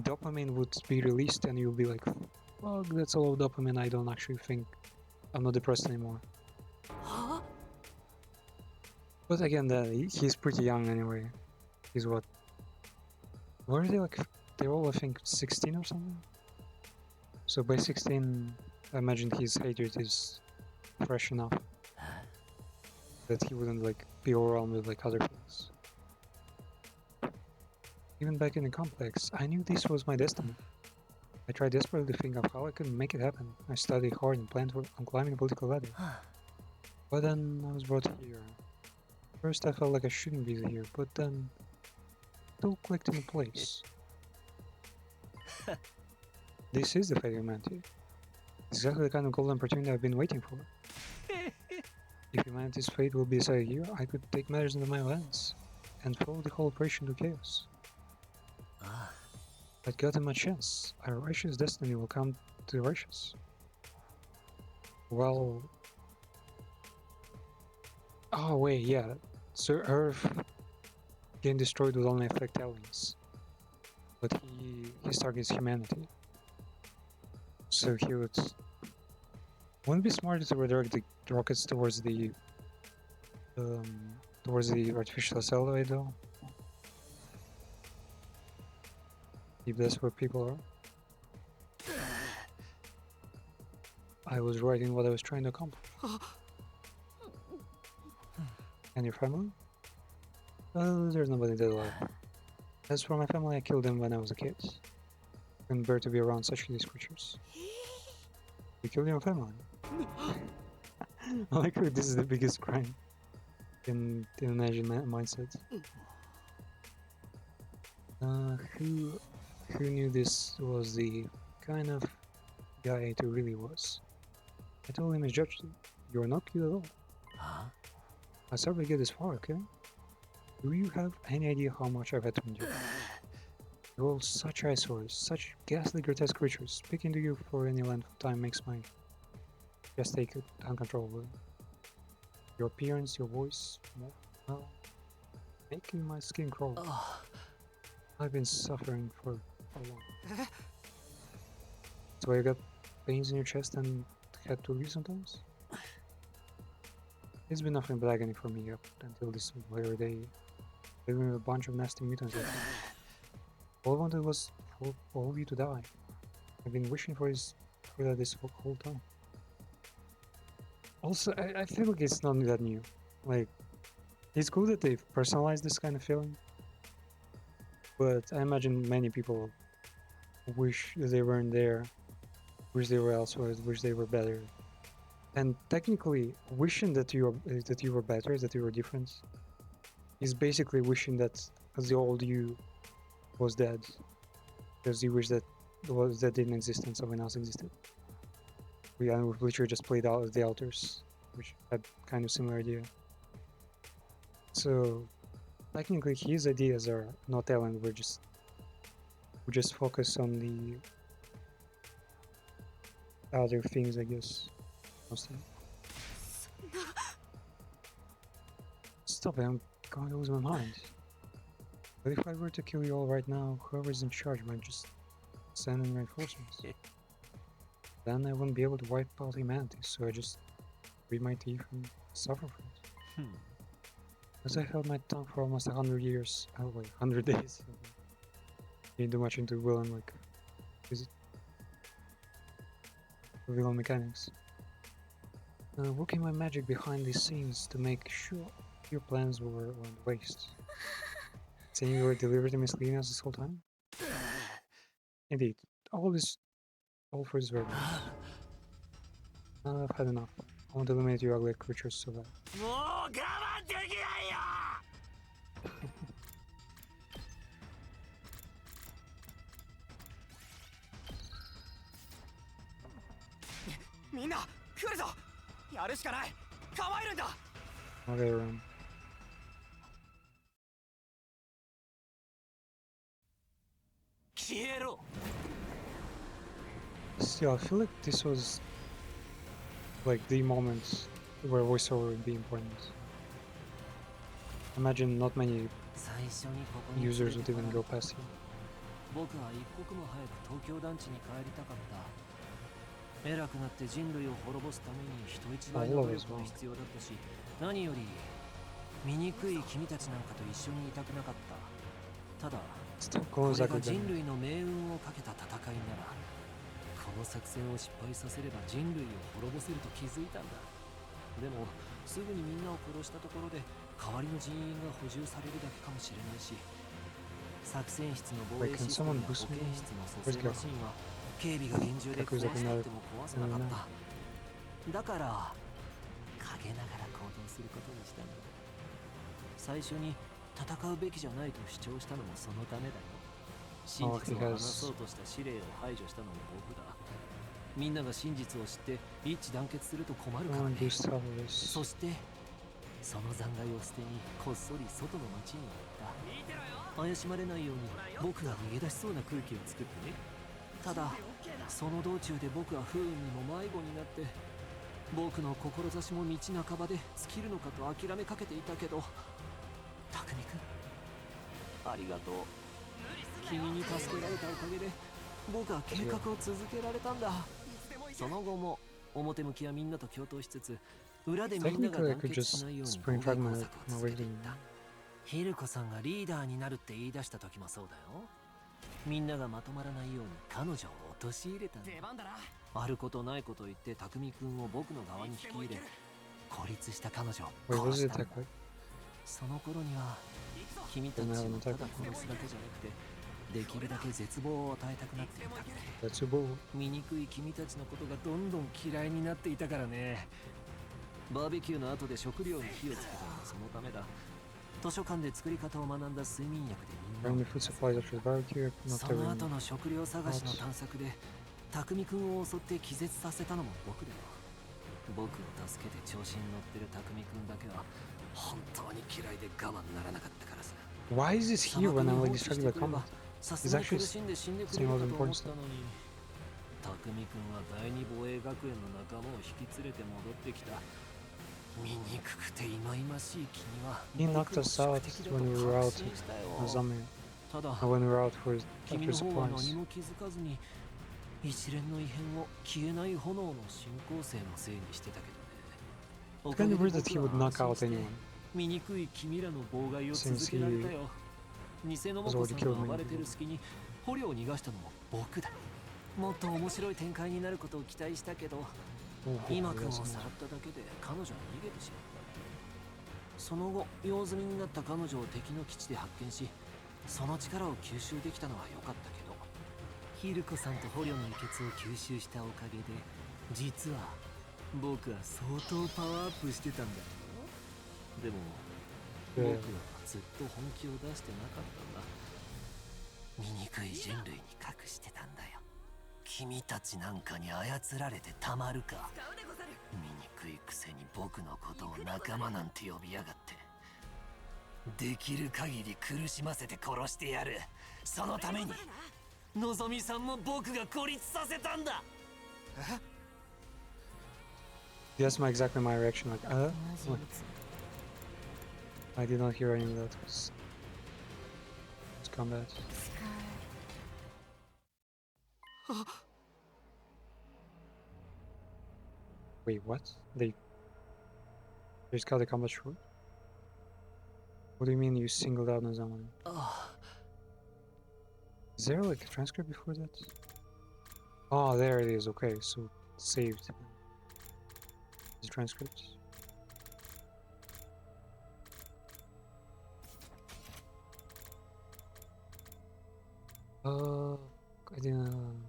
dopamine would be released and you'll be like, fuck, that's a lot of dopamine, I don't actually think I'm not depressed anymore. But again, he's pretty young anyway. He's what? Where are they, like, they're all I think 16 or something? So by 16, I imagine his hatred is fresh enough that he wouldn't like be overwhelmed with like other things. Even back in the complex, I knew this was my destiny. I tried desperately to think of how I could make it happen. I studied hard and planned on climbing the political ladder. But then I was brought here. First I felt like I shouldn't be here, but then it all clicked into place. This is the fate of humanity. Exactly the kind of golden opportunity I've been waiting for. If humanity's fate will be decided here, I could take matters into my own hands and follow the whole operation to chaos. I'd gotten my chance. Our righteous destiny will come to the righteous. Well... Oh wait, yeah. So Earth getting destroyed would only affect aliens. But his target is humanity. So he would... Wouldn't it be smarter to redirect the rockets towards the artificial satellite though? If that's where people are. I was right in what I was trying to accomplish. And your family? There's nobody dead alive. As for my family, I killed them when I was a kid. Couldn't bear to be around such hideous creatures. You killed your family? I like how this is the biggest crime in an Asian mindset. Who knew this was the kind of guy Aito really was? I told him he judged you. You are not cute at all. I started to get this far, okay? Do you have any idea how much I've had to endure? You're all such eyesores, such ghastly grotesque creatures. Speaking to you for any length of time makes my chest take uncontrollably. Your appearance, your voice, well, making my skin crawl. I've been suffering for long. So you got pains in your chest and had to leave sometimes? It's been nothing but agony for me up until this very day, living with a bunch of nasty mutants. All I wanted was for all of you to die. I've been wishing for that this whole time. Also, I feel like it's not that new. Like, it's cool that they've personalized this kind of feeling, but I imagine many people wish they weren't there, wish they were elsewhere, wish they were better. And technically, wishing that you were better, that you were different, is basically wishing that the old you was dead, because you wish that didn't exist and someone else existed. We literally just played out the Alters, which had kind of similar idea. So technically, his ideas are not Ellen. We just focus on the other things, I guess. Mostly. Stop it! I'm going to lose my mind. But if I were to kill you all right now, whoever's in charge might just send in reinforcements. Then I wouldn't be able to wipe out humanity, so I just read my teeth and suffer from it. As I held my tongue for almost 100 years, 100 days. Didn't do much into villain, like, villain mechanics. Working my magic behind the scenes to make sure your plans were on waste. Saying you were deliberately misleading us this whole time? Indeed, all for this very much. I've had enough. I want to eliminate you ugly creatures so bad. Okay, Ram. Still, I feel like this was like the moment where voiceover would be important. Imagine not many users would even go past here. 僕は一刻も早く東京団地に帰りたかった。偉くなって人類を滅ぼすために人一倍の努力が必要だったし、何より醜い君たちなんかと一緒にいたくなかった。ただ、これが人類の命運をかけた戦いなら、この作戦を失敗させれば人類を滅ぼせると気づいたんだ。でも、すぐにみんなを殺したところで代わりの人員が補充されるだけかもしれないし、作戦室の防衛システムや保健室の蘇生マシンは警備が厳重で壊したっても壊せなかった。だから陰ながら行動することにしたんだ。最初に戦うべきじゃないと主張したのもそのためだよ。真実を話そうとした司令を排除したのも僕だ。みんなが真実を知って一致団結すると困るからね。そしてその残骸を捨てにこっそり外の町に行った。怪しまれないように僕が逃げ出しそうな空気を作ってね。ただその道中で僕は不運にも迷子になって、僕の志も道半ばで尽きるのかと諦めかけていたけど、匠君ありがとう。君に助けられたおかげで僕は計画を続けられたんだ。その後も表向きはみんなと共闘しつつ、裏でみんなが団結しないように攻撃工作を続けていった。ヒルコさんがリーダーになるって言い出した時もそうだよ。みんながまとまらないように彼女を陥れたんだ。あることないこと言って匠君を僕の側に引き入れ、孤立した彼女を殺したんだ。その頃には君たちをただ殺すだけじゃなくて、できるだけ絶望を与えたくなっていたって。醜い君たちのことがどんどん嫌いになっていたからね。バーベキューの後で食料に火をつけたのもそのためだ。図書館で作り方を学んだ睡眠薬でみんなを。その後の食料探しの探索で匠君を襲って気絶させたのも僕だよ。僕を助けて調子に乗ってる匠君だけは本当に嫌いで我慢ならなかったからさ。Why is this here when I'm like distracted by combat? さすがに苦しんで死んでくれるかと思ったのに、匠君は第二防衛学園の仲間を引き連れて戻ってきた。醜くて忌々しい君は He knocked us out when we were out of Azami. ただ When we were out for 君 after の方は supplies. 何も気づかずに一連の異変を消えない炎の進行性のせいにしてたけどね。 It's kind of weird that he would knock out anyone. 醜い君らの妨害を続けられたよ。偽のモコさんが暴れてる隙に捕虜を逃がしたのも僕だ。もっと面白い展開になることを期待したけど、今君をさらっただけで彼女は逃げてしまった。その後用済みになった彼女を敵の基地で発見し、その力を吸収できたのは良かったけど、ヒルコさんと捕虜の遺血を吸収したおかげで実は僕は相当パワーアップしてたんだよ。でも僕はずっと本気を出してなかったんだ。醜い人類に隠してたんだよ。君たちなんかに操られてたまるか。醜いくせに僕のことを仲間なんて呼びやがって。できる限り苦しませて殺してやる。そのためにのぞみさんも僕が孤立させたんだ。That's exactly my reaction. Like, what? I did not hear any of that. It's combat. Wait, what? They just cut the combat short? What do you mean you singled out Nazamani? Is there like a transcript before that? Oh, there it is. Okay, so saved. The transcript. I didn't.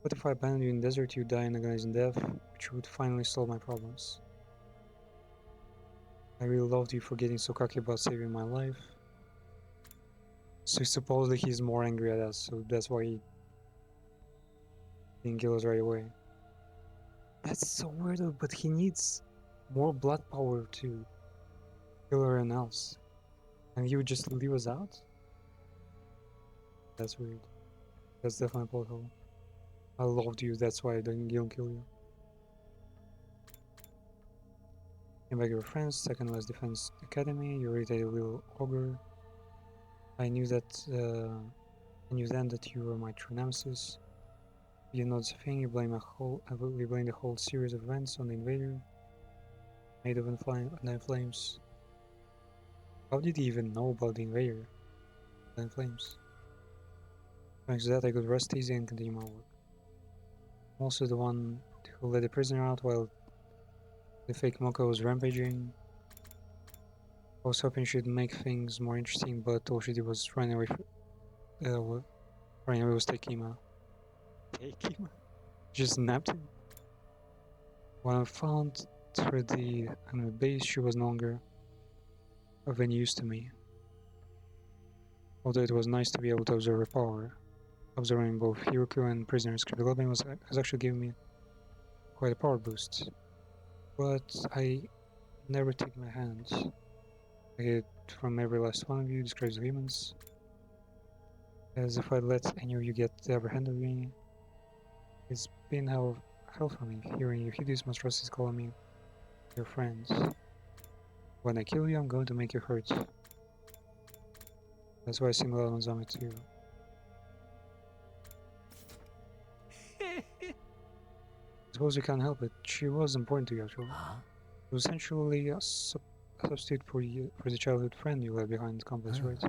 What if I abandon you in the desert, you die in agonizing death, which would finally solve my problems? I really loved you for getting so cocky about saving my life. So supposedly he's more angry at us, so that's why he didn't kill us right away. That's so weird though, but he needs more blood power to kill everyone else. And he would just leave us out? That's weird. That's definitely a plot hole. I loved you, that's why I didn't kill you. Came back your friends, second last defense academy, you irritated little ogre. I knew then that you were my true nemesis. You know the thing. You blame the whole series of events on the invader, made of Undying Flames. How did you even know about the invader? Undying Flames. Thanks to that, I could rest easy and continue my work. I'm also the one who let the prisoner out while the fake Moko was rampaging. I was hoping she'd make things more interesting, but all she did was running away with Takima. Takima? Just snapped him. When I found her the enemy base, she was no longer of any use to me. Although it was nice to be able to observe her power. Observing both Hiroku and prisoners developing has actually given me quite a power boost. But I never take my hands. I get from every last one of you, describes humans. As if I'd let any of you get the upper hand of me. It's been hell for me, hearing your hideous monstrosities calling me your friends. When I kill you, I'm going to make you hurt. That's why I single out Nozomi too. I suppose you can't help it. She was important to you, actually. It was essentially a substitute for the childhood friend you left behind the complex, right?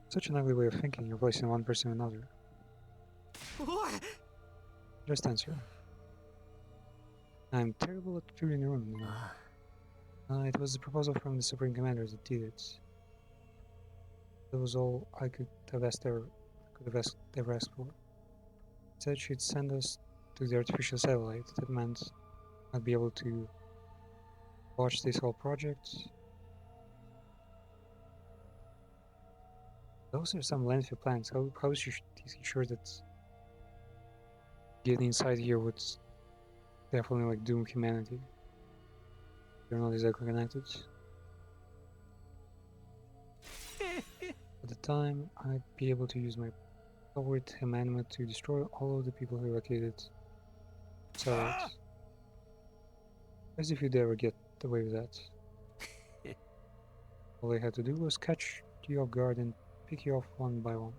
Such an ugly way of thinking, you're placing one person in another. Just answer. I'm terrible at reading the room, you know. It was the proposal from the Supreme Commander that did it. That was all I could have ever asked for. Said she'd send us to the artificial satellite. That meant I'd be able to watch this whole project. Those are some lengthy plans. How is she sure that getting inside here would definitely like doom humanity? They're not exactly connected. At the time, I'd be able to use my powered commandment to destroy all of the people who evacuated Sarah. As if you'd ever get away with that. All they had to do was catch you off guard and pick you off one by one.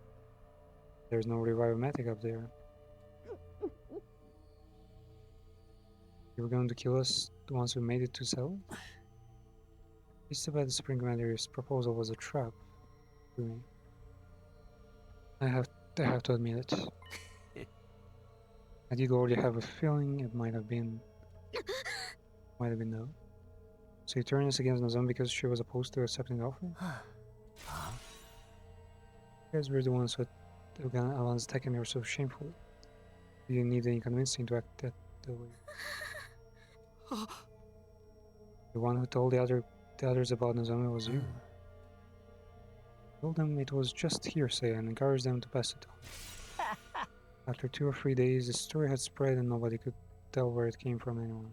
There's no revivomatic up there. You were going to kill us, the ones who made it to Cell? It's too bad the Supreme Commander's proposal was a trap to me. I have to admit it. I did already have a feeling it might have been no. So you turned us against Nozomi because she was opposed to accepting the offer? You guys were the ones who attacking me were so shameful. You didn't need any convincing to act that way. The one who told the others about Nozomi was you. Told them it was just hearsay and encouraged them to pass it on. After 2 or 3 days, the story had spread and nobody could tell where it came from anymore.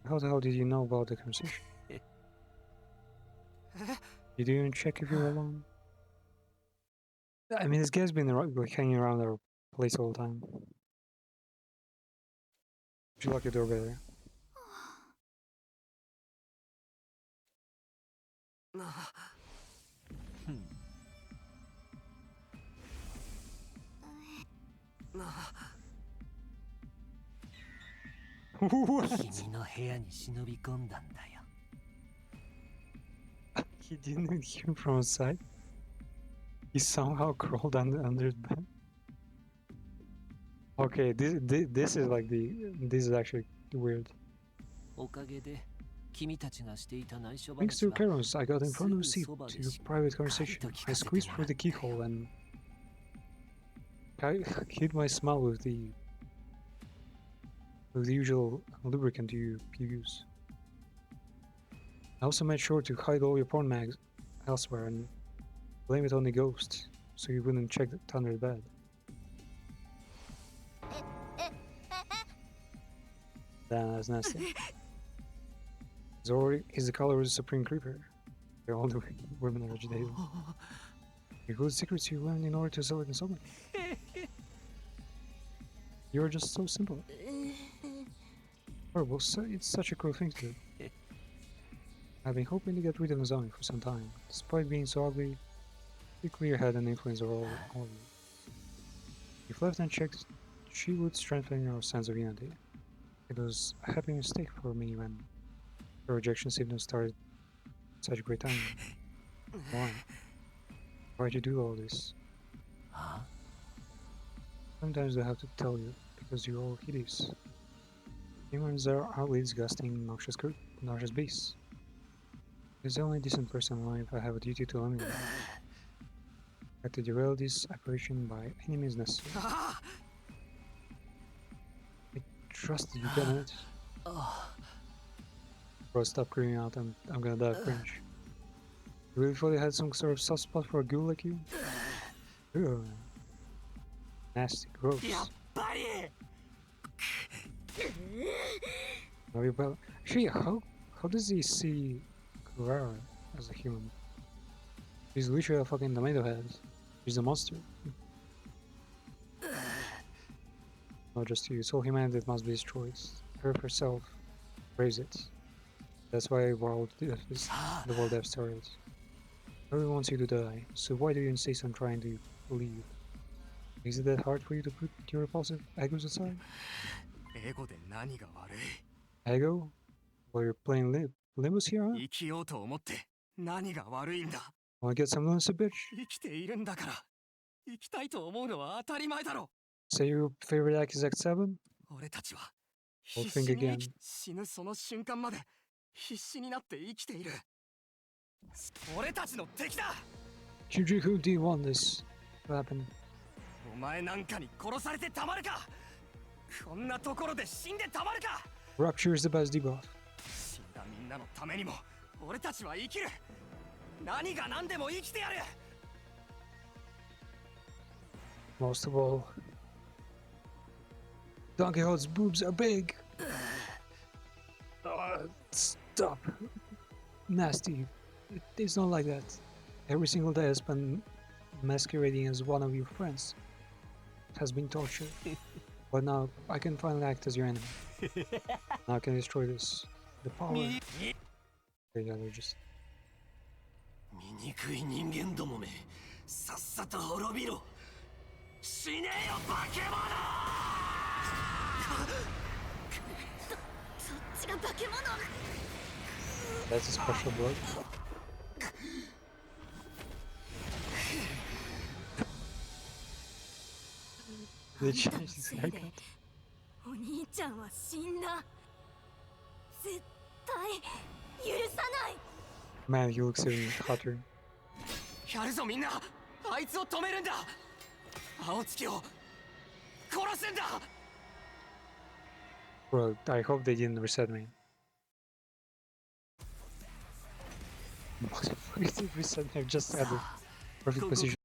How the hell did you know about the conversation? You didn't even check if you were alone? I mean, this guy's been like hanging around our place all the time. You lock your door better. What? He didn't hear him from outside? He somehow crawled under his bed? Okay, this is like this is actually weird. Thanks to your parents, I got in front of the seat to your private conversation. I squeezed through the keyhole and I hid my smile with the usual lubricant you use. I also made sure to hide all your porn mags elsewhere and blame it on the ghost, so you wouldn't check it under the bed. Damn, that's nasty. Zori is the color of the Supreme Creeper. They're all the women are agitated. Include secrets you learned in order to sell it in someone. You're just so simple. Horrible, so it's such a cool thing to do. I've been hoping to get rid of Nozomi for some time. Despite being so ugly, she clearly had an influence over all of you. If left unchecked, she would strengthen our sense of unity. It was a happy mistake for me when the rejection symptoms started such a great time. Why? Why'd you do all this? Huh? Sometimes I have to tell you, because you're all hideous. Humans are utterly disgusting, noxious beasts. As the only decent person alive, I have a duty to eliminate them. I have to derail this apparition by any means necessary. I trusted you, damn it. Bro, stop screaming out, I'm gonna die of cringe. You really thought you had some sort of soft spot for a ghoul like you? Ugh. Nasty, gross. Actually, how does he see Kurara as a human? She's literally a fucking tomato head. She's a monster. Not just you. It's all humanity that must be destroyed. Her herself raised it. That's why the world death started. Everyone wants you to die, so why do you insist on trying to leave? Is it that hard for you to put your repulsive egos aside? Ego? Well, you're playing Limbus here, huh? Wanna get some lunacy, bitch? Say your favorite act is Act 7? We'll think again. Shinjuku, do you want this to happen? Rupture is the best debuff. Most of all, Don Quixote's boobs are big. Stop. Nasty. It's not like that. Every single day I spend masquerading as one of your friends. It has been torture. But now I can finally act as your enemy. Now I can destroy this. The power. Yeah, they're just... 醜い人間どもめ、さっさと滅びろ。死ねよ化け物。そっちが化け物。 That's a special blood. They changed his haircut. お兄ちゃんは死んだ。絶対許さない。 Man, he looks even hotter. やるぞみんな。あいつを止めるんだ。青月を殺すんだ。 Bro, I hope they didn't reset me. If they reset me, I've just had the perfect position.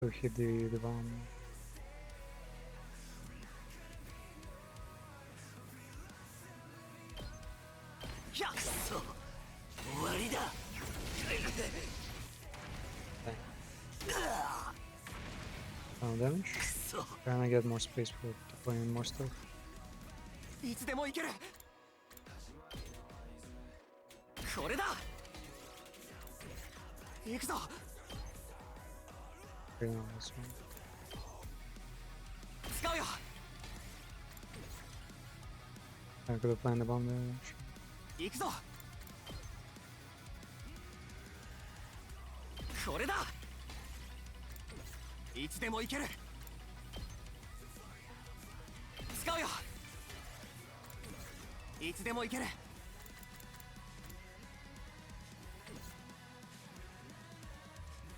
to hit the bomb. くそ終わりだ Damage. Trying to get more space for deploying more stuff. いつでも行ける。これだ。行くぞ。 Very nice one. 使うよ。 I could have planned the bomb there. 行くぞ。これだ。いつでも行ける。使うよ。いつでも行ける。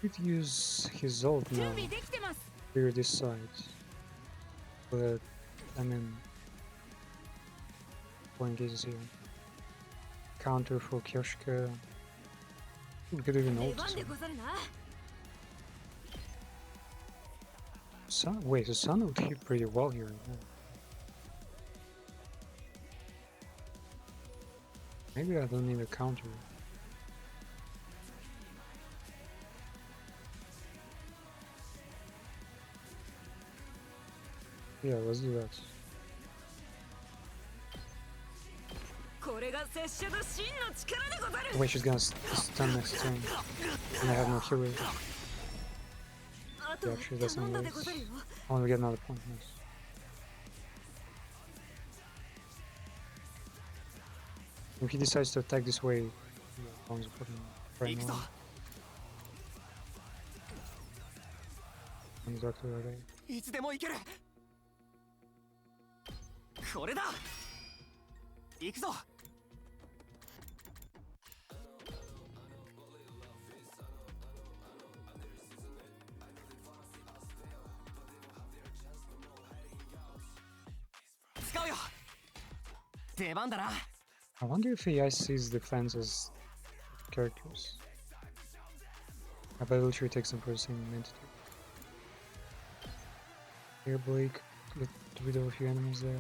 Could use his ult now. 準備できてます。 Clear this side. But I mean, point is here. Counter for Kyoshika. We could even 出 ult 番で some. ござるな。 Sun, wait, the Sun would hit pretty well here. Maybe I don't need a counter. Yeah, let's do that. これが拙者の真の力でござる。 Wait, she's gonna stun next turn. And I have no healer. あと Yeah, actually, that's 頼ん not だで nice. ござるよ。 Oh, we get another point. Nice. If he decides to attack this way, bombs are putting right now. I'm exactly right. いつでも行ける。これだ。行くぞ。 使うよ。出番だな。 I wonder if AI sees the fans as characters. I bet literally takes them for the same entity. Here, Blake, get rid of a few enemies there.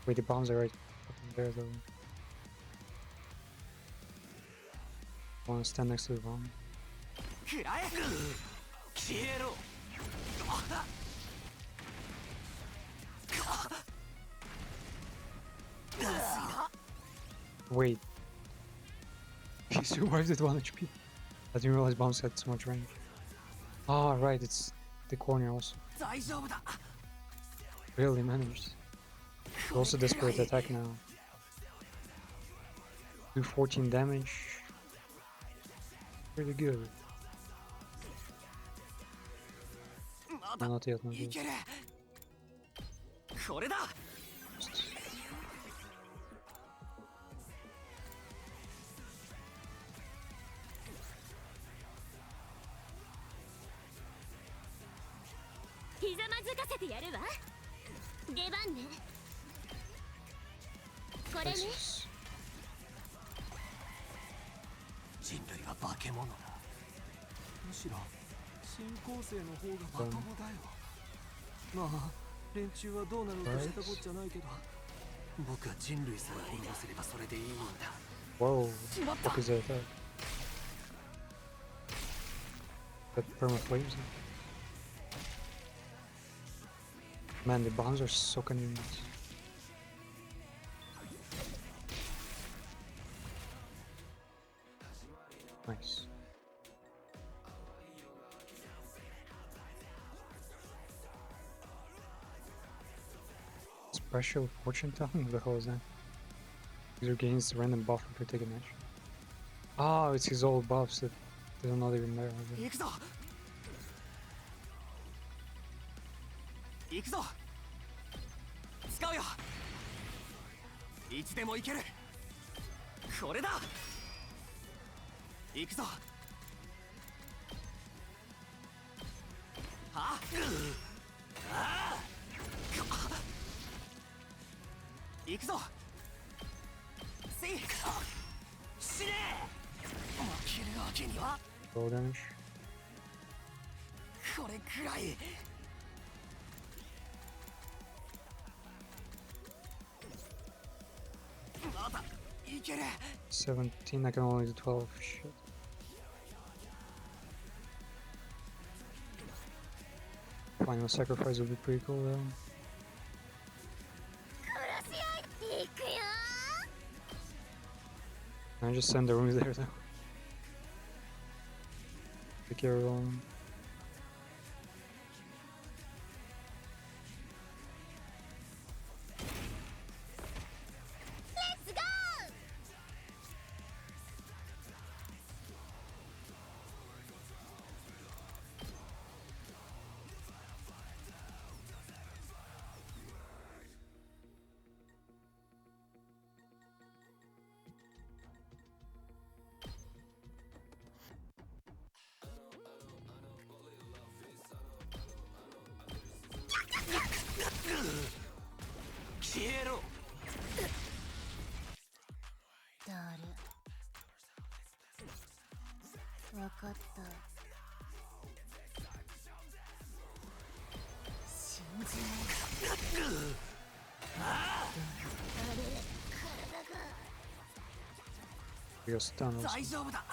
Wait, the bombs are right fucking there though. I wanna stand next to the bomb. くらえ。消えろ。 Wait. He survived at 1 HP. I didn't realize bombs had so much range. Ah, right, it's the corner also. 大丈夫だ。 Really managed. Also desperate attack now. Do 14 damage. Pretty good. No, not yet, not い yet. ける。これだ。 ひざまずかせてやるわ。出番ね。これね。 Nice. 人類は化け物だ。むしろ新興生の方がまともだよ。まあ連中はどうなろうとしたこっちゃないけど、僕は人類さえ滅ぼせればそれでいいんだ。 Whoa, what is that attack? That perma flames? Man, the bombs are so convenient. Nice. Special fortune telling? What the hell is that? User gains random buff if you take an action. Oh, it's his old buffs that they're not even there. 行くぞ。行くぞ。使うよ。いつでも行ける。これだ。行くぞ。はあ。行くぞ。せい死ね負けるわけには Roll damage. これくらいまだいける17, I can only do 12. Shit. Final sacrifice would be pretty cool though. 殺し合いいくよ Can I just send the rooms there though? Take care of all of them. Let's go! Daru. わかった信じないあれ体が We got stun also. 大丈夫だ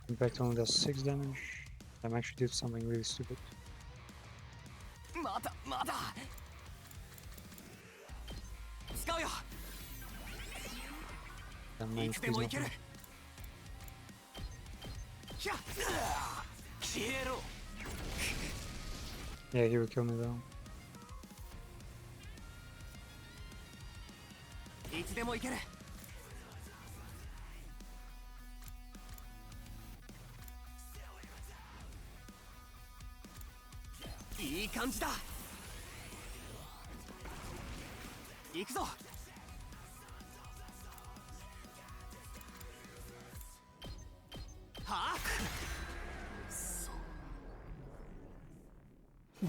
Impact only does 6 damage. I'm actually did something really stupid. まだまだ使うよ That い managed つ to で do もいける nothing. ひゃっ消えろ Yeah, he would kill me though. いつでもいけるいい感じだ行くぞはあ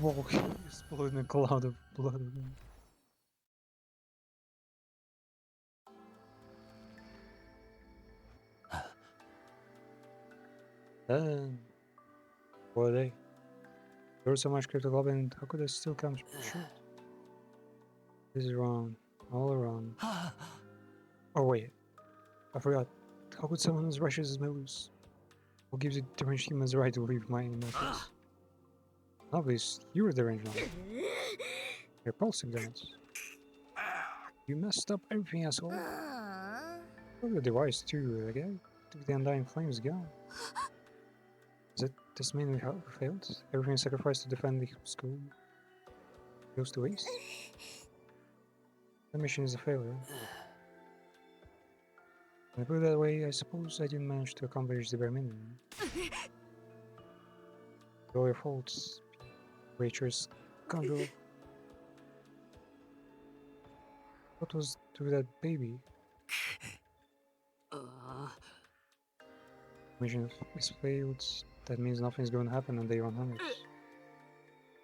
Whoa, he exploded in a cloud of blood. Then, what are they? There was so much crypto goblin, how could I still come short? This is wrong. All around. Oh wait, I forgot. How could someone as righteous as Melus? What gives you deranged humans the right to leave my place? Obviously, you were the deranged one. You're pulsing damage. You messed up everything, asshole. Look at the device too, okay? The undying flames gone. Does this mean we have failed? Everything sacrificed to defend the school goes to waste? The mission is a failure. When I put it that way, I suppose I didn't manage to accomplish the bare minimum. All your faults, waitress, scoundrel. What was to that baby? Mission is failed. That means nothing's going to happen on day 100.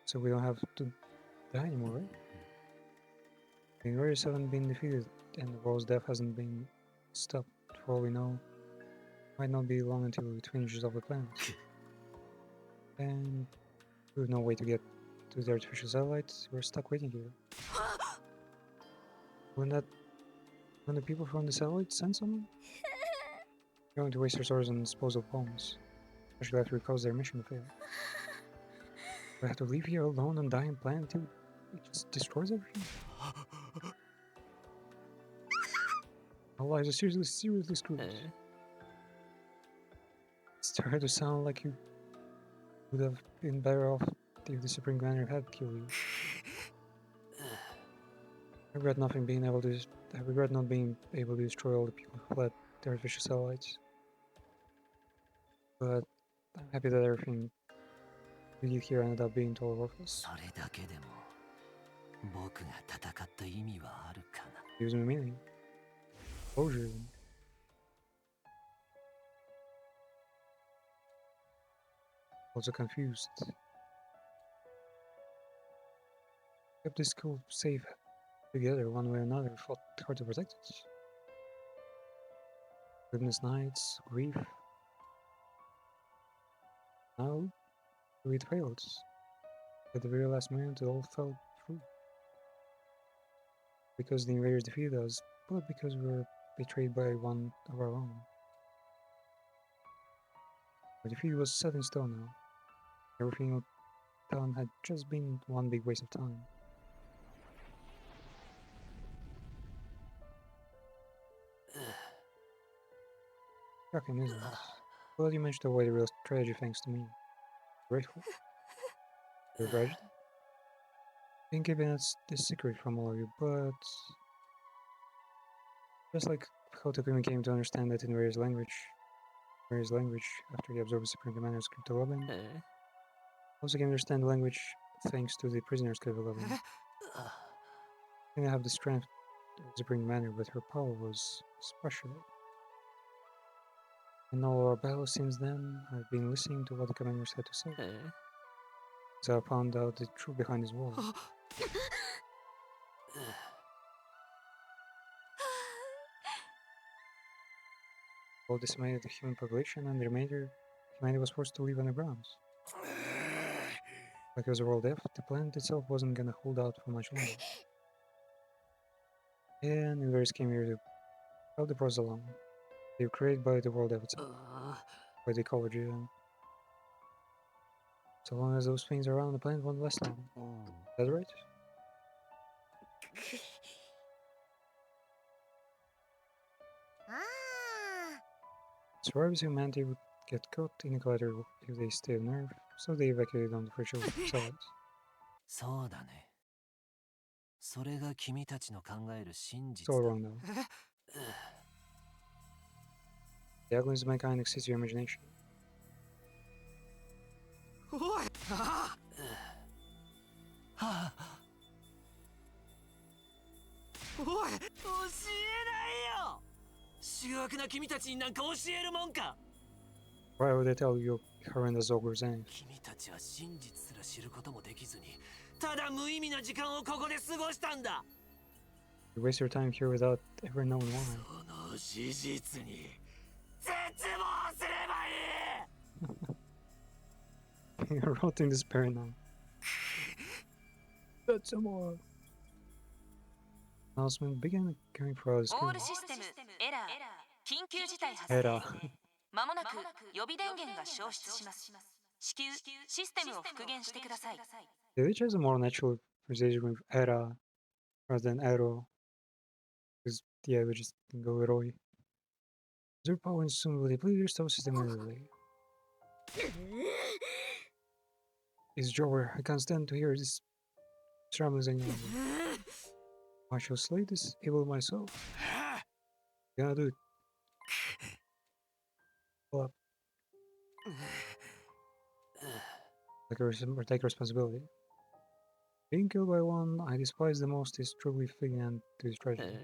So we don't have to die anymore, right? The invaders haven't been defeated, and the world's death hasn't been stopped. For all we know, might not be long until it finishes off the planet. And with no way to get to the artificial satellites, we're stuck waiting here. When the people from the satellite send someone? They're going to waste resources on disposal bombs, especially after it caused their mission to fail. We have to leave here alone on dying planet too. It just destroys everything. Our lives are seriously screwed. It's starting to sound like you would have been better off if the Supreme Commander had killed you. I regret not being able to destroy all the people who fled the artificial satellites. But I'm happy that everything we did here ended up being total worthless. それだけでも僕が戦った意味はあるかな Gives me meaning. Closure. Also confused. Kept this school safe Together, one way or another, fought hard to protect it. Goodness nights, grief. Now, it failed. At the very last moment, it all fell through. Because the invaders defeated us, but because we were betrayed by one of our own. Our defeat was set in stone now. Everything done had just been one big waste of time. Shocking, isn't it? Well, you managed to avoid a real tragedy thanks to me. Grateful. Your tragedy? Been keeping this secret from all of you, but just like how Takumi came to understand that in Ray's language after he absorbed the Supreme Commander's cryptologbin, also came to understand the language thanks to the prisoner's cryptologbin. She didn't have the strength of the Supreme Commander, but her power was special. In all our battles since then, I've been listening to what the commanders had to say. So I found out the truth behind his words. All decimated the human population, and the remainder, humanity was forced to live underground. Like it was a world F, the planet itself wasn't gonna hold out for much longer. And invaders came here to help the process along. They were created by the world F itself, by the ecology, and so long as those things are around, the planet won't last long. Is that right? Survivors of humanity would get caught in a collider if they stay on Earth, so they evacuated on the official side. そうだね。それが君たちの考える真 It's 実 all だ。 wrong though. The ugliness of mankind exceeds your imagination. おいあはあ、おい教えないよ。醜悪な君たちになんか教えるもんか。 Why would they tell you horrendous ogres anything? 君たちは真実すら知ることもできずに、ただ無意味な時間をここで過ごしたんだ。 You waste your time here without ever knowing why. その事実に絶望すればいい。 You're rotting despair now. That's some more. Announcement began caring for all the オール screens. システムエラー緊急事態発 Era. まもなく予備電源が消失します至急システムを復元してください The Lich has a more natural pronunciation with Era rather than Ero. Because, yeah, we just can go Eroi. Zero power and soon will deplete your stove system immediately. It's Jower. I can't stand to hear this rumblings any longer. I shall slay this evil myself. Gonna do it. Pull up. Take responsibility. Being killed by one I despise the most is truly fitting end to his tragedy.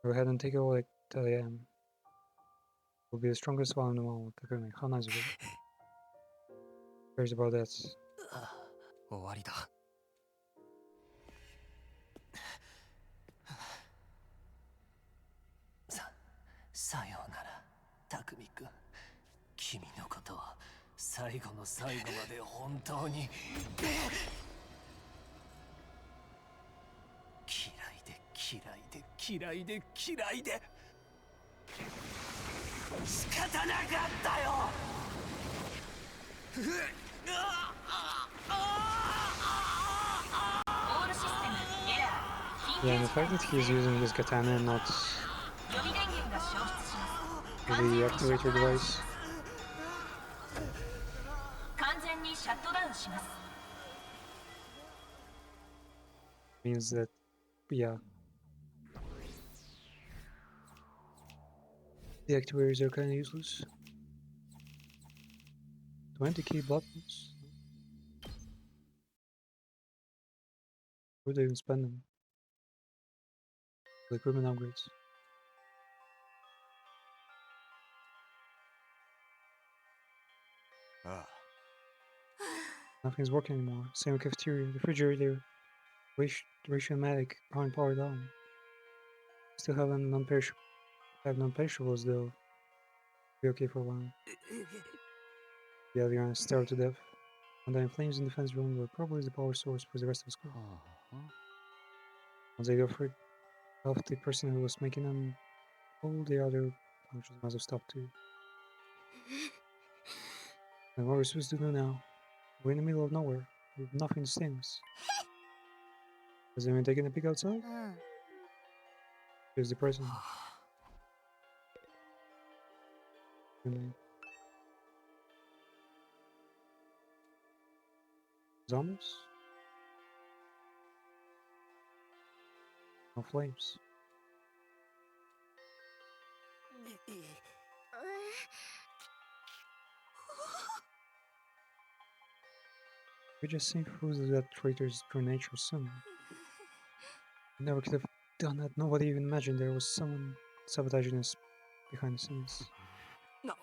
Go ahead and take it all like that I am. Will be the strongest one in the world. Takumi, how nice of you. Cares about that. 終わりだ。さようなら、タクミ君。君のことを最後の最後まで本当に嫌いで嫌いで嫌いで嫌いで仕方なかったよ。オールシステムエラー緊 Yeah, 急 and the 事態 fact that he's using his katana and not 予備電源が消失します the activator device 完全にシャットダウンします means that, yeah. The activators are kinda useless. 20 key buttons. Where do they even spend them? The equipment upgrades. Ah, Nothing's working anymore. Same with cafeteria, refrigerator. Rationic aren't powered on. Still have non-perishables though. Be okay for a while. The other guns starved to death. Undying flames in the defense room were probably the power source for the rest of the squad. Once they got rid of the person who was making them, all the other functions must have stopped too. And what we're supposed to do now? We're in the middle of nowhere, with nothing to sustain us. Has anyone taken a peek outside? Here's the person. Zombies? No flames. We just seen through that traitor's true nature soon. Never could have done that. Nobody even imagined there was someone sabotaging us behind the scenes. No.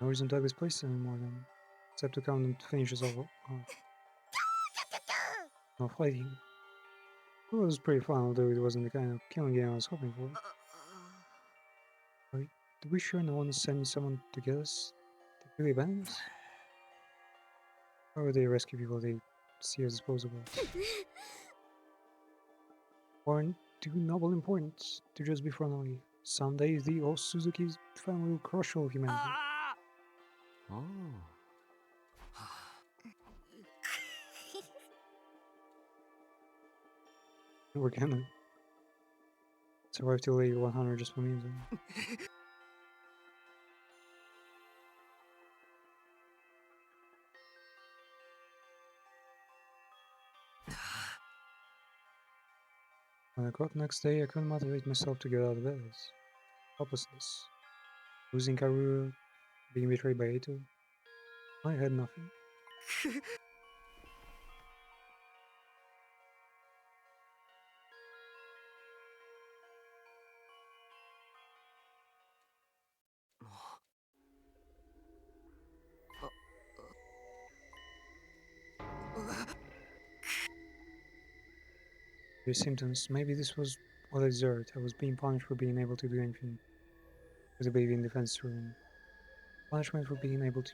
No reason to hug this place anymore then, except to come and finish us off. No fighting. It was pretty fun, although it wasn't the kind of killing game I was hoping for. Are we sure no one is sending someone to get us? They really abandon us? Or they rescue people they see as disposable? Or too noble importance to just be thrown away. Someday the old Suzuki's family will crush all humanity. We're gonna survive till age 100 just for memes. When I got next day, I couldn't motivate myself to get out of bed. Helplessness. Losing Karura, being betrayed by Eito. I had nothing. Your symptoms. Maybe this was what I deserved. I was being punished for being able to do anything with a baby in the defense room. Punishment for being able to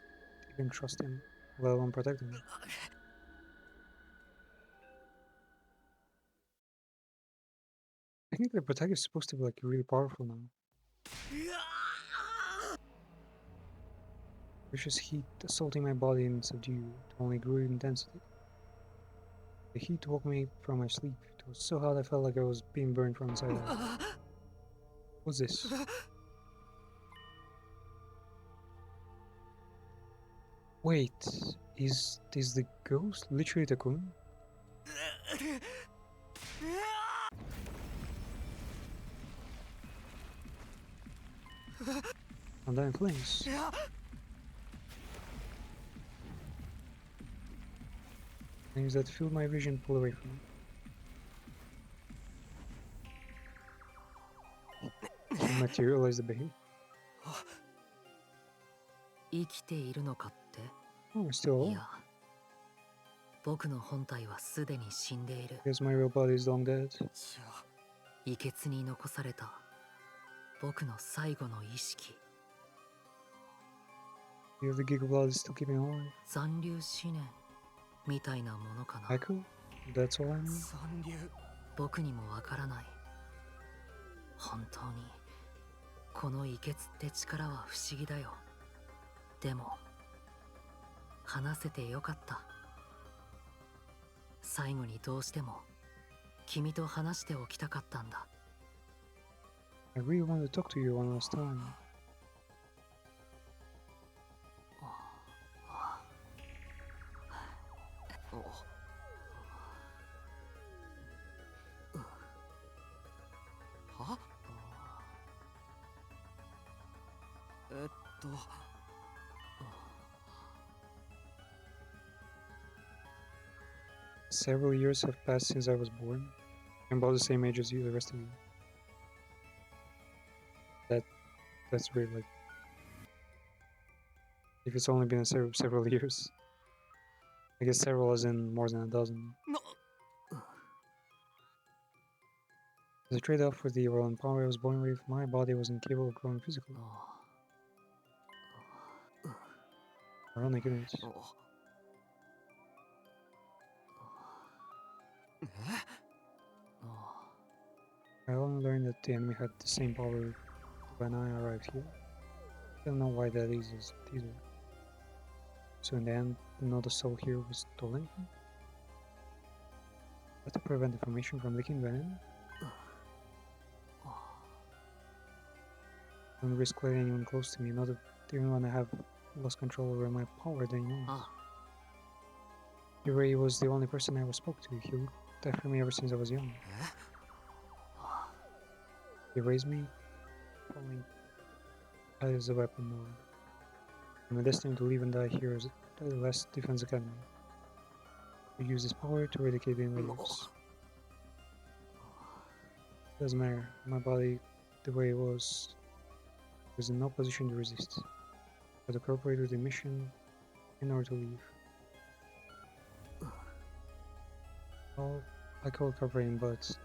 even trust him, let alone protect him. I think the protector is supposed to be like really powerful now. Vicious heat assaulting my body and subdued only grew in intensity. The heat woke me from my sleep. It was so hot I felt like I was being burned from inside out. What's this? Wait, is the ghost literally Takun? Undying flames. Things that filled my vision pull away from me. Materialize the baby. 生きているのかって Oh, we're still い alive. や僕の本体はすでに死んでいる Guess my real body is long dead. 遺血に残された僕の最後の意識 You have the Giga blood is still keeping alive. 残留思念みたいなものかな Echo? That's all I know. 残留僕にもわからない本当にこの遺血って力は不思議だよでも話せてよかった最後にどうしても君と話しておきたかったんだ I really wanted to talk to you one last time. はSeveral years have passed since I was born. I'm about the same age as you, the rest of you. That That's weird. Like, if it's only been several years. I guess several as in more than a dozen. As a trade-off for the overall power I was born with, my body wasn't capable of growing physically. Ironic, isn't it? I only learned that the enemy had the same power when I arrived here. I don't know why that is either. So in the end, not a soul here was stolen. But to prevent information from leaking to an enemy? Don't risk letting anyone close to me, not even when I have lost control over my power, then you know. Yurei was the only person I ever spoke to. He looked after me ever since I was young. He raised me, only as a weapon mode. I'm destined to live and die here as the last defense academy. We use this power to eradicate the invaders. Doesn't matter. My body, the way it was in no position to resist. I had to cooperate with the mission in order to leave. Well, I call it cooperating, but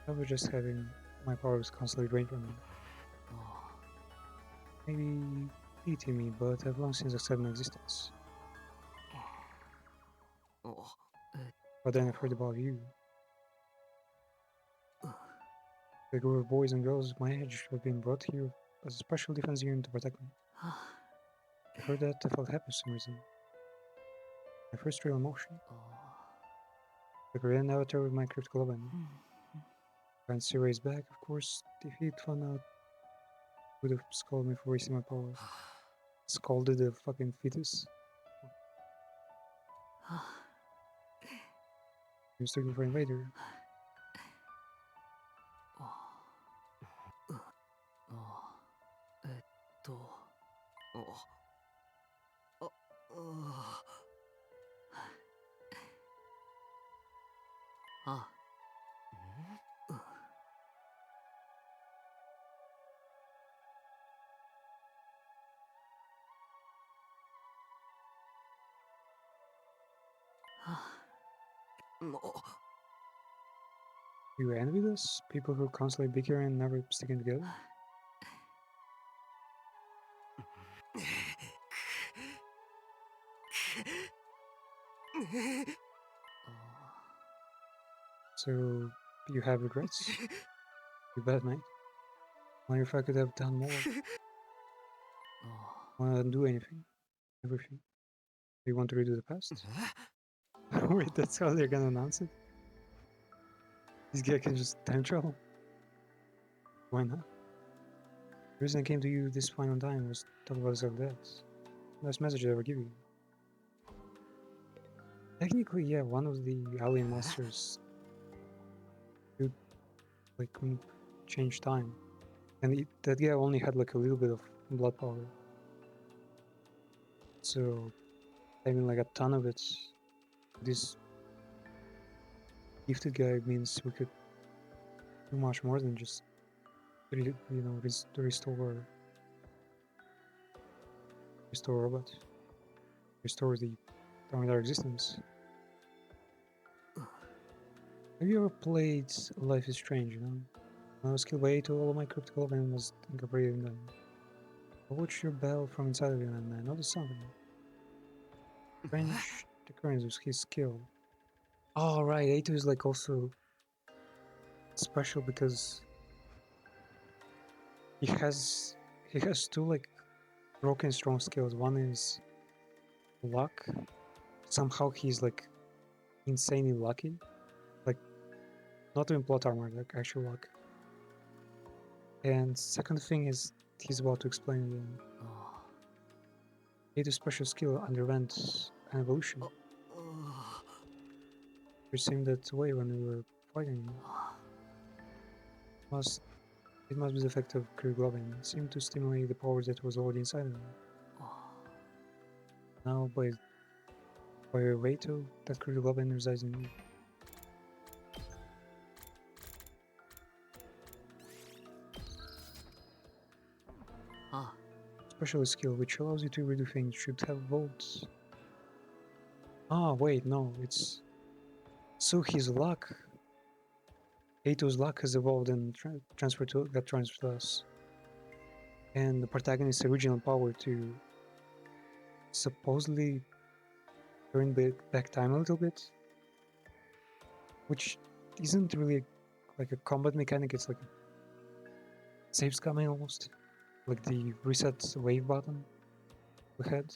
I was just having my powers constantly drained from me. Maybe beating me, but I've long since accepted my existence. But then I've heard about you. The group of boys and girls my age have been brought here as a special defense unit to protect me. I heard that I felt happy for some reason. My first real emotion. The Korean avatar with my critical weapon. When Sirai's back, of course, if he'd found out, would have scolded me for wasting my power. Scolded the fucking fetus. He was looking for invader. You envy this? People who constantly bicker and never sticking together? So, you have regrets? You bad, mate. Wonder if I could have done more. Wanna undo anything? Everything. Do you want to redo the past? Wait, that's how they're gonna announce it? This guy can just time travel? Why not? The reason I came to you this final time was to talk about self-death. Last message I ever give you. Technically, yeah, one of the alien masters could, like, change time. And that guy only had, like, a little bit of blood power. So, having, like, a ton of it, this gifted guy means we could do much more than just, restore robots, restore the entire existence. Have you ever played Life is Strange? When I was killed by Ato, all of my critical weapon was incorporated in them. I watched your battle from inside of you, and I noticed something. Strange occurrence with his skill. Oh right, Ato is like also special because he has two like broken strong skills. One is luck. Somehow he's like insanely lucky. Like not even plot armor, like actual luck. And second thing is he's about to explain again. Ato's special skill underwent an evolution. We seemed that way when we were fighting him. It must be the effect of Kriglobin. It seemed to stimulate the power that was already inside of him. Now, by your Ato, that Kriglobin resides in me. あ Special skill which allows you to redo things should have volts. Ah, wait, no, it's Suhi's luck. Eito's luck has evolved and transferred to got transferred to us. And the protagonist's original power to supposedly turn back time a little bit, which isn't really like a combat mechanic. It's like a save scamming almost, like the reset wave button we had.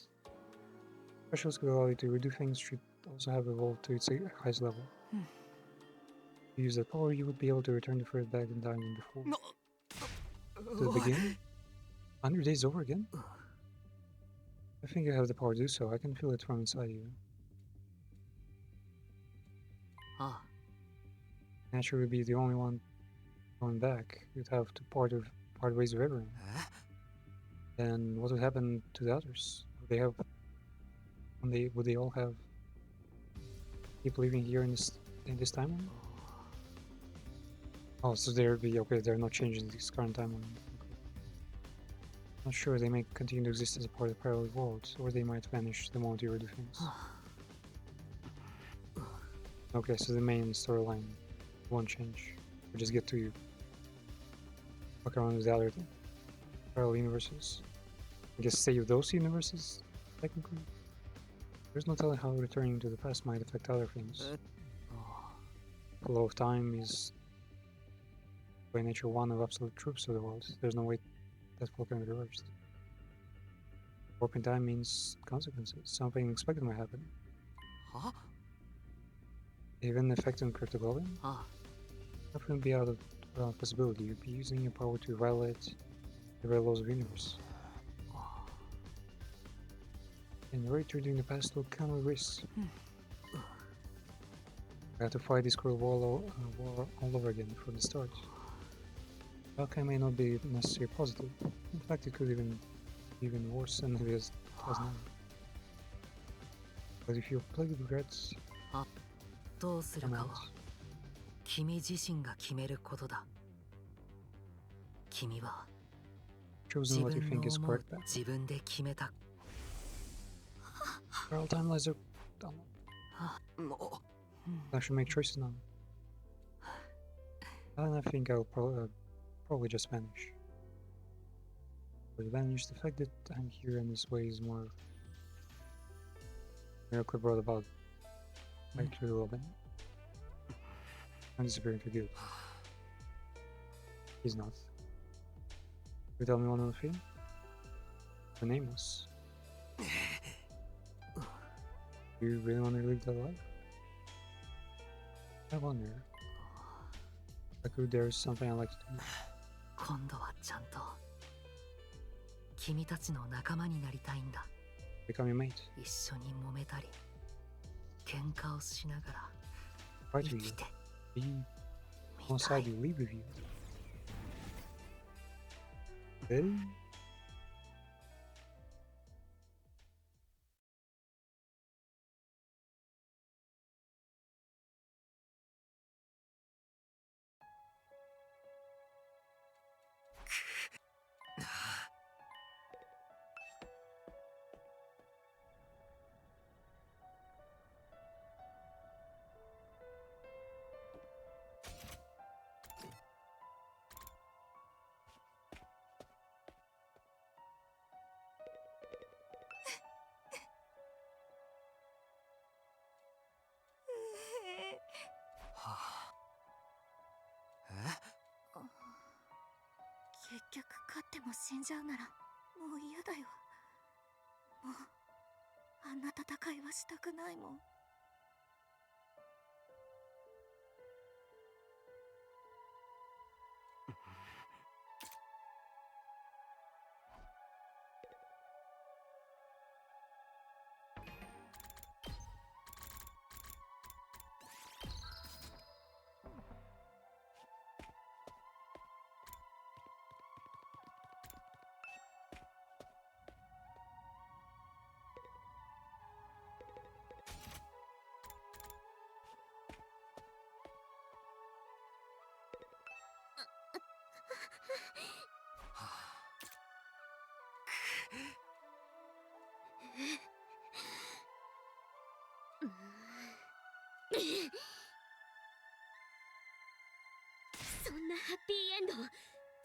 Special skill allow you to redo things should also have evolved to its highest level. To use that power, you would be able to return the first back in time than before. To the beginning? 100 days over again? I think you have the power to do so. I can feel it from inside you. あ Naturally, be the only one going back. You'd have to part ways with everyone. Then what would happen to the others? Would they all have keep living here in this timeline? Oh, so they're not changing this current timeline. Okay. Not sure, they may continue to exist as a part of the parallel world, or they might vanish the moment you redo things. Okay, so the main storyline won't change. We just get to fuck around with the other parallel universes. I guess save those universes, technically. There's no telling how returning to the past might affect other things. Flow of time is by nature one of absolute truths of the world. There's no way that flow can be reversed. Warping time means consequences. Something unexpected might happen. は Even affecting cryptoglobbing? あ That wouldn't be out of possibility. You'd be using your power to violate the very laws of the universe. And returning the past will come with risks. I have to fight this cruel war all over again from the start. The outcome may not be necessarily positive. In fact, it could even be even worse than it is now. But if you're plagued with regrets, どうする come か out. は君自身が決めることだ。君は Choosing 自 what you 分の think is 思う correct path. 自分で決めた。 Parallel timelines are I should make choices now. And I think I'll probably just vanish. But vanish, the fact that I'm here in this way is more miracle brought about by true love. I'm disappearing for good. He's not. You tell me one other thing? You're nameless. You really want to live that life? I wonder. Like, there's something I like to do. 今度はちゃんと君たちの仲間になりたいんだ。 Become your mate. 一緒に揉めたり喧嘩をしながら Fight 生 with き you. て Be みた alongside い。 you, live with you. Ready? Eh? 結局勝っても死んじゃうならもう嫌だよ。もうあんな戦いはしたくないもん。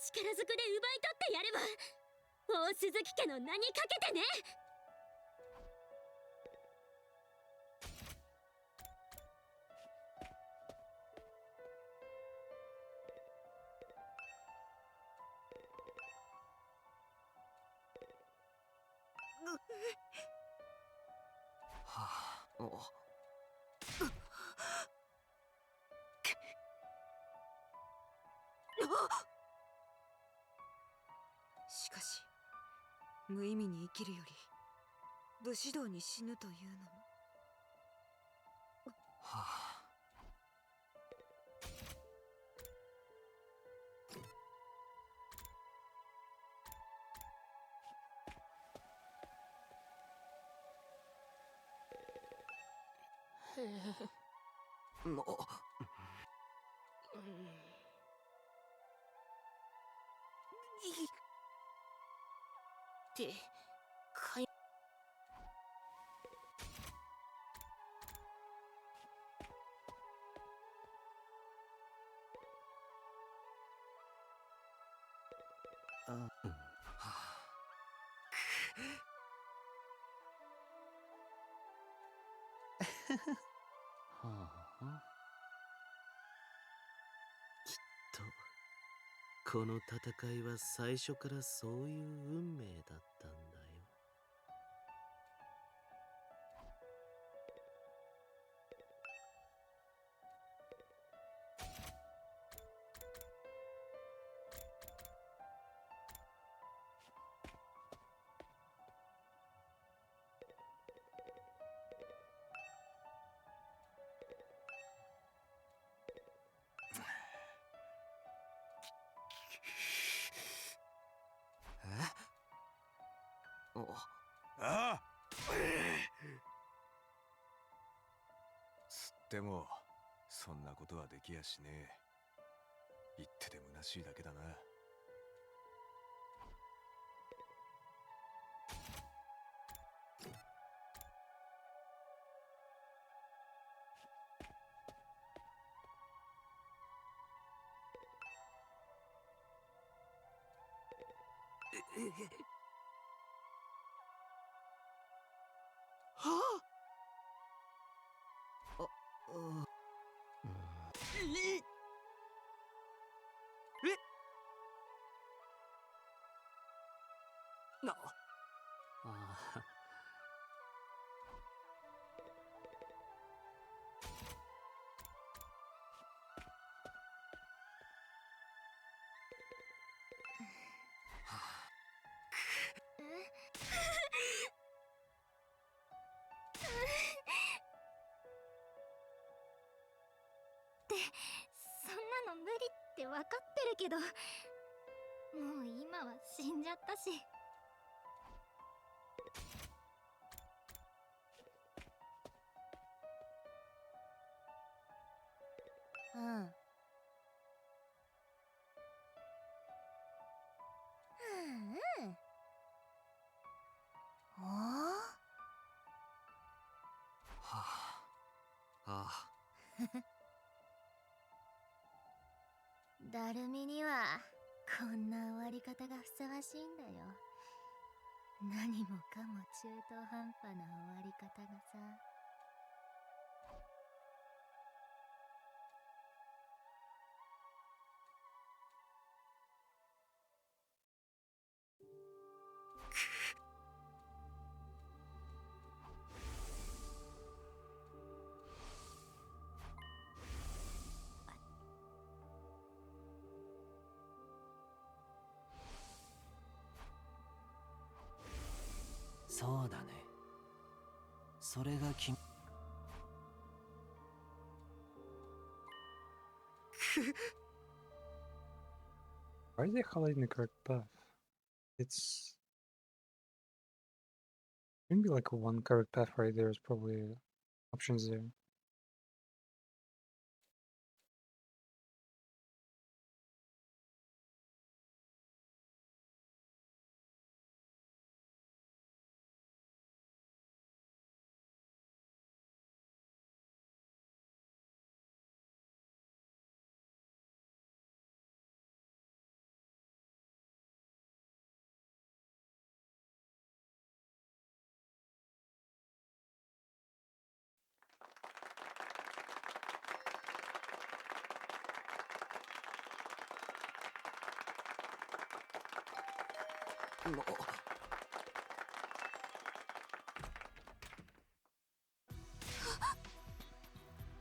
力ずくで奪い取ってやれば大鈴木家の名にかけてね。しかし無意味に生きるより武士道に死ぬというのも。もう、ってかい。この戦いは最初からそういう運命だったんだよ。ああつってもそんなことはできやしねえ。言ってて虚しいだけだな。ってそんなの無理って分かってるけど、もう今は死んじゃったし。うん。ダルミにはこんな終わり方がふさわしいんだよ。何もかも中途半端な終わり方がさ。そうだね。それが君。Why are they highlighting the correct path? It's maybe like one correct path right there is probably options there.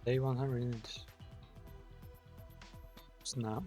Day 100 units. Snap.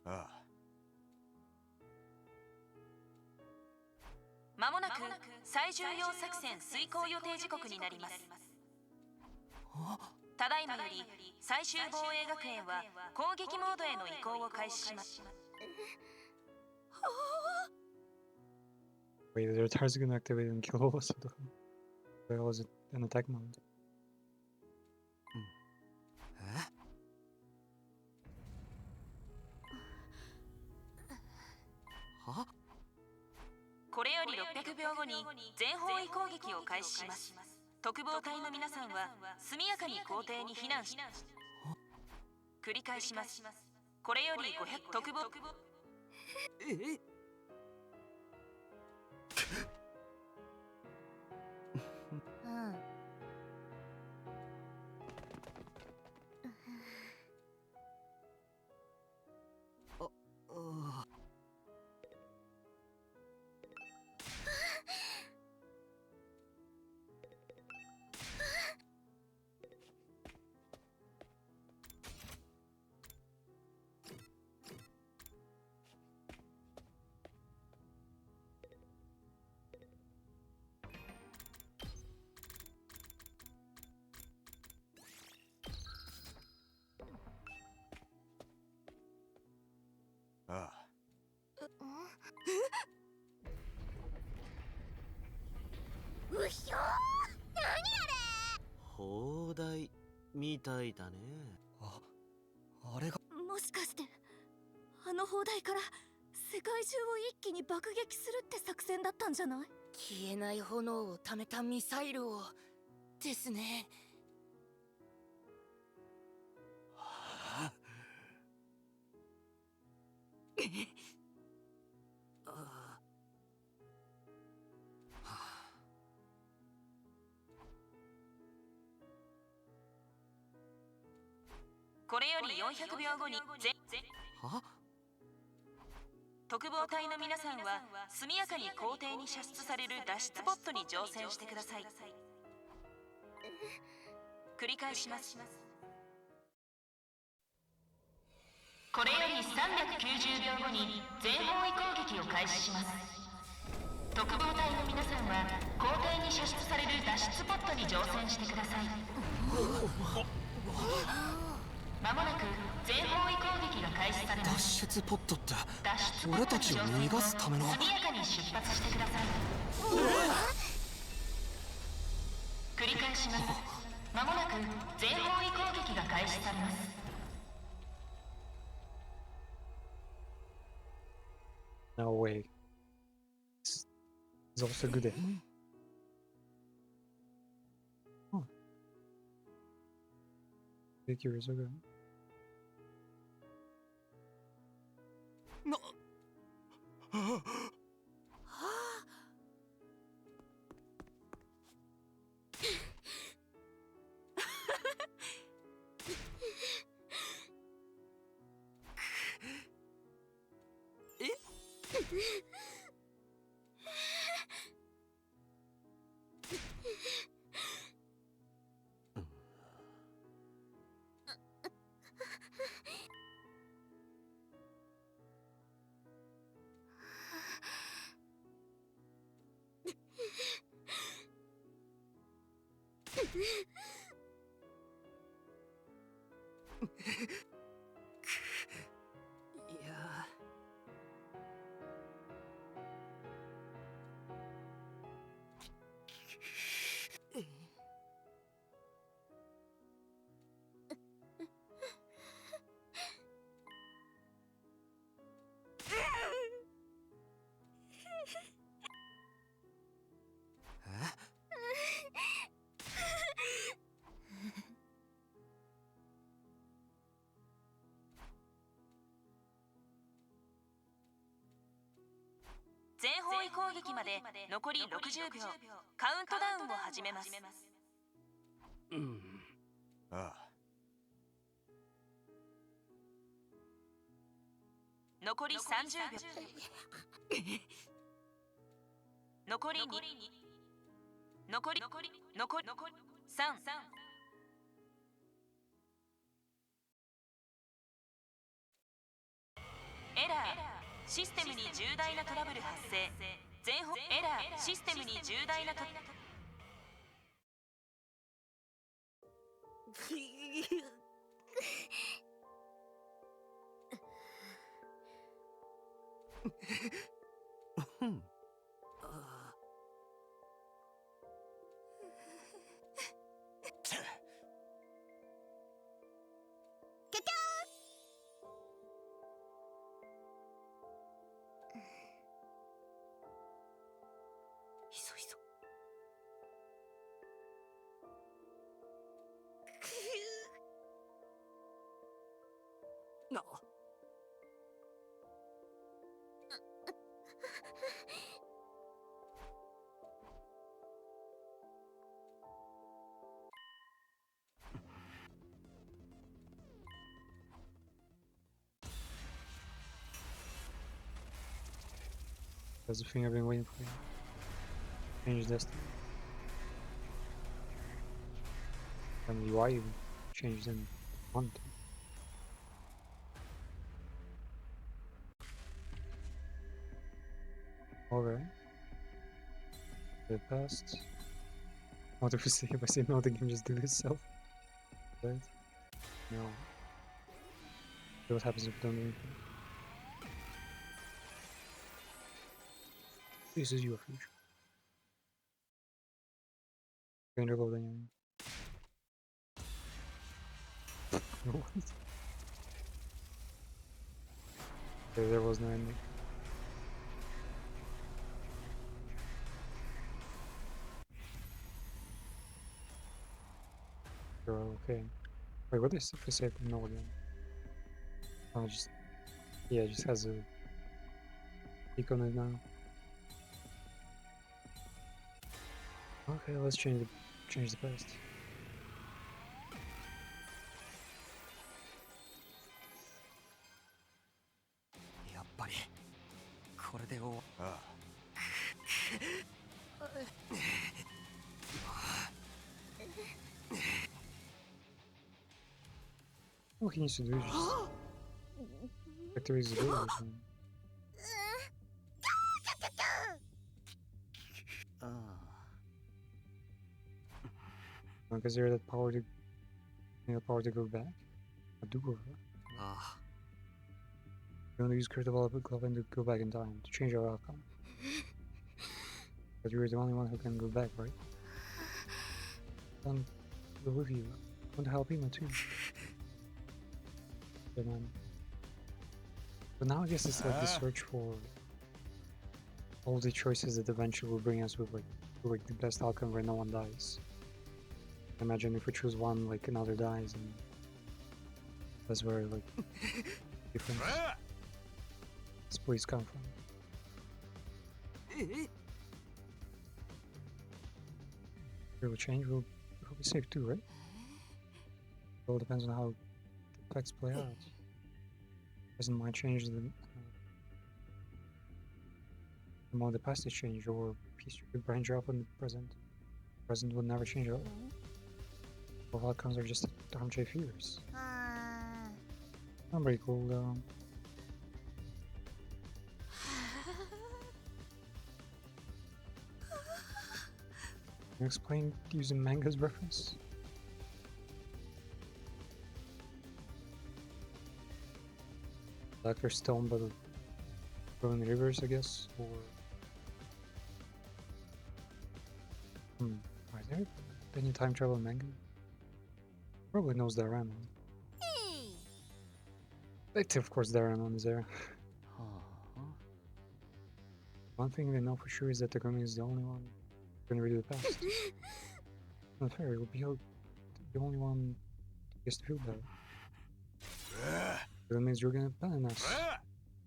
ああ、まもなく最重要作戦遂行予定時刻になります。ただいまより最終防衛学園は攻撃モードへの移行を開始します。Wait, their tires gonna activate and kill us. Where was it in attack mode? Huh? これより600秒後に全方位攻撃を開始します。特防隊の皆さんは速やかに校庭に避難し、繰り返します。これより500特防ああ、うひょー、何あれ。砲台みたいだね。あれがもしかしてあの砲台から世界中を一気に爆撃するって作戦だったんじゃない？消えない炎をためたミサイルをですね。これより400秒後に特防隊の皆さんは速やかに校庭に射出される脱出ポットに乗船してください。繰り返します。これより390秒後に全方位攻撃を開始します。特防隊の皆さんは校庭に射出される脱出ポットに乗船してください。まもなく全方位攻撃が開始されます。脱出ポットって脱出ポッ俺たちをトに乗船逃がすための。速やかに出発してください。繰り返します。まもなく全方位攻撃が開始されます。No way. It's also good at. Huh. Figures are good. いや全方位攻撃まで残り60秒。カウントダウンを始めます。ああ、残り30秒。残り2。残り3。エラー。システムに重大なトラブル発生。全方エラー。システムに重大なトラブル。That's the thing I've been waiting for. Change destiny. And the UI changed in month. Alright. The past. What if I say no, the game just do itself? Right? No. See what happens if we don't do anything. This is your future. Undergo then. What? There was no ending. Okay. Wait, what is if I say no again? Oh, just yeah, it just has a peak on it now. Okay, let's change the past. Ah. What he needs to do is just activate his ability or something. Because there that power to go back. A do-over. You want to use critical glove and to go back in time to change our outcome. But you're the only one who can go back, right? Then go with you. I want to help Ima too. But now I guess it's like the search for all the choices that eventually will bring us with like the best outcome where no one dies. Imagine if we choose one, like another dies, and that's where like difference. this police come from. It will change, will be safe too, right? It all depends on how the effects play out. Doesn't might change the more the past is changed, or history could branch off in the present. Present will never change at all. All outcomes are just armchair fears. I'm pretty cool though. Can you explain using manga's reference? Like they're stoned by the flowing rivers, I guess, or are there any time travel manga? Probably knows Doraemon. But of course Doraemon is there. One thing they know for sure is that Takumi is the only one who can redo the past. Not fair, it will be the only one who gets to feel better. That means you're gonna ban us.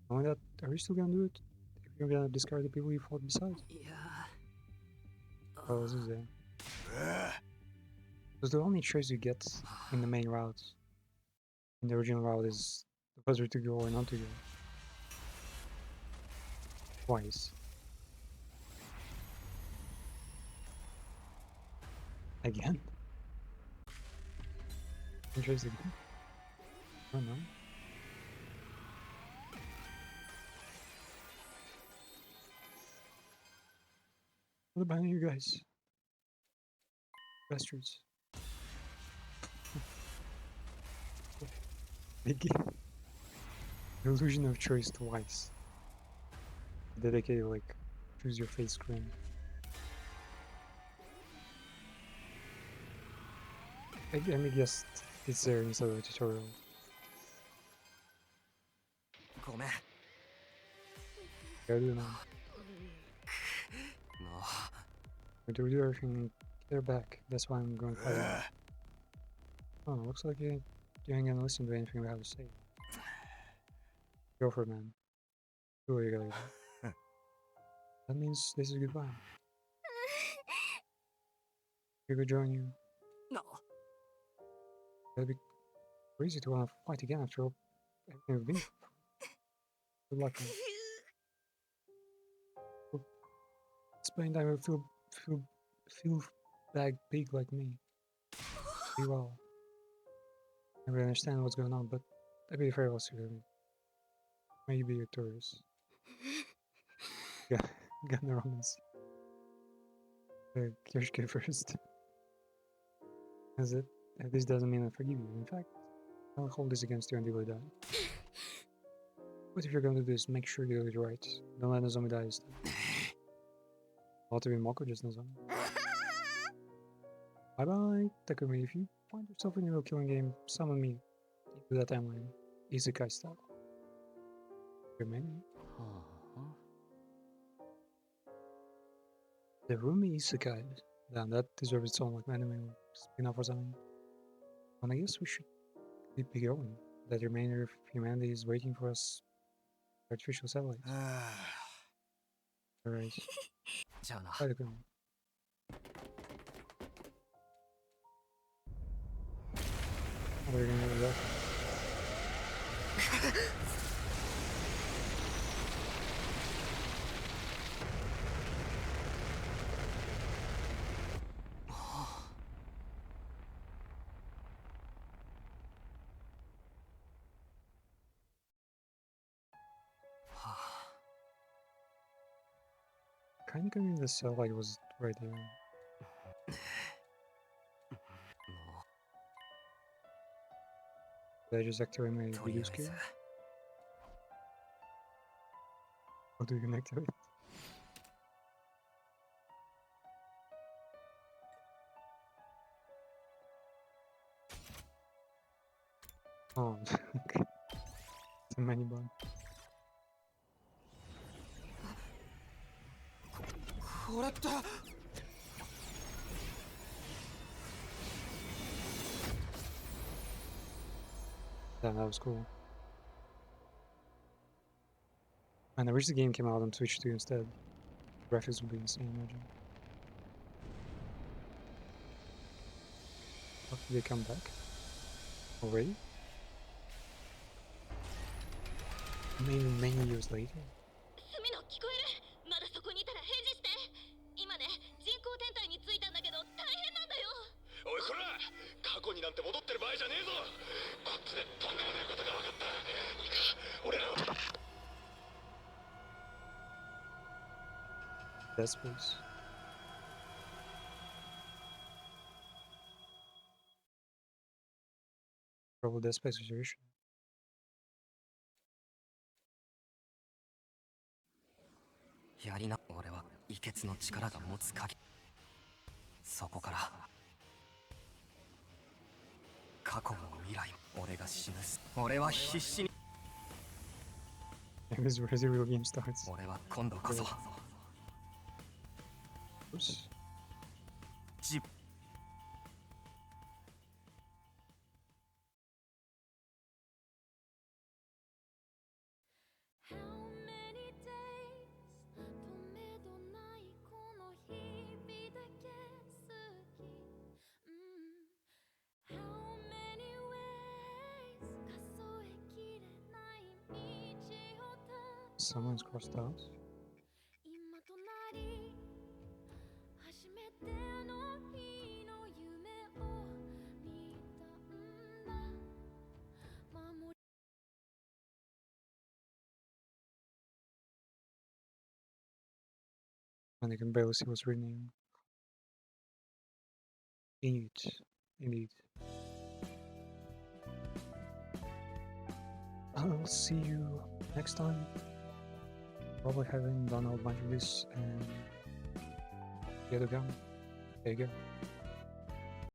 Only that, are you still gonna do it? If you're gonna discard the people you fought beside? Yeah. Oh, this is there. Because the only choice you get in the main route, in the original route, is whether to go or not to go. Twice. Again? Choice again? I don't know. What about you guys? Bastards. Big illusion of choice twice. Dedicated like choose your fate screen. I guess it's there inside of the tutorial. ごめん。 Gotta do it now. We do everything. They're back. That's why I'm going to fight them. Oh, looks like you ain't gonna listen to anything we have to say. Go for it, man. Do what you gotta do. That means this is goodbye. We could join you. No. That'd be crazy to want to fight again after all everything we've been through. Good luck, man. Spain time will feel bag pig like me. Be well. I really understand what's going on, but I'd be very well suited. May you be victorious. Yeah, got the romance. Kirschke first. That's it. This doesn't mean I forgive you. In fact, I'll hold this against you until I die. But if you're going to do this, make sure you do it right. Don't let Nozomi die this time. Not to be Moko, just Nozomi. Bye bye, Takumi. If you find yourself in a real killing game, summon me into that timeline. Isekai style. Remaining. The Rumi Isekai. Damn, that deserves its own like anime spin-off or something. And I guess we should keep going. That the remainder of humanity is waiting for us. Artificial satellites. Alright. Bye, Takumi. What are you gonna do with that? Kinda convinced the satellite was right there. Did I just activate my video skill? How do you connect to it? Oh, okay. It's a many button. これって Damn, that was cool. And I wish the game came out on Twitch too instead. Graphics would be insane, imagine. Oh, did they come back? Already? Many years later? スミノ聞こえる？まだそこにいたら返事して。今ね、人工天体に着いたんだけど大変なんだよ。おいこら、過去になんて戻ってる場合じゃねえぞ。こっちでとんでもねえことが分かった。いいか、俺らは Dead Space. Probably Dead Space was your issue. やりな。俺は異血の力が持つ鍵。そこから過去も未来も俺が死ぬ。俺は必死に。 As the real game starts. 俺は今度こそ Oops. 自 How many days とめどないこの日々だけ好き、How many ways 数えきれない道をた Someone's crossed out. 今となり初めての日の夢を見たんだ守り And you can barely see what's written. Indeed. I'll see you next time. Probably having done a bunch of this and the other gun. There you go.